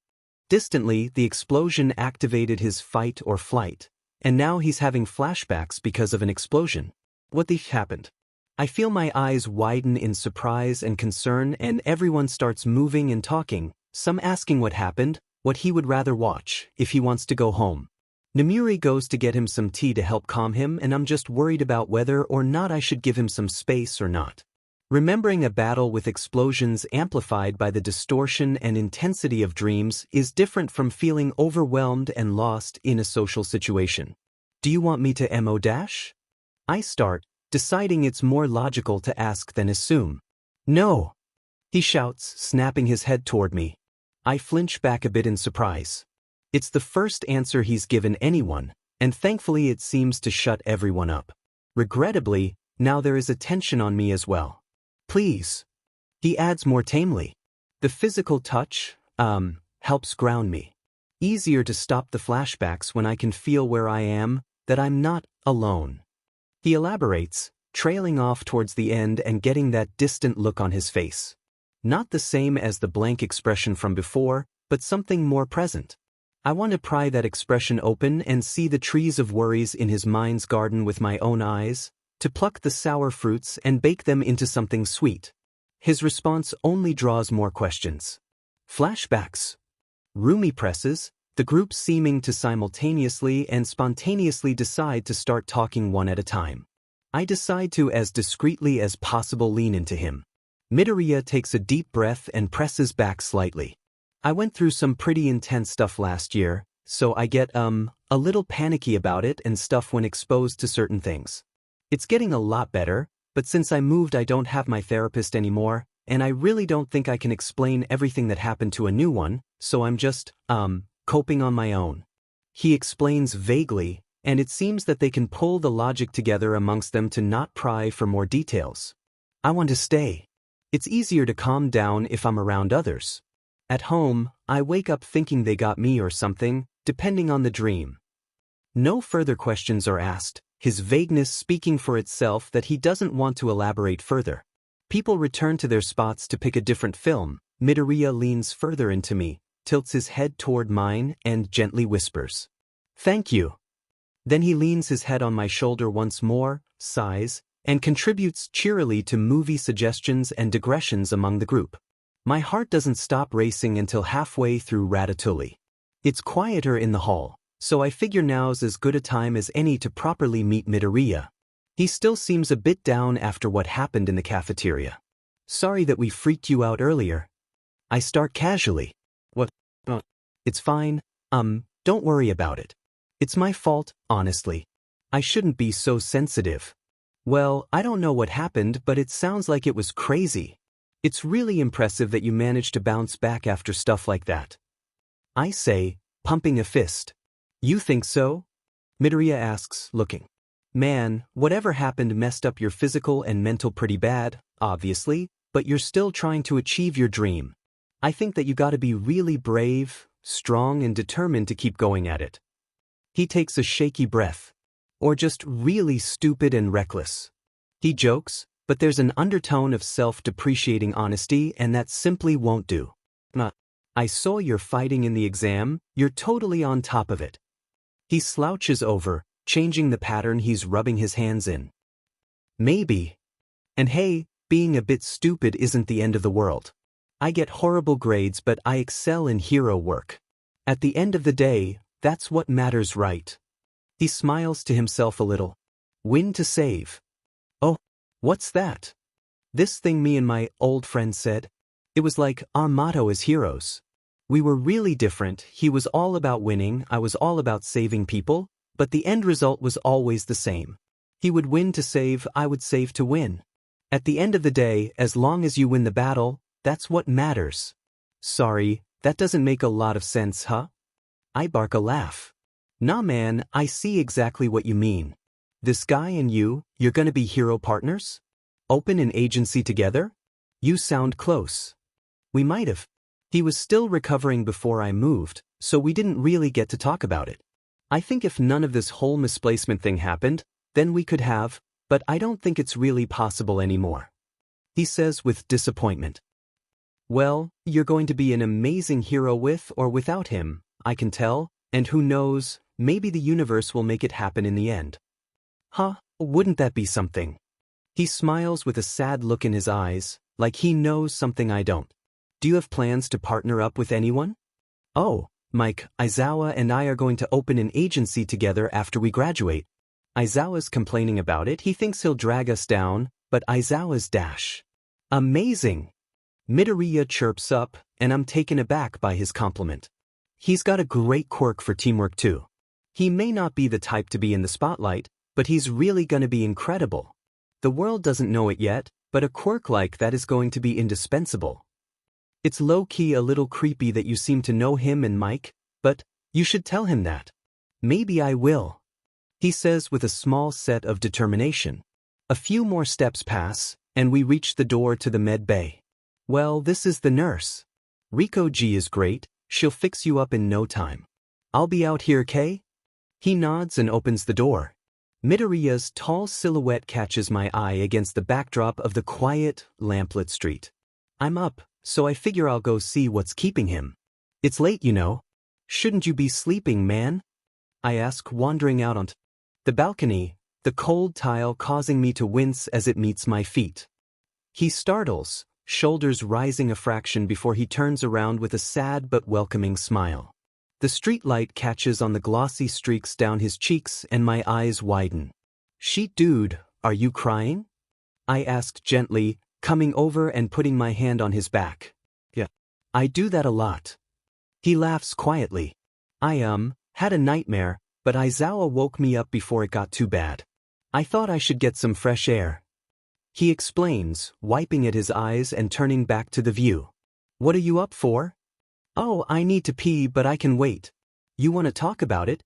Distantly, the explosion activated his fight or flight, and now he's having flashbacks because of an explosion. What the happened? I feel my eyes widen in surprise and concern and everyone starts moving and talking, some asking what happened, what he would rather watch, if he wants to go home. Namuri goes to get him some tea to help calm him and I'm just worried about whether or not I should give him some space or not. Remembering a battle with explosions amplified by the distortion and intensity of dreams is different from feeling overwhelmed and lost in a social situation. Do you want me to MO dash? I start, deciding it's more logical to ask than assume. No! He shouts, snapping his head toward me. I flinch back a bit in surprise. It's the first answer he's given anyone, and thankfully it seems to shut everyone up. Regrettably, now there is a tension on me as well. Please. He adds more tamely. The physical touch, helps ground me. Easier to stop the flashbacks when I can feel where I am, that I'm not alone. He elaborates, trailing off towards the end and getting that distant look on his face. Not the same as the blank expression from before, but something more present. I want to pry that expression open and see the trees of worries in his mind's garden with my own eyes, to pluck the sour fruits and bake them into something sweet. His response only draws more questions. Flashbacks. Rumi presses, the group seeming to simultaneously and spontaneously decide to start talking one at a time. I decide to as discreetly as possible lean into him. Midoriya takes a deep breath and presses back slightly. I went through some pretty intense stuff last year, so I get, a little panicky about it and stuff when exposed to certain things. It's getting a lot better, but since I moved I don't have my therapist anymore, and I really don't think I can explain everything that happened to a new one, so I'm just, coping on my own. He explains vaguely, and it seems that they can pull the logic together amongst them to not pry for more details. I want to stay. It's easier to calm down if I'm around others. At home, I wake up thinking they got me or something, depending on the dream. No further questions are asked, his vagueness speaking for itself that he doesn't want to elaborate further. People return to their spots to pick a different film. Midoriya leans further into me, tilts his head toward mine, and gently whispers, "Thank you." Then he leans his head on my shoulder once more, sighs, and contributes cheerily to movie suggestions and digressions among the group. My heart doesn't stop racing until halfway through Ratatouille. It's quieter in the hall, so I figure now's as good a time as any to properly meet Midoriya. He still seems a bit down after what happened in the cafeteria. Sorry that we freaked you out earlier. I start casually. What? It's fine. Don't worry about it. It's my fault, honestly. I shouldn't be so sensitive. Well, I don't know what happened, but it sounds like it was crazy. It's really impressive that you managed to bounce back after stuff like that. I say, pumping a fist. You think so? Midoriya asks, looking. Man, whatever happened messed up your physical and mental pretty bad, obviously, but you're still trying to achieve your dream. I think that you gotta be really brave, strong and determined to keep going at it. He takes a shaky breath. Or just really stupid and reckless. He jokes, but there's an undertone of self-depreciating honesty and that simply won't do. I saw you're fighting in the exam, you're totally on top of it. He slouches over, changing the pattern he's rubbing his hands in. Maybe. And hey, being a bit stupid isn't the end of the world. I get horrible grades but I excel in hero work. At the end of the day, that's what matters, right? He smiles to himself a little. Win to save. Oh, what's that? This thing me and my old friend said. It was like our motto as heroes. We were really different, he was all about winning, I was all about saving people, but the end result was always the same. He would win to save, I would save to win. At the end of the day, as long as you win the battle, that's what matters. Sorry, that doesn't make a lot of sense, huh? I bark a laugh. Nah man, I see exactly what you mean. This guy and you're gonna be hero partners? Open an agency together? You sound close. We might have. He was still recovering before I moved, so we didn't really get to talk about it. I think if none of this whole misplacement thing happened, then we could have, but I don't think it's really possible anymore. He says with disappointment. Well, you're going to be an amazing hero with or without him, I can tell, and who knows, maybe the universe will make it happen in the end. Huh, wouldn't that be something? He smiles with a sad look in his eyes, like he knows something I don't. Do you have plans to partner up with anyone? Oh, Mike, Aizawa and I are going to open an agency together after we graduate. Aizawa's complaining about it, he thinks he'll drag us down, but Aizawa's dash. Amazing! Midoriya chirps up, and I'm taken aback by his compliment. He's got a great quirk for teamwork too. He may not be the type to be in the spotlight, but he's really gonna be incredible. The world doesn't know it yet, but a quirk like that is going to be indispensable. It's low-key a little creepy that you seem to know him and Mike, but you should tell him that. Maybe I will. He says with a small set of determination. A few more steps pass, and we reach the door to the med bay. Well, this is the nurse. Riko G is great, she'll fix you up in no time. I'll be out here, Kay? He nods and opens the door. Midoriya's tall silhouette catches my eye against the backdrop of the quiet, lamplit street. I'm up, so I figure I'll go see what's keeping him. It's late, you know. Shouldn't you be sleeping, man? I ask, wandering out onto the balcony, the cold tile causing me to wince as it meets my feet. He startles, shoulders rising a fraction before he turns around with a sad but welcoming smile. The streetlight catches on the glossy streaks down his cheeks and my eyes widen. Sheet dude, are you crying? I ask gently, coming over and putting my hand on his back. Yeah. I do that a lot. He laughs quietly. I had a nightmare, but Aizawa woke me up before it got too bad. I thought I should get some fresh air. He explains, wiping at his eyes and turning back to the view. What are you up for? Oh, I need to pee, but I can wait. You want to talk about it?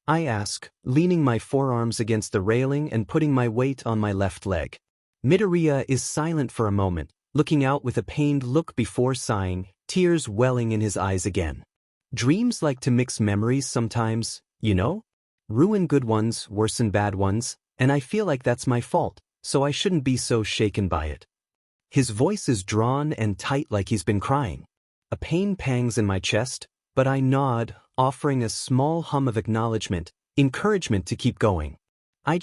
I ask, leaning my forearms against the railing and putting my weight on my left leg. Midoriya is silent for a moment, looking out with a pained look before sighing, tears welling in his eyes again. Dreams like to mix memories sometimes, you know? Ruin good ones, worsen bad ones, and I feel like that's my fault, so I shouldn't be so shaken by it. His voice is drawn and tight like he's been crying. A pain pangs in my chest, but I nod, offering a small hum of acknowledgement, encouragement to keep going. I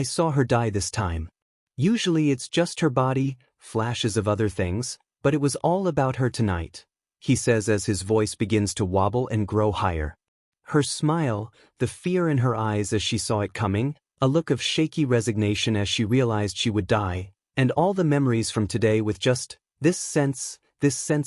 saw her die this time. Usually it's just her body, flashes of other things, but it was all about her tonight. he says as his voice begins to wobble and grow higher. Her smile, the fear in her eyes as she saw it coming, a look of shaky resignation as she realized she would die, and all the memories from today with just this sense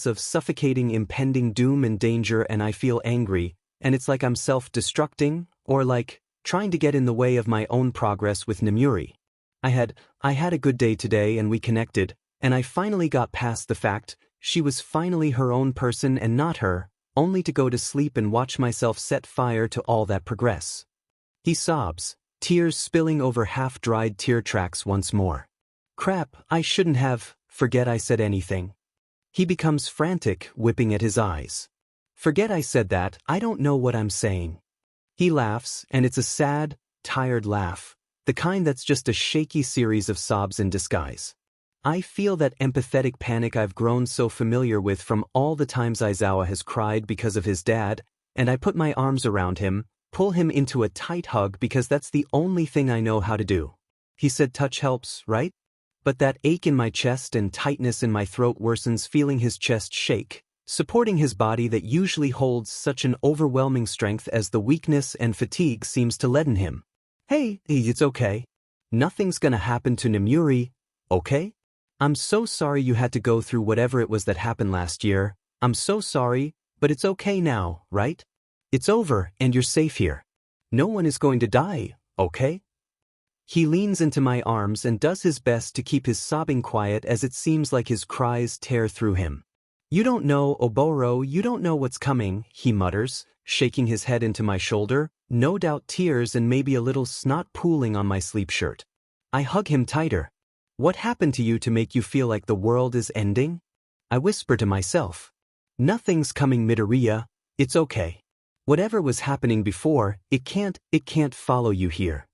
of suffocating impending doom and danger, and I feel angry, and it's like I'm self-destructing, or like trying to get in the way of my own progress with Nemuri. I had a good day today and we connected, and I finally got past the fact she was finally her own person and not her, only to go to sleep and watch myself set fire to all that progress. He sobs, tears spilling over half-dried tear tracks once more. Crap, I shouldn't have, forget I said anything. He becomes frantic, whipping at his eyes. Forget I said that, I don't know what I'm saying. He laughs, and it's a sad, tired laugh, the kind that's just a shaky series of sobs in disguise. I feel that empathetic panic I've grown so familiar with from all the times Aizawa has cried because of his dad, and I put my arms around him, pull him into a tight hug because that's the only thing I know how to do. He said touch helps, right? But that ache in my chest and tightness in my throat worsens feeling his chest shake, supporting his body that usually holds such an overwhelming strength as the weakness and fatigue seems to leaden him. Hey, it's okay. Nothing's gonna happen to Nemuri, okay? I'm so sorry you had to go through whatever it was that happened last year. I'm so sorry, but it's okay now, right? It's over and you're safe here. No one is going to die, okay? He leans into my arms and does his best to keep his sobbing quiet as it seems like his cries tear through him. You don't know, Oboro, you don't know what's coming, he mutters, shaking his head into my shoulder, no doubt tears and maybe a little snot pooling on my sleep shirt. I hug him tighter. What happened to you to make you feel like the world is ending? I whisper to myself. Nothing's coming, Midoriya, it's okay. Whatever was happening before, it can't follow you here.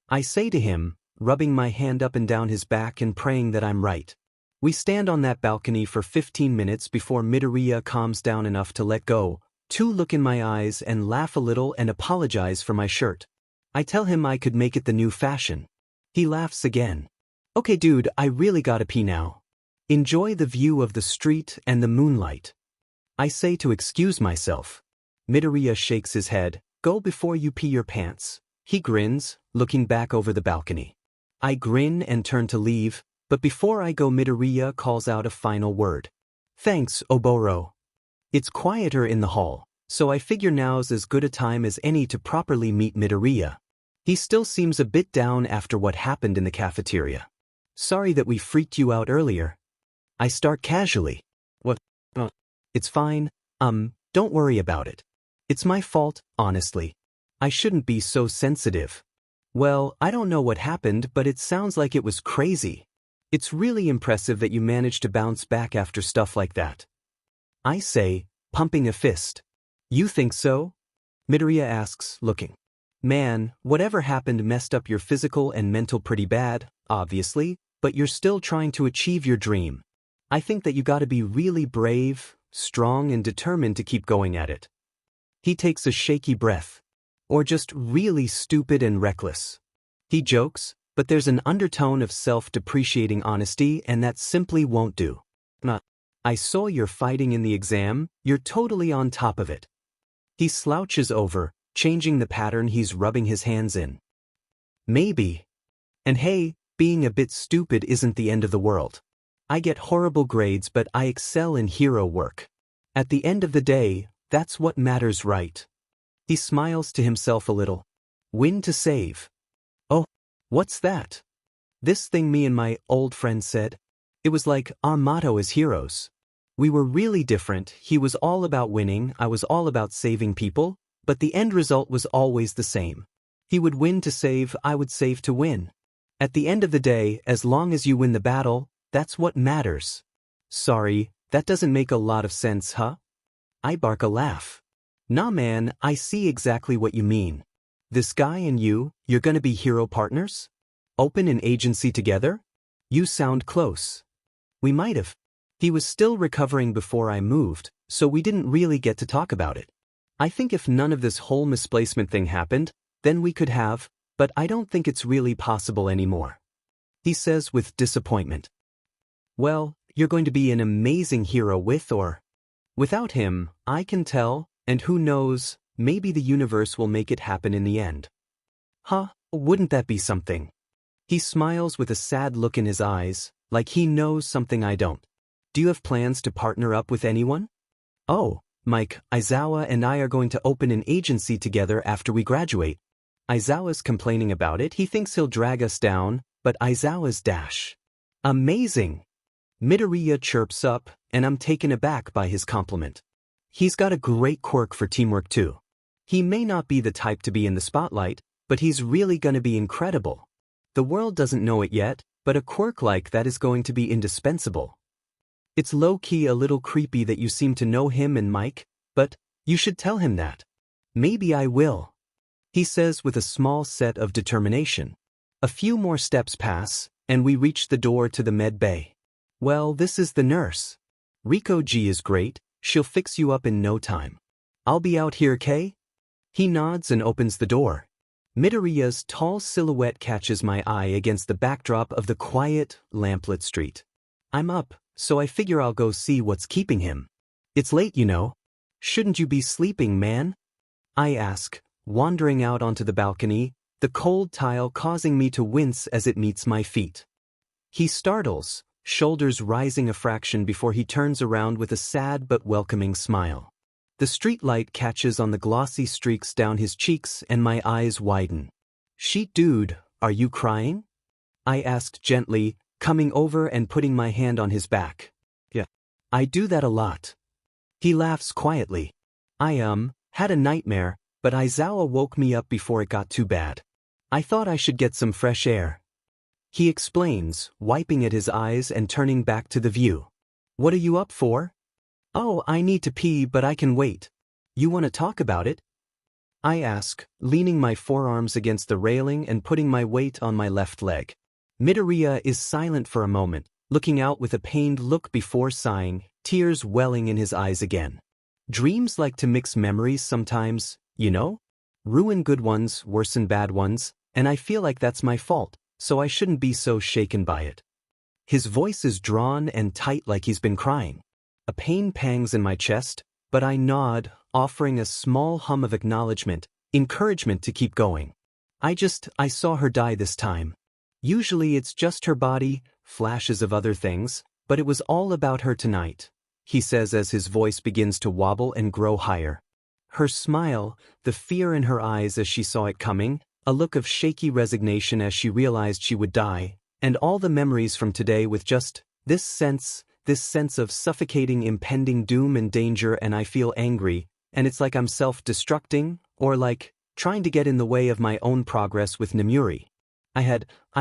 I say to him, rubbing my hand up and down his back and praying that I'm right. We stand on that balcony for 15 minutes before Midoriya calms down enough to let go, to look in my eyes and laugh a little and apologize for my shirt. I tell him I could make it the new fashion. He laughs again. Okay dude, I really gotta pee now. Enjoy the view of the street and the moonlight. I say to excuse myself. Midoriya shakes his head, go before you pee your pants. He grins, looking back over the balcony. I grin and turn to leave, but before I go Midoriya calls out a final word. Thanks, Oboro. It's quieter in the hall, so I figure now's as good a time as any to properly meet Midoriya. He still seems a bit down after what happened in the cafeteria. Sorry that we freaked you out earlier. I start casually. What? It's fine, don't worry about it. It's my fault, honestly. I shouldn't be so sensitive. Well, I don't know what happened, but it sounds like it was crazy. It's really impressive that you managed to bounce back after stuff like that. I say, pumping a fist. You think so? Midoriya asks, looking. Man, whatever happened messed up your physical and mental pretty bad, obviously, but you're still trying to achieve your dream. I think that you gotta be really brave, strong and determined to keep going at it. He takes a shaky breath. Or just really stupid and reckless. He jokes, but there's an undertone of self-depreciating honesty and that simply won't do. I saw you're fighting in the exam, you're totally on top of it. He slouches over, changing the pattern he's rubbing his hands in. Maybe. And hey, being a bit stupid isn't the end of the world. I get horrible grades but I excel in hero work. At the end of the day, that's what matters, right? He smiles to himself a little. Win to save. Oh, what's that? This thing me and my old friend said. It was like our motto as heroes. We were really different, he was all about winning, I was all about saving people, but the end result was always the same. He would win to save, I would save to win. At the end of the day, as long as you win the battle, that's what matters. Sorry, that doesn't make a lot of sense, huh? I bark a laugh. Nah man, I see exactly what you mean. This guy and you're gonna be hero partners? Open an agency together? You sound close. We might have. He was still recovering before I moved, so we didn't really get to talk about it. I think if none of this whole misplacement thing happened, then we could have, but I don't think it's really possible anymore. He says with disappointment. Well, you're going to be an amazing hero with or? Without him, I can tell, and who knows, maybe the universe will make it happen in the end. Huh, wouldn't that be something? He smiles with a sad look in his eyes, like he knows something I don't. Do you have plans to partner up with anyone? Oh, Mike, Aizawa and I are going to open an agency together after we graduate. Aizawa's complaining about it, he thinks he'll drag us down, but Aizawa's dash. Amazing! Midoriya chirps up, and I'm taken aback by his compliment. He's got a great quirk for teamwork too. He may not be the type to be in the spotlight, but he's really gonna be incredible. The world doesn't know it yet, but a quirk like that is going to be indispensable. It's low-key a little creepy that you seem to know him and Mike, but you should tell him that. Maybe I will, he says with a small set of determination. A few more steps pass, and we reach the door to the med bay. Well, this is the nurse. Riko G is great, she'll fix you up in no time. I'll be out here, Kay? He nods and opens the door. Midoriya's tall silhouette catches my eye against the backdrop of the quiet, lamplit street. I'm up, so I figure I'll go see what's keeping him. It's late, you know. Shouldn't you be sleeping, man? I ask, wandering out onto the balcony, the cold tile causing me to wince as it meets my feet. He startles, shoulders rising a fraction before he turns around with a sad but welcoming smile. The streetlight catches on the glossy streaks down his cheeks and my eyes widen. Sheet dude, are you crying? I asked gently, coming over and putting my hand on his back. Yeah. I do that a lot. He laughs quietly. I had a nightmare, but Aizawa woke me up before it got too bad. I thought I should get some fresh air. He explains, wiping at his eyes and turning back to the view. What are you up for? Oh, I need to pee, but I can wait. You want to talk about it? I ask, leaning my forearms against the railing and putting my weight on my left leg. Midoriya is silent for a moment, looking out with a pained look before sighing, tears welling in his eyes again. Dreams like to mix memories sometimes, you know? Ruin good ones, worsen bad ones, and I feel like that's my fault, so I shouldn't be so shaken by it. His voice is drawn and tight like he's been crying. A pain pangs in my chest, but I nod, offering a small hum of acknowledgement, encouragement to keep going. I saw her die this time. Usually it's just her body, flashes of other things, but it was all about her tonight, he says as his voice begins to wobble and grow higher. Her smile, the fear in her eyes as she saw it coming, a look of shaky resignation as she realized she would die, and all the memories from today with just this sense of suffocating impending doom and danger, and I feel angry, and it's like I'm self-destructing, or like trying to get in the way of my own progress with Nemuri. I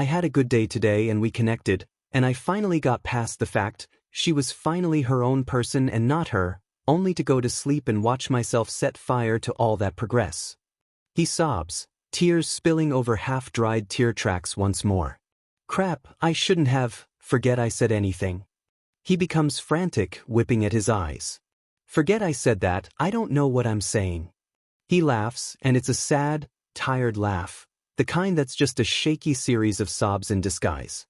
had a good day today and we connected, and I finally got past the fact she was finally her own person and not her, only to go to sleep and watch myself set fire to all that progress. He sobs, tears spilling over half-dried tear tracks once more. Crap, I shouldn't have, forget I said anything. He becomes frantic, whipping at his eyes. Forget I said that, I don't know what I'm saying. He laughs, and it's a sad, tired laugh, the kind that's just a shaky series of sobs in disguise.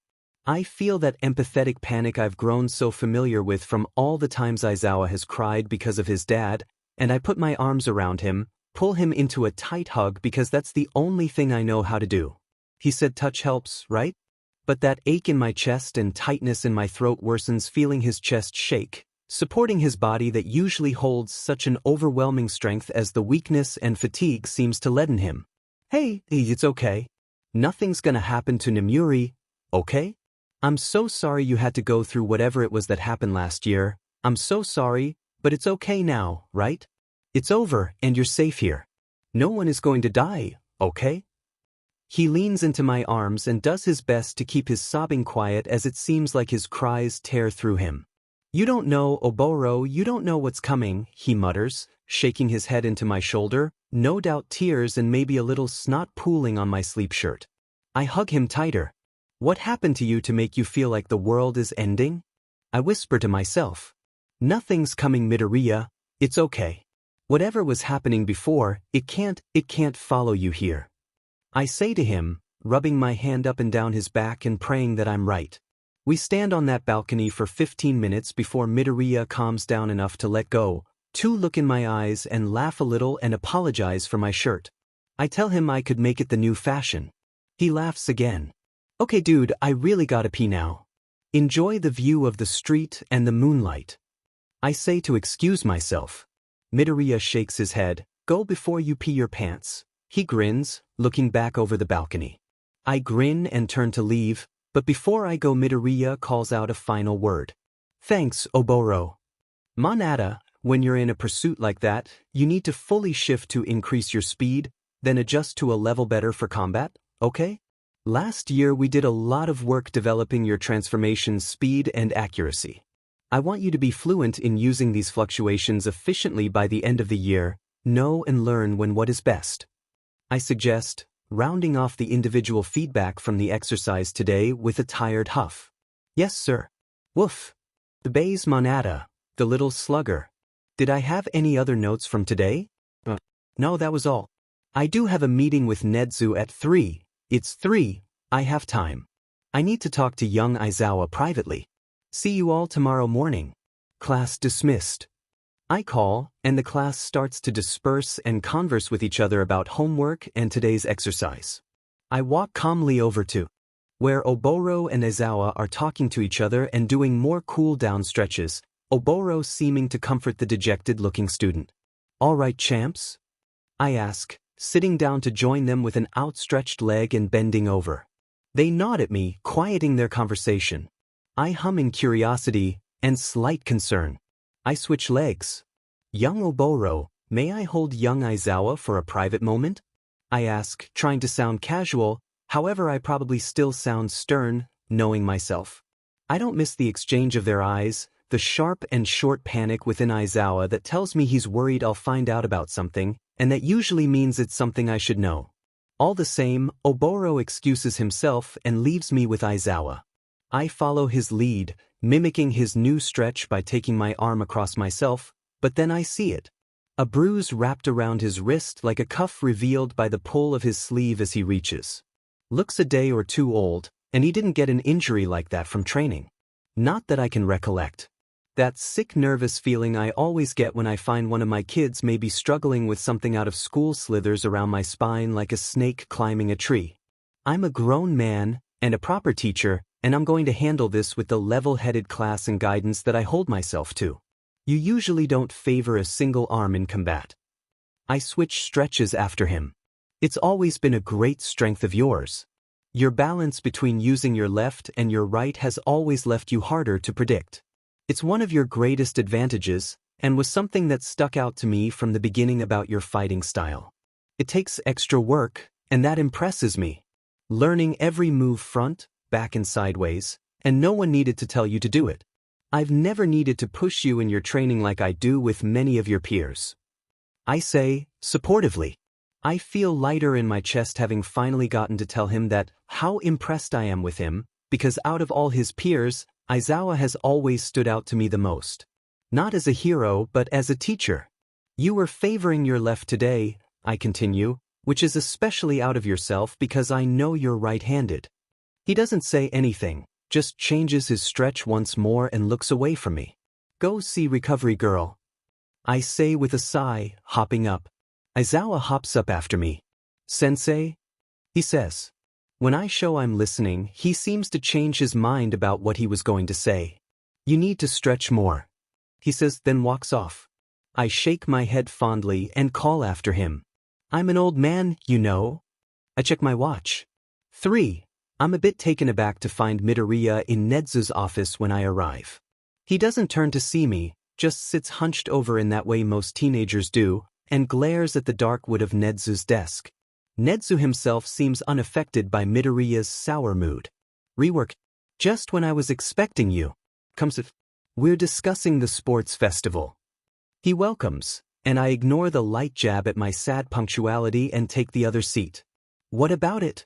I feel that empathetic panic I've grown so familiar with from all the times Aizawa has cried because of his dad, and I put my arms around him, pull him into a tight hug because that's the only thing I know how to do. He said touch helps, right? But that ache in my chest and tightness in my throat worsens feeling his chest shake, supporting his body that usually holds such an overwhelming strength as the weakness and fatigue seems to leaden him. Hey, it's okay. Nothing's gonna happen to Nemuri, okay? I'm so sorry you had to go through whatever it was that happened last year. I'm so sorry, but it's okay now, right? It's over, and you're safe here. No one is going to die, okay? He leans into my arms and does his best to keep his sobbing quiet as it seems like his cries tear through him. You don't know, Oboro, you don't know what's coming, he mutters, shaking his head into my shoulder, no doubt tears and maybe a little snot pooling on my sleep shirt. I hug him tighter. What happened to you to make you feel like the world is ending? I whisper to myself. Nothing's coming, Midoriya, it's okay. Whatever was happening before, it can't follow you here. I say to him, rubbing my hand up and down his back and praying that I'm right. We stand on that balcony for 15 minutes before Midoriya calms down enough to let go, to look in my eyes and laugh a little and apologize for my shirt. I tell him I could make it the new fashion. He laughs again. Okay dude, I really gotta pee now. Enjoy the view of the street and the moonlight. I say to excuse myself. Midoriya shakes his head. Go before you pee your pants. He grins, looking back over the balcony. I grin and turn to leave, but before I go Midoriya calls out a final word. Thanks, Oboro. Monada, when you're in a pursuit like that, you need to fully shift to increase your speed, then adjust to a level better for combat, okay? Last year we did a lot of work developing your transformation speed and accuracy. I want you to be fluent in using these fluctuations efficiently by the end of the year, know and learn when what is best. I suggest, rounding off the individual feedback from the exercise today with a tired huff. Yes sir. Woof. The Bay's Monada, the little slugger. Did I have any other notes from today? No, that was all. I do have a meeting with Nedzu at 3. It's 3. I have time. I need to talk to young Aizawa privately. See you all tomorrow morning. Class dismissed. I call, and the class starts to disperse and converse with each other about homework and today's exercise. I walk calmly over to where Oboro and Aizawa are talking to each other and doing more cool-down stretches, Oboro seeming to comfort the dejected-looking student. All right, champs? I ask, sitting down to join them with an outstretched leg and bending over. They nod at me, quieting their conversation. I hum in curiosity and slight concern. I switch legs. Young Oboro, may I hold young Aizawa for a private moment? I ask, trying to sound casual, however I probably still sound stern, knowing myself. I don't miss the exchange of their eyes, the sharp and short panic within Aizawa that tells me he's worried I'll find out about something, and that usually means it's something I should know. All the same, Oboro excuses himself and leaves me with Aizawa. I follow his lead, mimicking his new stretch by taking my arm across myself, but then I see it. A bruise wrapped around his wrist like a cuff revealed by the pull of his sleeve as he reaches. Looks a day or two old, and he didn't get an injury like that from training. Not that I can recollect. That sick nervous feeling I always get when I find one of my kids may be struggling with something out of school slithers around my spine like a snake climbing a tree. I'm a grown man, and a proper teacher, and I'm going to handle this with the level-headed class and guidance that I hold myself to. You usually don't favor a single arm in combat. I switch stretches after him. It's always been a great strength of yours. Your balance between using your left and your right has always left you harder to predict. It's one of your greatest advantages, and was something that stuck out to me from the beginning about your fighting style. It takes extra work, and that impresses me. Learning every move front, back and sideways, and no one needed to tell you to do it. I've never needed to push you in your training like I do with many of your peers. I say, supportively. I feel lighter in my chest having finally gotten to tell him that how impressed I am with him, because out of all his peers, Aizawa has always stood out to me the most. Not as a hero, but as a teacher. You were favoring your left today, I continue, which is especially out of yourself because I know you're right-handed. He doesn't say anything, just changes his stretch once more and looks away from me. Go see Recovery Girl. I say with a sigh, hopping up. Aizawa hops up after me. Sensei? He says. When I show I'm listening, he seems to change his mind about what he was going to say. You need to stretch more. He says, then walks off. I shake my head fondly and call after him. I'm an old man, you know. I check my watch. 3. I'm a bit taken aback to find Midoriya in Nedzu's office when I arrive. He doesn't turn to see me, just sits hunched over in that way most teenagers do, and glares at the dark wood of Nedzu's desk. Nedzu himself seems unaffected by Midoriya's sour mood. Rework. Just when I was expecting you. Comes if. We're discussing the sports festival. He welcomes, and I ignore the light jab at my sad punctuality and take the other seat. What about it?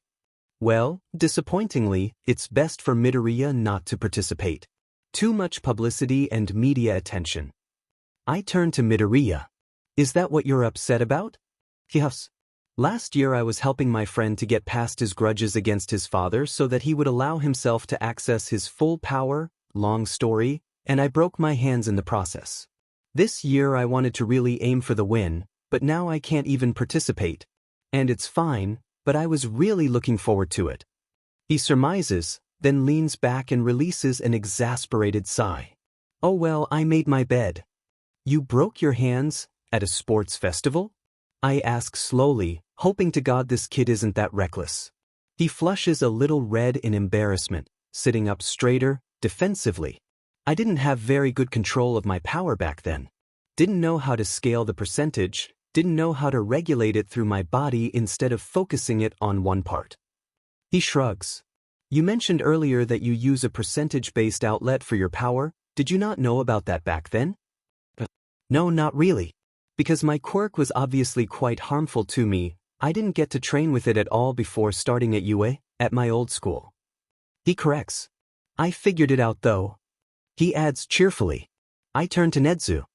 Well, disappointingly, it's best for Midoriya not to participate. Too much publicity and media attention. I turn to Midoriya. Is that what you're upset about? He huffs. Last year I was helping my friend to get past his grudges against his father so that he would allow himself to access his full power, long story, and I broke my hands in the process. This year I wanted to really aim for the win, but now I can't even participate. And it's fine, but I was really looking forward to it. He surmises, then leans back and releases an exasperated sigh. Oh well, I made my bed. You broke your hands at a sports festival? I ask slowly, hoping to God this kid isn't that reckless. He flushes a little red in embarrassment, sitting up straighter, defensively. I didn't have very good control of my power back then. Didn't know how to scale the percentage, didn't know how to regulate it through my body instead of focusing it on one part. He shrugs. You mentioned earlier that you use a percentage-based outlet for your power. Did you not know about that back then? No, not really. Because my quirk was obviously quite harmful to me, I didn't get to train with it at all before starting at UA, at my old school. He corrects. I figured it out though. He adds cheerfully. I turn to Nedzu.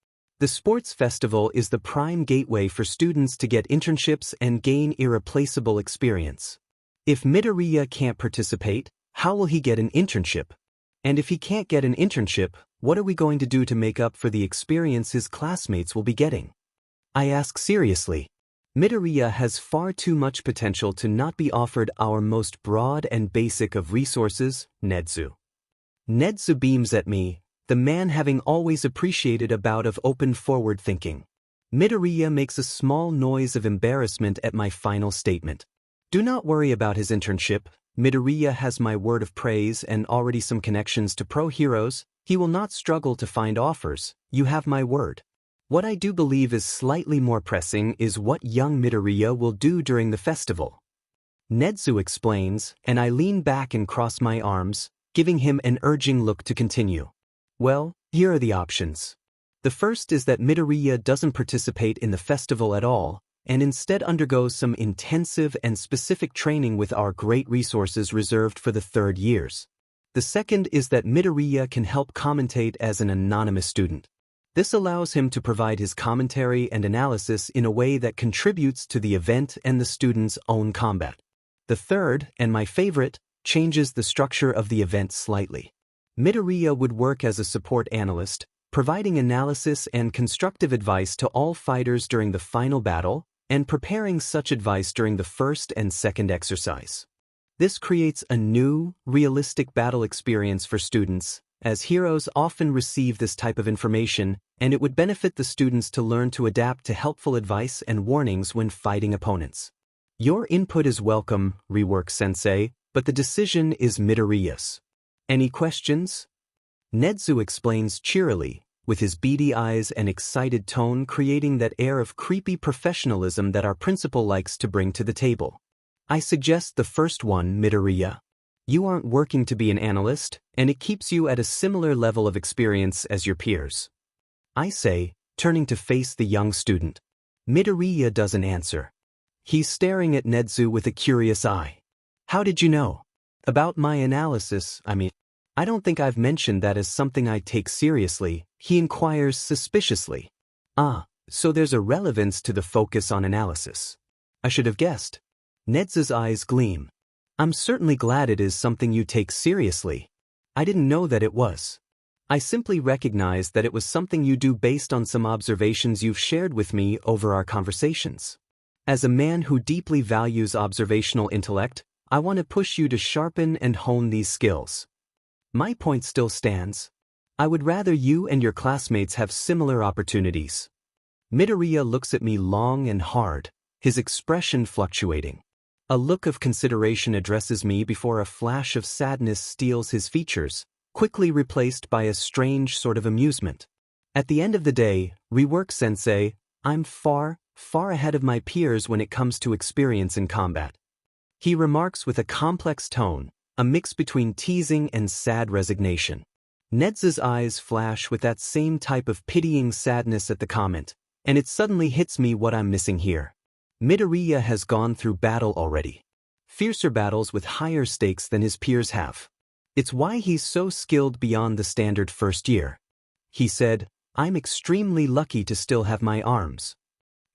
The sports festival is the prime gateway for students to get internships and gain irreplaceable experience. If Midoriya can't participate, how will he get an internship? And if he can't get an internship, what are we going to do to make up for the experience his classmates will be getting? I ask seriously. Midoriya has far too much potential to not be offered our most broad and basic of resources, Nedzu. Nedzu beams at me, the man having always appreciated a bout of open forward thinking. Midoriya makes a small noise of embarrassment at my final statement. Do not worry about his internship. Midoriya has my word of praise and already some connections to pro heroes. He will not struggle to find offers. You have my word. What I do believe is slightly more pressing is what young Midoriya will do during the festival. Nedzu explains, and I lean back and cross my arms, giving him an urging look to continue. Well, here are the options. The first is that Midoriya doesn't participate in the festival at all, and instead undergoes some intensive and specific training with our great resources reserved for the third years. The second is that Midoriya can help commentate as an anonymous student. This allows him to provide his commentary and analysis in a way that contributes to the event and the student's own combat. The third, and my favorite, changes the structure of the event slightly. Midoriya would work as a support analyst, providing analysis and constructive advice to all fighters during the final battle, and preparing such advice during the first and second exercise. This creates a new, realistic battle experience for students, as heroes often receive this type of information, and it would benefit the students to learn to adapt to helpful advice and warnings when fighting opponents. Your input is welcome, Rework Sensei, but the decision is Midoriya's. Any questions? Nedzu explains cheerily, with his beady eyes and excited tone creating that air of creepy professionalism that our principal likes to bring to the table. I suggest the first one, Midoriya. You aren't working to be an analyst, and it keeps you at a similar level of experience as your peers. I say, turning to face the young student. Midoriya doesn't answer. He's staring at Nedzu with a curious eye. How did you know? About my analysis, I don't think I've mentioned that as something I take seriously, he inquires suspiciously. Ah, so there's a relevance to the focus on analysis. I should have guessed. Nedzu's eyes gleam. I'm certainly glad it is something you take seriously. I didn't know that it was. I simply recognized that it was something you do based on some observations you've shared with me over our conversations. As a man who deeply values observational intellect, I want to push you to sharpen and hone these skills. My point still stands. I would rather you and your classmates have similar opportunities. Midoriya looks at me long and hard, his expression fluctuating. A look of consideration addresses me before a flash of sadness steals his features, quickly replaced by a strange sort of amusement. At the end of the day, Rework Sensei, I'm far ahead of my peers when it comes to experience in combat. He remarks with a complex tone, a mix between teasing and sad resignation. Nedzu's eyes flash with that same type of pitying sadness at the comment, and it suddenly hits me what I'm missing here. Midoriya has gone through battle already. Fiercer battles with higher stakes than his peers have. It's why he's so skilled beyond the standard first year. He said, I'm extremely lucky to still have my arms.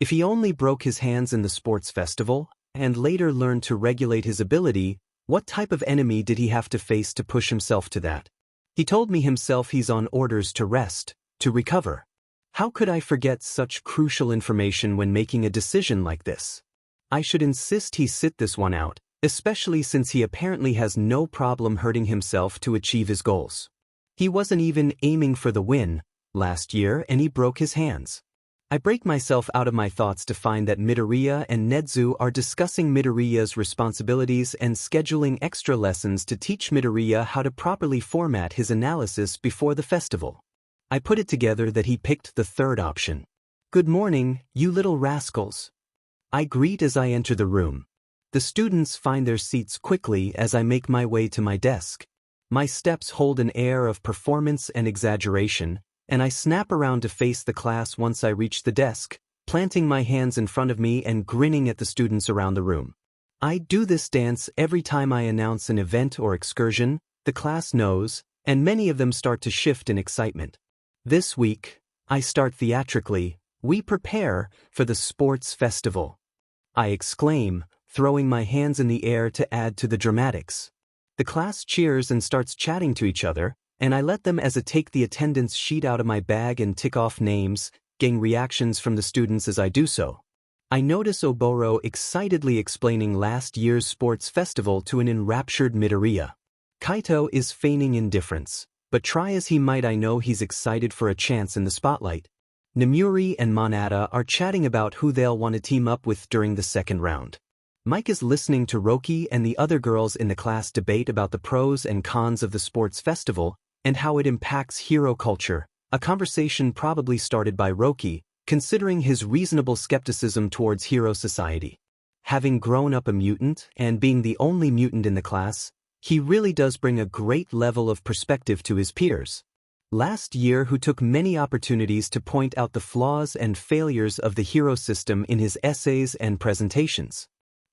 If he only broke his hands in the sports festival, and later learned to regulate his ability, what type of enemy did he have to face to push himself to that? He told me himself he's on orders to rest, to recover. How could I forget such crucial information when making a decision like this? I should insist he sit this one out, especially since he apparently has no problem hurting himself to achieve his goals. He wasn't even aiming for the win last year and he broke his hands. I break myself out of my thoughts to find that Midoriya and Nezu are discussing Midoriya's responsibilities and scheduling extra lessons to teach Midoriya how to properly format his analysis before the festival. I put it together that he picked the third option. "Good morning, you little rascals." I greet as I enter the room. The students find their seats quickly as I make my way to my desk. My steps hold an air of performance and exaggeration, and I snap around to face the class once I reach the desk, planting my hands in front of me and grinning at the students around the room. I do this dance every time I announce an event or excursion. The class knows, and many of them start to shift in excitement. This week, I start theatrically. "We prepare for the sports festival," I exclaim, throwing my hands in the air to add to the dramatics. The class cheers and starts chatting to each other, and I let them as I take the attendance sheet out of my bag and tick off names, getting reactions from the students as I do so. I notice Oboro excitedly explaining last year's sports festival to an enraptured Midoriya. Kaito is feigning indifference, but try as he might I know he's excited for a chance in the spotlight. Namuri and Monata are chatting about who they'll want to team up with during the second round. Mike is listening to Roki and the other girls in the class debate about the pros and cons of the sports festival and how it impacts hero culture, a conversation probably started by Roki, considering his reasonable skepticism towards hero society. Having grown up a mutant and being the only mutant in the class, he really does bring a great level of perspective to his peers. Last year, who took many opportunities to point out the flaws and failures of the hero system in his essays and presentations.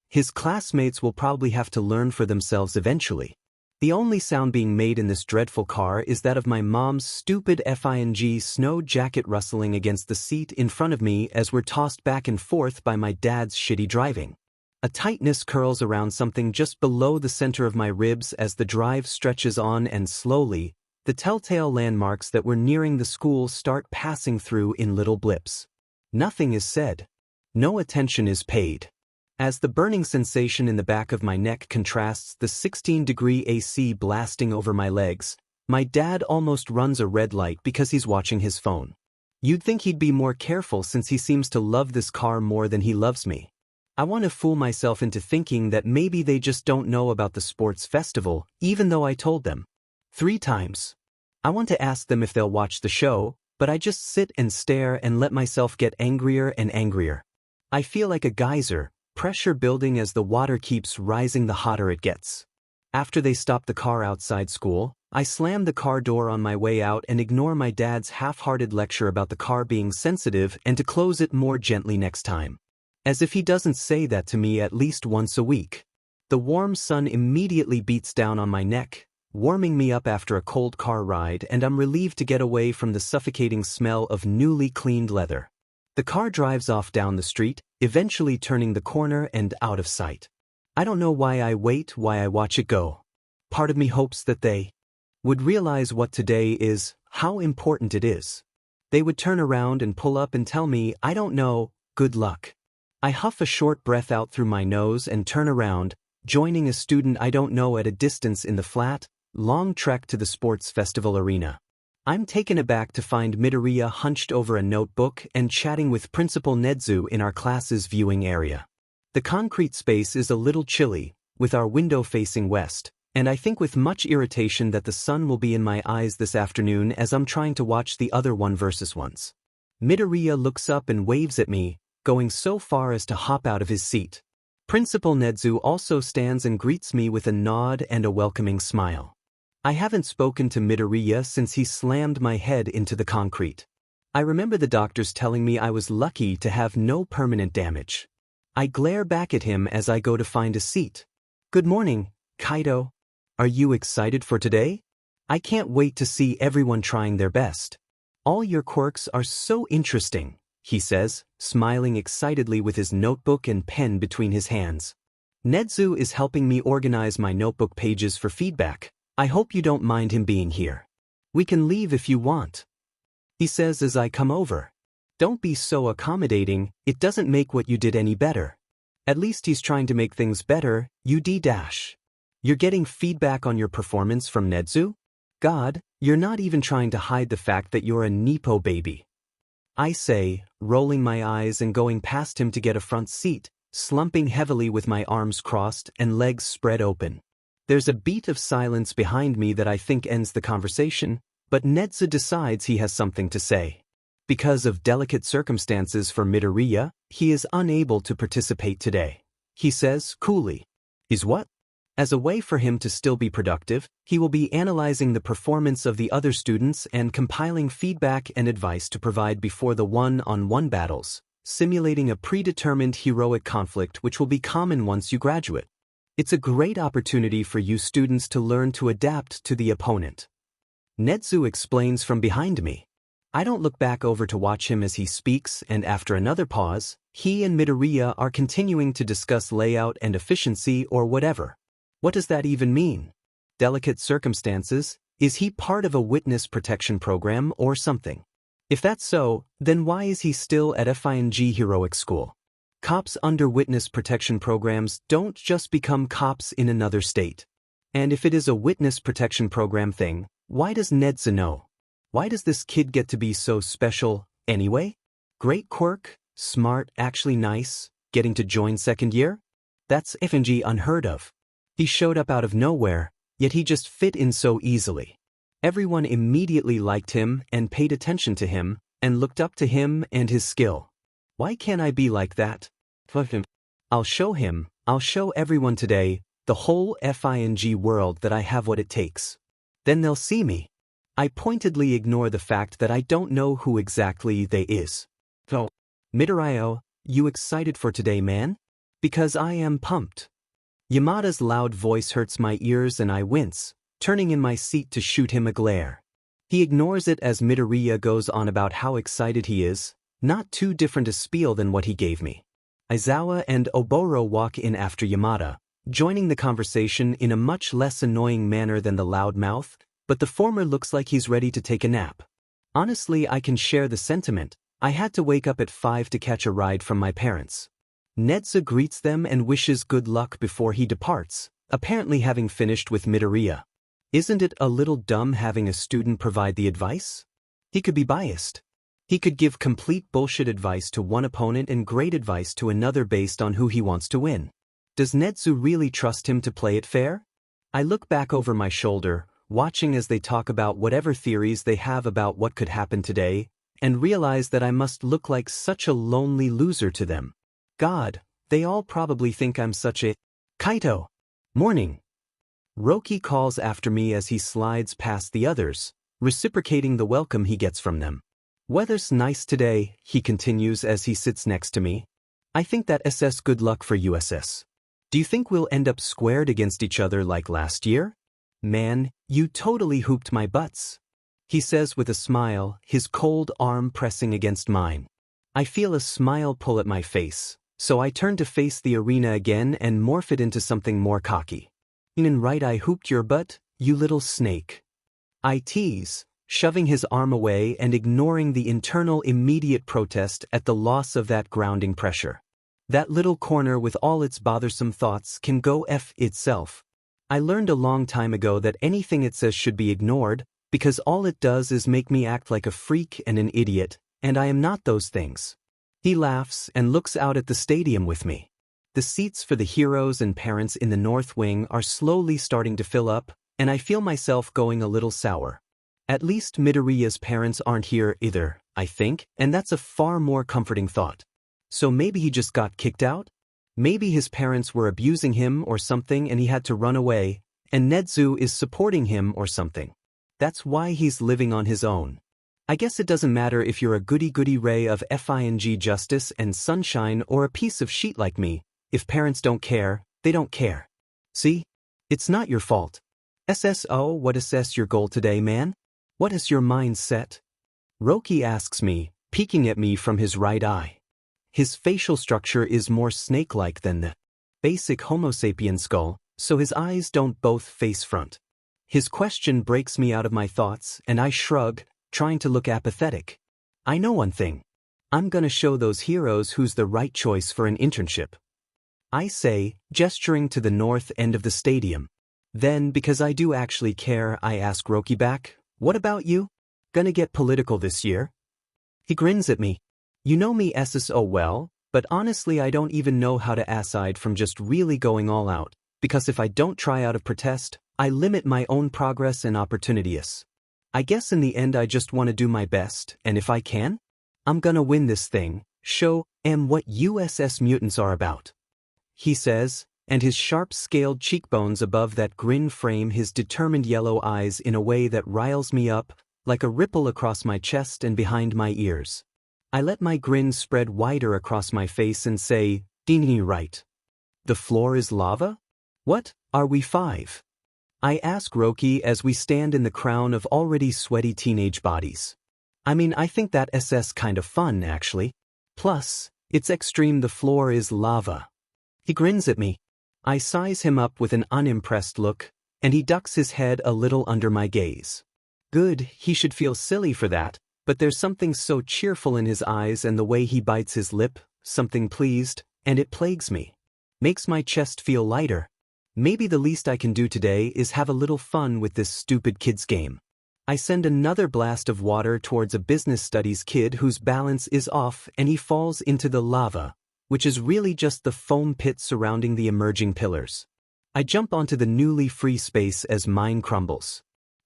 His classmates will probably have to learn for themselves eventually. The only sound being made in this dreadful car is that of my mom's stupid FING snow jacket rustling against the seat in front of me as we're tossed back and forth by my dad's shitty driving. A tightness curls around something just below the center of my ribs as the drive stretches on and slowly, the telltale landmarks that we're nearing the school start passing through in little blips. Nothing is said. No attention is paid. As the burning sensation in the back of my neck contrasts the 16-degree AC blasting over my legs, my dad almost runs a red light because he's watching his phone. You'd think he'd be more careful since he seems to love this car more than he loves me. I want to fool myself into thinking that maybe they just don't know about the sports festival, even though I told them 3 times. I want to ask them if they'll watch the show, but I just sit and stare and let myself get angrier and angrier. I feel like a geyser, pressure building as the water keeps rising the hotter it gets. After they stop the car outside school, I slam the car door on my way out and ignore my dad's half-hearted lecture about the car being sensitive and to close it more gently next time. As if he doesn't say that to me at least once a week. The warm sun immediately beats down on my neck, warming me up after a cold car ride, and I'm relieved to get away from the suffocating smell of newly cleaned leather. The car drives off down the street, eventually turning the corner and out of sight. I don't know why I wait, why I watch it go. Part of me hopes that they would realize what today is, how important it is. They would turn around and pull up and tell me, I don't know, good luck. I huff a short breath out through my nose and turn around, joining a student I don't know at a distance in the flat, long trek to the sports festival arena. I'm taken aback to find Midoriya hunched over a notebook and chatting with Principal Nezu in our class's viewing area. The concrete space is a little chilly, with our window facing west, and I think with much irritation that the sun will be in my eyes this afternoon as I'm trying to watch the other 1v1s. Midoriya looks up and waves at me, going so far as to hop out of his seat. Principal Nezu also stands and greets me with a nod and a welcoming smile. I haven't spoken to Midoriya since he slammed my head into the concrete. I remember the doctors telling me I was lucky to have no permanent damage. I glare back at him as I go to find a seat. Good morning, Kaito. Are you excited for today? I can't wait to see everyone trying their best. All your quirks are so interesting. he says, smiling excitedly with his notebook and pen between his hands. Nedzu is helping me organize my notebook pages for feedback. I hope you don't mind him being here. We can leave if you want, he says as I come over. Don't be so accommodating, it doesn't make what you did any better. At least he's trying to make things better, UD-. You're getting feedback on your performance from Nedzu? God, you're not even trying to hide the fact that you're a Nepo baby, I say, rolling my eyes and going past him to get a front seat, slumping heavily with my arms crossed and legs spread open. There's a beat of silence behind me that I think ends the conversation, but Nedzu decides he has something to say. Because of delicate circumstances for Midoriya, he is unable to participate today. He says coolly. Is what? As a way for him to still be productive, he will be analyzing the performance of the other students and compiling feedback and advice to provide before the one-on-one battles, simulating a predetermined heroic conflict which will be common once you graduate. It's a great opportunity for you students to learn to adapt to the opponent. Nedzu explains from behind me. I don't look back over to watch him as he speaks, and after another pause, he and Midoriya are continuing to discuss layout and efficiency or whatever. What does that even mean? Delicate circumstances? Is he part of a witness protection program or something? If that's so, then why is he still at FING Heroic School? Cops under witness protection programs don't just become cops in another state. And if it is a witness protection program thing, why does Nedzu know? Why does this kid get to be so special, anyway? Great quirk, smart, actually nice, getting to join second year? That's FNG unheard of. He showed up out of nowhere, yet he just fit in so easily. Everyone immediately liked him and paid attention to him, and looked up to him and his skill. Why can't I be like that? I'll show everyone today, the whole FING world, that I have what it takes. Then they'll see me. I pointedly ignore the fact that I don't know who exactly they is. Midoriya, you excited for today, man? Because I am pumped. Yamada's loud voice hurts my ears and I wince, turning in my seat to shoot him a glare. He ignores it as Midoriya goes on about how excited he is, not too different a spiel than what he gave me. Aizawa and Oboro walk in after Yamada, joining the conversation in a much less annoying manner than the loudmouth, but the former looks like he's ready to take a nap. Honestly, I can share the sentiment. I had to wake up at 5 to catch a ride from my parents. Nedzu greets them and wishes good luck before he departs, apparently having finished with Midoriya. Isn't it a little dumb having a student provide the advice? He could be biased. He could give complete bullshit advice to one opponent and great advice to another based on who he wants to win. Does Nedzu really trust him to play it fair? I look back over my shoulder, watching as they talk about whatever theories they have about what could happen today, and realize that I must look like such a lonely loser to them. God, they all probably think I'm such a... Kaito! Morning! Roki calls after me as he slides past the others, reciprocating the welcome he gets from them. Weather's nice today, he continues as he sits next to me. I think that SS good luck for USS. Do you think we'll end up squared against each other like last year? Man, you totally hooped my butts, he says with a smile, his cold arm pressing against mine. I feel a smile pull at my face, so I turn to face the arena again and morph it into something more cocky. And right, I hooped your butt, you little snake. I tease, shoving his arm away and ignoring the internal immediate protest at the loss of that grounding pressure. That little corner with all its bothersome thoughts can go F itself. I learned a long time ago that anything it says should be ignored, because all it does is make me act like a freak and an idiot, and I am not those things. He laughs and looks out at the stadium with me. The seats for the heroes and parents in the North Wing are slowly starting to fill up, and I feel myself going a little sour. At least Midoriya's parents aren't here either, I think, and that's a far more comforting thought. So maybe he just got kicked out? Maybe his parents were abusing him or something and he had to run away, and Nedzu is supporting him or something. That's why he's living on his own. I guess it doesn't matter if you're a goody-goody ray of FING justice and sunshine or a piece of shit like me. If parents don't care, they don't care. See? It's not your fault. SSO, what is your goal today, man? What is your mind set? Roki asks me, peeking at me from his right eye. His facial structure is more snake-like than the basic Homo sapien skull, so his eyes don't both face front. His question breaks me out of my thoughts, and I shrug, trying to look apathetic. I know one thing. I'm gonna show those heroes who's the right choice for an internship. I say, gesturing to the north end of the stadium. Then, because I do actually care, I ask Roki back, what about you? Gonna get political this year? He grins at me. You know me so well, but honestly I don't even know how to aside from just really going all out, because if I don't try out of protest, I limit my own progress and opportunities. I guess in the end I just want to do my best, and if I can, I'm gonna win this thing, show what USS mutants are about. He says, and his sharp-scaled cheekbones above that grin frame his determined yellow eyes in a way that riles me up, like a ripple across my chest and behind my ears. I let my grin spread wider across my face and say, "Dini right. The floor is lava? What, are we 5? I ask Roki as we stand in the crown of already sweaty teenage bodies. I mean, I think that SS kind of fun, actually. Plus, it's extreme the floor is lava. He grins at me. I size him up with an unimpressed look, and he ducks his head a little under my gaze. Good, he should feel silly for that, but there's something so cheerful in his eyes and the way he bites his lip, something pleased, and it plagues me. Makes my chest feel lighter. Maybe the least I can do today is have a little fun with this stupid kid's game. I send another blast of water towards a business studies kid whose balance is off and he falls into the lava, which is really just the foam pit surrounding the emerging pillars. I jump onto the newly free space as mine crumbles.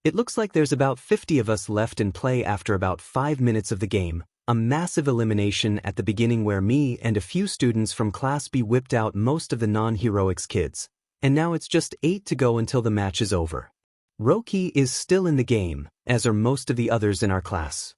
It looks like there's about 50 of us left in play after about 5 minutes of the game, a massive elimination at the beginning where me and a few students from Class B whipped out most of the non-heroics kids, and now it's just 8 to go until the match is over. Roki is still in the game, as are most of the others in our class.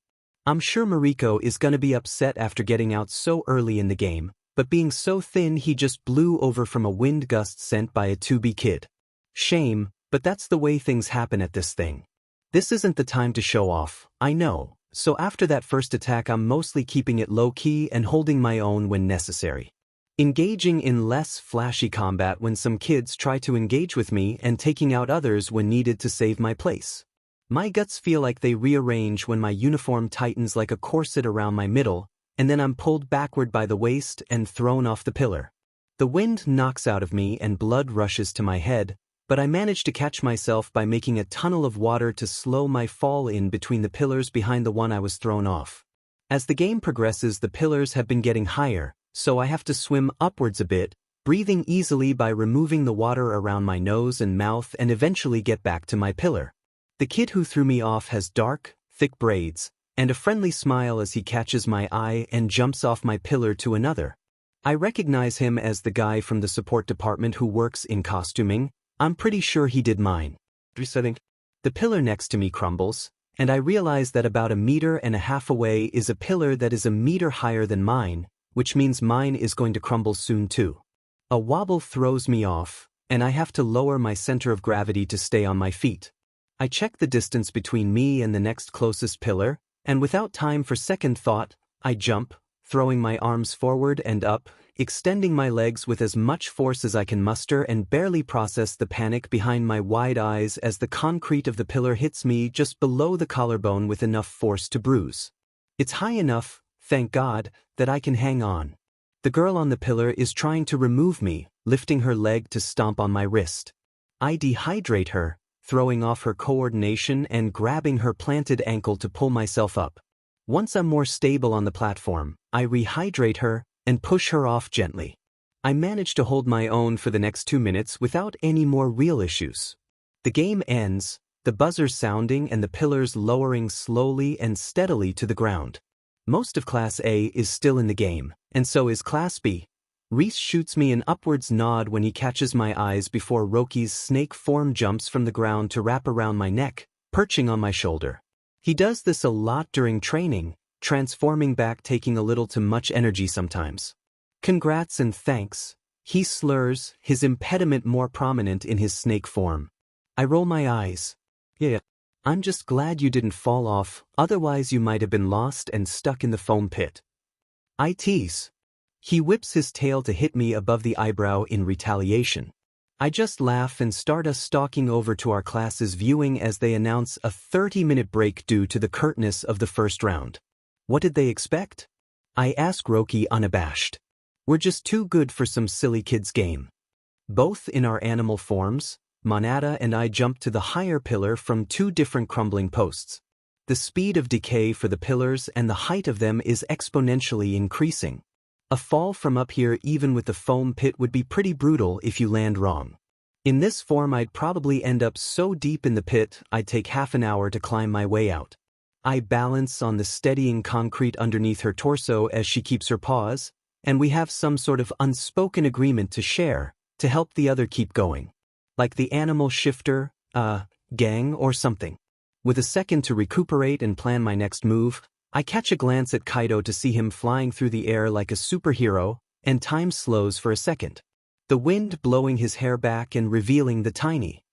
I'm sure Mariko is gonna be upset after getting out so early in the game, but being so thin he just blew over from a wind gust sent by a 2B kid. Shame, but that's the way things happen at this thing. This isn't the time to show off, I know, so after that first attack I'm mostly keeping it low-key and holding my own when necessary. Engaging in less flashy combat when some kids try to engage with me and taking out others when needed to save my place. My guts feel like they rearrange when my uniform tightens like a corset around my middle, and then I'm pulled backward by the waist and thrown off the pillar. The wind knocks out of me and blood rushes to my head, but I manage to catch myself by making a tunnel of water to slow my fall in between the pillars behind the one I was thrown off. As the game progresses, the pillars have been getting higher, so I have to swim upwards a bit, breathing easily by removing the water around my nose and mouth and eventually get back to my pillar. The kid who threw me off has dark, thick braids, and a friendly smile as he catches my eye and jumps off my pillar to another. I recognize him as the guy from the support department who works in costuming. I'm pretty sure he did mine. Resetting. The pillar next to me crumbles, and I realize that about 1.5 meters away is a pillar that is 1 meter higher than mine, which means mine is going to crumble soon too. A wobble throws me off, and I have to lower my center of gravity to stay on my feet. I check the distance between me and the next closest pillar, and without time for second thought, I jump, throwing my arms forward and up, extending my legs with as much force as I can muster and barely process the panic behind my wide eyes as the concrete of the pillar hits me just below the collarbone with enough force to bruise. It's high enough, thank God, that I can hang on. The girl on the pillar is trying to remove me, lifting her leg to stomp on my wrist. I dehydrate her, throwing off her coordination and grabbing her planted ankle to pull myself up. Once I'm more stable on the platform, I rehydrate her and push her off gently. I manage to hold my own for the next 2 minutes without any more real issues. The game ends, the buzzer sounding and the pillars lowering slowly and steadily to the ground. Most of Class A is still in the game, and so is Class B. Reese shoots me an upwards nod when he catches my eyes before Roki's snake form jumps from the ground to wrap around my neck, perching on my shoulder. He does this a lot during training, transforming back taking a little too much energy sometimes. Congrats and thanks, he slurs, his impediment more prominent in his snake form. I roll my eyes. Yeah. I'm just glad you didn't fall off, otherwise you might have been lost and stuck in the foam pit. I tease. He whips his tail to hit me above the eyebrow in retaliation. I just laugh and start us stalking over to our class's viewing as they announce a 30-minute break due to the curtness of the first round. What did they expect? I ask Roki unabashed. We're just too good for some silly kids game. Both in our animal forms, Monada and I jump to the higher pillar from 2 different crumbling posts. The speed of decay for the pillars and the height of them is exponentially increasing. A fall from up here even with the foam pit would be pretty brutal if you land wrong. In this form I'd probably end up so deep in the pit I'd take half an hour to climb my way out. I balance on the steadying concrete underneath her torso as she keeps her paws, and we have some sort of unspoken agreement to share, to help the other keep going. Like the animal shifter, gang or something. With a second to recuperate and plan my next move, I catch a glance at Kaido to see him flying through the air like a superhero, and time slows for a second. The wind blowing his hair back and revealing the tiny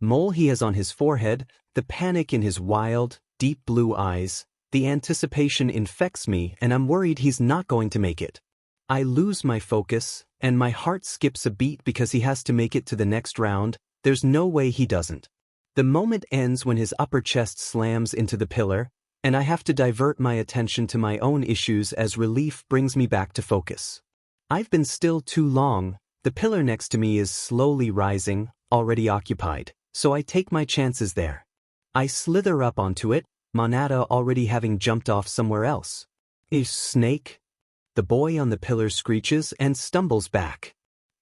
mole he has on his forehead, the panic in his wild, deep blue eyes, the anticipation infects me and I'm worried he's not going to make it. I lose my focus, and my heart skips a beat because he has to make it to the next round. There's no way he doesn't. The moment ends when his upper chest slams into the pillar, and I have to divert my attention to my own issues as relief brings me back to focus. I've been still too long. The pillar next to me is slowly rising, already occupied, so I take my chances there. I slither up onto it, Monada already having jumped off somewhere else. Is snake? The boy on the pillar screeches and stumbles back.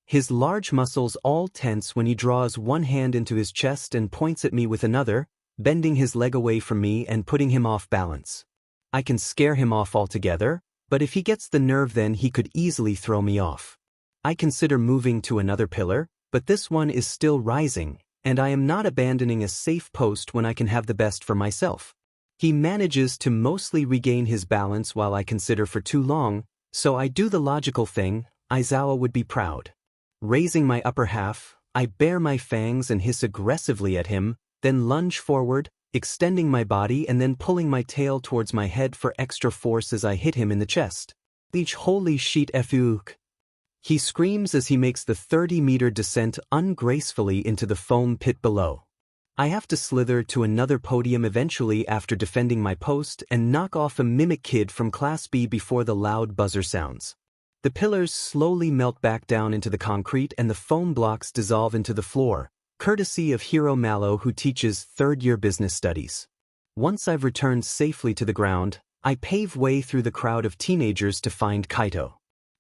His large muscles all tense when he draws one hand into his chest and points at me with another, bending his leg away from me and putting him off balance. I can scare him off altogether, but if he gets the nerve then he could easily throw me off. I consider moving to another pillar, but this one is still rising, and I am not abandoning a safe post when I can have the best for myself. He manages to mostly regain his balance while I consider for too long, so I do the logical thing. Aizawa would be proud. Raising my upper half, I bare my fangs and hiss aggressively at him, then lunge forward, extending my body and then pulling my tail towards my head for extra force as I hit him in the chest. Each holy shit fuck. He screams as he makes the 30-meter descent ungracefully into the foam pit below. I have to slither to another podium eventually after defending my post and knock off a mimic kid from Class B before the loud buzzer sounds. The pillars slowly melt back down into the concrete and the foam blocks dissolve into the floor, courtesy of Hiro Mallow who teaches third-year business studies. Once I've returned safely to the ground, I pave way through the crowd of teenagers to find Kaito.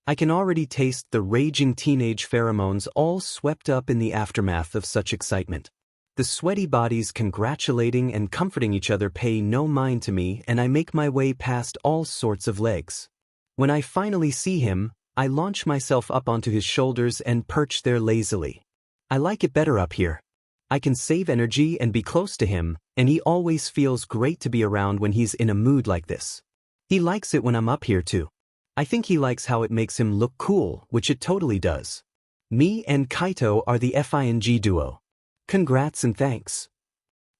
I can already taste the raging teenage pheromones all swept up in the aftermath of such excitement. The sweaty bodies congratulating and comforting each other pay no mind to me and I make my way past all sorts of legs. When I finally see him, I launch myself up onto his shoulders and perch there lazily. I like it better up here. I can save energy and be close to him, and he always feels great to be around when he's in a mood like this. He likes it when I'm up here too. I think he likes how it makes him look cool, which it totally does. Me and Kaito are the FING duo. Congrats and thanks.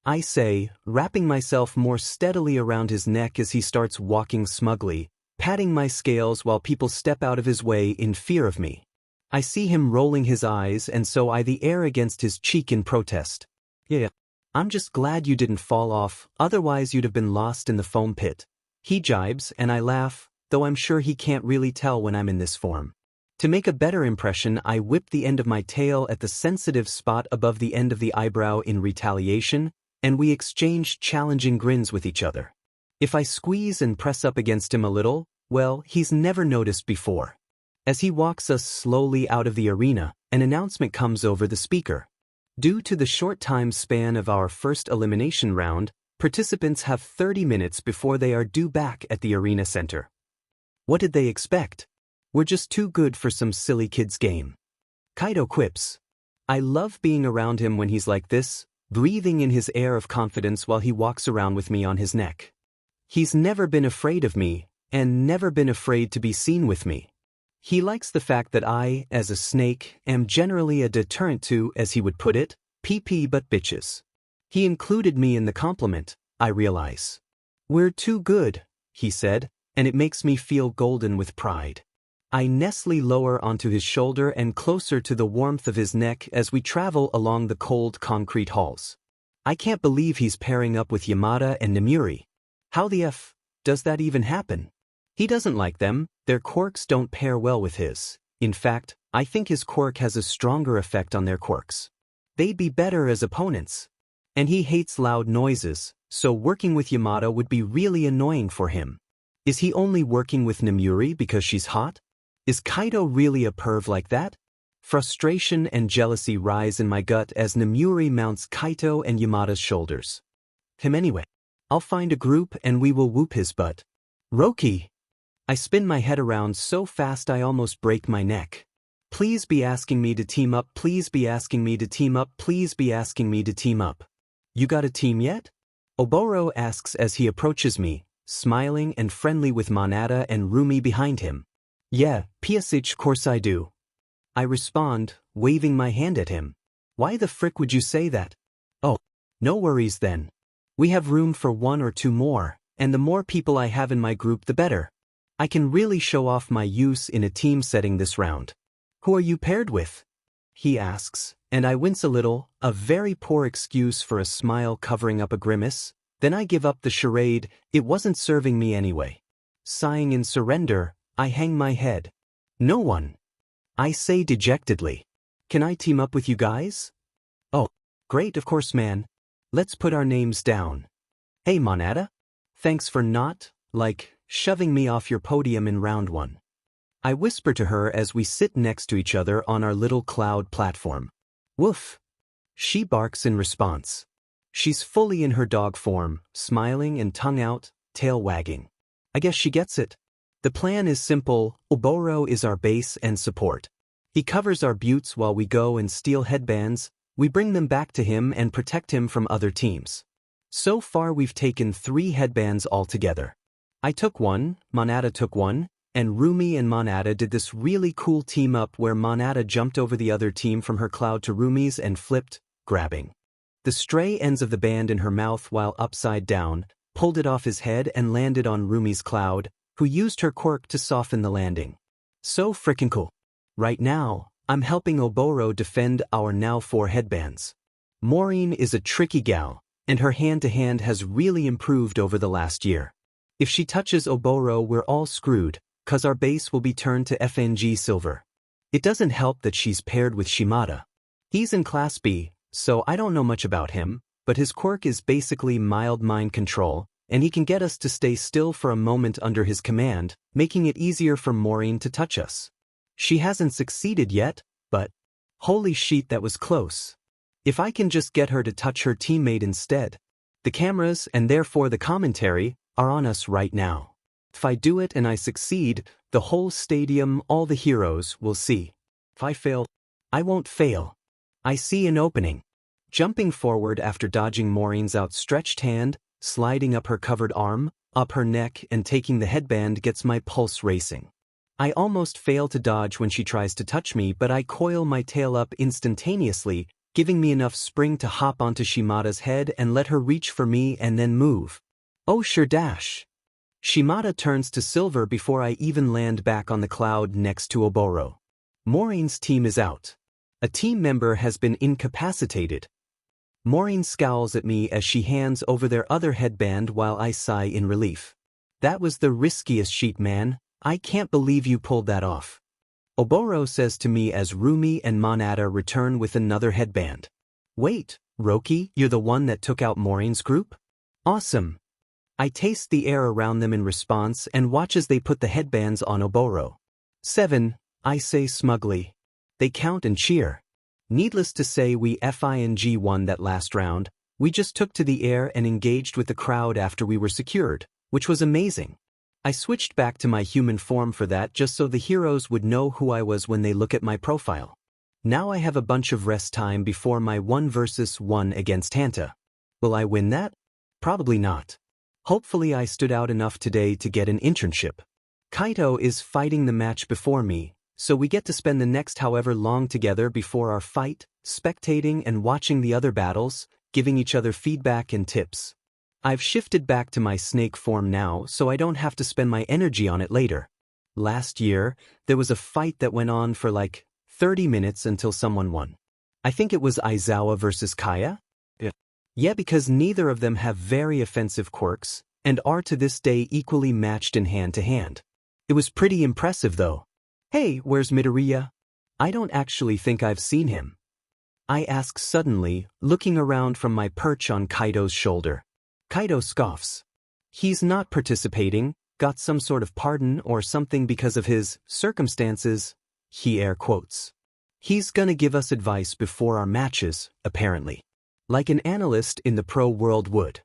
I say, wrapping myself more steadily around his neck as he starts walking smugly, patting my scales while people step out of his way in fear of me. I see him rolling his eyes and so I the air against his cheek in protest. Yeah, I'm just glad you didn't fall off, otherwise you'd have been lost in the foam pit. He jibes and I laugh, though I'm sure he can't really tell when I'm in this form. To make a better impression, I whip the end of my tail at the sensitive spot above the end of the eyebrow in retaliation, and we exchange challenging grins with each other. If I squeeze and press up against him a little, well, he's never noticed before. As he walks us slowly out of the arena, an announcement comes over the speaker. Due to the short time span of our first elimination round, participants have 30 minutes before they are due back at the arena center. What did they expect? We're just too good for some silly kids game. Kaido quips. I love being around him when he's like this, breathing in his air of confidence while he walks around with me on his neck. He's never been afraid of me, and never been afraid to be seen with me. He likes the fact that I, as a snake, am generally a deterrent to, as he would put it, PP but bitches. He included me in the compliment, I realize. We're too good, he said, and it makes me feel golden with pride. I nestle lower onto his shoulder and closer to the warmth of his neck as we travel along the cold concrete halls. I can't believe he's pairing up with Yamada and Nemuri. How the F does that even happen? He doesn't like them, their quirks don't pair well with his. In fact, I think his quirk has a stronger effect on their quirks. They'd be better as opponents. And he hates loud noises, so working with Yamada would be really annoying for him. Is he only working with Nemuri because she's hot? Is Kaito really a perv like that? Frustration and jealousy rise in my gut as Nemuri mounts Kaito and Yamada's shoulders. Him anyway. I'll find a group and we will whoop his butt. Roki! I spin my head around so fast I almost break my neck. Please be asking me to team up, please be asking me to team up, please be asking me to team up. You got a team yet? Oboro asks as he approaches me, smiling and friendly with Monada and Rumi behind him. Yeah, PSH course I do. I respond, waving my hand at him. Why the frick would you say that? Oh, no worries then. We have room for 1 or 2 more, and the more people I have in my group the better. I can really show off my use in a team setting this round. Who are you paired with? He asks, and I wince a little, a very poor excuse for a smile covering up a grimace. Then I give up the charade, it wasn't serving me anyway. Sighing in surrender, I hang my head. No one. I say dejectedly. Can I team up with you guys? Oh, great of course man. Let's put our names down. Hey Monada? Thanks for not, shoving me off your podium in round 1. I whisper to her as we sit next to each other on our little cloud platform. Woof. She barks in response. She's fully in her dog form, smiling and tongue out, tail wagging. I guess she gets it. The plan is simple, Oboro is our base and support. He covers our buttes while we go and steal headbands, we bring them back to him and protect him from other teams. So far we've taken 3 headbands altogether. I took one, Monada took one, and Rumi and Monada did this really cool team up where Monada jumped over the other team from her cloud to Rumi's and flipped, grabbing the stray ends of the band in her mouth while upside down, pulled it off his head and landed on Rumi's cloud, who used her quirk to soften the landing. So frickin' cool. Right now, I'm helping Oboro defend our now 4 headbands. Maureen is a tricky gal, and her hand-to-hand has really improved over the last year. If she touches Oboro we're all screwed, cause our base will be turned to FNG silver. It doesn't help that she's paired with Shimada. He's in Class B, so I don't know much about him, but his quirk is basically mild mind control, and he can get us to stay still for a moment under his command, making it easier for Maureen to touch us. She hasn't succeeded yet, but holy shit that was close. If I can just get her to touch her teammate instead. The cameras, and therefore the commentary, are on us right now. If I do it and I succeed, the whole stadium, all the heroes, will see. If I fail, I won't fail. I see an opening. Jumping forward after dodging Maureen's outstretched hand, sliding up her covered arm, up her neck and taking the headband gets my pulse racing. I almost fail to dodge when she tries to touch me, but I coil my tail up instantaneously, giving me enough spring to hop onto Shimada's head and let her reach for me and then move. Oh sure dash. Shimada turns to silver before I even land back on the cloud next to Oboro. Maureen's team is out. A team member has been incapacitated. Maureen scowls at me as she hands over their other headband while I sigh in relief. That was the riskiest sheet, man. I can't believe you pulled that off. Oboro says to me as Rumi and Monada return with another headband. Wait, Roki, you're the one that took out Maureen's group? Awesome. I taste the air around them in response and watch as they put the headbands on Oboro. 7, I say smugly. They count and cheer. Needless to say we FING won that last round. We just took to the air and engaged with the crowd after we were secured, which was amazing. I switched back to my human form for that just so the heroes would know who I was when they look at my profile. Now I have a bunch of rest time before my 1 versus 1 against Hanta. Will I win that? Probably not. Hopefully I stood out enough today to get an internship. Kaito is fighting the match before me, so we get to spend the next however long together before our fight, spectating and watching the other battles, giving each other feedback and tips. I've shifted back to my snake form now so I don't have to spend my energy on it later. Last year, there was a fight that went on for like 30 minutes until someone won. I think it was Aizawa versus Kaya? Yeah, because neither of them have very offensive quirks, and are to this day equally matched in hand-to-hand. It was pretty impressive though. Hey, where's Midoriya? I don't actually think I've seen him. I ask suddenly, looking around from my perch on Kaido's shoulder. Kaido scoffs. He's not participating, got some sort of pardon or something because of his circumstances, he air quotes. He's gonna give us advice before our matches, apparently. Like an analyst in the pro world would.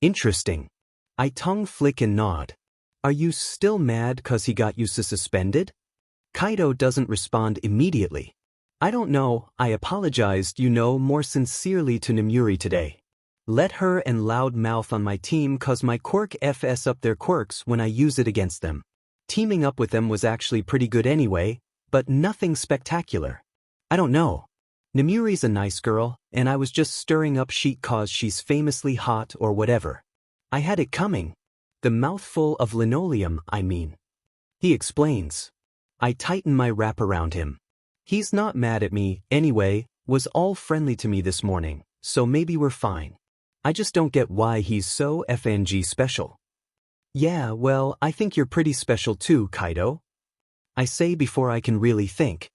Interesting. I tongue flick and nod. Are you still mad cause he got you suspended? Kaido doesn't respond immediately. I don't know, I apologized more sincerely to Nemuri today. Let her and Loudmouth on my team cause my quirk f's up their quirks when I use it against them. Teaming up with them was actually pretty good anyway, but nothing spectacular. I don't know. Nemuri's a nice girl, and I was just stirring up shit cause she's famously hot or whatever. I had it coming. The mouthful of linoleum, I mean. He explains. I tighten my wrap around him. He's not mad at me, anyway, was all friendly to me this morning, so maybe we're fine. I just don't get why he's so FNG special. Yeah, well, I think you're pretty special too, Kaido. I say before I can really think.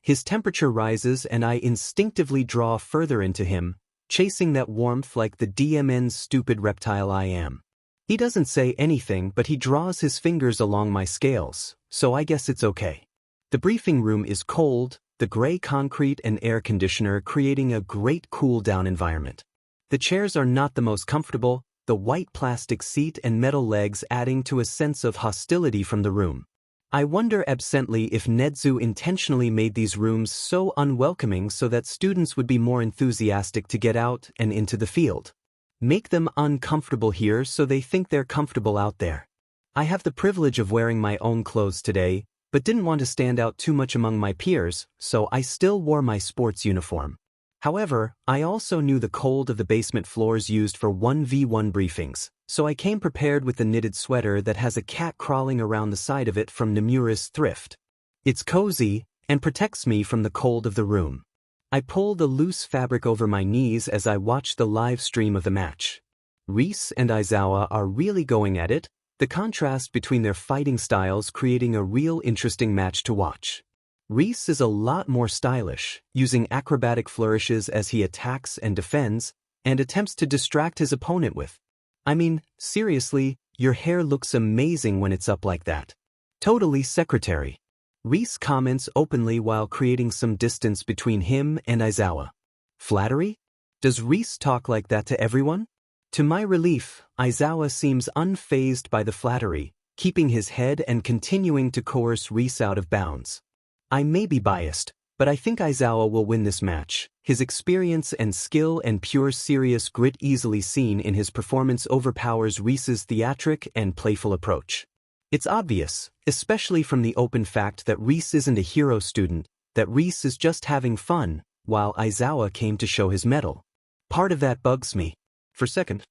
His temperature rises and I instinctively draw further into him, chasing that warmth like the DMN stupid reptile I am. He doesn't say anything but he draws his fingers along my scales, so I guess it's okay. The briefing room is cold, the gray concrete and air conditioner creating a great cool-down environment. The chairs are not the most comfortable, the white plastic seat and metal legs adding to a sense of hostility from the room. I wonder absently if Nedzu intentionally made these rooms so unwelcoming so that students would be more enthusiastic to get out and into the field. Make them uncomfortable here so they think they're comfortable out there. I have the privilege of wearing my own clothes today, but didn't want to stand out too much among my peers, so I still wore my sports uniform. However, I also knew the cold of the basement floors used for 1v1 briefings, so I came prepared with the knitted sweater that has a cat crawling around the side of it from Nemura's thrift. It's cozy, and protects me from the cold of the room. I pull the loose fabric over my knees as I watch the live stream of the match. Reese and Aizawa are really going at it, the contrast between their fighting styles creating a real interesting match to watch. Reese is a lot more stylish, using acrobatic flourishes as he attacks and defends, and attempts to distract his opponent with. I mean, seriously, your hair looks amazing when it's up like that. Totally secretary. Reese comments openly while creating some distance between him and Aizawa. Flattery? Does Reese talk like that to everyone? To my relief, Aizawa seems unfazed by the flattery, keeping his head and continuing to coerce Reese out of bounds. I may be biased, but I think Aizawa will win this match. His experience and skill and pure serious grit easily seen in his performance overpowers Reese's theatric and playful approach. It's obvious, especially from the open fact that Reese isn't a hero student, that Reese is just having fun, while Aizawa came to show his mettle. Part of that bugs me. For second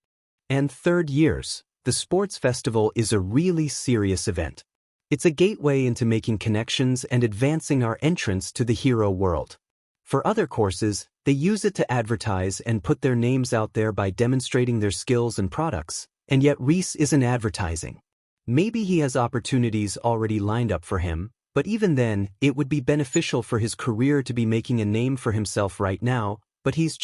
and third years, the sports festival is a really serious event. It's a gateway into making connections and advancing our entrance to the hero world. For other courses, they use it to advertise and put their names out there by demonstrating their skills and products, and yet Reese isn't advertising. Maybe he has opportunities already lined up for him, but even then, it would be beneficial for his career to be making a name for himself right now, but he's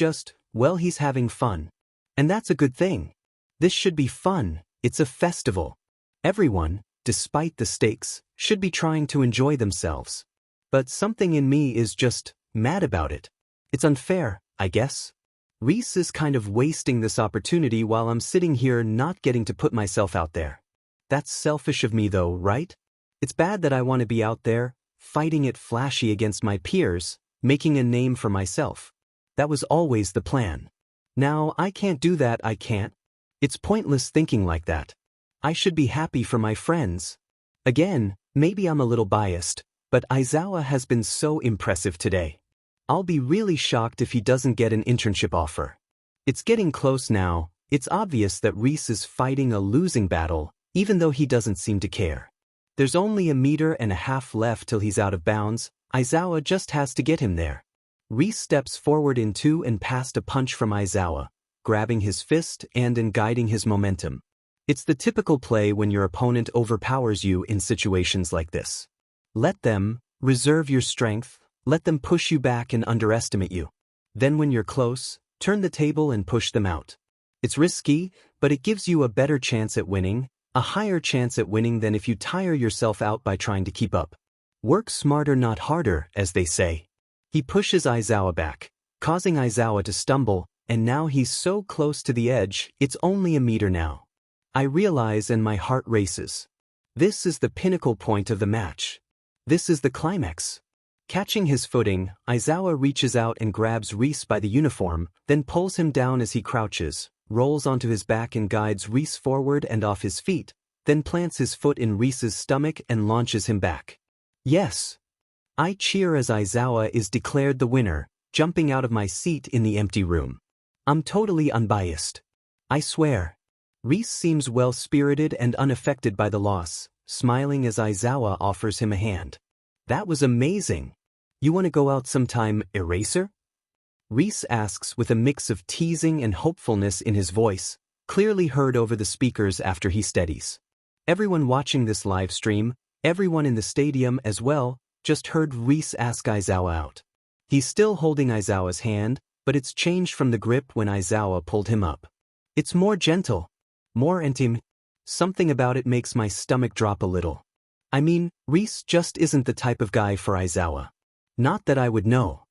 having fun. And that's a good thing. This should be fun, it's a festival. Everyone, despite the stakes, should be trying to enjoy themselves. But something in me is just mad about it. It's unfair, I guess. Reese is kind of wasting this opportunity while I'm sitting here not getting to put myself out there. That's selfish of me though, right? It's bad that I want to be out there, fighting it flashy against my peers, making a name for myself. That was always the plan. Now I can't do that, I can't. It's pointless thinking like that. I should be happy for my friends. Again, maybe I'm a little biased, but Aizawa has been so impressive today. I'll be really shocked if he doesn't get an internship offer. It's getting close now. It's obvious that Reese is fighting a losing battle, even though he doesn't seem to care. There's only 1.5 meters left till he's out of bounds. Aizawa just has to get him there. Reese steps forward into and past a punch from Aizawa, grabbing his fist and guiding his momentum. It's the typical play when your opponent overpowers you in situations like this. Let them reserve your strength, let them push you back and underestimate you. Then when you're close, turn the table and push them out. It's risky, but it gives you a better chance at winning, a higher chance at winning than if you tire yourself out by trying to keep up. Work smarter, not harder, as they say. He pushes Aizawa back, causing Aizawa to stumble, and now he's so close to the edge, it's only 1 meter now. I realize and my heart races. This is the pinnacle point of the match. This is the climax. Catching his footing, Aizawa reaches out and grabs Reese by the uniform, then pulls him down as he crouches, rolls onto his back and guides Reese forward and off his feet, then plants his foot in Reese's stomach and launches him back. Yes! I cheer as Aizawa is declared the winner, jumping out of my seat in the empty room. I'm totally unbiased. I swear. Reese seems well-spirited and unaffected by the loss, smiling as Aizawa offers him a hand. That was amazing. You want to go out sometime, Eraser? Reese asks with a mix of teasing and hopefulness in his voice, clearly heard over the speakers after he steadies. Everyone watching this live stream, everyone in the stadium as well, just heard Reese ask Aizawa out. He's still holding Aizawa's hand, but it's changed from the grip when Aizawa pulled him up. It's more gentle, more intimate. Something about it makes my stomach drop a little. I mean, Reese just isn't the type of guy for Aizawa. Not that I would know.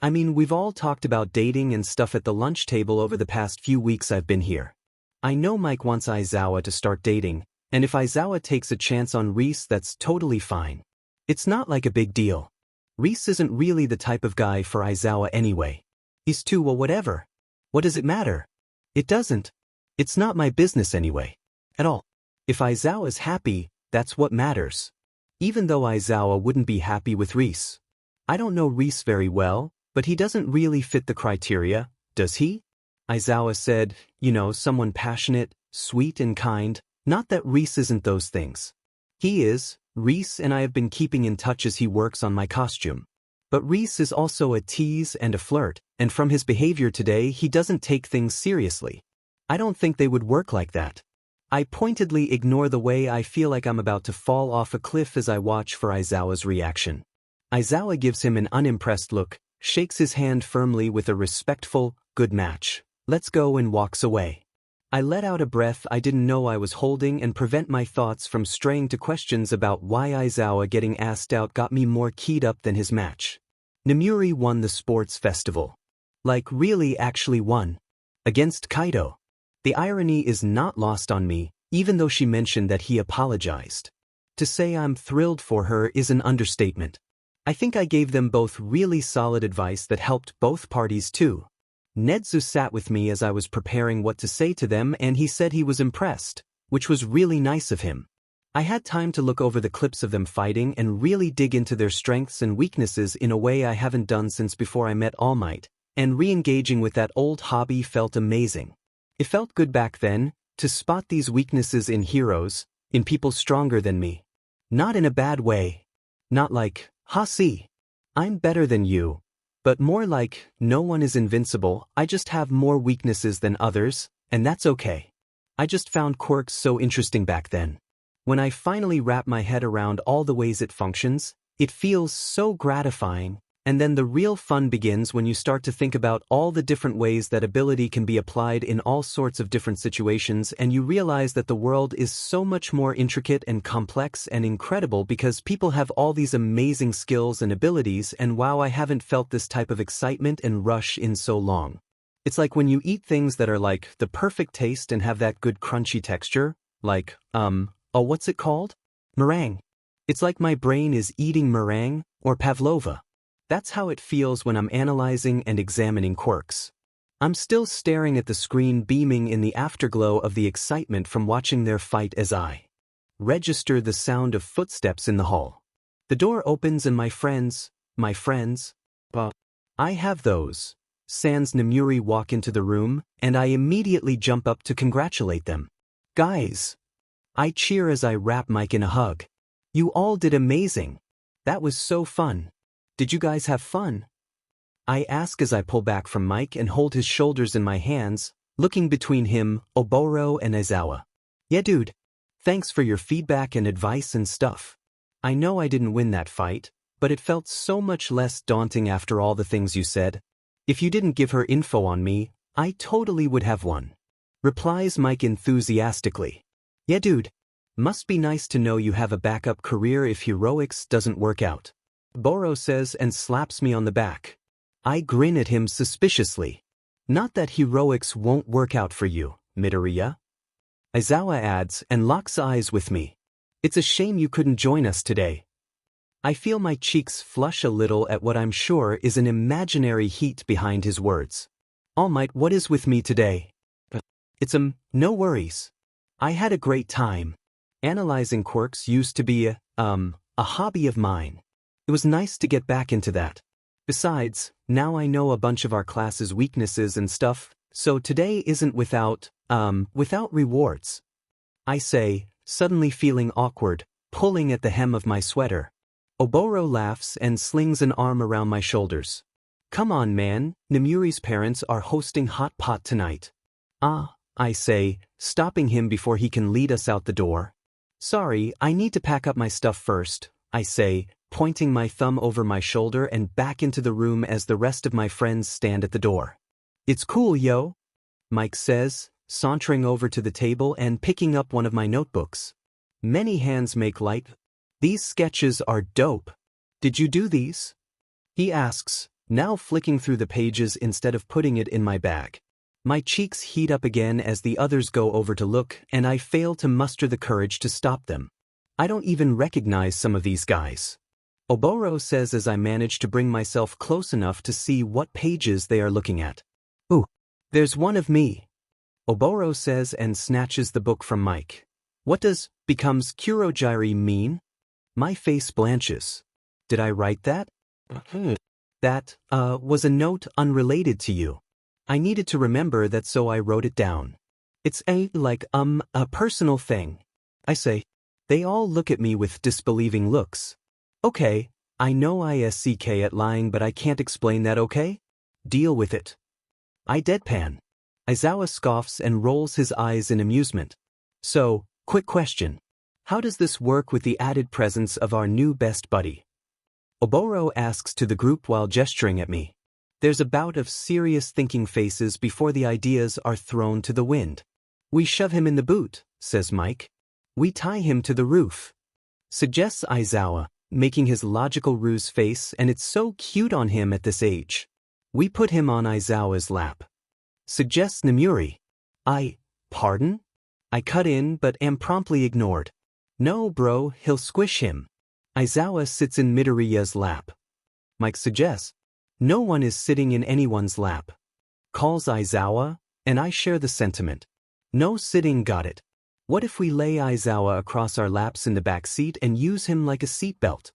I mean, we've all talked about dating and stuff at the lunch table over the past few weeks I've been here. I know Mike wants Aizawa to start dating, and if Aizawa takes a chance on Reese, that's totally fine. It's not like a big deal. Reese isn't really the type of guy for Aizawa anyway. He's too well whatever. What does it matter? It doesn't. It's not my business anyway. At all. If Aizawa's happy, that's what matters. Even though Aizawa wouldn't be happy with Reese. I don't know Reese very well, but he doesn't really fit the criteria, does he? Aizawa said, you know, someone passionate, sweet and kind. Not that Reese isn't those things. He is. Reese and I have been keeping in touch as he works on my costume. But Reese is also a tease and a flirt, and from his behavior today he doesn't take things seriously. I don't think they would work like that. I pointedly ignore the way I feel like I'm about to fall off a cliff as I watch for Aizawa's reaction. Aizawa gives him an unimpressed look, shakes his hand firmly with a respectful, good match. Let's go, and walks away. I let out a breath I didn't know I was holding and prevent my thoughts from straying to questions about why Aizawa getting asked out got me more keyed up than his match. Namuri won the sports festival. Like really actually won. Against Kaido. The irony is not lost on me, even though she mentioned that he apologized. To say I'm thrilled for her is an understatement. I think I gave them both really solid advice that helped both parties too. Nedzu sat with me as I was preparing what to say to them, and he said he was impressed, which was really nice of him. I had time to look over the clips of them fighting and really dig into their strengths and weaknesses in a way I haven't done since before I met All Might, and re-engaging with that old hobby felt amazing. It felt good back then, to spot these weaknesses in heroes, in people stronger than me. Not in a bad way. Not like, ha see, I'm better than you. But more like, no one is invincible, I just have more weaknesses than others, and that's okay. I just found quirks so interesting back then. When I finally wrap my head around all the ways it functions, it feels so gratifying, and then the real fun begins when you start to think about all the different ways that ability can be applied in all sorts of different situations, and you realize that the world is so much more intricate and complex and incredible because people have all these amazing skills and abilities, and wow, I haven't felt this type of excitement and rush in so long. It's like when you eat things that are like the perfect taste and have that good crunchy texture, like, what's it called? Meringue. It's like my brain is eating meringue or pavlova. That's how it feels when I'm analyzing and examining quirks. I'm still staring at the screen, beaming in the afterglow of the excitement from watching their fight as I register the sound of footsteps in the hall. The door opens and my friends, I have those sans Nemuri walk into the room, and I immediately jump up to congratulate them. Guys! I cheer as I wrap Mike in a hug. You all did amazing. That was so fun. Did you guys have fun? I ask as I pull back from Mike and hold his shoulders in my hands, looking between him, Oboro and Aizawa. Yeah dude. Thanks for your feedback and advice and stuff. I know I didn't win that fight, but it felt so much less daunting after all the things you said. If you didn't give her info on me, I totally would have won. Replies Mike enthusiastically. Yeah dude. Must be nice to know you have a backup career if heroics doesn't work out. Oboro says and slaps me on the back. I grin at him suspiciously. Not that heroics won't work out for you, Midoriya. Aizawa adds and locks eyes with me. It's a shame you couldn't join us today. I feel my cheeks flush a little at what I'm sure is an imaginary heat behind his words. All Might, what is with me today? It's no worries. I had a great time. Analyzing quirks used to be a hobby of mine. It was nice to get back into that. Besides, now I know a bunch of our class's weaknesses and stuff, so today isn't without rewards. I say, suddenly feeling awkward, pulling at the hem of my sweater. Oboro laughs and slings an arm around my shoulders. Come on man, Nemuri's parents are hosting hot pot tonight. Ah, I say, stopping him before he can lead us out the door. Sorry, I need to pack up my stuff first, I say, pointing my thumb over my shoulder and back into the room as the rest of my friends stand at the door. It's cool, yo, Mike says, sauntering over to the table and picking up one of my notebooks. Many hands make light. These sketches are dope. Did you do these? He asks, now flicking through the pages instead of putting it in my bag. My cheeks heat up again as the others go over to look, and I fail to muster the courage to stop them. I don't even recognize some of these guys. Oboro says as I manage to bring myself close enough to see what pages they are looking at. Ooh, there's one of me. Oboro says and snatches the book from Mike. What does becomes Kurogiri mean? My face blanches. Did I write that? That, was a note unrelated to you. I needed to remember that, so I wrote it down. It's a personal thing. I say. They all look at me with disbelieving looks. Okay, I know ISCK at lying, but I can't explain that, okay? Deal with it. I deadpan. Aizawa scoffs and rolls his eyes in amusement. So, quick question. How does this work with the added presence of our new best buddy? Oboro asks to the group while gesturing at me. There's a bout of serious thinking faces before the ideas are thrown to the wind. We shove him in the boot, says Mike. We tie him to the roof, suggests Aizawa, making his logical ruse face, and it's so cute on him at this age. We put him on Aizawa's lap, suggests Nemuri. Pardon? I cut in but am promptly ignored. No bro, he'll squish him. Aizawa sits in Midoriya's lap. Mike suggests. No one is sitting in anyone's lap. Calls Aizawa, and I share the sentiment. No sitting, got it. What if we lay Aizawa across our laps in the back seat and use him like a seatbelt?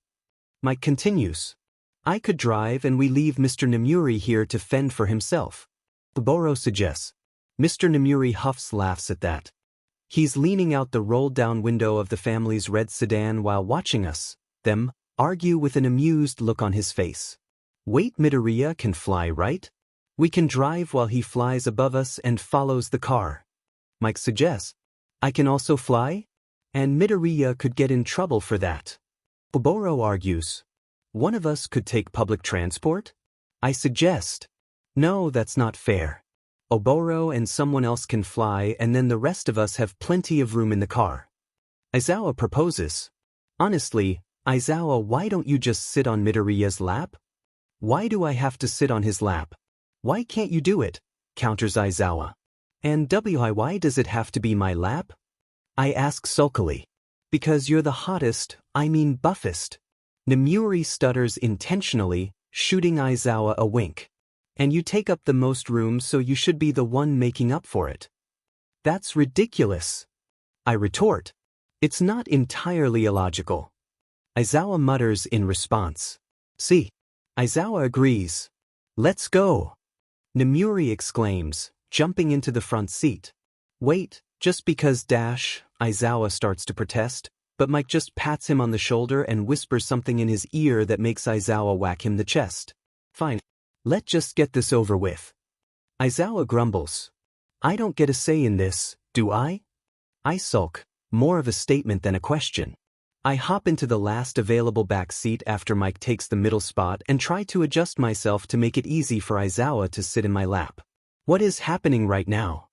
Mike continues. I could drive and we leave Mr. Nemuri here to fend for himself. Oboro suggests. Mr. Nemuri huffs, laughs at that. He's leaning out the rolled-down window of the family's red sedan while watching us, them, argue with an amused look on his face. Wait, Midoriya can fly, right? We can drive while he flies above us and follows the car. Mike suggests. I can also fly? And Midoriya could get in trouble for that. Oboro argues. One of us could take public transport? I suggest. No, that's not fair. Oboro and someone else can fly, and then the rest of us have plenty of room in the car. Aizawa proposes. Honestly, Aizawa, why don't you just sit on Midoriya's lap? Why do I have to sit on his lap? Why can't you do it? Counters Aizawa. And why does it have to be my lap? I ask sulkily. Because you're the hottest, buffest. Nemuri stutters intentionally, shooting Aizawa a wink. And you take up the most room, so you should be the one making up for it. That's ridiculous. I retort. It's not entirely illogical. Aizawa mutters in response. See. Aizawa agrees. Let's go. Nemuri exclaims, jumping into the front seat. Wait, just because Aizawa starts to protest, but Mike just pats him on the shoulder and whispers something in his ear that makes Aizawa whack him the chest. Fine. Let's just get this over with. Aizawa grumbles. I don't get a say in this, do I? I sulk, more of a statement than a question. I hop into the last available back seat after Mike takes the middle spot and try to adjust myself to make it easy for Aizawa to sit in my lap. What is happening right now?